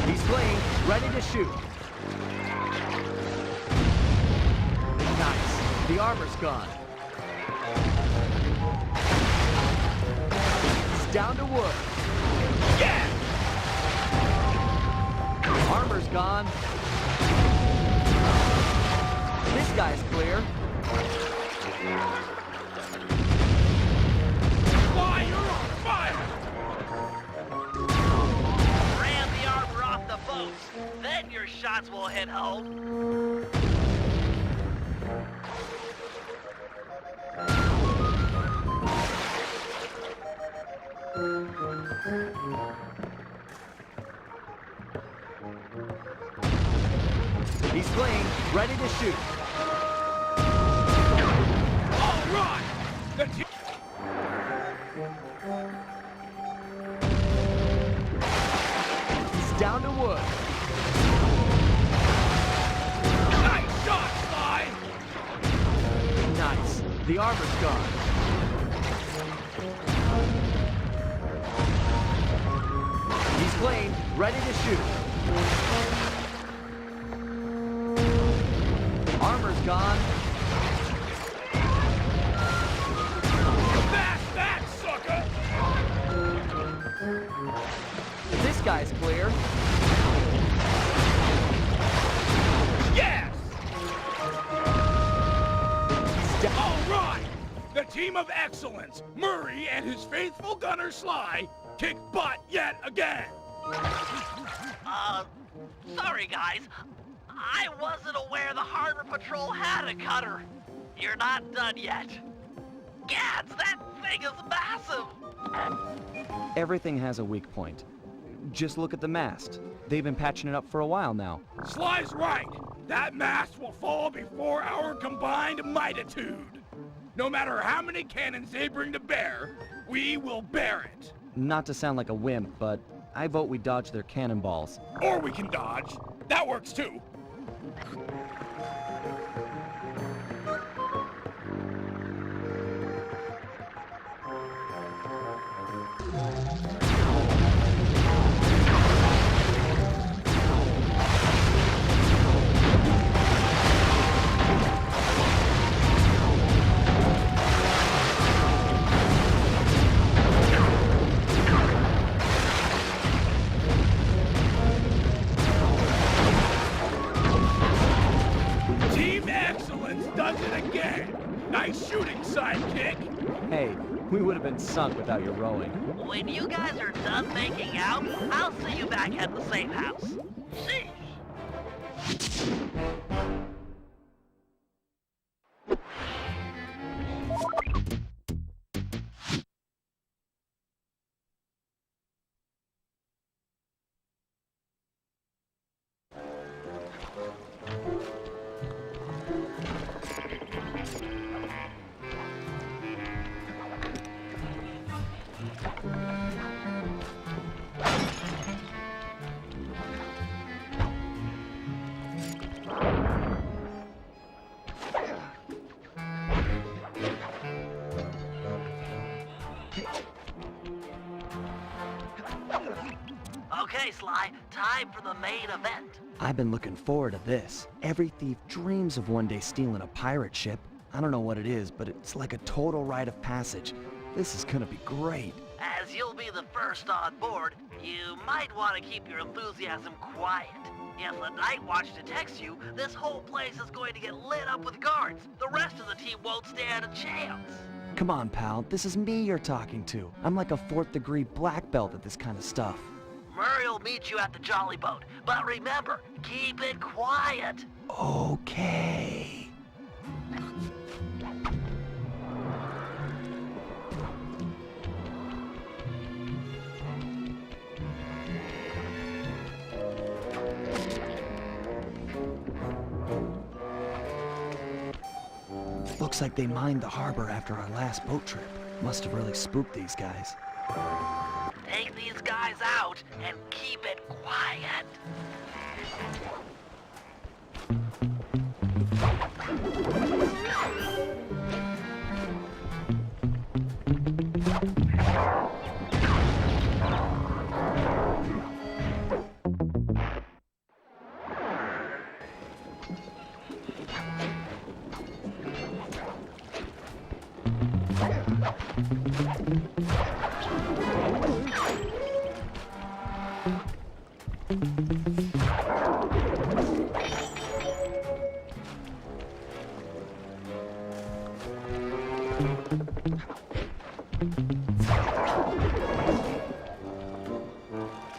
He's playing, ready to shoot. Nice. The armor's gone. It's down to wood. Yeah! Armor's gone. This guy's clear. Why, you're on fire! Ram the armor off the boats, then your shots will hit home. He's playing, ready to shoot. All right! The team... He's down to wood. Nice shot, Sly! Nice. The armor's gone. He's playing, ready to shoot. Armor's gone. That's that, sucker! This guy's clear. Yes! All right! The team of excellence, Murray and his faithful gunner Sly, kick butt yet again! Sorry guys. I wasn't aware the harbor patrol had a cutter. You're not done yet. Gads, that thing is massive! Everything has a weak point. Just look at the mast. They've been patching it up for a while now. Sly's right. That mast will fall before our combined mightitude. No matter how many cannons they bring to bear, we will bear it. Not to sound like a wimp, but I vote we dodge their cannonballs. Or we can dodge. That works too. does it again! Nice shooting, sidekick! Hey, we would have been sunk without your rowing. When you guys are done making out, I'll see you back at the safe house. Sheesh. Okay, Sly, time for the main event. I've been looking forward to this. Every thief dreams of one day stealing a pirate ship. I don't know what it is, but it's like a total rite of passage. This is gonna be great. As you'll be the first on board, you might want to keep your enthusiasm quiet. If the Night Watch detects you, this whole place is going to get lit up with guards. The rest of the team won't stand a chance. Come on, pal. This is me you're talking to. I'm like a 4th degree black belt at this kind of stuff. Murray will meet you at the Jolly Boat, but remember, keep it quiet. Okay. Looks like they mined the harbor after our last boat trip. Must have really spooked these guys. Take these guys out and keep it quiet.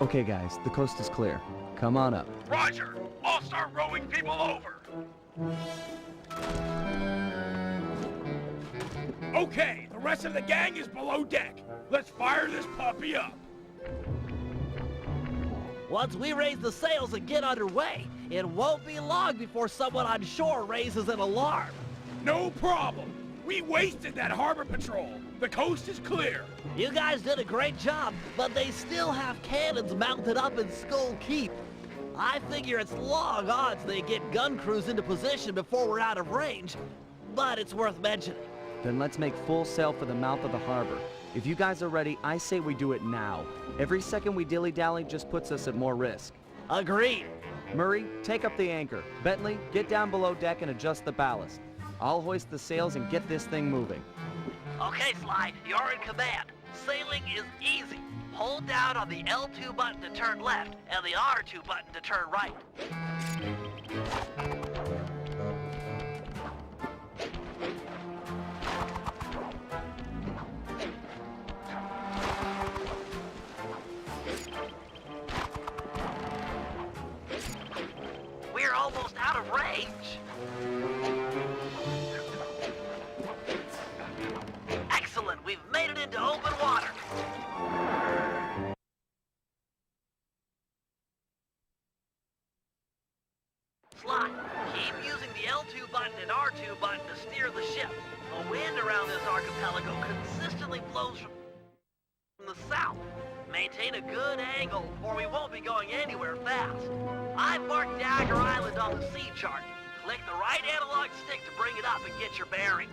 Okay, guys, the coast is clear. Come on up. Roger! I'll start rowing people over! Okay, the rest of the gang is below deck. Let's fire this puppy up. Once we raise the sails and get underway, it won't be long before someone on shore raises an alarm. No problem. We wasted that harbor patrol. The coast is clear. You guys did a great job, but they still have cannons mounted up in Skull Keep. I figure it's long odds they get gun crews into position before we're out of range, but it's worth mentioning. Then let's make full sail for the mouth of the harbor. If you guys are ready, I say we do it now. Every second we dilly-dally just puts us at more risk. Agreed. Murray, take up the anchor. Bentley, get down below deck and adjust the ballast. I'll hoist the sails and get this thing moving. Okay, Sly, you're in command. Sailing is easy. Hold down on the L2 button to turn left and the R2 button to turn right. We're almost out of range. Excellent, we've made it into open water. Sly, keep using the L2 button and R2 button to steer the ship. The wind around this archipelago consistently blows from the south. Maintain a good angle, or we won't be going anywhere fast. I've marked Dagger Island on the sea chart. Click the right analog stick to bring it up and get your bearings.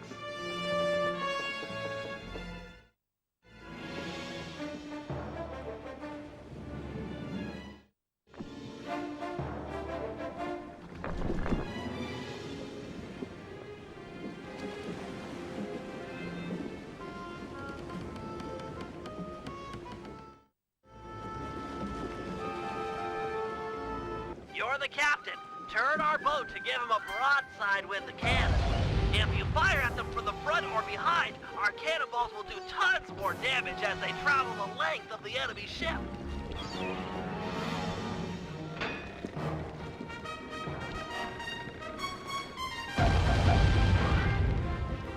You're the captain. Turn our boat to give him a broadside with the cannon. front or behind, our cannonballs will do tons more damage as they travel the length of the enemy ship.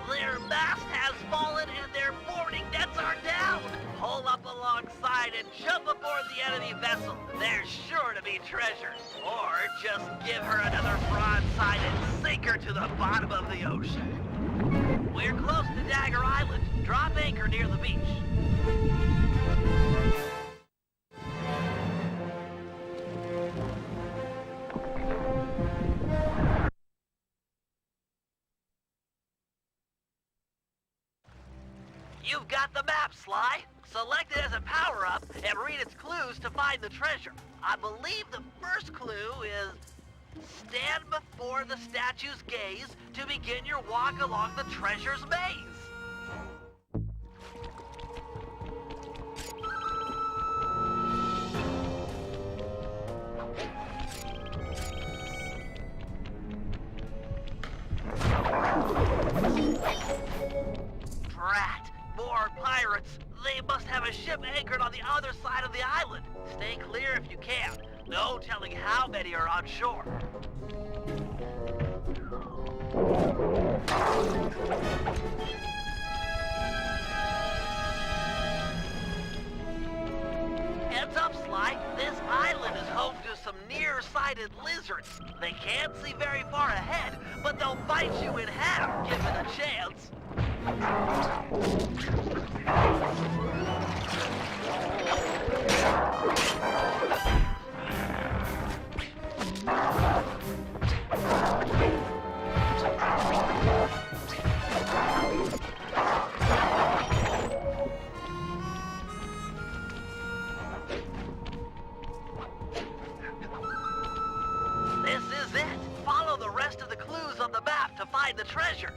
Their mast has fallen and their boarding nets are down. Pull up alongside and jump aboard the enemy vessel. There's sure to be treasure. Or just give her another broadside and sink her to the bottom of the ocean. We're close to Dagger Island. Drop anchor near the beach. You've got the map, Sly. Select it as a power-up and read its clues to find the treasure. I believe the first clue is stand before the statue's gaze to begin your walk along the treasure's maze. Drat! More pirates! They must have a ship anchored on the other side of the island. Stay clear if you can. No telling how many are on shore. Heads up, Sly. This island is home to some near-sighted lizards. They can't see very far ahead, but they'll bite you in half given a chance. This is it. Follow the rest of the clues on the map to find the treasure.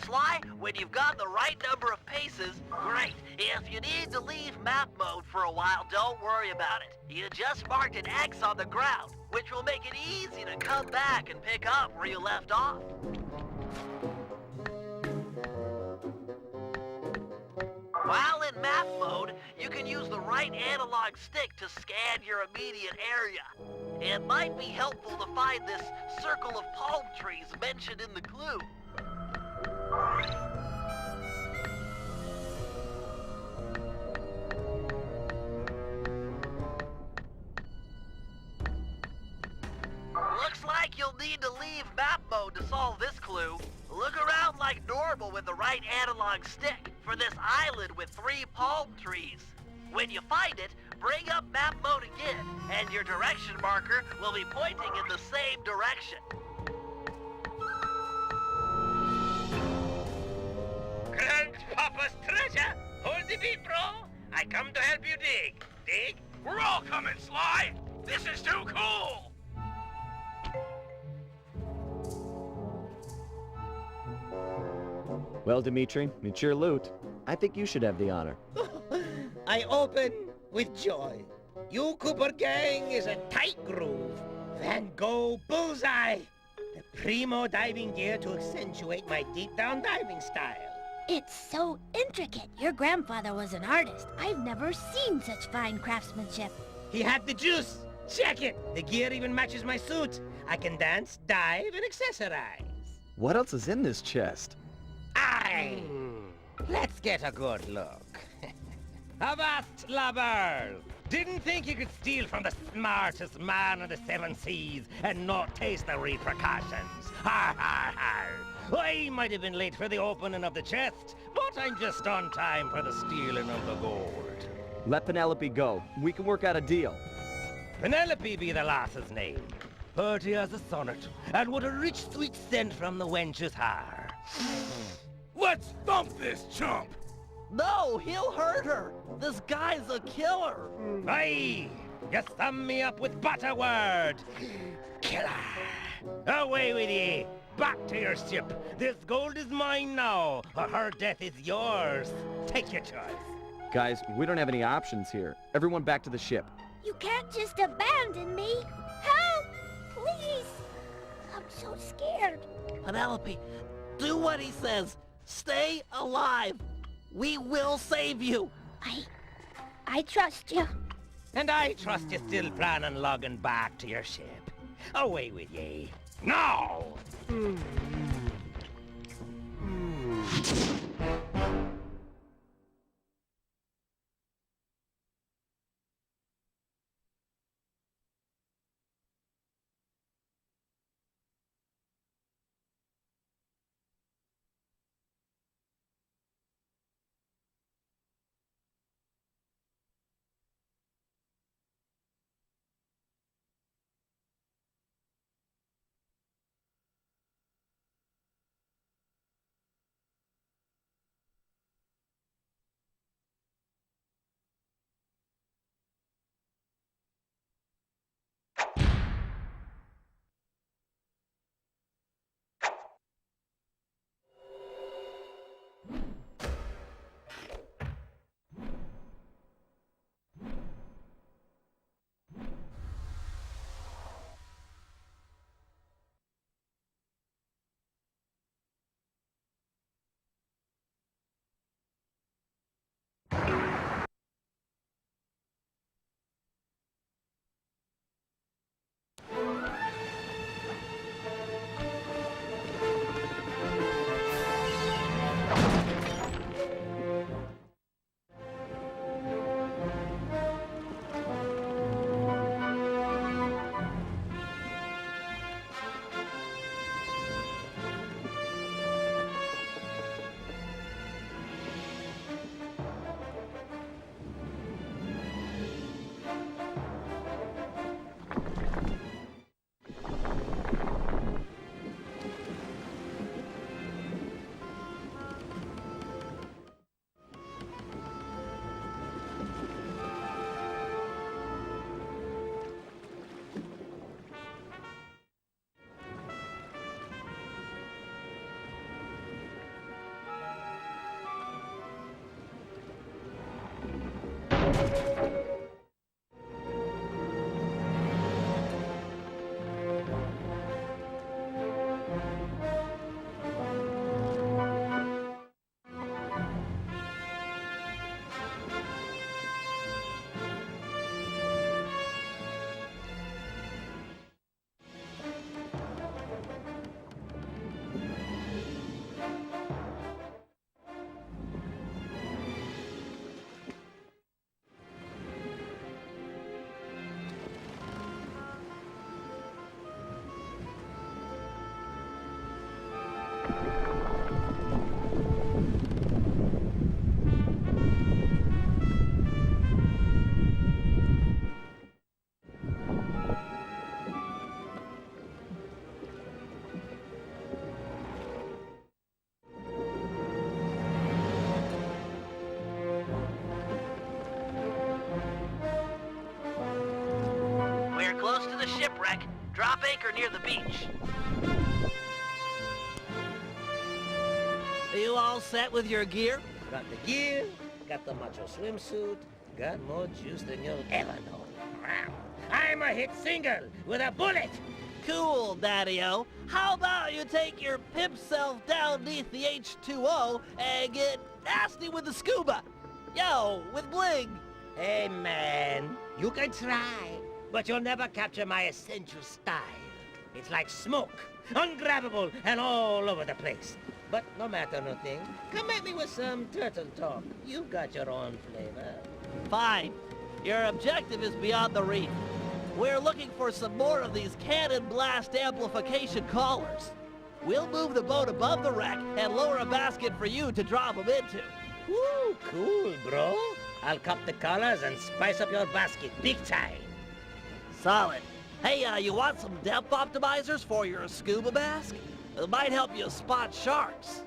Sly, when you've got the right number of paces, great. If you need to leave map mode for a while, don't worry about it. You just marked an X on the ground, which will make it easy to come back and pick up where you left off. While in map mode, you can use the right analog stick to scan your immediate area. It might be helpful to find this circle of palm trees mentioned in the clue. Looks like you'll need to leave map mode to solve this clue. Look around like normal with the right analog stick for this island with 3 palm trees. When you find it, bring up map mode again, and your direction marker will be pointing in the same direction. Grandpapa's treasure! Hold the beat, bro! I come to help you dig. Dig? We're all coming, Sly! This is too cool! Well, Dimitri, it's your loot. I think you should have the honor. I open with joy. You Cooper gang is a tight groove. Van Gogh bullseye. The primo diving gear to accentuate my deep-down diving style. It's so intricate. Your grandfather was an artist. I've never seen such fine craftsmanship. He had the juice. Check it. The gear even matches my suit. I can dance, dive, and accessorize. What else is in this chest? Aye! Let's get a good look. Avast, lubbers! Didn't think you could steal from the smartest man on the 7 seas and not taste the repercussions. Har, har, har! I might have been late for the opening of the chest, but I'm just on time for the stealing of the gold. Let Penelope go. We can work out a deal. Penelope be the lass's name. Purty as a sonnet, and what a rich sweet scent from the wench's hair. Let's thump this chump! No, he'll hurt her. This guy's a killer. Aye! You sum me up with butterword. Killer! Away with ye! Back to your ship. This gold is mine now, or her death is yours. Take your choice. Guys, we don't have any options here. Everyone back to the ship. You can't just abandon me. Help! Please! I'm so scared. Penelope, do what he says. Stay alive. We will save you. I trust you. And I trust you still plan on logging back to your ship. Away with ye. Now! We're close to the shipwreck. Drop anchor near the beach. Are you all set with your gear? Got the gear, got the macho swimsuit, got more juice than you'll ever know. I'm a hit single with a bullet! Cool, Daddy-O. How about you take your pimp self down beneath the H2O and get nasty with the scuba? Yo, with bling. Hey, man, you can try, but you'll never capture my essential style. It's like smoke, ungrabbable and all over the place. But no matter nothing, come at me with some turtle talk. You've got your own flavor. Fine. Your objective is beyond the reef. We're looking for some more of these cannon blast amplification collars. We'll move the boat above the wreck and lower a basket for you to drop them into. Woo, cool, bro. I'll cop the collars and spice up your basket big time. Solid. Hey, you want some depth optimizers for your scuba mask? It might help you spot sharks.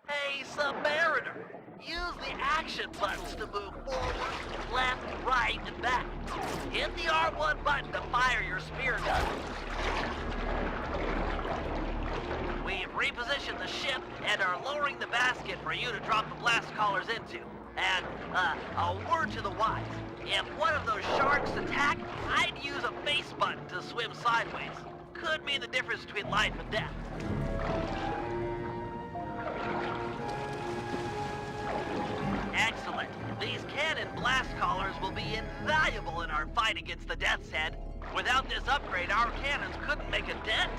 Hey, Submariner! Use the action buttons to move forward, left, right, and back. Hit the R1 button to fire your spear gun. We've repositioned the ship and are lowering the basket for you to drop the blast collars into. And, a word to the wise. If one of those sharks attack, I'd use a face button to swim sideways. sideways. Could mean the difference between life and death. Excellent. These cannon blast collars will be invaluable in our fight against the Death's Head. Without this upgrade, our cannons couldn't make a dent.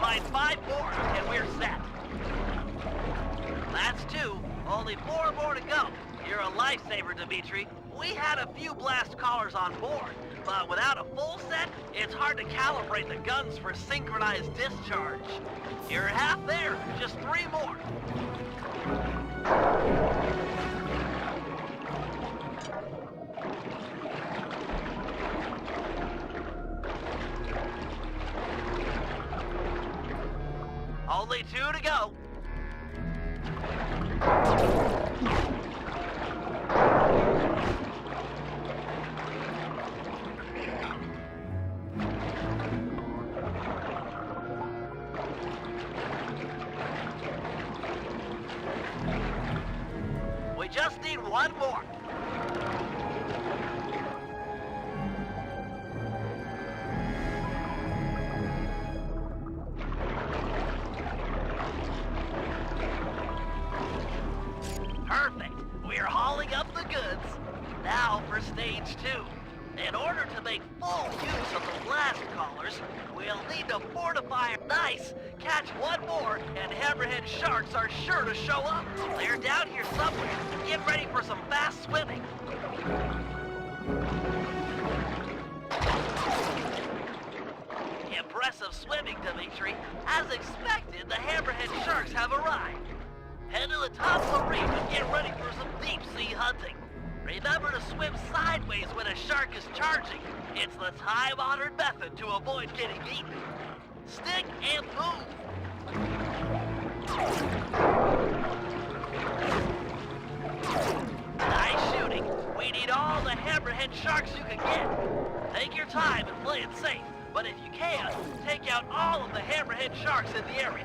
Find 5 more, and we're set. That's 2. Only 4 more to go. You're a lifesaver, Dimitri. We had a few blast collars on board, but without a full set, it's hard to calibrate the guns for synchronized discharge. You're half there. Just 3 more. Only 2 to go. We just need 1 more. Perfect. We're hauling up the goods. Now for stage 2. In order to make full use of the blast collars, we'll need to fortify. Nice! Catch 1 more, and hammerhead sharks are sure to show up. They're down here somewhere. Get ready for some fast swimming. Impressive swimming, Dimitri. As expected, the hammerhead sharks have arrived. Head to the top of the reef and get ready for some deep-sea hunting. Remember to swim sideways when a shark is charging. It's the time-honored method to avoid getting eaten. Stick and move. Nice shooting. We need all the hammerhead sharks you can get. Take your time and play it safe, but if you can, take out all of the hammerhead sharks in the area.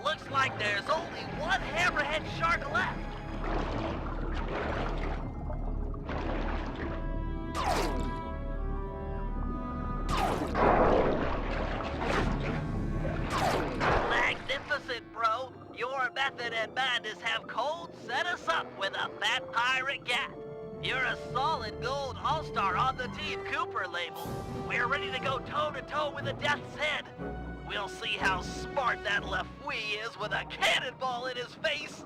Looks like there's only 1 hammerhead shark left. Magnificent, bro. Your method and madness have cold set us up with a fat pirate gat. You're a solid gold all-star on the Team Cooper label. We're ready to go toe-to-toe with the Death's Head. We'll see how smart that Lafouille is with a cannonball in his face.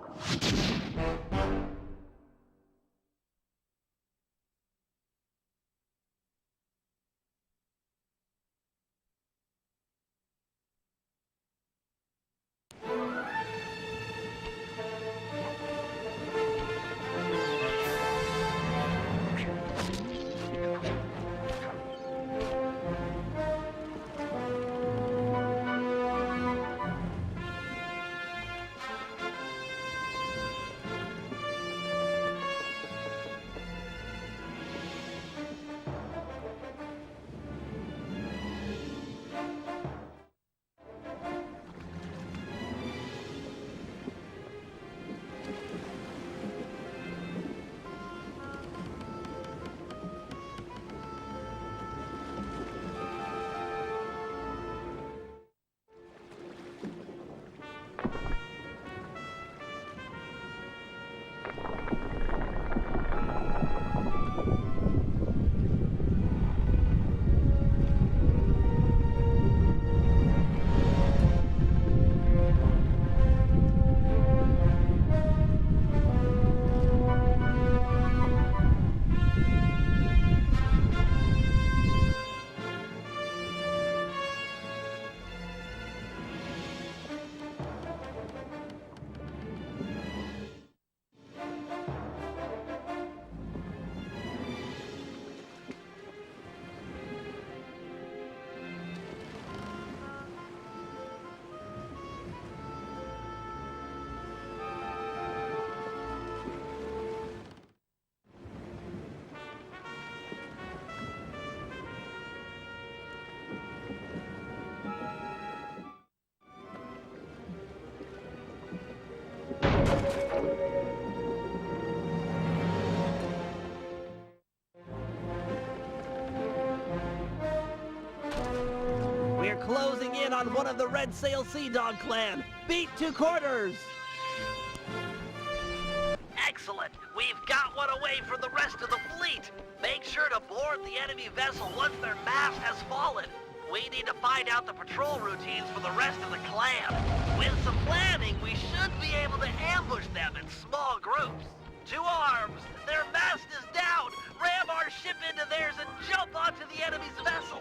closing in on one of the Red Sail Sea Dog clan. Beat to quarters! Excellent! We've got one away from the rest of the fleet! Make sure to board the enemy vessel once their mast has fallen. We need to find out the patrol routines for the rest of the clan. With some planning, we should be able to ambush them in small groups. To arms! Their mast is down! Ram our ship into theirs and jump onto the enemy's vessel!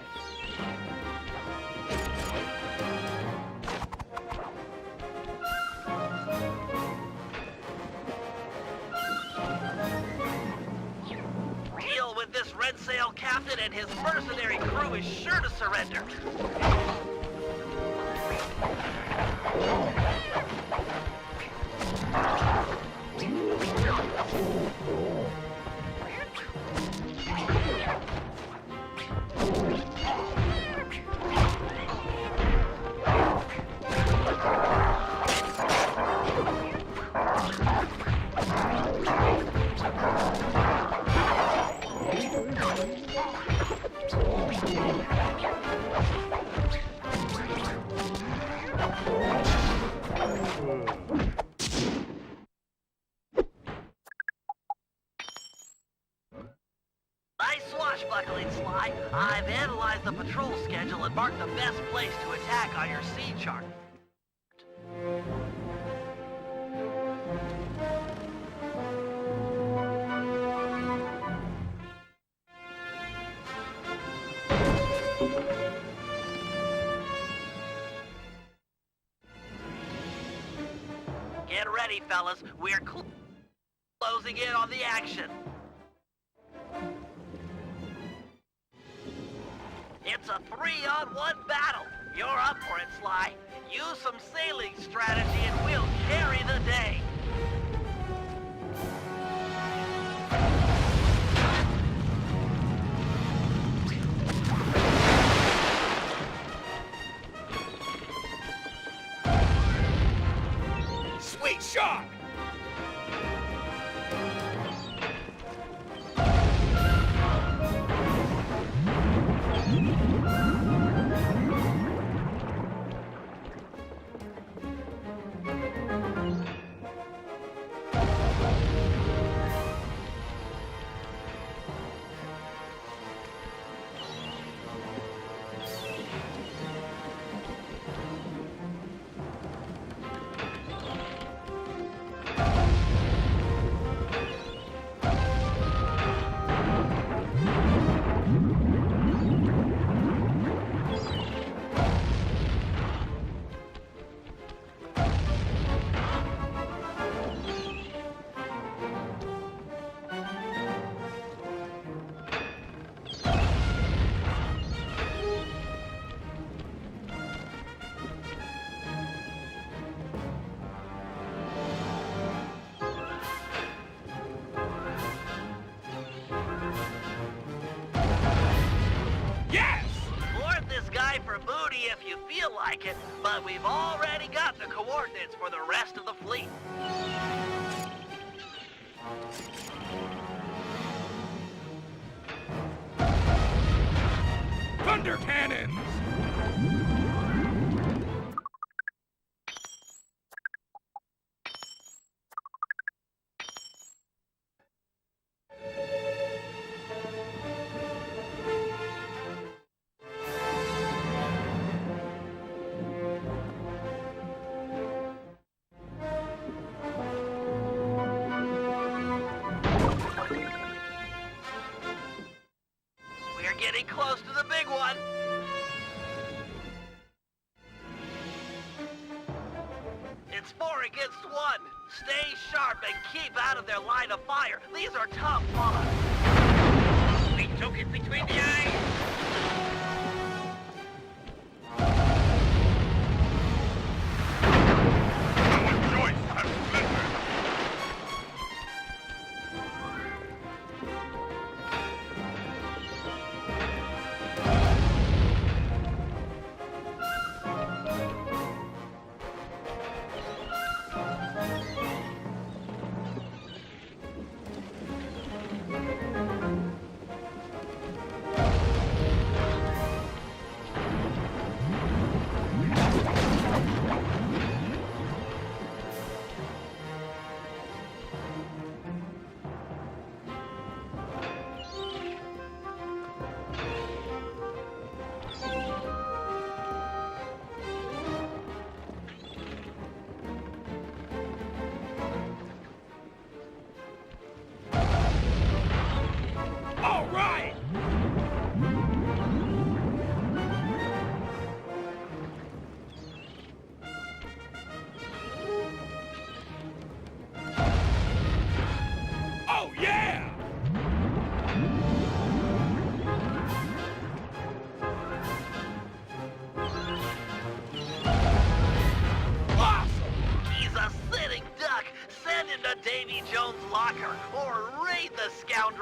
Deal with this Red Sail captain and his mercenary crew is sure to surrender. Nice swashbuckling, Sly. I've analyzed the patrol schedule and marked the best place to attack on your sea chart. Get ready, fellas. We're closing in on the action. It's a 3-on-1 battle. You're up for it, Sly. Use some sailing strategy and we'll carry the day. Sweet shot! For booty if you feel like it, but we've already got the coordinates for the rest of the fleet. Thunder cannons! Getting close to the big one. It's 4 against 1. Stay sharp and keep out of their line of fire. These are tough odds. We took it between the eyes.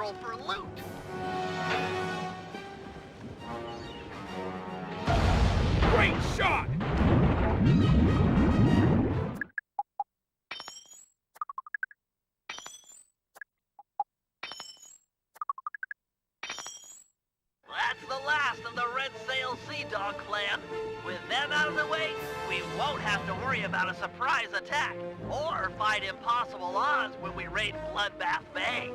barrel for loot. Great shot! That's the last of the Red Sail Sea Dog clan. With them out of the way, we won't have to worry about a surprise attack, or fight impossible odds when we raid Bloodbath Bay.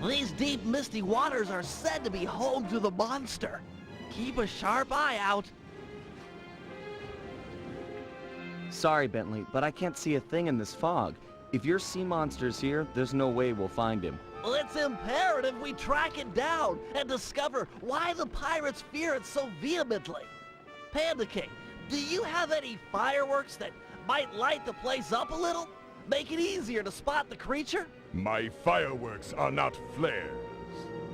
These deep, misty waters are said to be home to the monster. Keep a sharp eye out. Sorry, Bentley, but I can't see a thing in this fog. If your sea monster's here, there's no way we'll find him. Well, it's imperative we track it down and discover why the pirates fear it so vehemently. Panda King, do you have any fireworks that might light the place up a little? Make it easier to spot the creature? My fireworks are not flares.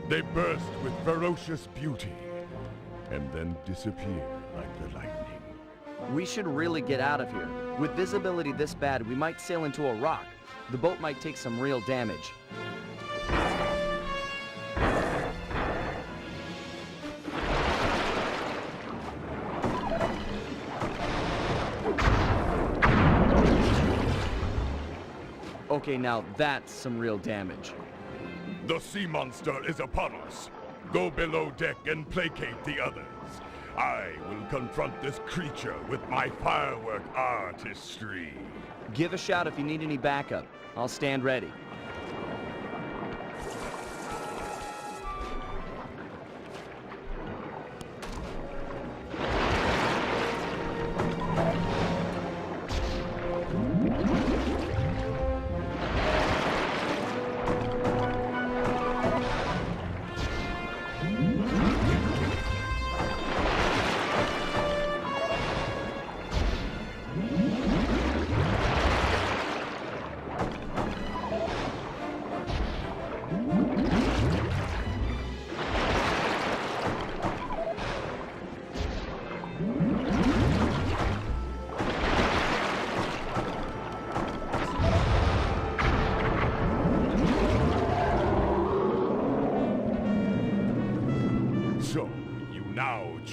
They burst with ferocious beauty, and then disappear like the lightning. We should really get out of here. With visibility this bad, we might sail into a rock. The boat might take some real damage. Okay, now that's some real damage. The sea monster is upon us. Go below deck and placate the others. I will confront this creature with my firework artistry. Give a shout if you need any backup. I'll stand ready.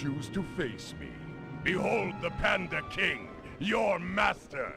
choose to face me, behold the Panda King, your master!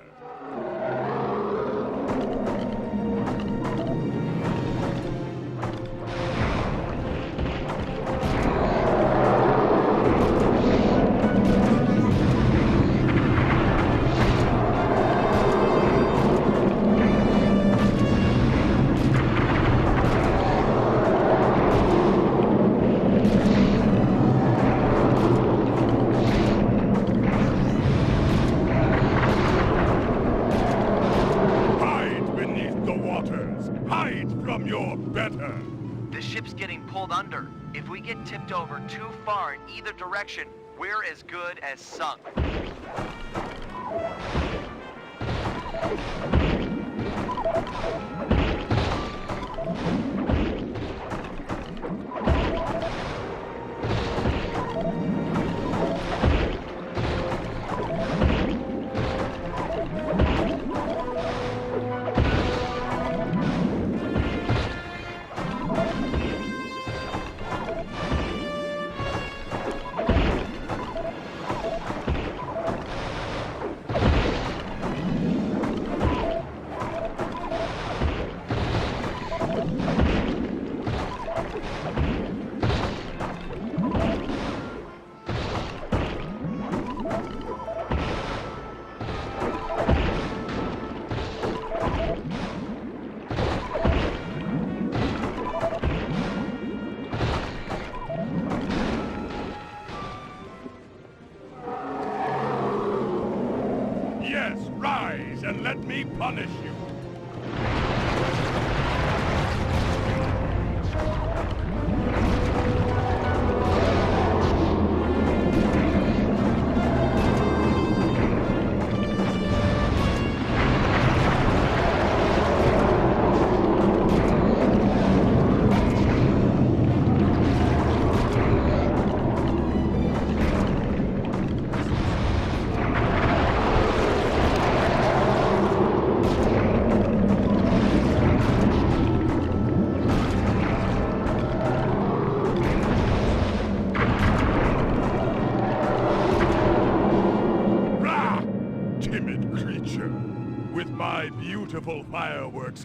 The ship's getting pulled under. If we get tipped over too far in either direction, we're as good as sunk. Yes, rise and let me punish you. With my beautiful fireworks,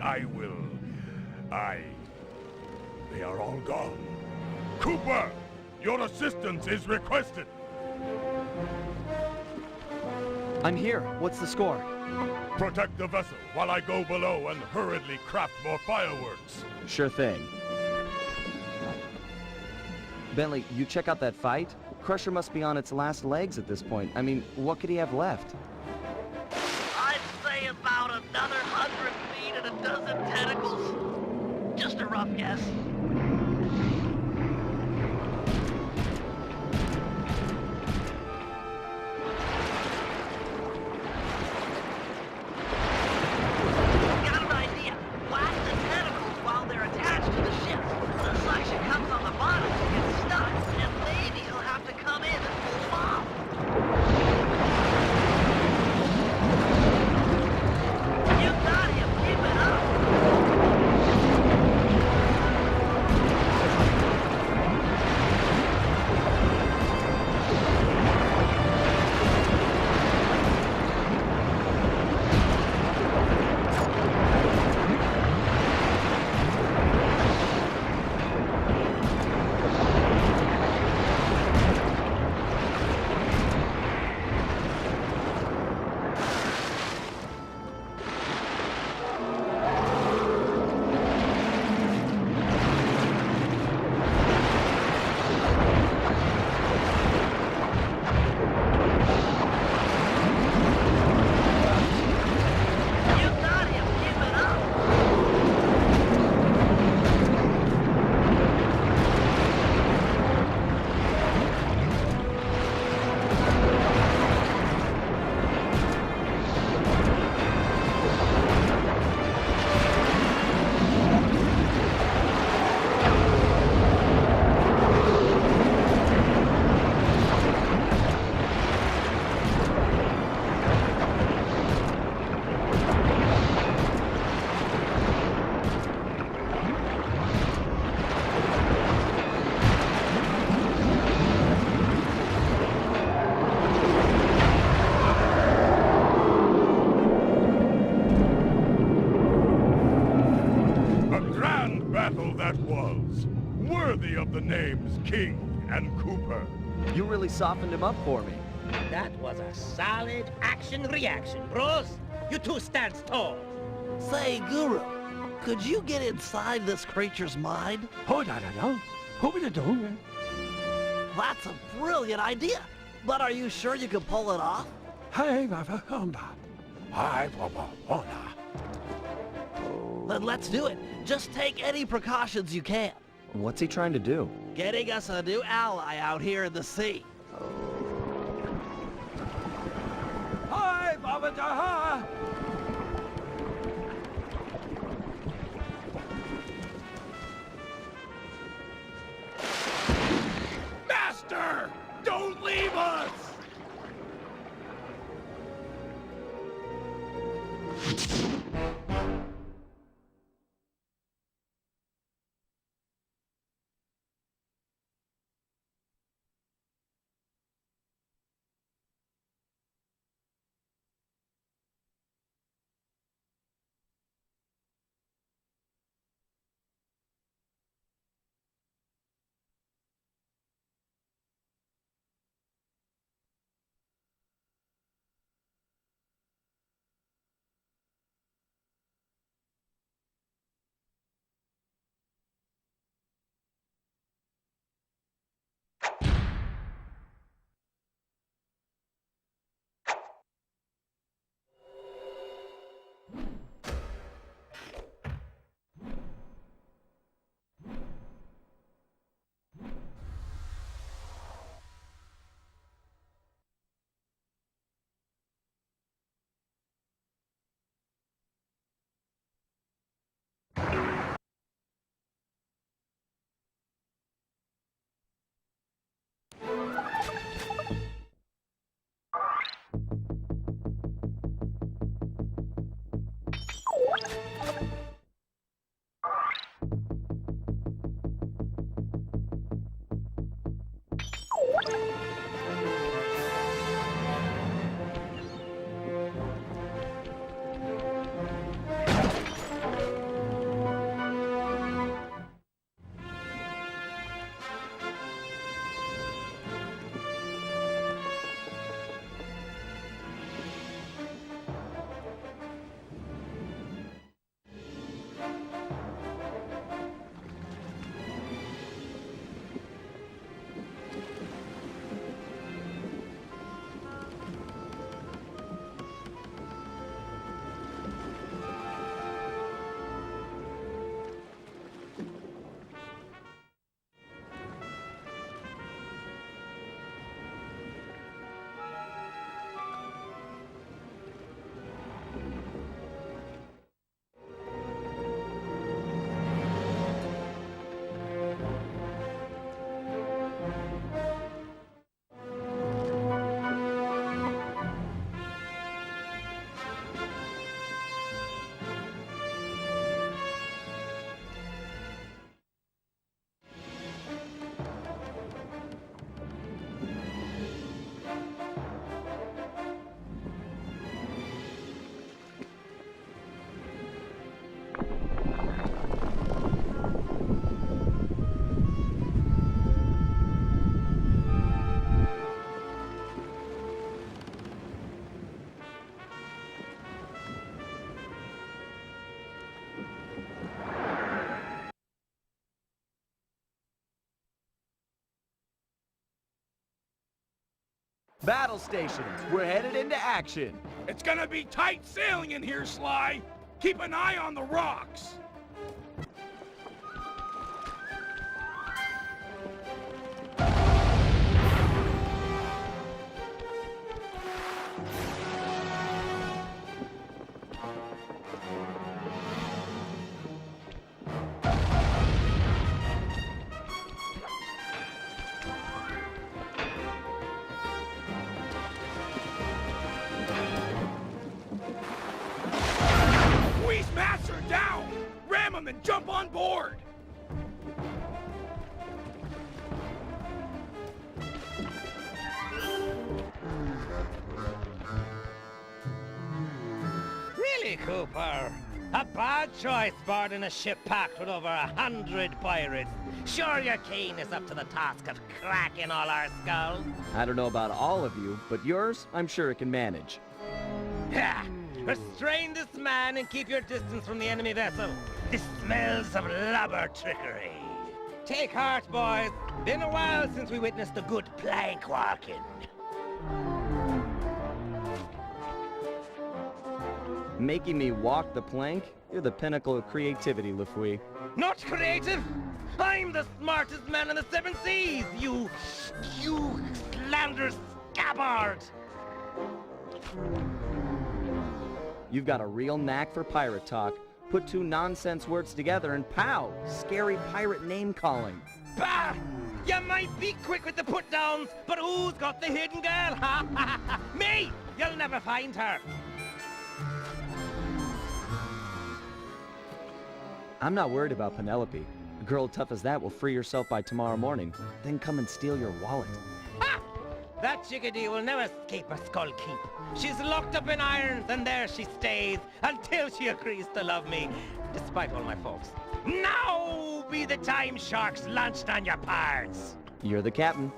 They are all gone. Cooper! Your assistance is requested! I'm here. What's the score? Protect the vessel while I go below and hurriedly craft more fireworks. Sure thing. Bentley, you check out that fight? Crusher must be on its last legs at this point. I mean, what could he have left? I'd say about another 100 feet and a dozen tentacles. Just a rough guess. Got an idea. Whack the tentacles while they're attached to the ship. The suction comes on the bottom and gets stuck, and maybe he'll have to come in and pull them off. You got him. Keep it up. that was, worthy of the names King and Cooper. You really softened him up for me. That was a solid action-reaction, bros. You two stand tall. Say, Guru, could you get inside this creature's mind? Hold on, Who will you do? That's a brilliant idea. But are you sure you can pull it off? Hey, I Then let's do it. Just take any precautions you can. What's he trying to do? Getting us a new ally out here in the sea. Hi, Baba Jaha! Master! Don't leave us! Battle stations, we're headed into action. It's gonna be tight sailing in here, Sly. Keep an eye on the rocks. And jump on board! Really, Cooper? A bad choice boarding a ship packed with over 100 pirates. Sure your keen is up to the task of cracking all our skulls? I don't know about all of you, but yours, I'm sure it can manage. Ha! Restrain this man and keep your distance from the enemy vessel. This smells of lubber trickery. Take heart, boys. Been a while since we witnessed a good plank walking. Making me walk the plank? You're the pinnacle of creativity, Lafouille. Not creative? I'm the smartest man in the seven seas, you slanderous scabbard! You've got a real knack for pirate talk. Put two nonsense words together and pow! Scary pirate name-calling. Bah! You might be quick with the put-downs, but who's got the hidden girl? Ha ha ha! Me! You'll never find her! I'm not worried about Penelope. A girl tough as that will free herself by tomorrow morning, then come and steal your wallet. Ha! That chickadee will never escape her skull keep. She's locked up in irons, and there she stays until she agrees to love me, despite all my faults. Now be the time sharks launched on your parts. You're the captain.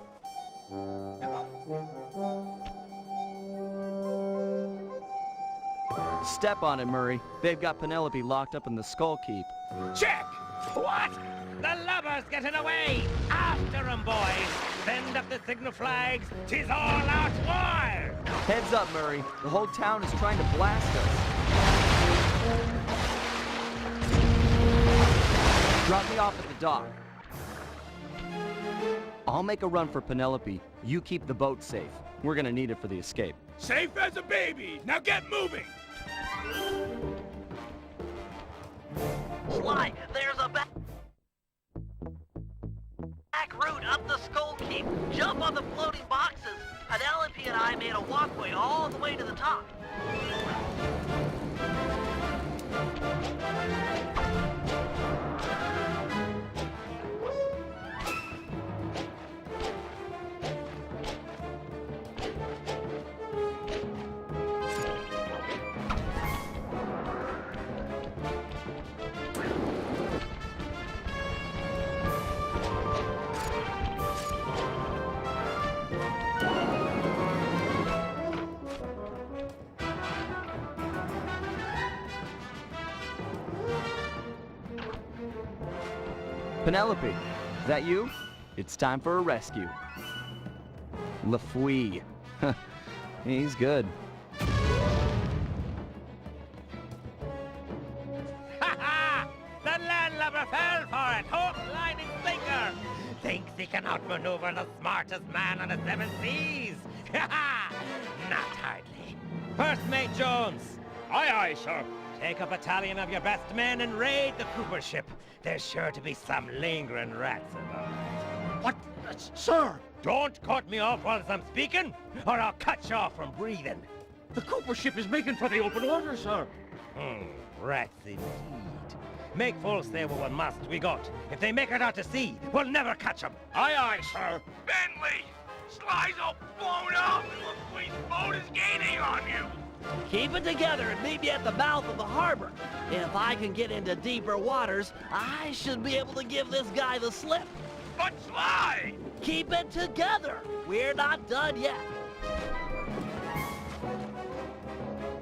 Step on it, Murray. They've got Penelope locked up in the Skull Keep. Check! What? The lubber's getting away! After 'em, boys! Send up the signal flags! 'Tis all out war! Heads up, Murray. The whole town is trying to blast us. Drop me off at the dock. I'll make a run for Penelope. You keep the boat safe. We're gonna need it for the escape. Safe as a baby! Now get moving! Sly, there's a back route up the Skull Keep. Jump on the floating boxes. Penelope and I made a walkway all the way to the top. Penelope, is that you? It's time for a rescue. Lafouille. He's good. Ha ha! The landlubber fell for it! Hook, line, and sinker! Thinks he can outmaneuver the smartest man on the seven seas! Ha ha! Not hardly. First Mate Jones. Aye, aye, sir. Take a battalion of your best men and raid the Cooper ship. There's sure to be some lingering rats about. What? Sir! Don't cut me off whilst I'm speaking, or I'll cut you off from breathing. The Cooper ship is making for the open water, sir. Rats indeed. Make full sail with what must we got. If they make it out to sea, we'll never catch them. Aye, aye, sir. Bentley! Sly's all blown up and Lafouy's boat is gaining on you! Keep it together and meet me at the mouth of the harbor. If I can get into deeper waters, I should be able to give this guy the slip. But Sly! Keep it together. We're not done yet.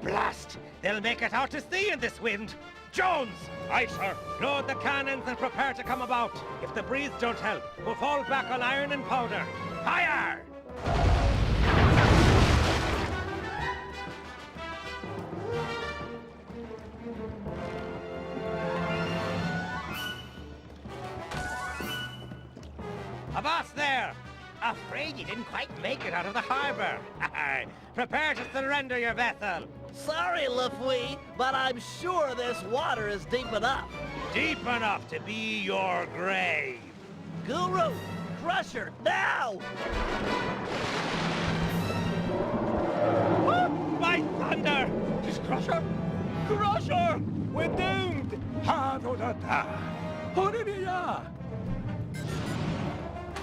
Blast! They'll make it out to sea in this wind. Jones! Aye, sir. Load the cannons and prepare to come about. If the breeze don't help, we'll fall back on iron and powder. Fire! Avast there! Afraid you didn't quite make it out of the harbor. Prepare to surrender your vessel. Sorry, Lafouille, but I'm sure this water is deep enough. Deep enough to be your grave. Guru, Crusher, now! By thunder! Is Crusher? Crusher! We're doomed!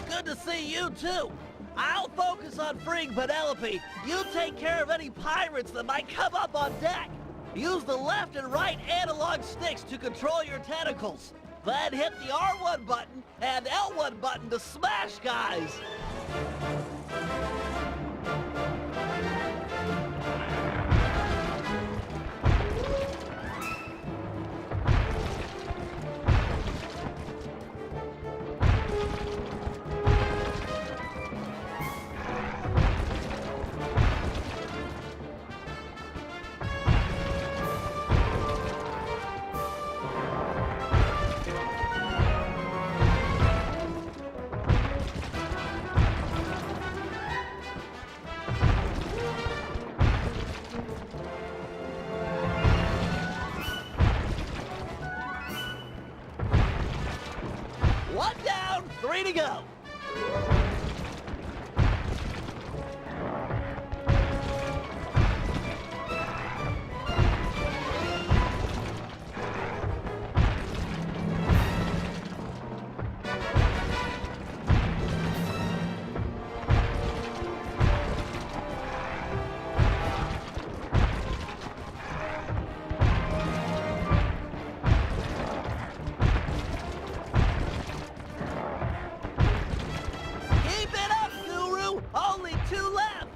Good to see you, too. I'll focus on freeing Penelope. You take care of any pirates that might come up on deck. Use the left and right analog sticks to control your tentacles. Then hit the R1 button and L1 button to smash guys. One down, 3 to go. Keep it up, Guru! Only 2 left!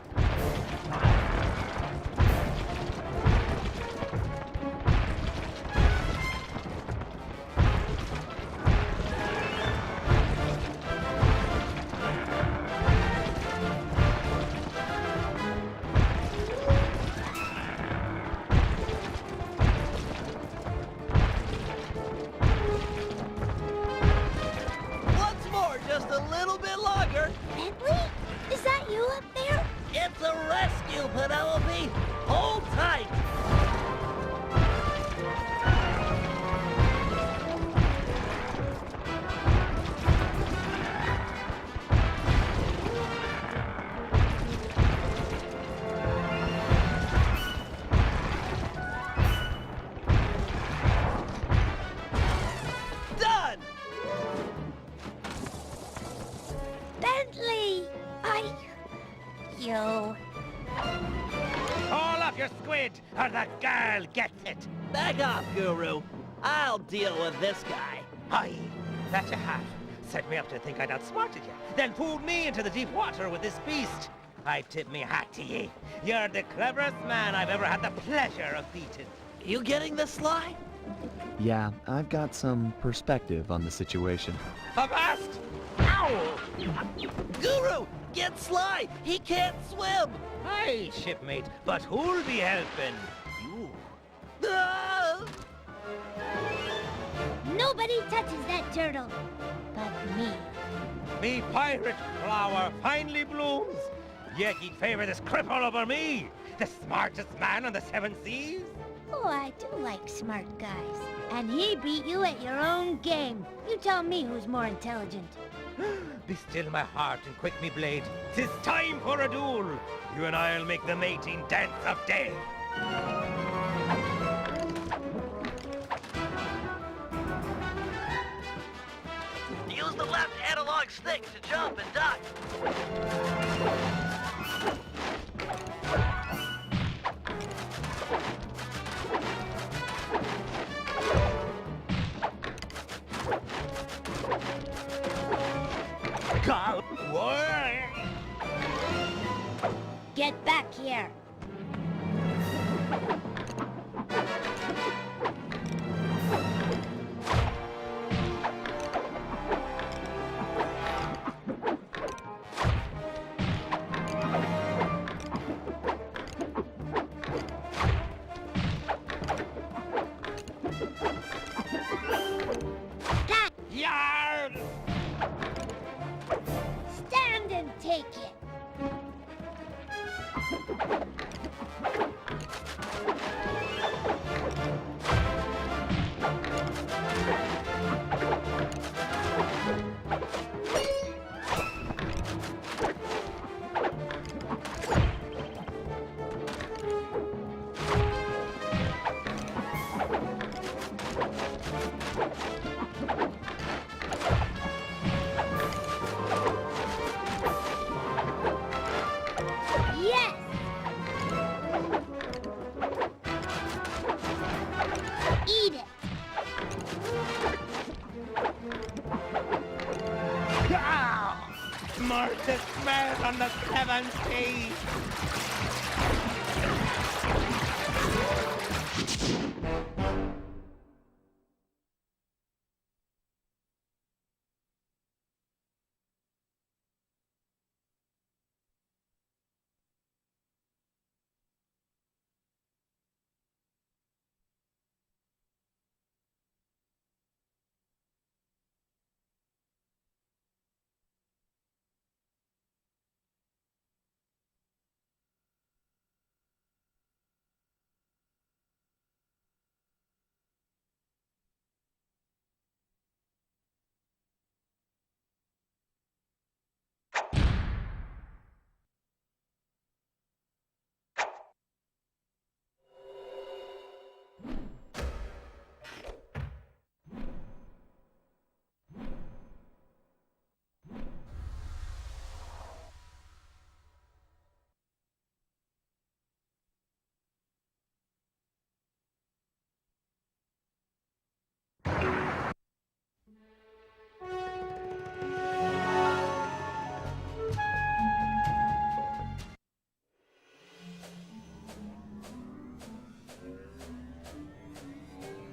Once more, just a little bit longer. Bentley? Is that you up there? It's a rescue, Penelope! Hold tight! Done! Bentley! You... Call up your squid, or the girl gets it. Back off, Guru. I'll deal with this guy. Aye, that you have. Set me up to think I'd outsmarted you, then pulled me into the deep water with this beast. I tip me hat to ye. You're the cleverest man I've ever had the pleasure of beating. You getting this, Sly? Yeah, I've got some perspective on the situation. Avast! Ow! Guru, get Sly! He can't swim! Aye, shipmate, but who'll be helping? You. Ah! Nobody touches that turtle. But me. Me pirate flower finally blooms. Yet you'd favor this cripple over me, the smartest man on the 7 seas? Oh, I do like smart guys. And he beat you at your own game. You tell me who's more intelligent. Be still my heart and quick me blade. 'Tis time for a duel. You and I'll make the mating dance of day. Use the left analog stick to jump and duck. Get back here. nightmares on the 7th sea.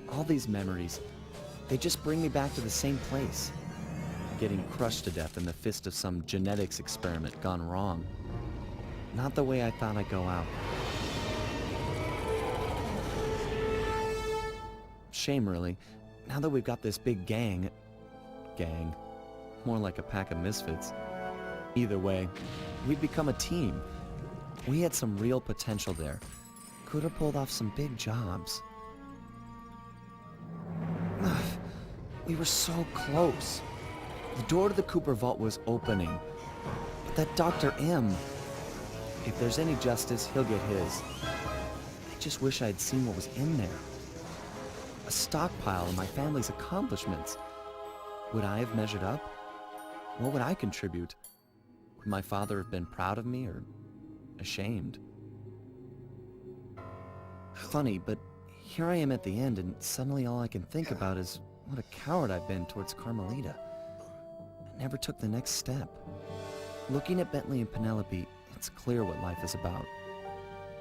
All these memories, they just bring me back to the same place. Getting crushed to death in the fist of some genetics experiment gone wrong. Not the way I thought I'd go out. Shame, really. Now that we've got this big gang, more like a pack of misfits. Either way, we'd become a team. We had some real potential there. Could have pulled off some big jobs. We were so close. The door to the Cooper Vault was opening. But that Dr. M, if there's any justice, he'll get his. I just wish I had seen what was in there. A stockpile of my family's accomplishments. Would I have measured up? What would I contribute? Would my father have been proud of me or ashamed? Funny, but here I am at the end, and suddenly all I can think about is what a coward I've been towards Carmelita. I never took the next step. Looking at Bentley and Penelope, it's clear what life is about.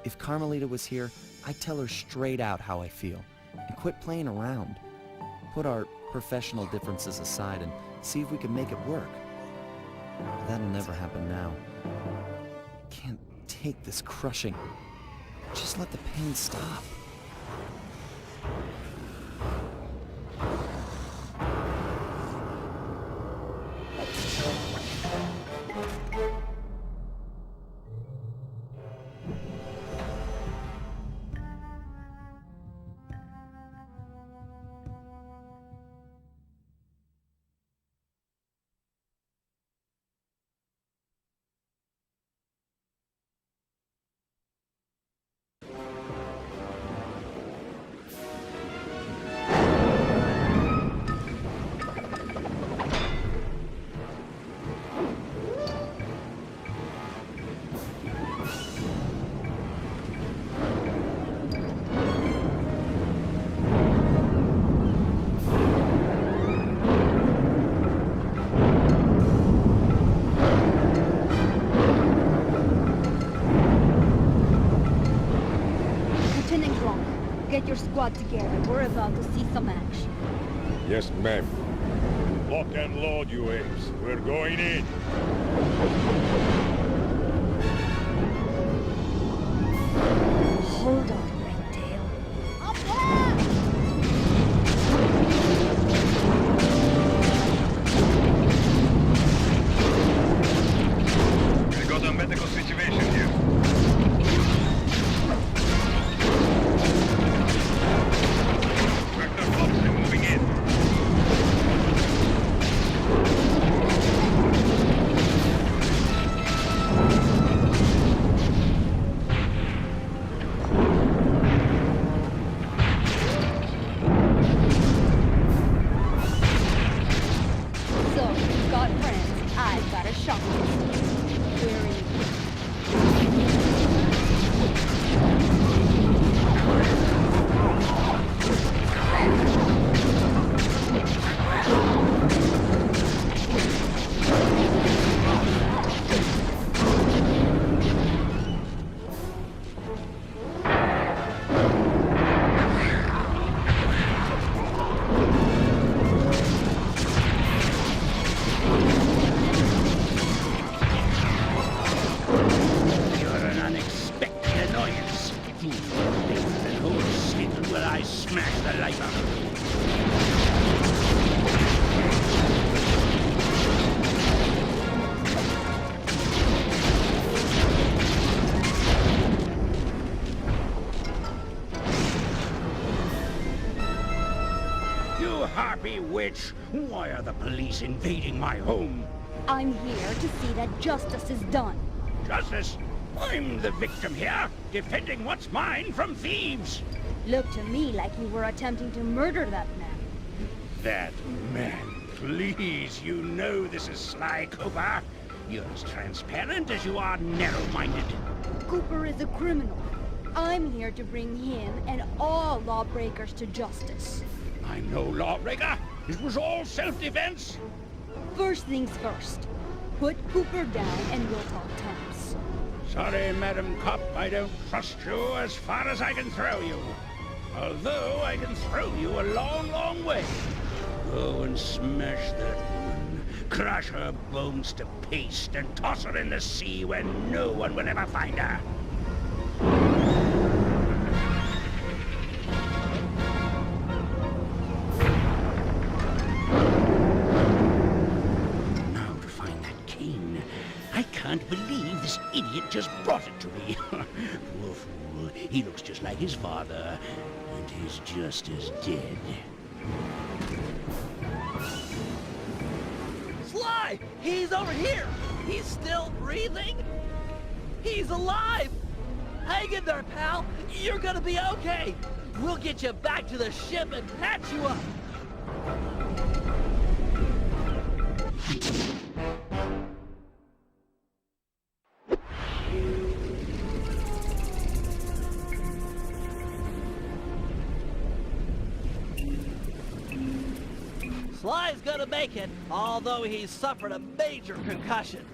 If Carmelita was here, I'd tell her straight out how I feel, and quit playing around. Put our professional differences aside and see if we can make it work. But that'll never happen now. I can't take this crushing. Just let the pain stop. Get your squad together. We're about to see some action. Yes, ma'am. Lock and load, you apes. We're going in. Hold on, Ringtail. Up We got a medical situation here. I smash the life out of you. You harpy witch! Why are the police invading my home? I'm here to see that justice is done. Justice? I'm the victim here, defending what's mine from thieves. Looked to me like you were attempting to murder that man. That man, please, you know this is Sly Cooper. You're as transparent as you are narrow-minded. Cooper is a criminal. I'm here to bring him and all lawbreakers to justice. I'm no lawbreaker. It was all self-defense. First things first. Put Cooper down and we'll talk terms. Sorry, Madam Cop, I don't trust you as far as I can throw you. Although I can throw you a long, long way. Go and smash that woman. Crush her bones to paste and toss her in the sea where no one will ever find her. Now to find that cane. I can't believe this idiot just brought it to me. Poor fool. He looks just like his father. And he's just as dead. Sly! He's over here! He's still breathing? He's alive! Hang in there, pal! You're gonna be okay! We'll get you back to the ship and patch you up! Sly's gonna make it, although he's suffered a major concussion.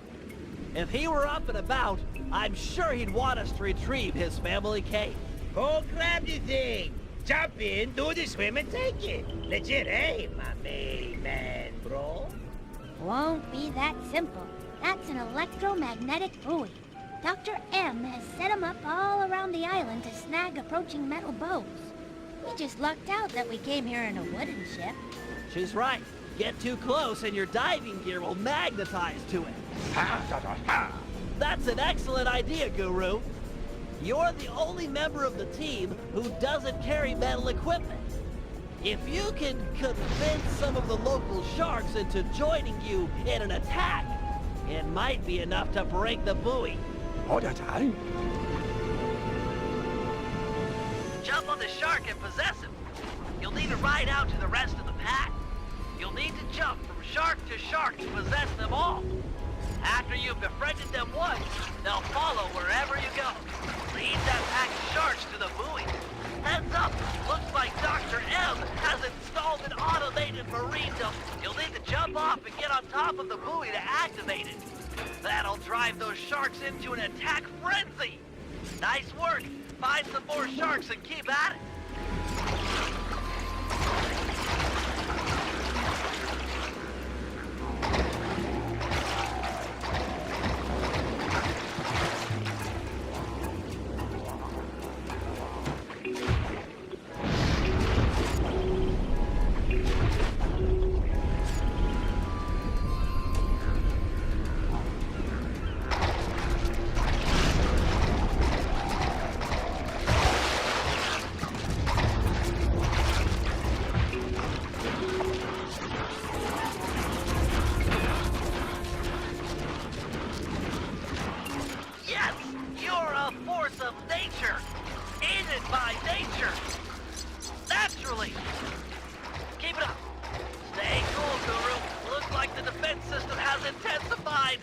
If he were up and about, I'm sure he'd want us to retrieve his family cave. Go grab the thing. Jump in, do the swim, and take it. Legit, eh, my main man, bro? Won't be that simple. That's an electromagnetic buoy. Dr. M has set them up all around the island to snag approaching metal bows. We just lucked out that we came here in a wooden ship. She's right. Get too close and your diving gear will magnetize to it. That's an excellent idea, Guru. You're the only member of the team who doesn't carry metal equipment. If you can convince some of the local sharks into joining you in an attack, it might be enough to break the buoy. All the time. Jump on the shark and possess him. You'll need to ride out to the rest of the pack. You'll need to jump from shark to shark to possess them all. After you've befriended them once, they'll follow wherever you go. Lead that pack of sharks to the buoy. Heads up! Looks like Dr. M has installed an automated marine dump. You'll need to jump off and get on top of the buoy to activate it. That'll drive those sharks into an attack frenzy. Nice work. Find some more sharks and keep at it. Of nature, aided by nature, naturally. Keep it up. Stay cool, Guru. Looks like the defense system has intensified.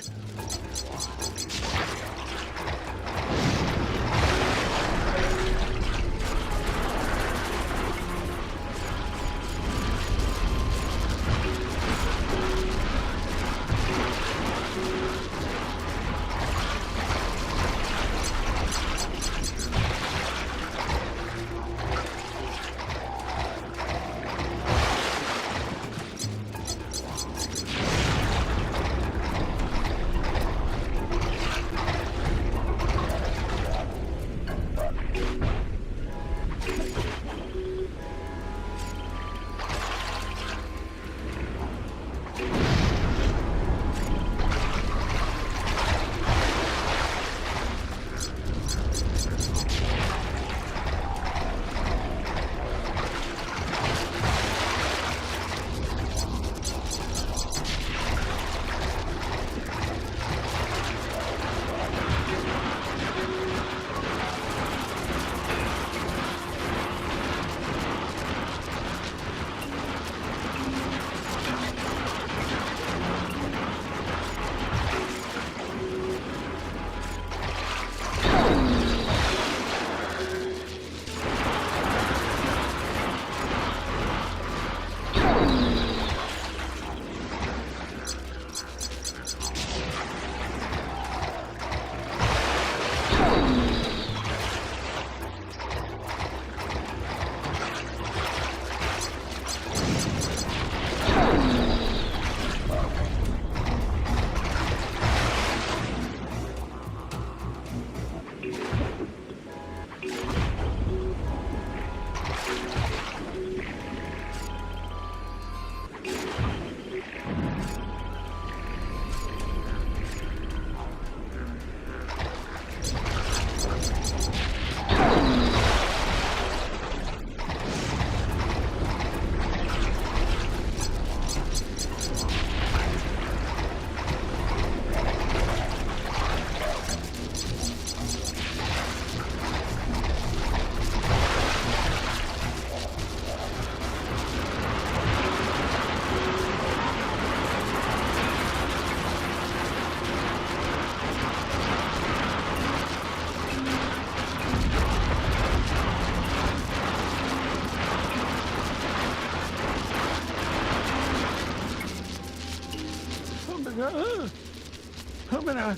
I'm gonna...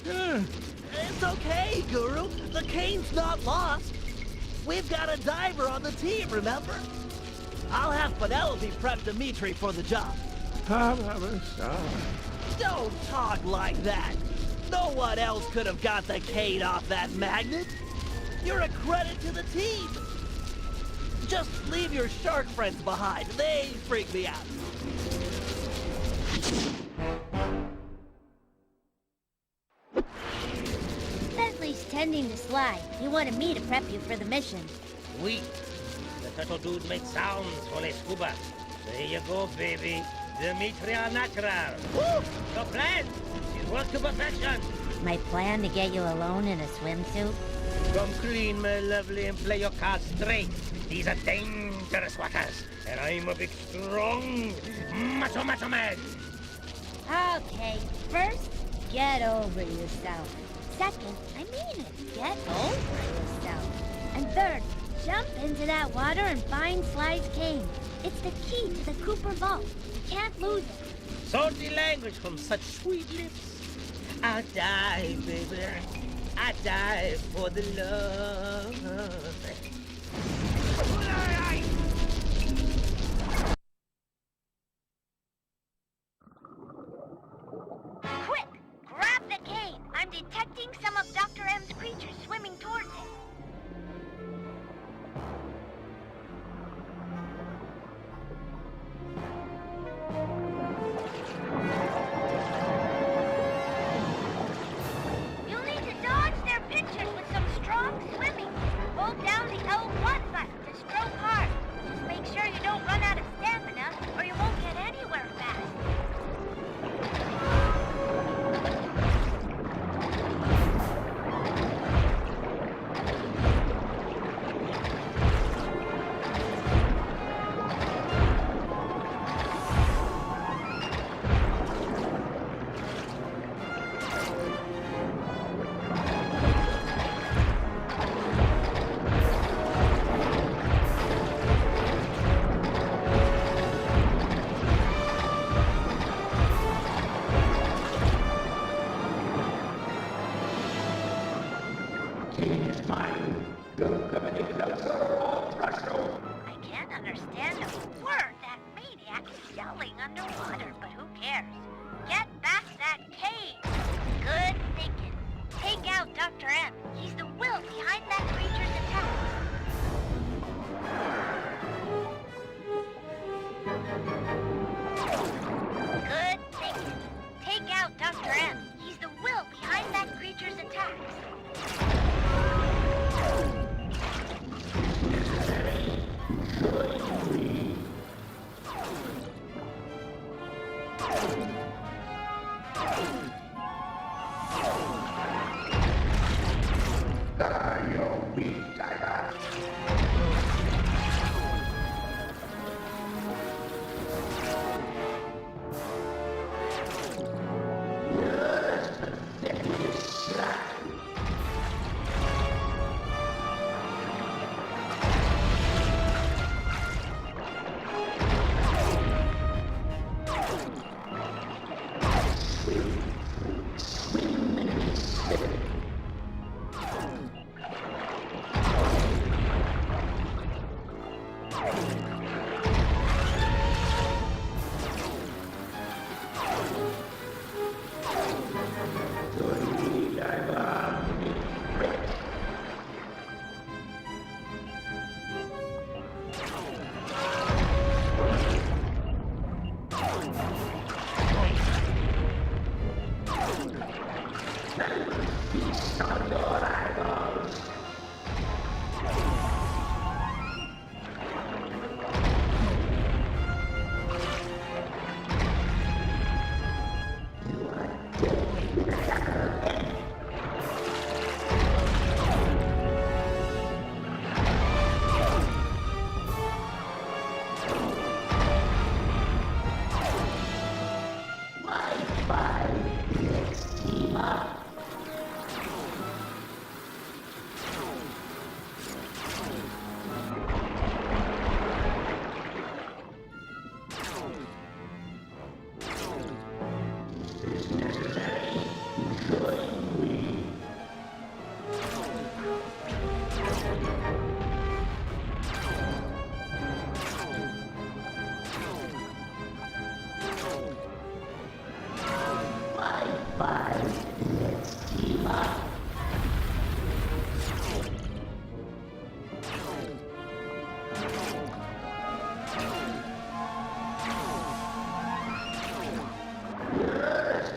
It's okay, Guru. The cane's not lost. We've got a diver on the team, remember? I'll have Penelope prep Dimitri for the job. Don't talk like that. No one else could have got the cane off that magnet. You're a credit to the team. Just leave your shark friends behind. They freak me out. Bentley's tending to Sly. He wanted me to prep you for the mission. Oui. The turtle dude makes sounds for les scuba. There you go, baby. Dimitri are natural. Woo! Your plan! She's worked to perfection. My plan to get you alone in a swimsuit? Come clean, my lovely, and play your cards straight. These are dangerous waters, and I'm a big, strong, macho man. Okay, first, get over yourself. Second, I mean it, get over yourself. And third, jump into that water and find Sly's cane. It's the key to the Cooper vault. You can't lose it. Salty language from such sweet lips. I'll die, baby. I die for the love. Quick! Grab the cane! I'm detecting some of Dr. M's creatures swimming towards it. You'll need to dodge their pictures with some strong swimming. Hold down the L1 button to stroke hard. Just make sure you don't run out of stamina, or you won't get anywhere fast. I can't understand a word that maniac is yelling underwater, but who cares? Get back that cave! Good thinking. Take out Dr. M. He's the will behind that creature's attacks. Good thinking. Take out Dr. M. He's the will behind that creature's attacks.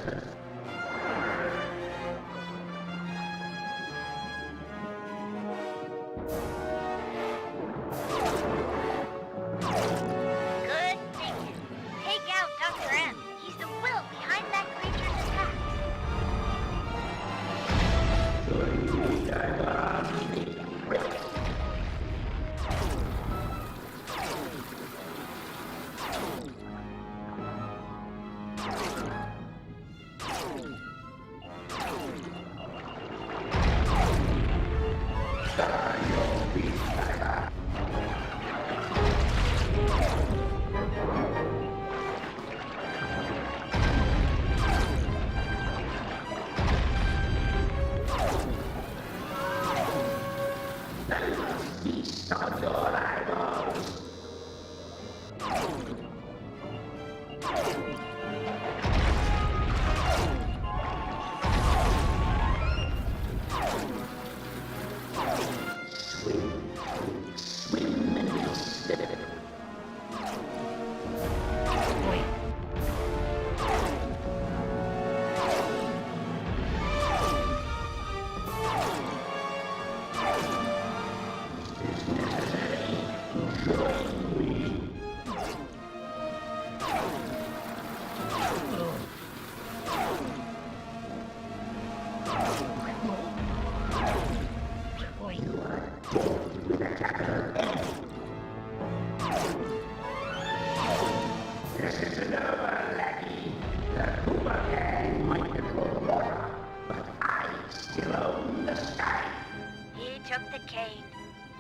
Good thinking. Take out Dr. M. He's the will behind that creature's attack. He took the cane.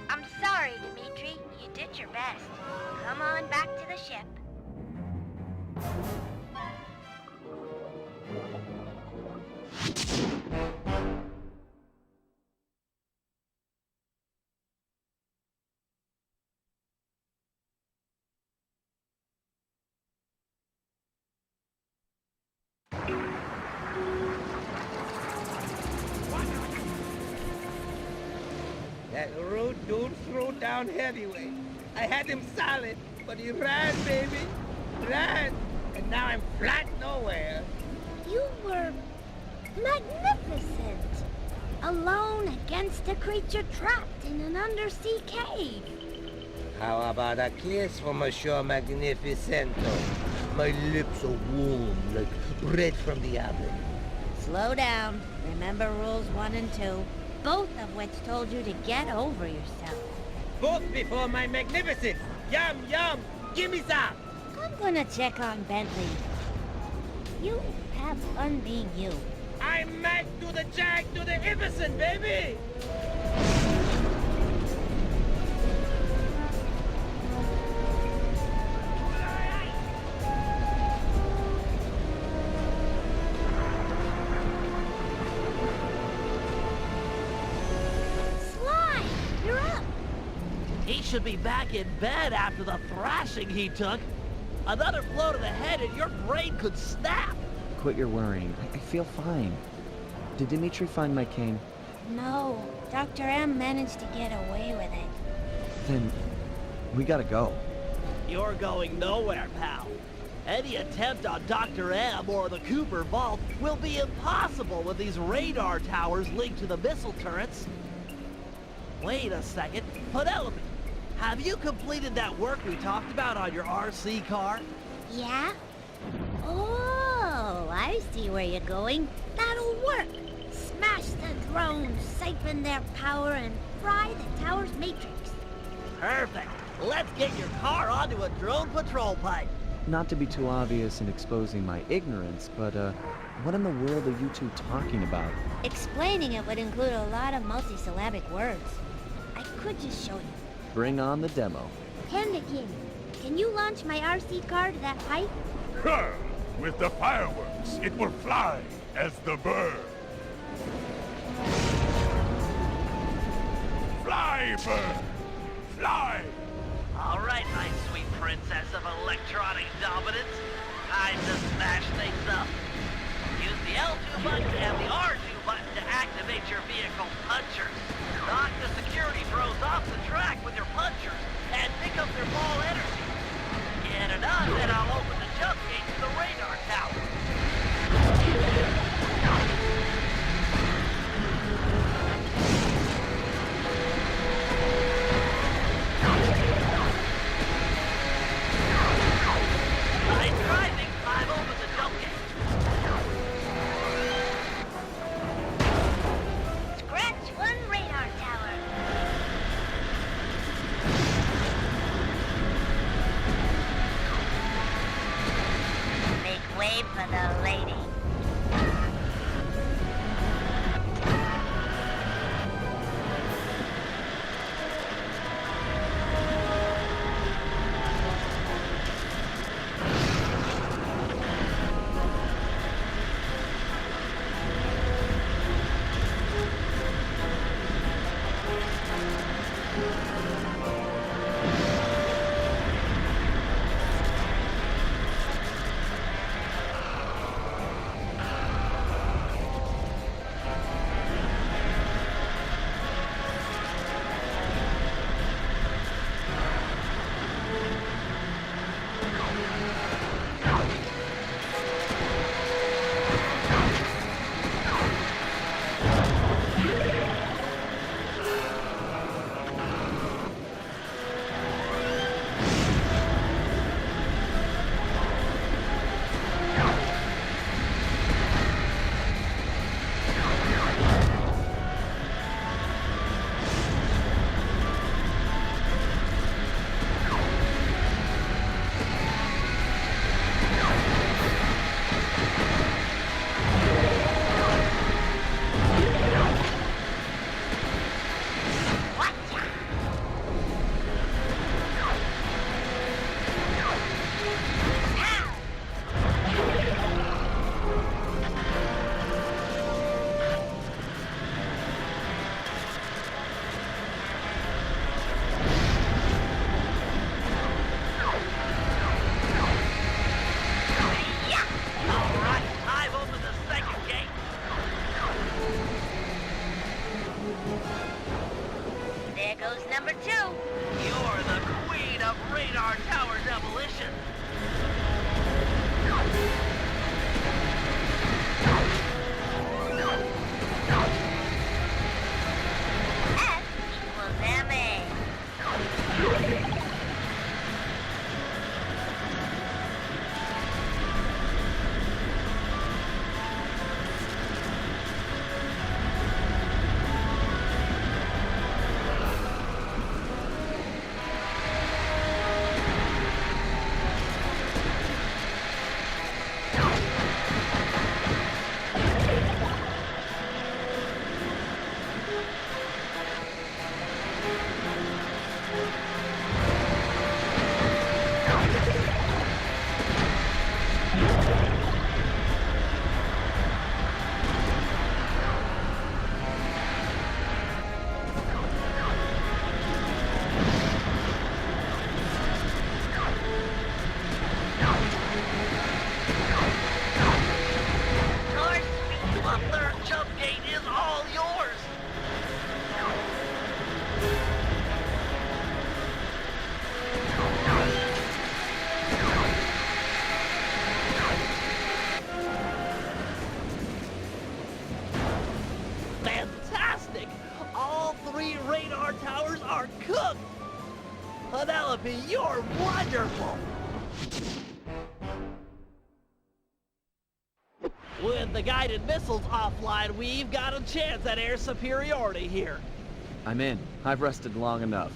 I'm sorry, Dimitri. You did your best. Come on back to the ship. That rude dude threw down heavyweight. I had him solid, but he ran, baby. Ran. And now I'm flat nowhere. You were magnificent. Alone against a creature trapped in an undersea cave. How about a kiss from Monsieur Magnificento? My lips are warm, like bread from the oven. Slow down. Remember rules 1 and 2, both of which told you to get over yourself. Both before my magnificence. Yum, yum. Give me some. I'm gonna check on Bentley. You have fun being you. I'm Mac to the Jack to the Iverson, baby! Sly, you're up. He should be back in bed after the thrashing he took. Another blow to the head and your brain could snap. Quit your worrying. I feel fine. Did Dimitri find my cane? No, Dr. M managed to get away with it. Then we gotta go. You're going nowhere, pal. Any attempt on Dr. M or the Cooper Vault will be impossible with these radar towers linked to the missile turrets. Wait a second. Penelope, have you completed that work we talked about on your RC car? Yeah? Oh, I see where you're going. That'll work. Smash the drones, siphon their power, and fry the tower's matrix. Perfect. Let's get your car onto a drone patrol pipe. Not to be too obvious in exposing my ignorance, but what in the world are you two talking about? Explaining it would include a lot of multisyllabic words. I could just show you. Bring on the demo. Panda King, can you launch my RC car to that pipe? Sure. With the fireworks, it will fly as the bird. Fly, bird! Fly! All right, my sweet princess of electronic dominance. Time to smash things up. Use the L2 button and the R2 button to activate your vehicle punchers. Knock the security drones off the track with your punchers and pick up their ball energy. Get it done, and I'll open the jump gate to the radar tower. for the lady. Number 2. You're the queen of radar tower demolition. F equals MA. Fantastic! All 3 radar towers are cooked! Penelope, you're wonderful! With the guided missiles offline, we've got a chance at air superiority here. I'm in. I've rested long enough.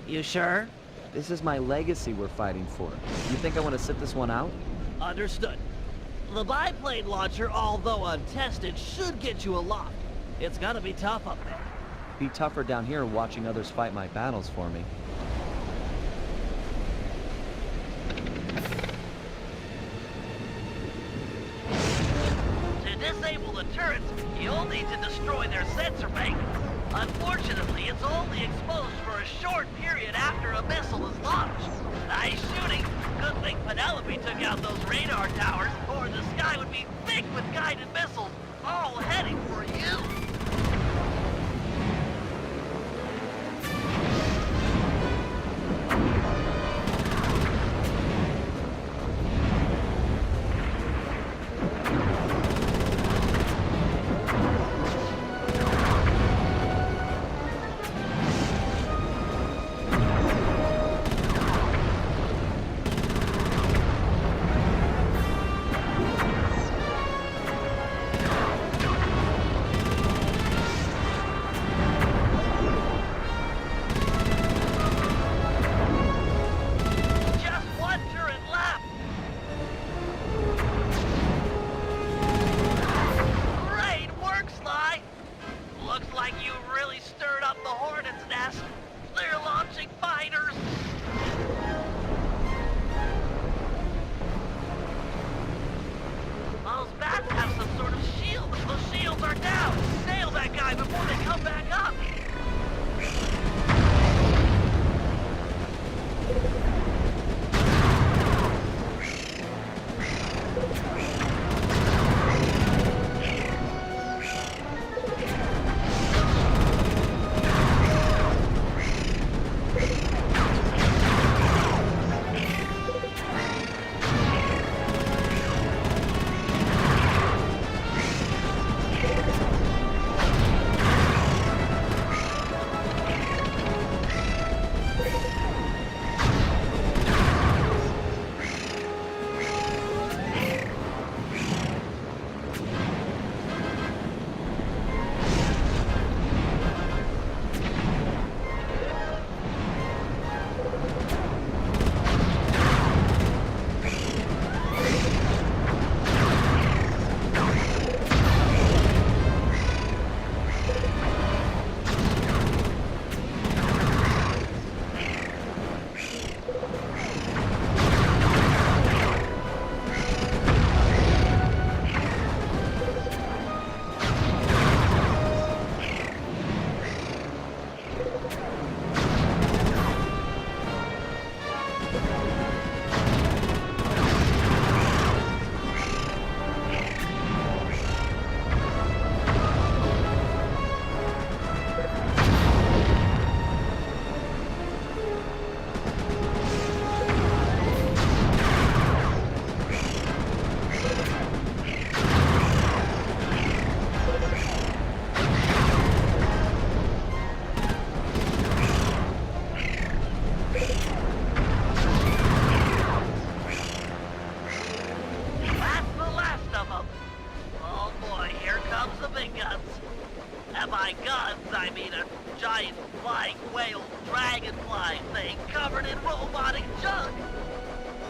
You sure? This is my legacy we're fighting for. You think I want to sit this one out? Understood. The biplane launcher, although untested, should get you aloft. It's gonna be tough up there. Be tougher down here watching others fight my battles for me. To disable the turrets, you'll need to destroy their sensor bank. Unfortunately, it's only exposed for a short period after a missile is launched. Nice shooting. Good thing Penelope took out those radar towers, or the sky would be thick with guided missiles, all heading for you.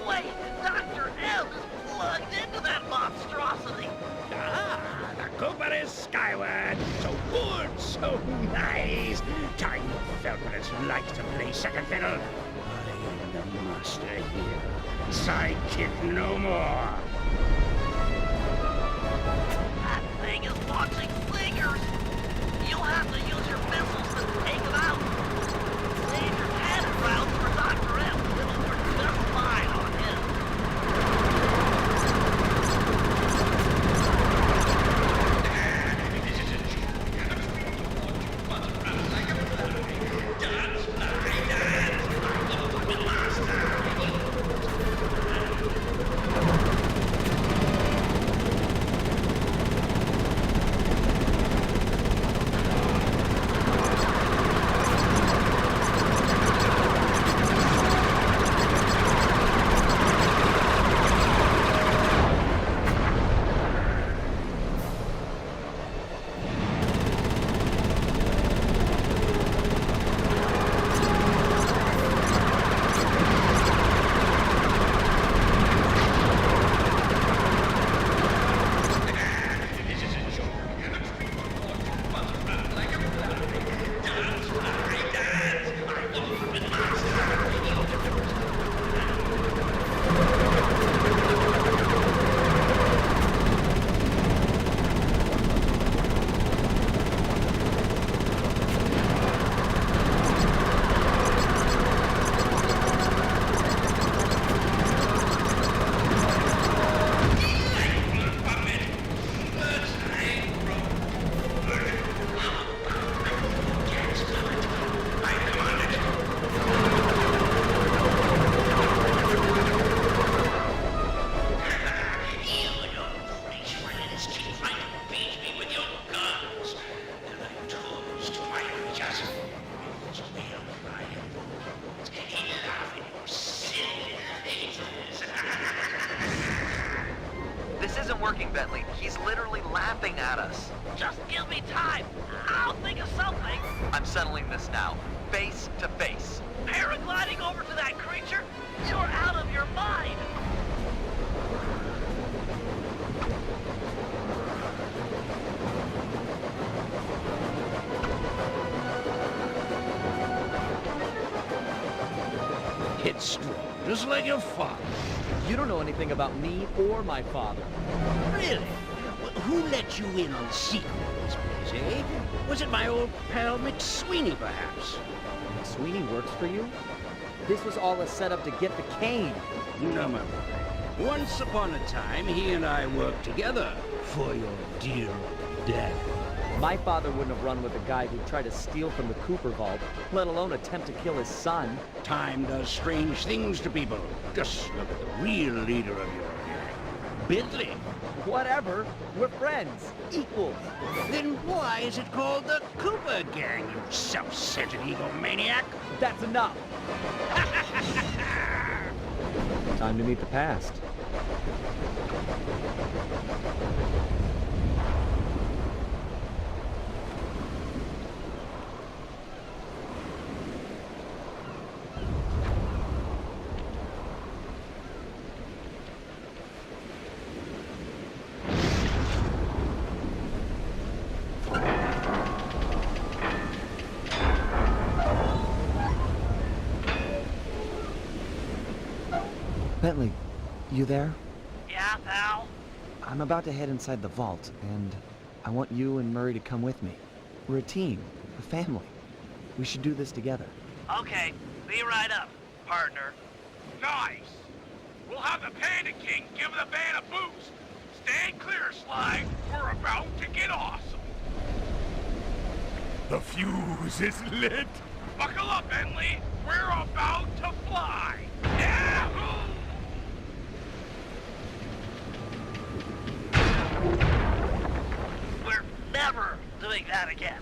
Wait, Dr. M is plugged into that monstrosity. Ah, the Cooper is skyward. So good, so nice. Time felt what it's like to play second fiddle. I am the master here. Sidekick no more. That thing is launching singers. You'll have to use your missiles to take them out. Save your cannon rounds for Dr. M. It'll work just fine on him. working, Bentley. He's literally laughing at us. Just give me time. I'll think of something. I'm settling this now. Face to face. Paragliding over to that creature? You're out of your mind. It's strong, just like your father. You don't know anything about me or my father. Really? Well, who let you in on the secret of this place, eh? Was it my old pal McSweeney, perhaps? McSweeney works for you? This was all a setup to get the cane. No, my boy. Once upon a time, he and I worked together for your dear old dad. My father wouldn't have run with a guy who tried to steal from the Cooper vault, let alone attempt to kill his son. Time does strange things to people. Just look at the real leader of your gang, Bentley. Whatever. We're friends. Equals. Then why is it called the Cooper Gang, you self-centered egomaniac? That's enough. Time to meet the past. Bentley, you there? Yeah, pal? I'm about to head inside the vault, and I want you and Murray to come with me. We're a team, a family. We should do this together. Okay, be right up, partner. Nice! We'll have the Panda King give the band a boost. Stand clear, Sly. We're about to get awesome. The fuse is lit. Buckle up, Bentley. We're about to fly. Yahoo! We're never doing that again.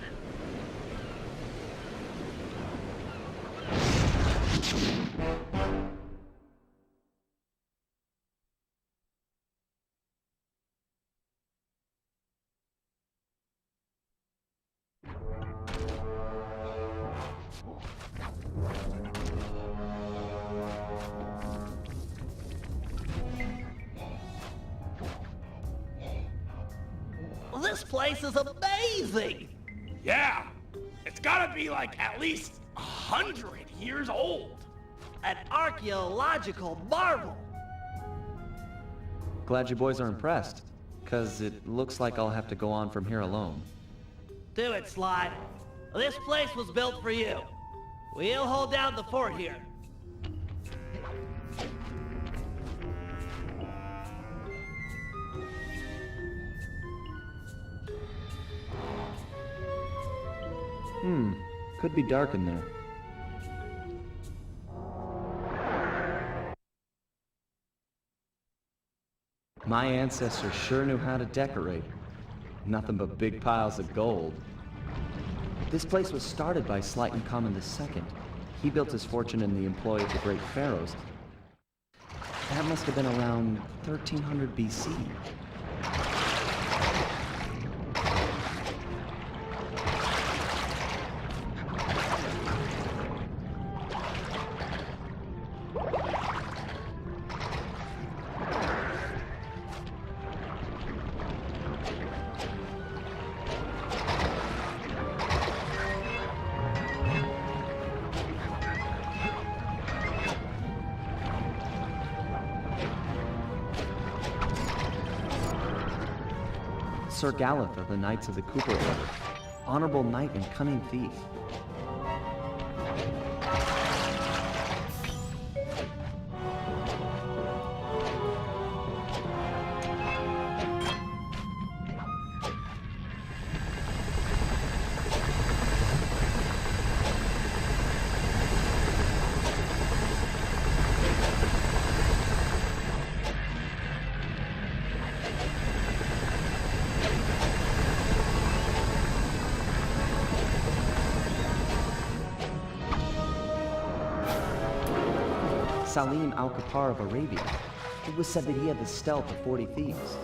This place is amazing! Yeah, it's gotta be like at least 100 years old. An archaeological marvel! Glad you boys are impressed, cause it looks like I'll have to go on from here alone. Do it, Sly. This place was built for you. We'll hold down the fort here. Could be dark in there. My ancestors sure knew how to decorate. Nothing but big piles of gold. This place was started by Sly Common II. He built his fortune in the employ of the great pharaohs. That must have been around 1300 BC. Sir Galeth of the Knights of the Cooper Order, honorable knight and cunning thief. Salim al-Kapar of Arabia. It was said that he had the stealth of 40 thieves.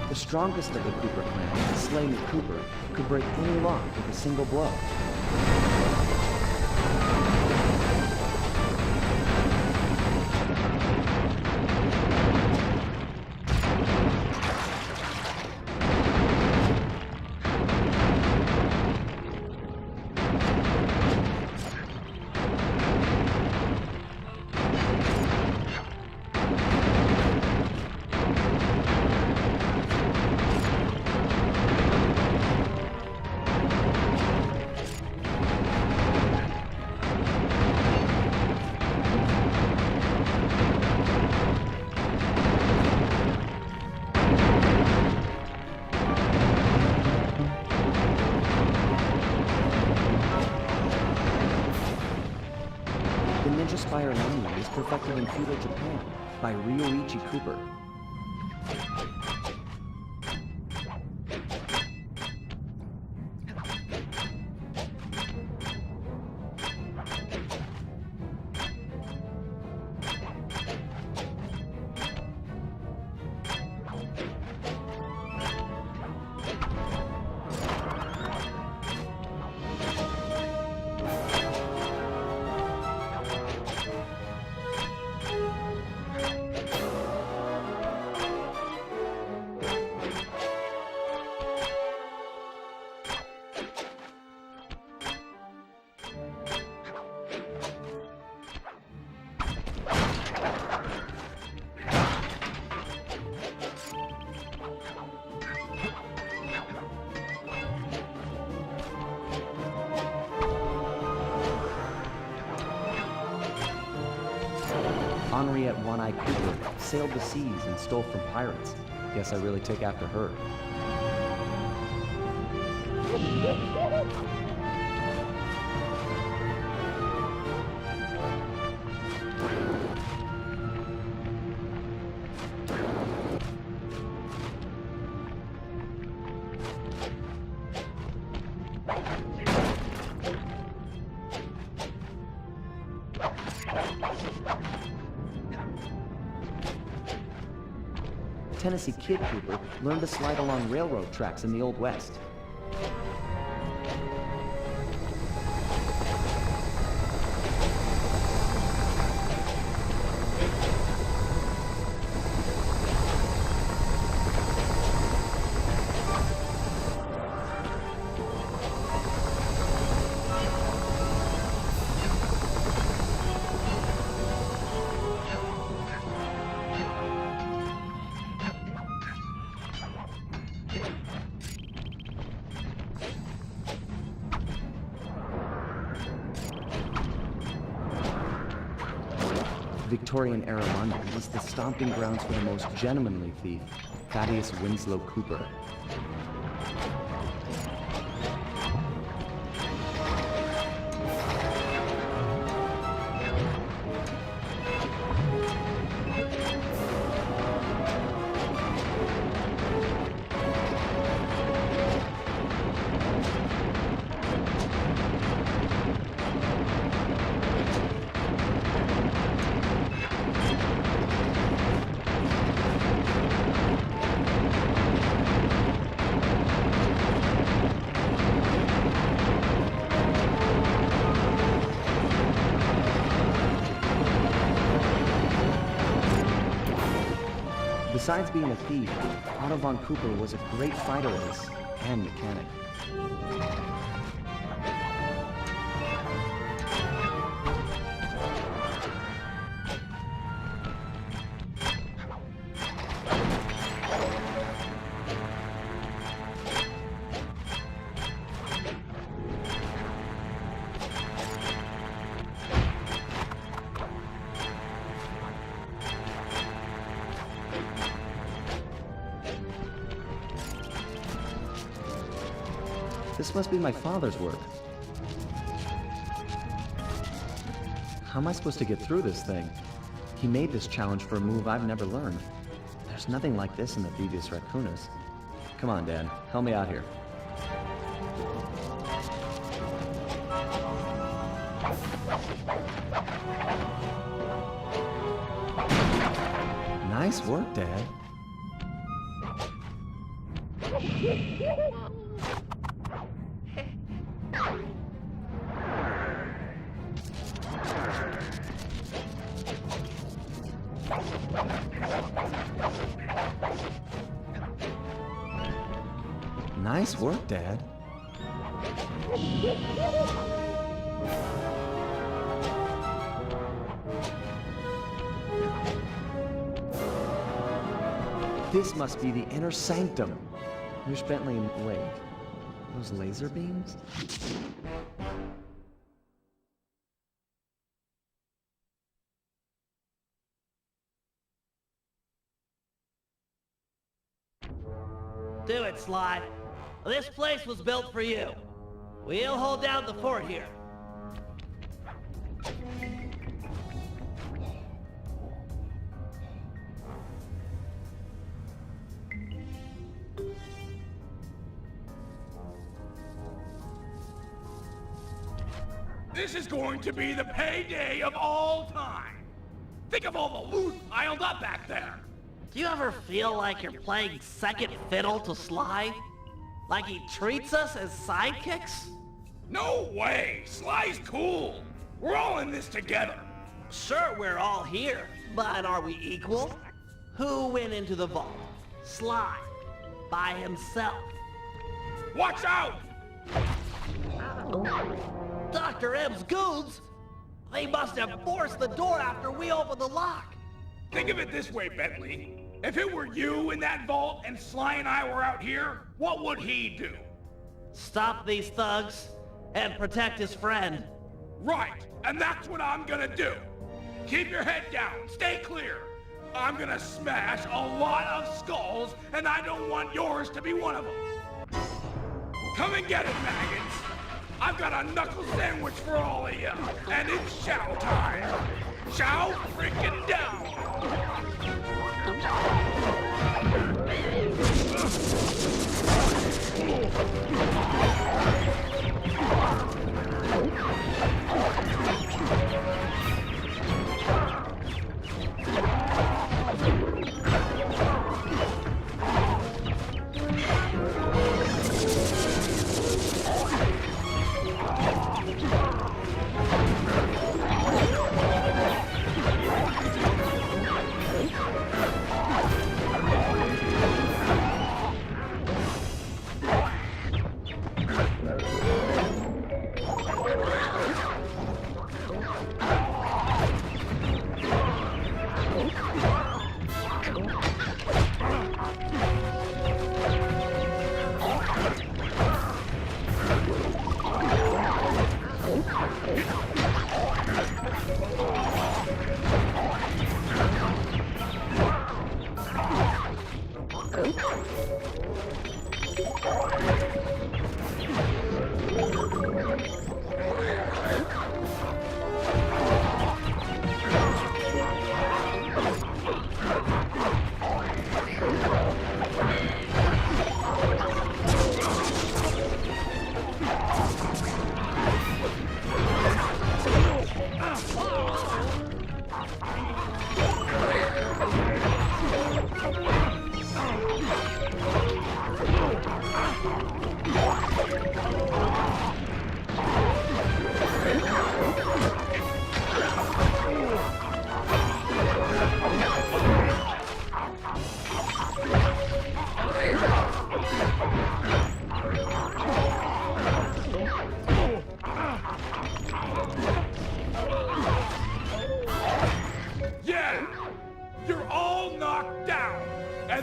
The strongest of the Cooper clan, Sly Cooper, could break any lock with a single blow. Fire language is perfected in feudal Japan by Ryoichi Cooper. Henriette One-Eye Cooper sailed the seas and stole from pirates. Guess I really take after her. Tennessee Kid Cooper learned to slide along railroad tracks in the Old West. Victorian-era London was the stomping grounds for the most gentlemanly thief, Thaddeus Winslow Cooper. Besides being a thief, Otto von Cooper was a great fighter ace and mechanic. This must be my father's work. How am I supposed to get through this thing? He made this challenge for a move I've never learned. There's nothing like this in the thivies raccoonus. Come on, Dad. Help me out here. Nice work, Dad. Nice work, Dad. This must be the inner sanctum. Where's Bentley and Wade? Those laser beams? Do it, Sly. This place was built for you. We'll hold down the fort here. This is going to be the payday of all time. Think of all the loot piled up back there. Do you ever feel like you're playing second fiddle to Sly? Like he treats us as sidekicks? No way! Sly's cool! We're all in this together! Sure, we're all here, but are we equal? Who went into the vault? Sly. By himself. Watch out! Dr. M's goons? They must have forced the door after we opened the lock. Think of it this way, Bentley. If it were you in that vault and Sly and I were out here, what would he do? Stop these thugs and protect his friend. Right, and that's what I'm gonna do. Keep your head down, stay clear. I'm gonna smash a lot of skulls, and I don't want yours to be one of them. Come and get it, maggots. I've got a knuckle sandwich for all of you, and it's chow time. Chow freaking down!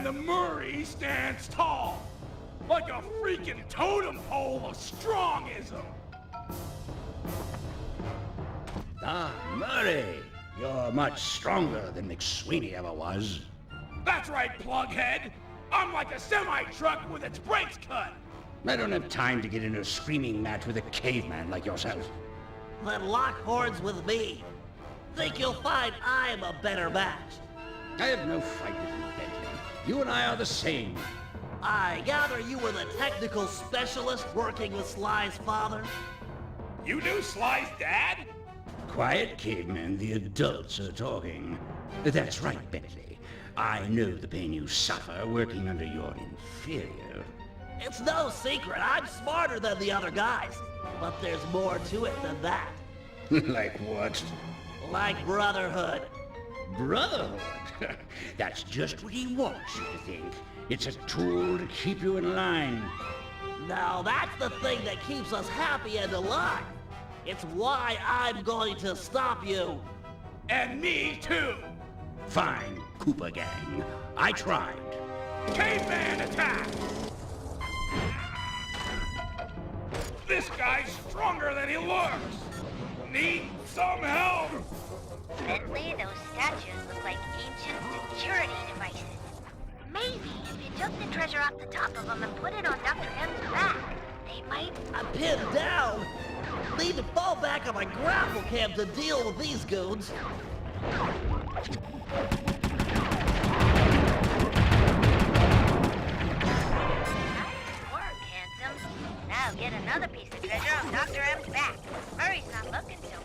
the Murray stands tall, like a freaking totem pole of strongism. Ah, Murray, you're much stronger than McSweeney ever was. That's right, plughead. I'm like a semi-truck with its brakes cut. I don't have time to get in a screaming match with a caveman like yourself. Then lock horns with me. Think you'll find I'm a better match. I have no fight with you, Bentley. You and I are the same. I gather you were the technical specialist working with Sly's father? You knew Sly's dad? Quiet, caveman. The adults are talking. That's right, Bentley. I know the pain you suffer working under your inferior. It's no secret. I'm smarter than the other guys. But there's more to it than that. Like what? Like brotherhood. Brotherhood? That's just what he wants you to think. It's a tool to keep you in line. Now that's the thing that keeps us happy and alive. It's why I'm going to stop you. And me too. Fine, Cooper Gang. I tried. Caveman attack! This guy's stronger than he looks. Need some help. Bentley, those statues look like ancient security devices. Maybe if you took the treasure off the top of them and put it on Dr. M's back, they might... I'm pinned down. Need to fall back on my grapple cam to deal with these goons. Nice work, handsome. Now get another piece of treasure on Dr. M's back. Murray's not looking so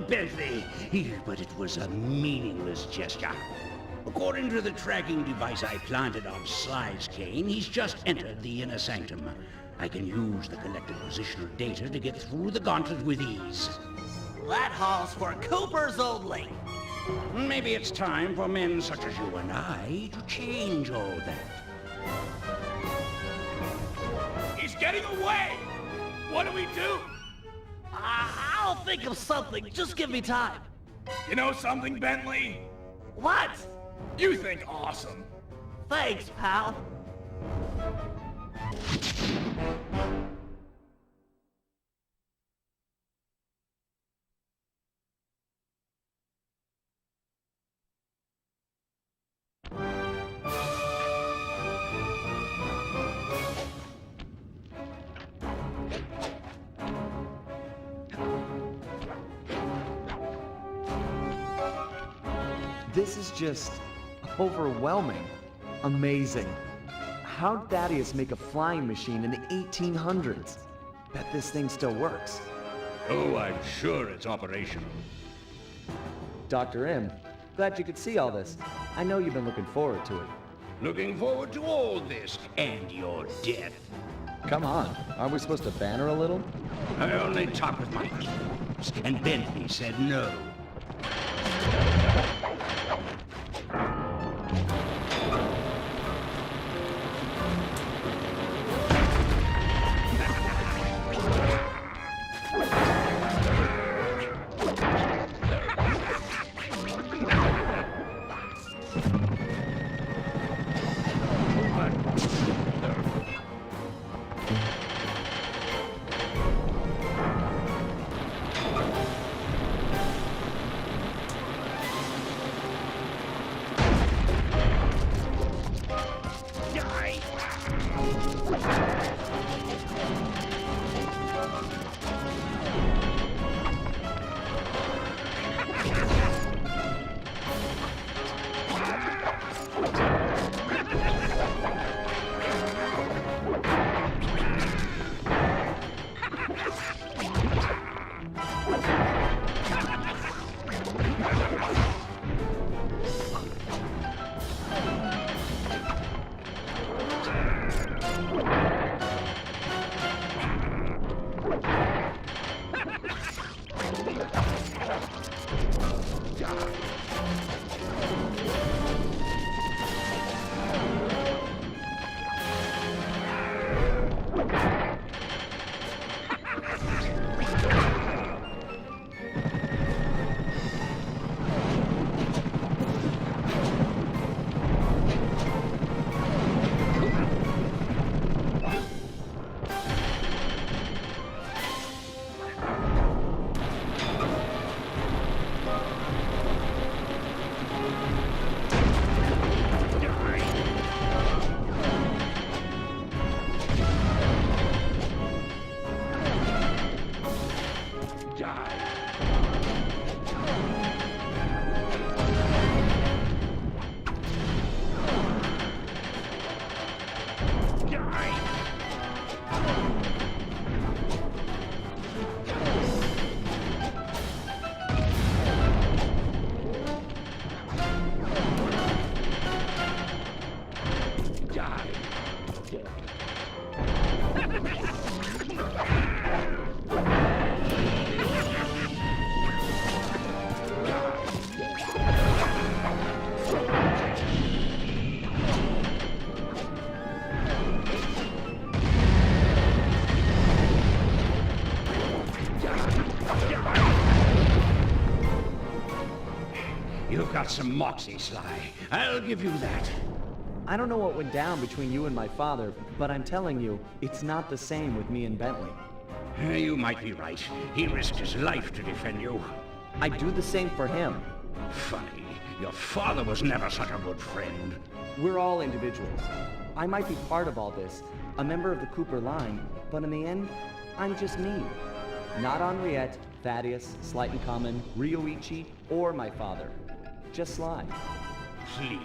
Bentley, but it was a meaningless gesture. According to the tracking device I planted on Sly's cane, he's just entered the inner sanctum. I can use the collected positional data to get through the gauntlet with ease. That hall's for Coopers only. Maybe it's time for men such as you and I to change all that. He's getting away! What do we do? I'll think of something. Just give me time. You know something, Bentley? What? You think awesome. Thanks, pal. This is just overwhelming. Amazing. How'd Thaddeus make a flying machine in the 1800s? Bet this thing still works. Oh, I'm sure it's operational. Dr. M, glad you could see all this. I know you've been looking forward to it. Looking forward to all this and your death. Come on, aren't we supposed to banter a little? I only talk with my equals, and Bentley said no. got some moxie, Sly. I'll give you that. I don't know what went down between you and my father, but I'm telling you, it's not the same with me and Bentley. You might be right. He risked his life to defend you. I'd do the same for him. Funny. Your father was never such a good friend. We're all individuals. I might be part of all this, a member of the Cooper line, but in the end, I'm just me. Not Henriette, Thaddeus, Slighton Common, Ryoichi, or my father. Just Sly. Please,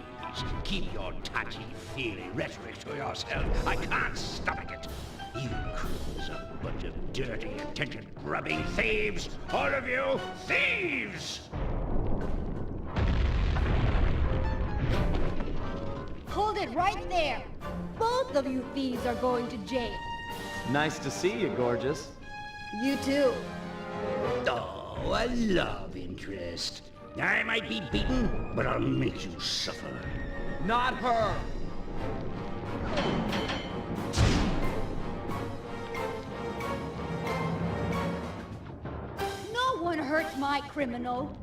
keep your touchy-feely rhetoric to yourself. I can't stomach it. You crew's a bunch of dirty, attention-grubbing thieves! All of you, thieves! Hold it right there! Both of you thieves are going to jail. Nice to see you, gorgeous. You too. Oh, a love interest. I might be beaten, but I'll make you suffer. Not her! No one hurts my criminal.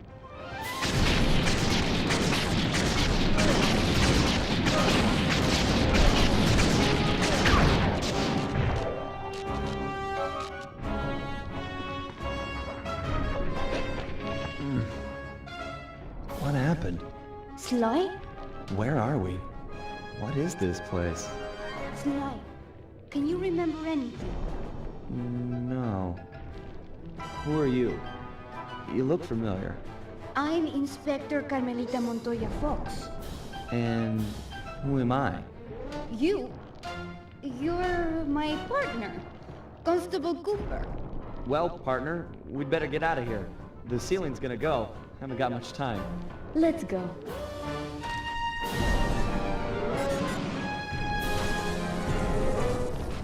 What happened? Sly? Where are we? What is this place? Sly, can you remember anything? No. Who are you? You look familiar. I'm Inspector Carmelita Montoya Fox. And who am I? You're my partner, Constable Cooper. Well, partner, we'd better get out of here. The ceiling's gonna go. Haven't got much time. Let's go.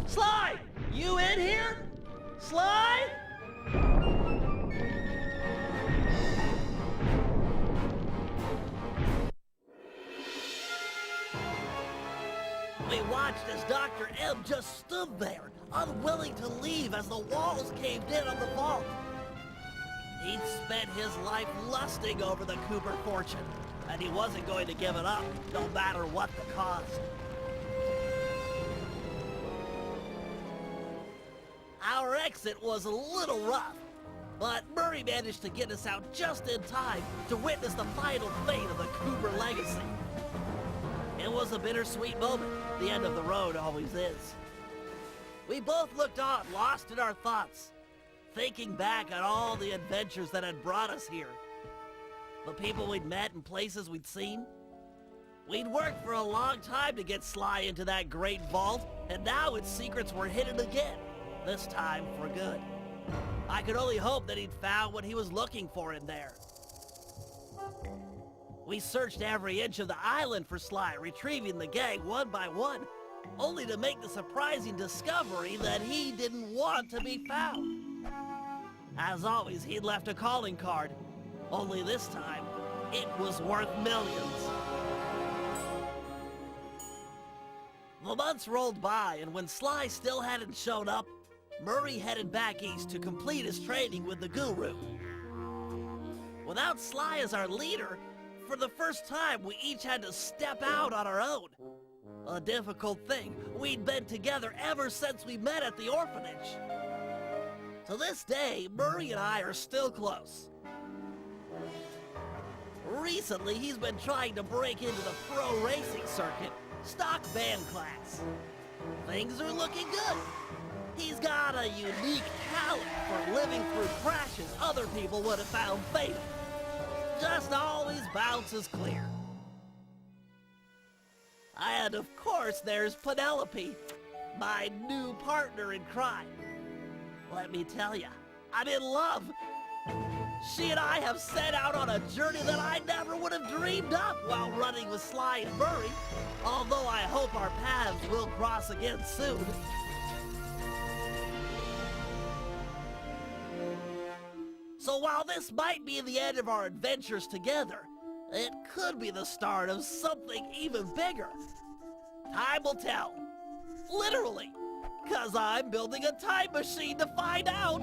Sly! You in here? Sly? We watched as Dr. M just stood there, unwilling to leave as the walls caved in on the vault. He'd spent his life lusting over the Cooper fortune, and he wasn't going to give it up, no matter what the cost. Our exit was a little rough, but Murray managed to get us out just in time to witness the final fate of the Cooper legacy. It was a bittersweet moment. The end of the road always is. We both looked on, lost in our thoughts, thinking back on all the adventures that had brought us here. The people we'd met and places we'd seen. We'd worked for a long time to get Sly into that great vault, and now its secrets were hidden again, this time for good. I could only hope that he'd found what he was looking for in there. We searched every inch of the island for Sly, retrieving the gang one by one, only to make the surprising discovery that he didn't want to be found. As always, he'd left a calling card, only this time, it was worth millions. The months rolled by, and when Sly still hadn't shown up, Murray headed back east to complete his training with the Guru. Without Sly as our leader, for the first time, we each had to step out on our own. A difficult thing. We'd been together ever since we met at the orphanage. To this day, Murray and I are still close. Recently, he's been trying to break into the pro racing circuit, stock van class. Things are looking good. He's got a unique talent for living through crashes other people would have found fatal. Just always bounces clear. And of course, there's Penelope, my new partner in crime. Let me tell ya, I'm in love. She and I have set out on a journey that I never would have dreamed up while running with Sly and Murray, although I hope our paths will cross again soon. So while this might be the end of our adventures together, it could be the start of something even bigger. Time will tell. Literally. 'Cause I'm building a time machine to find out.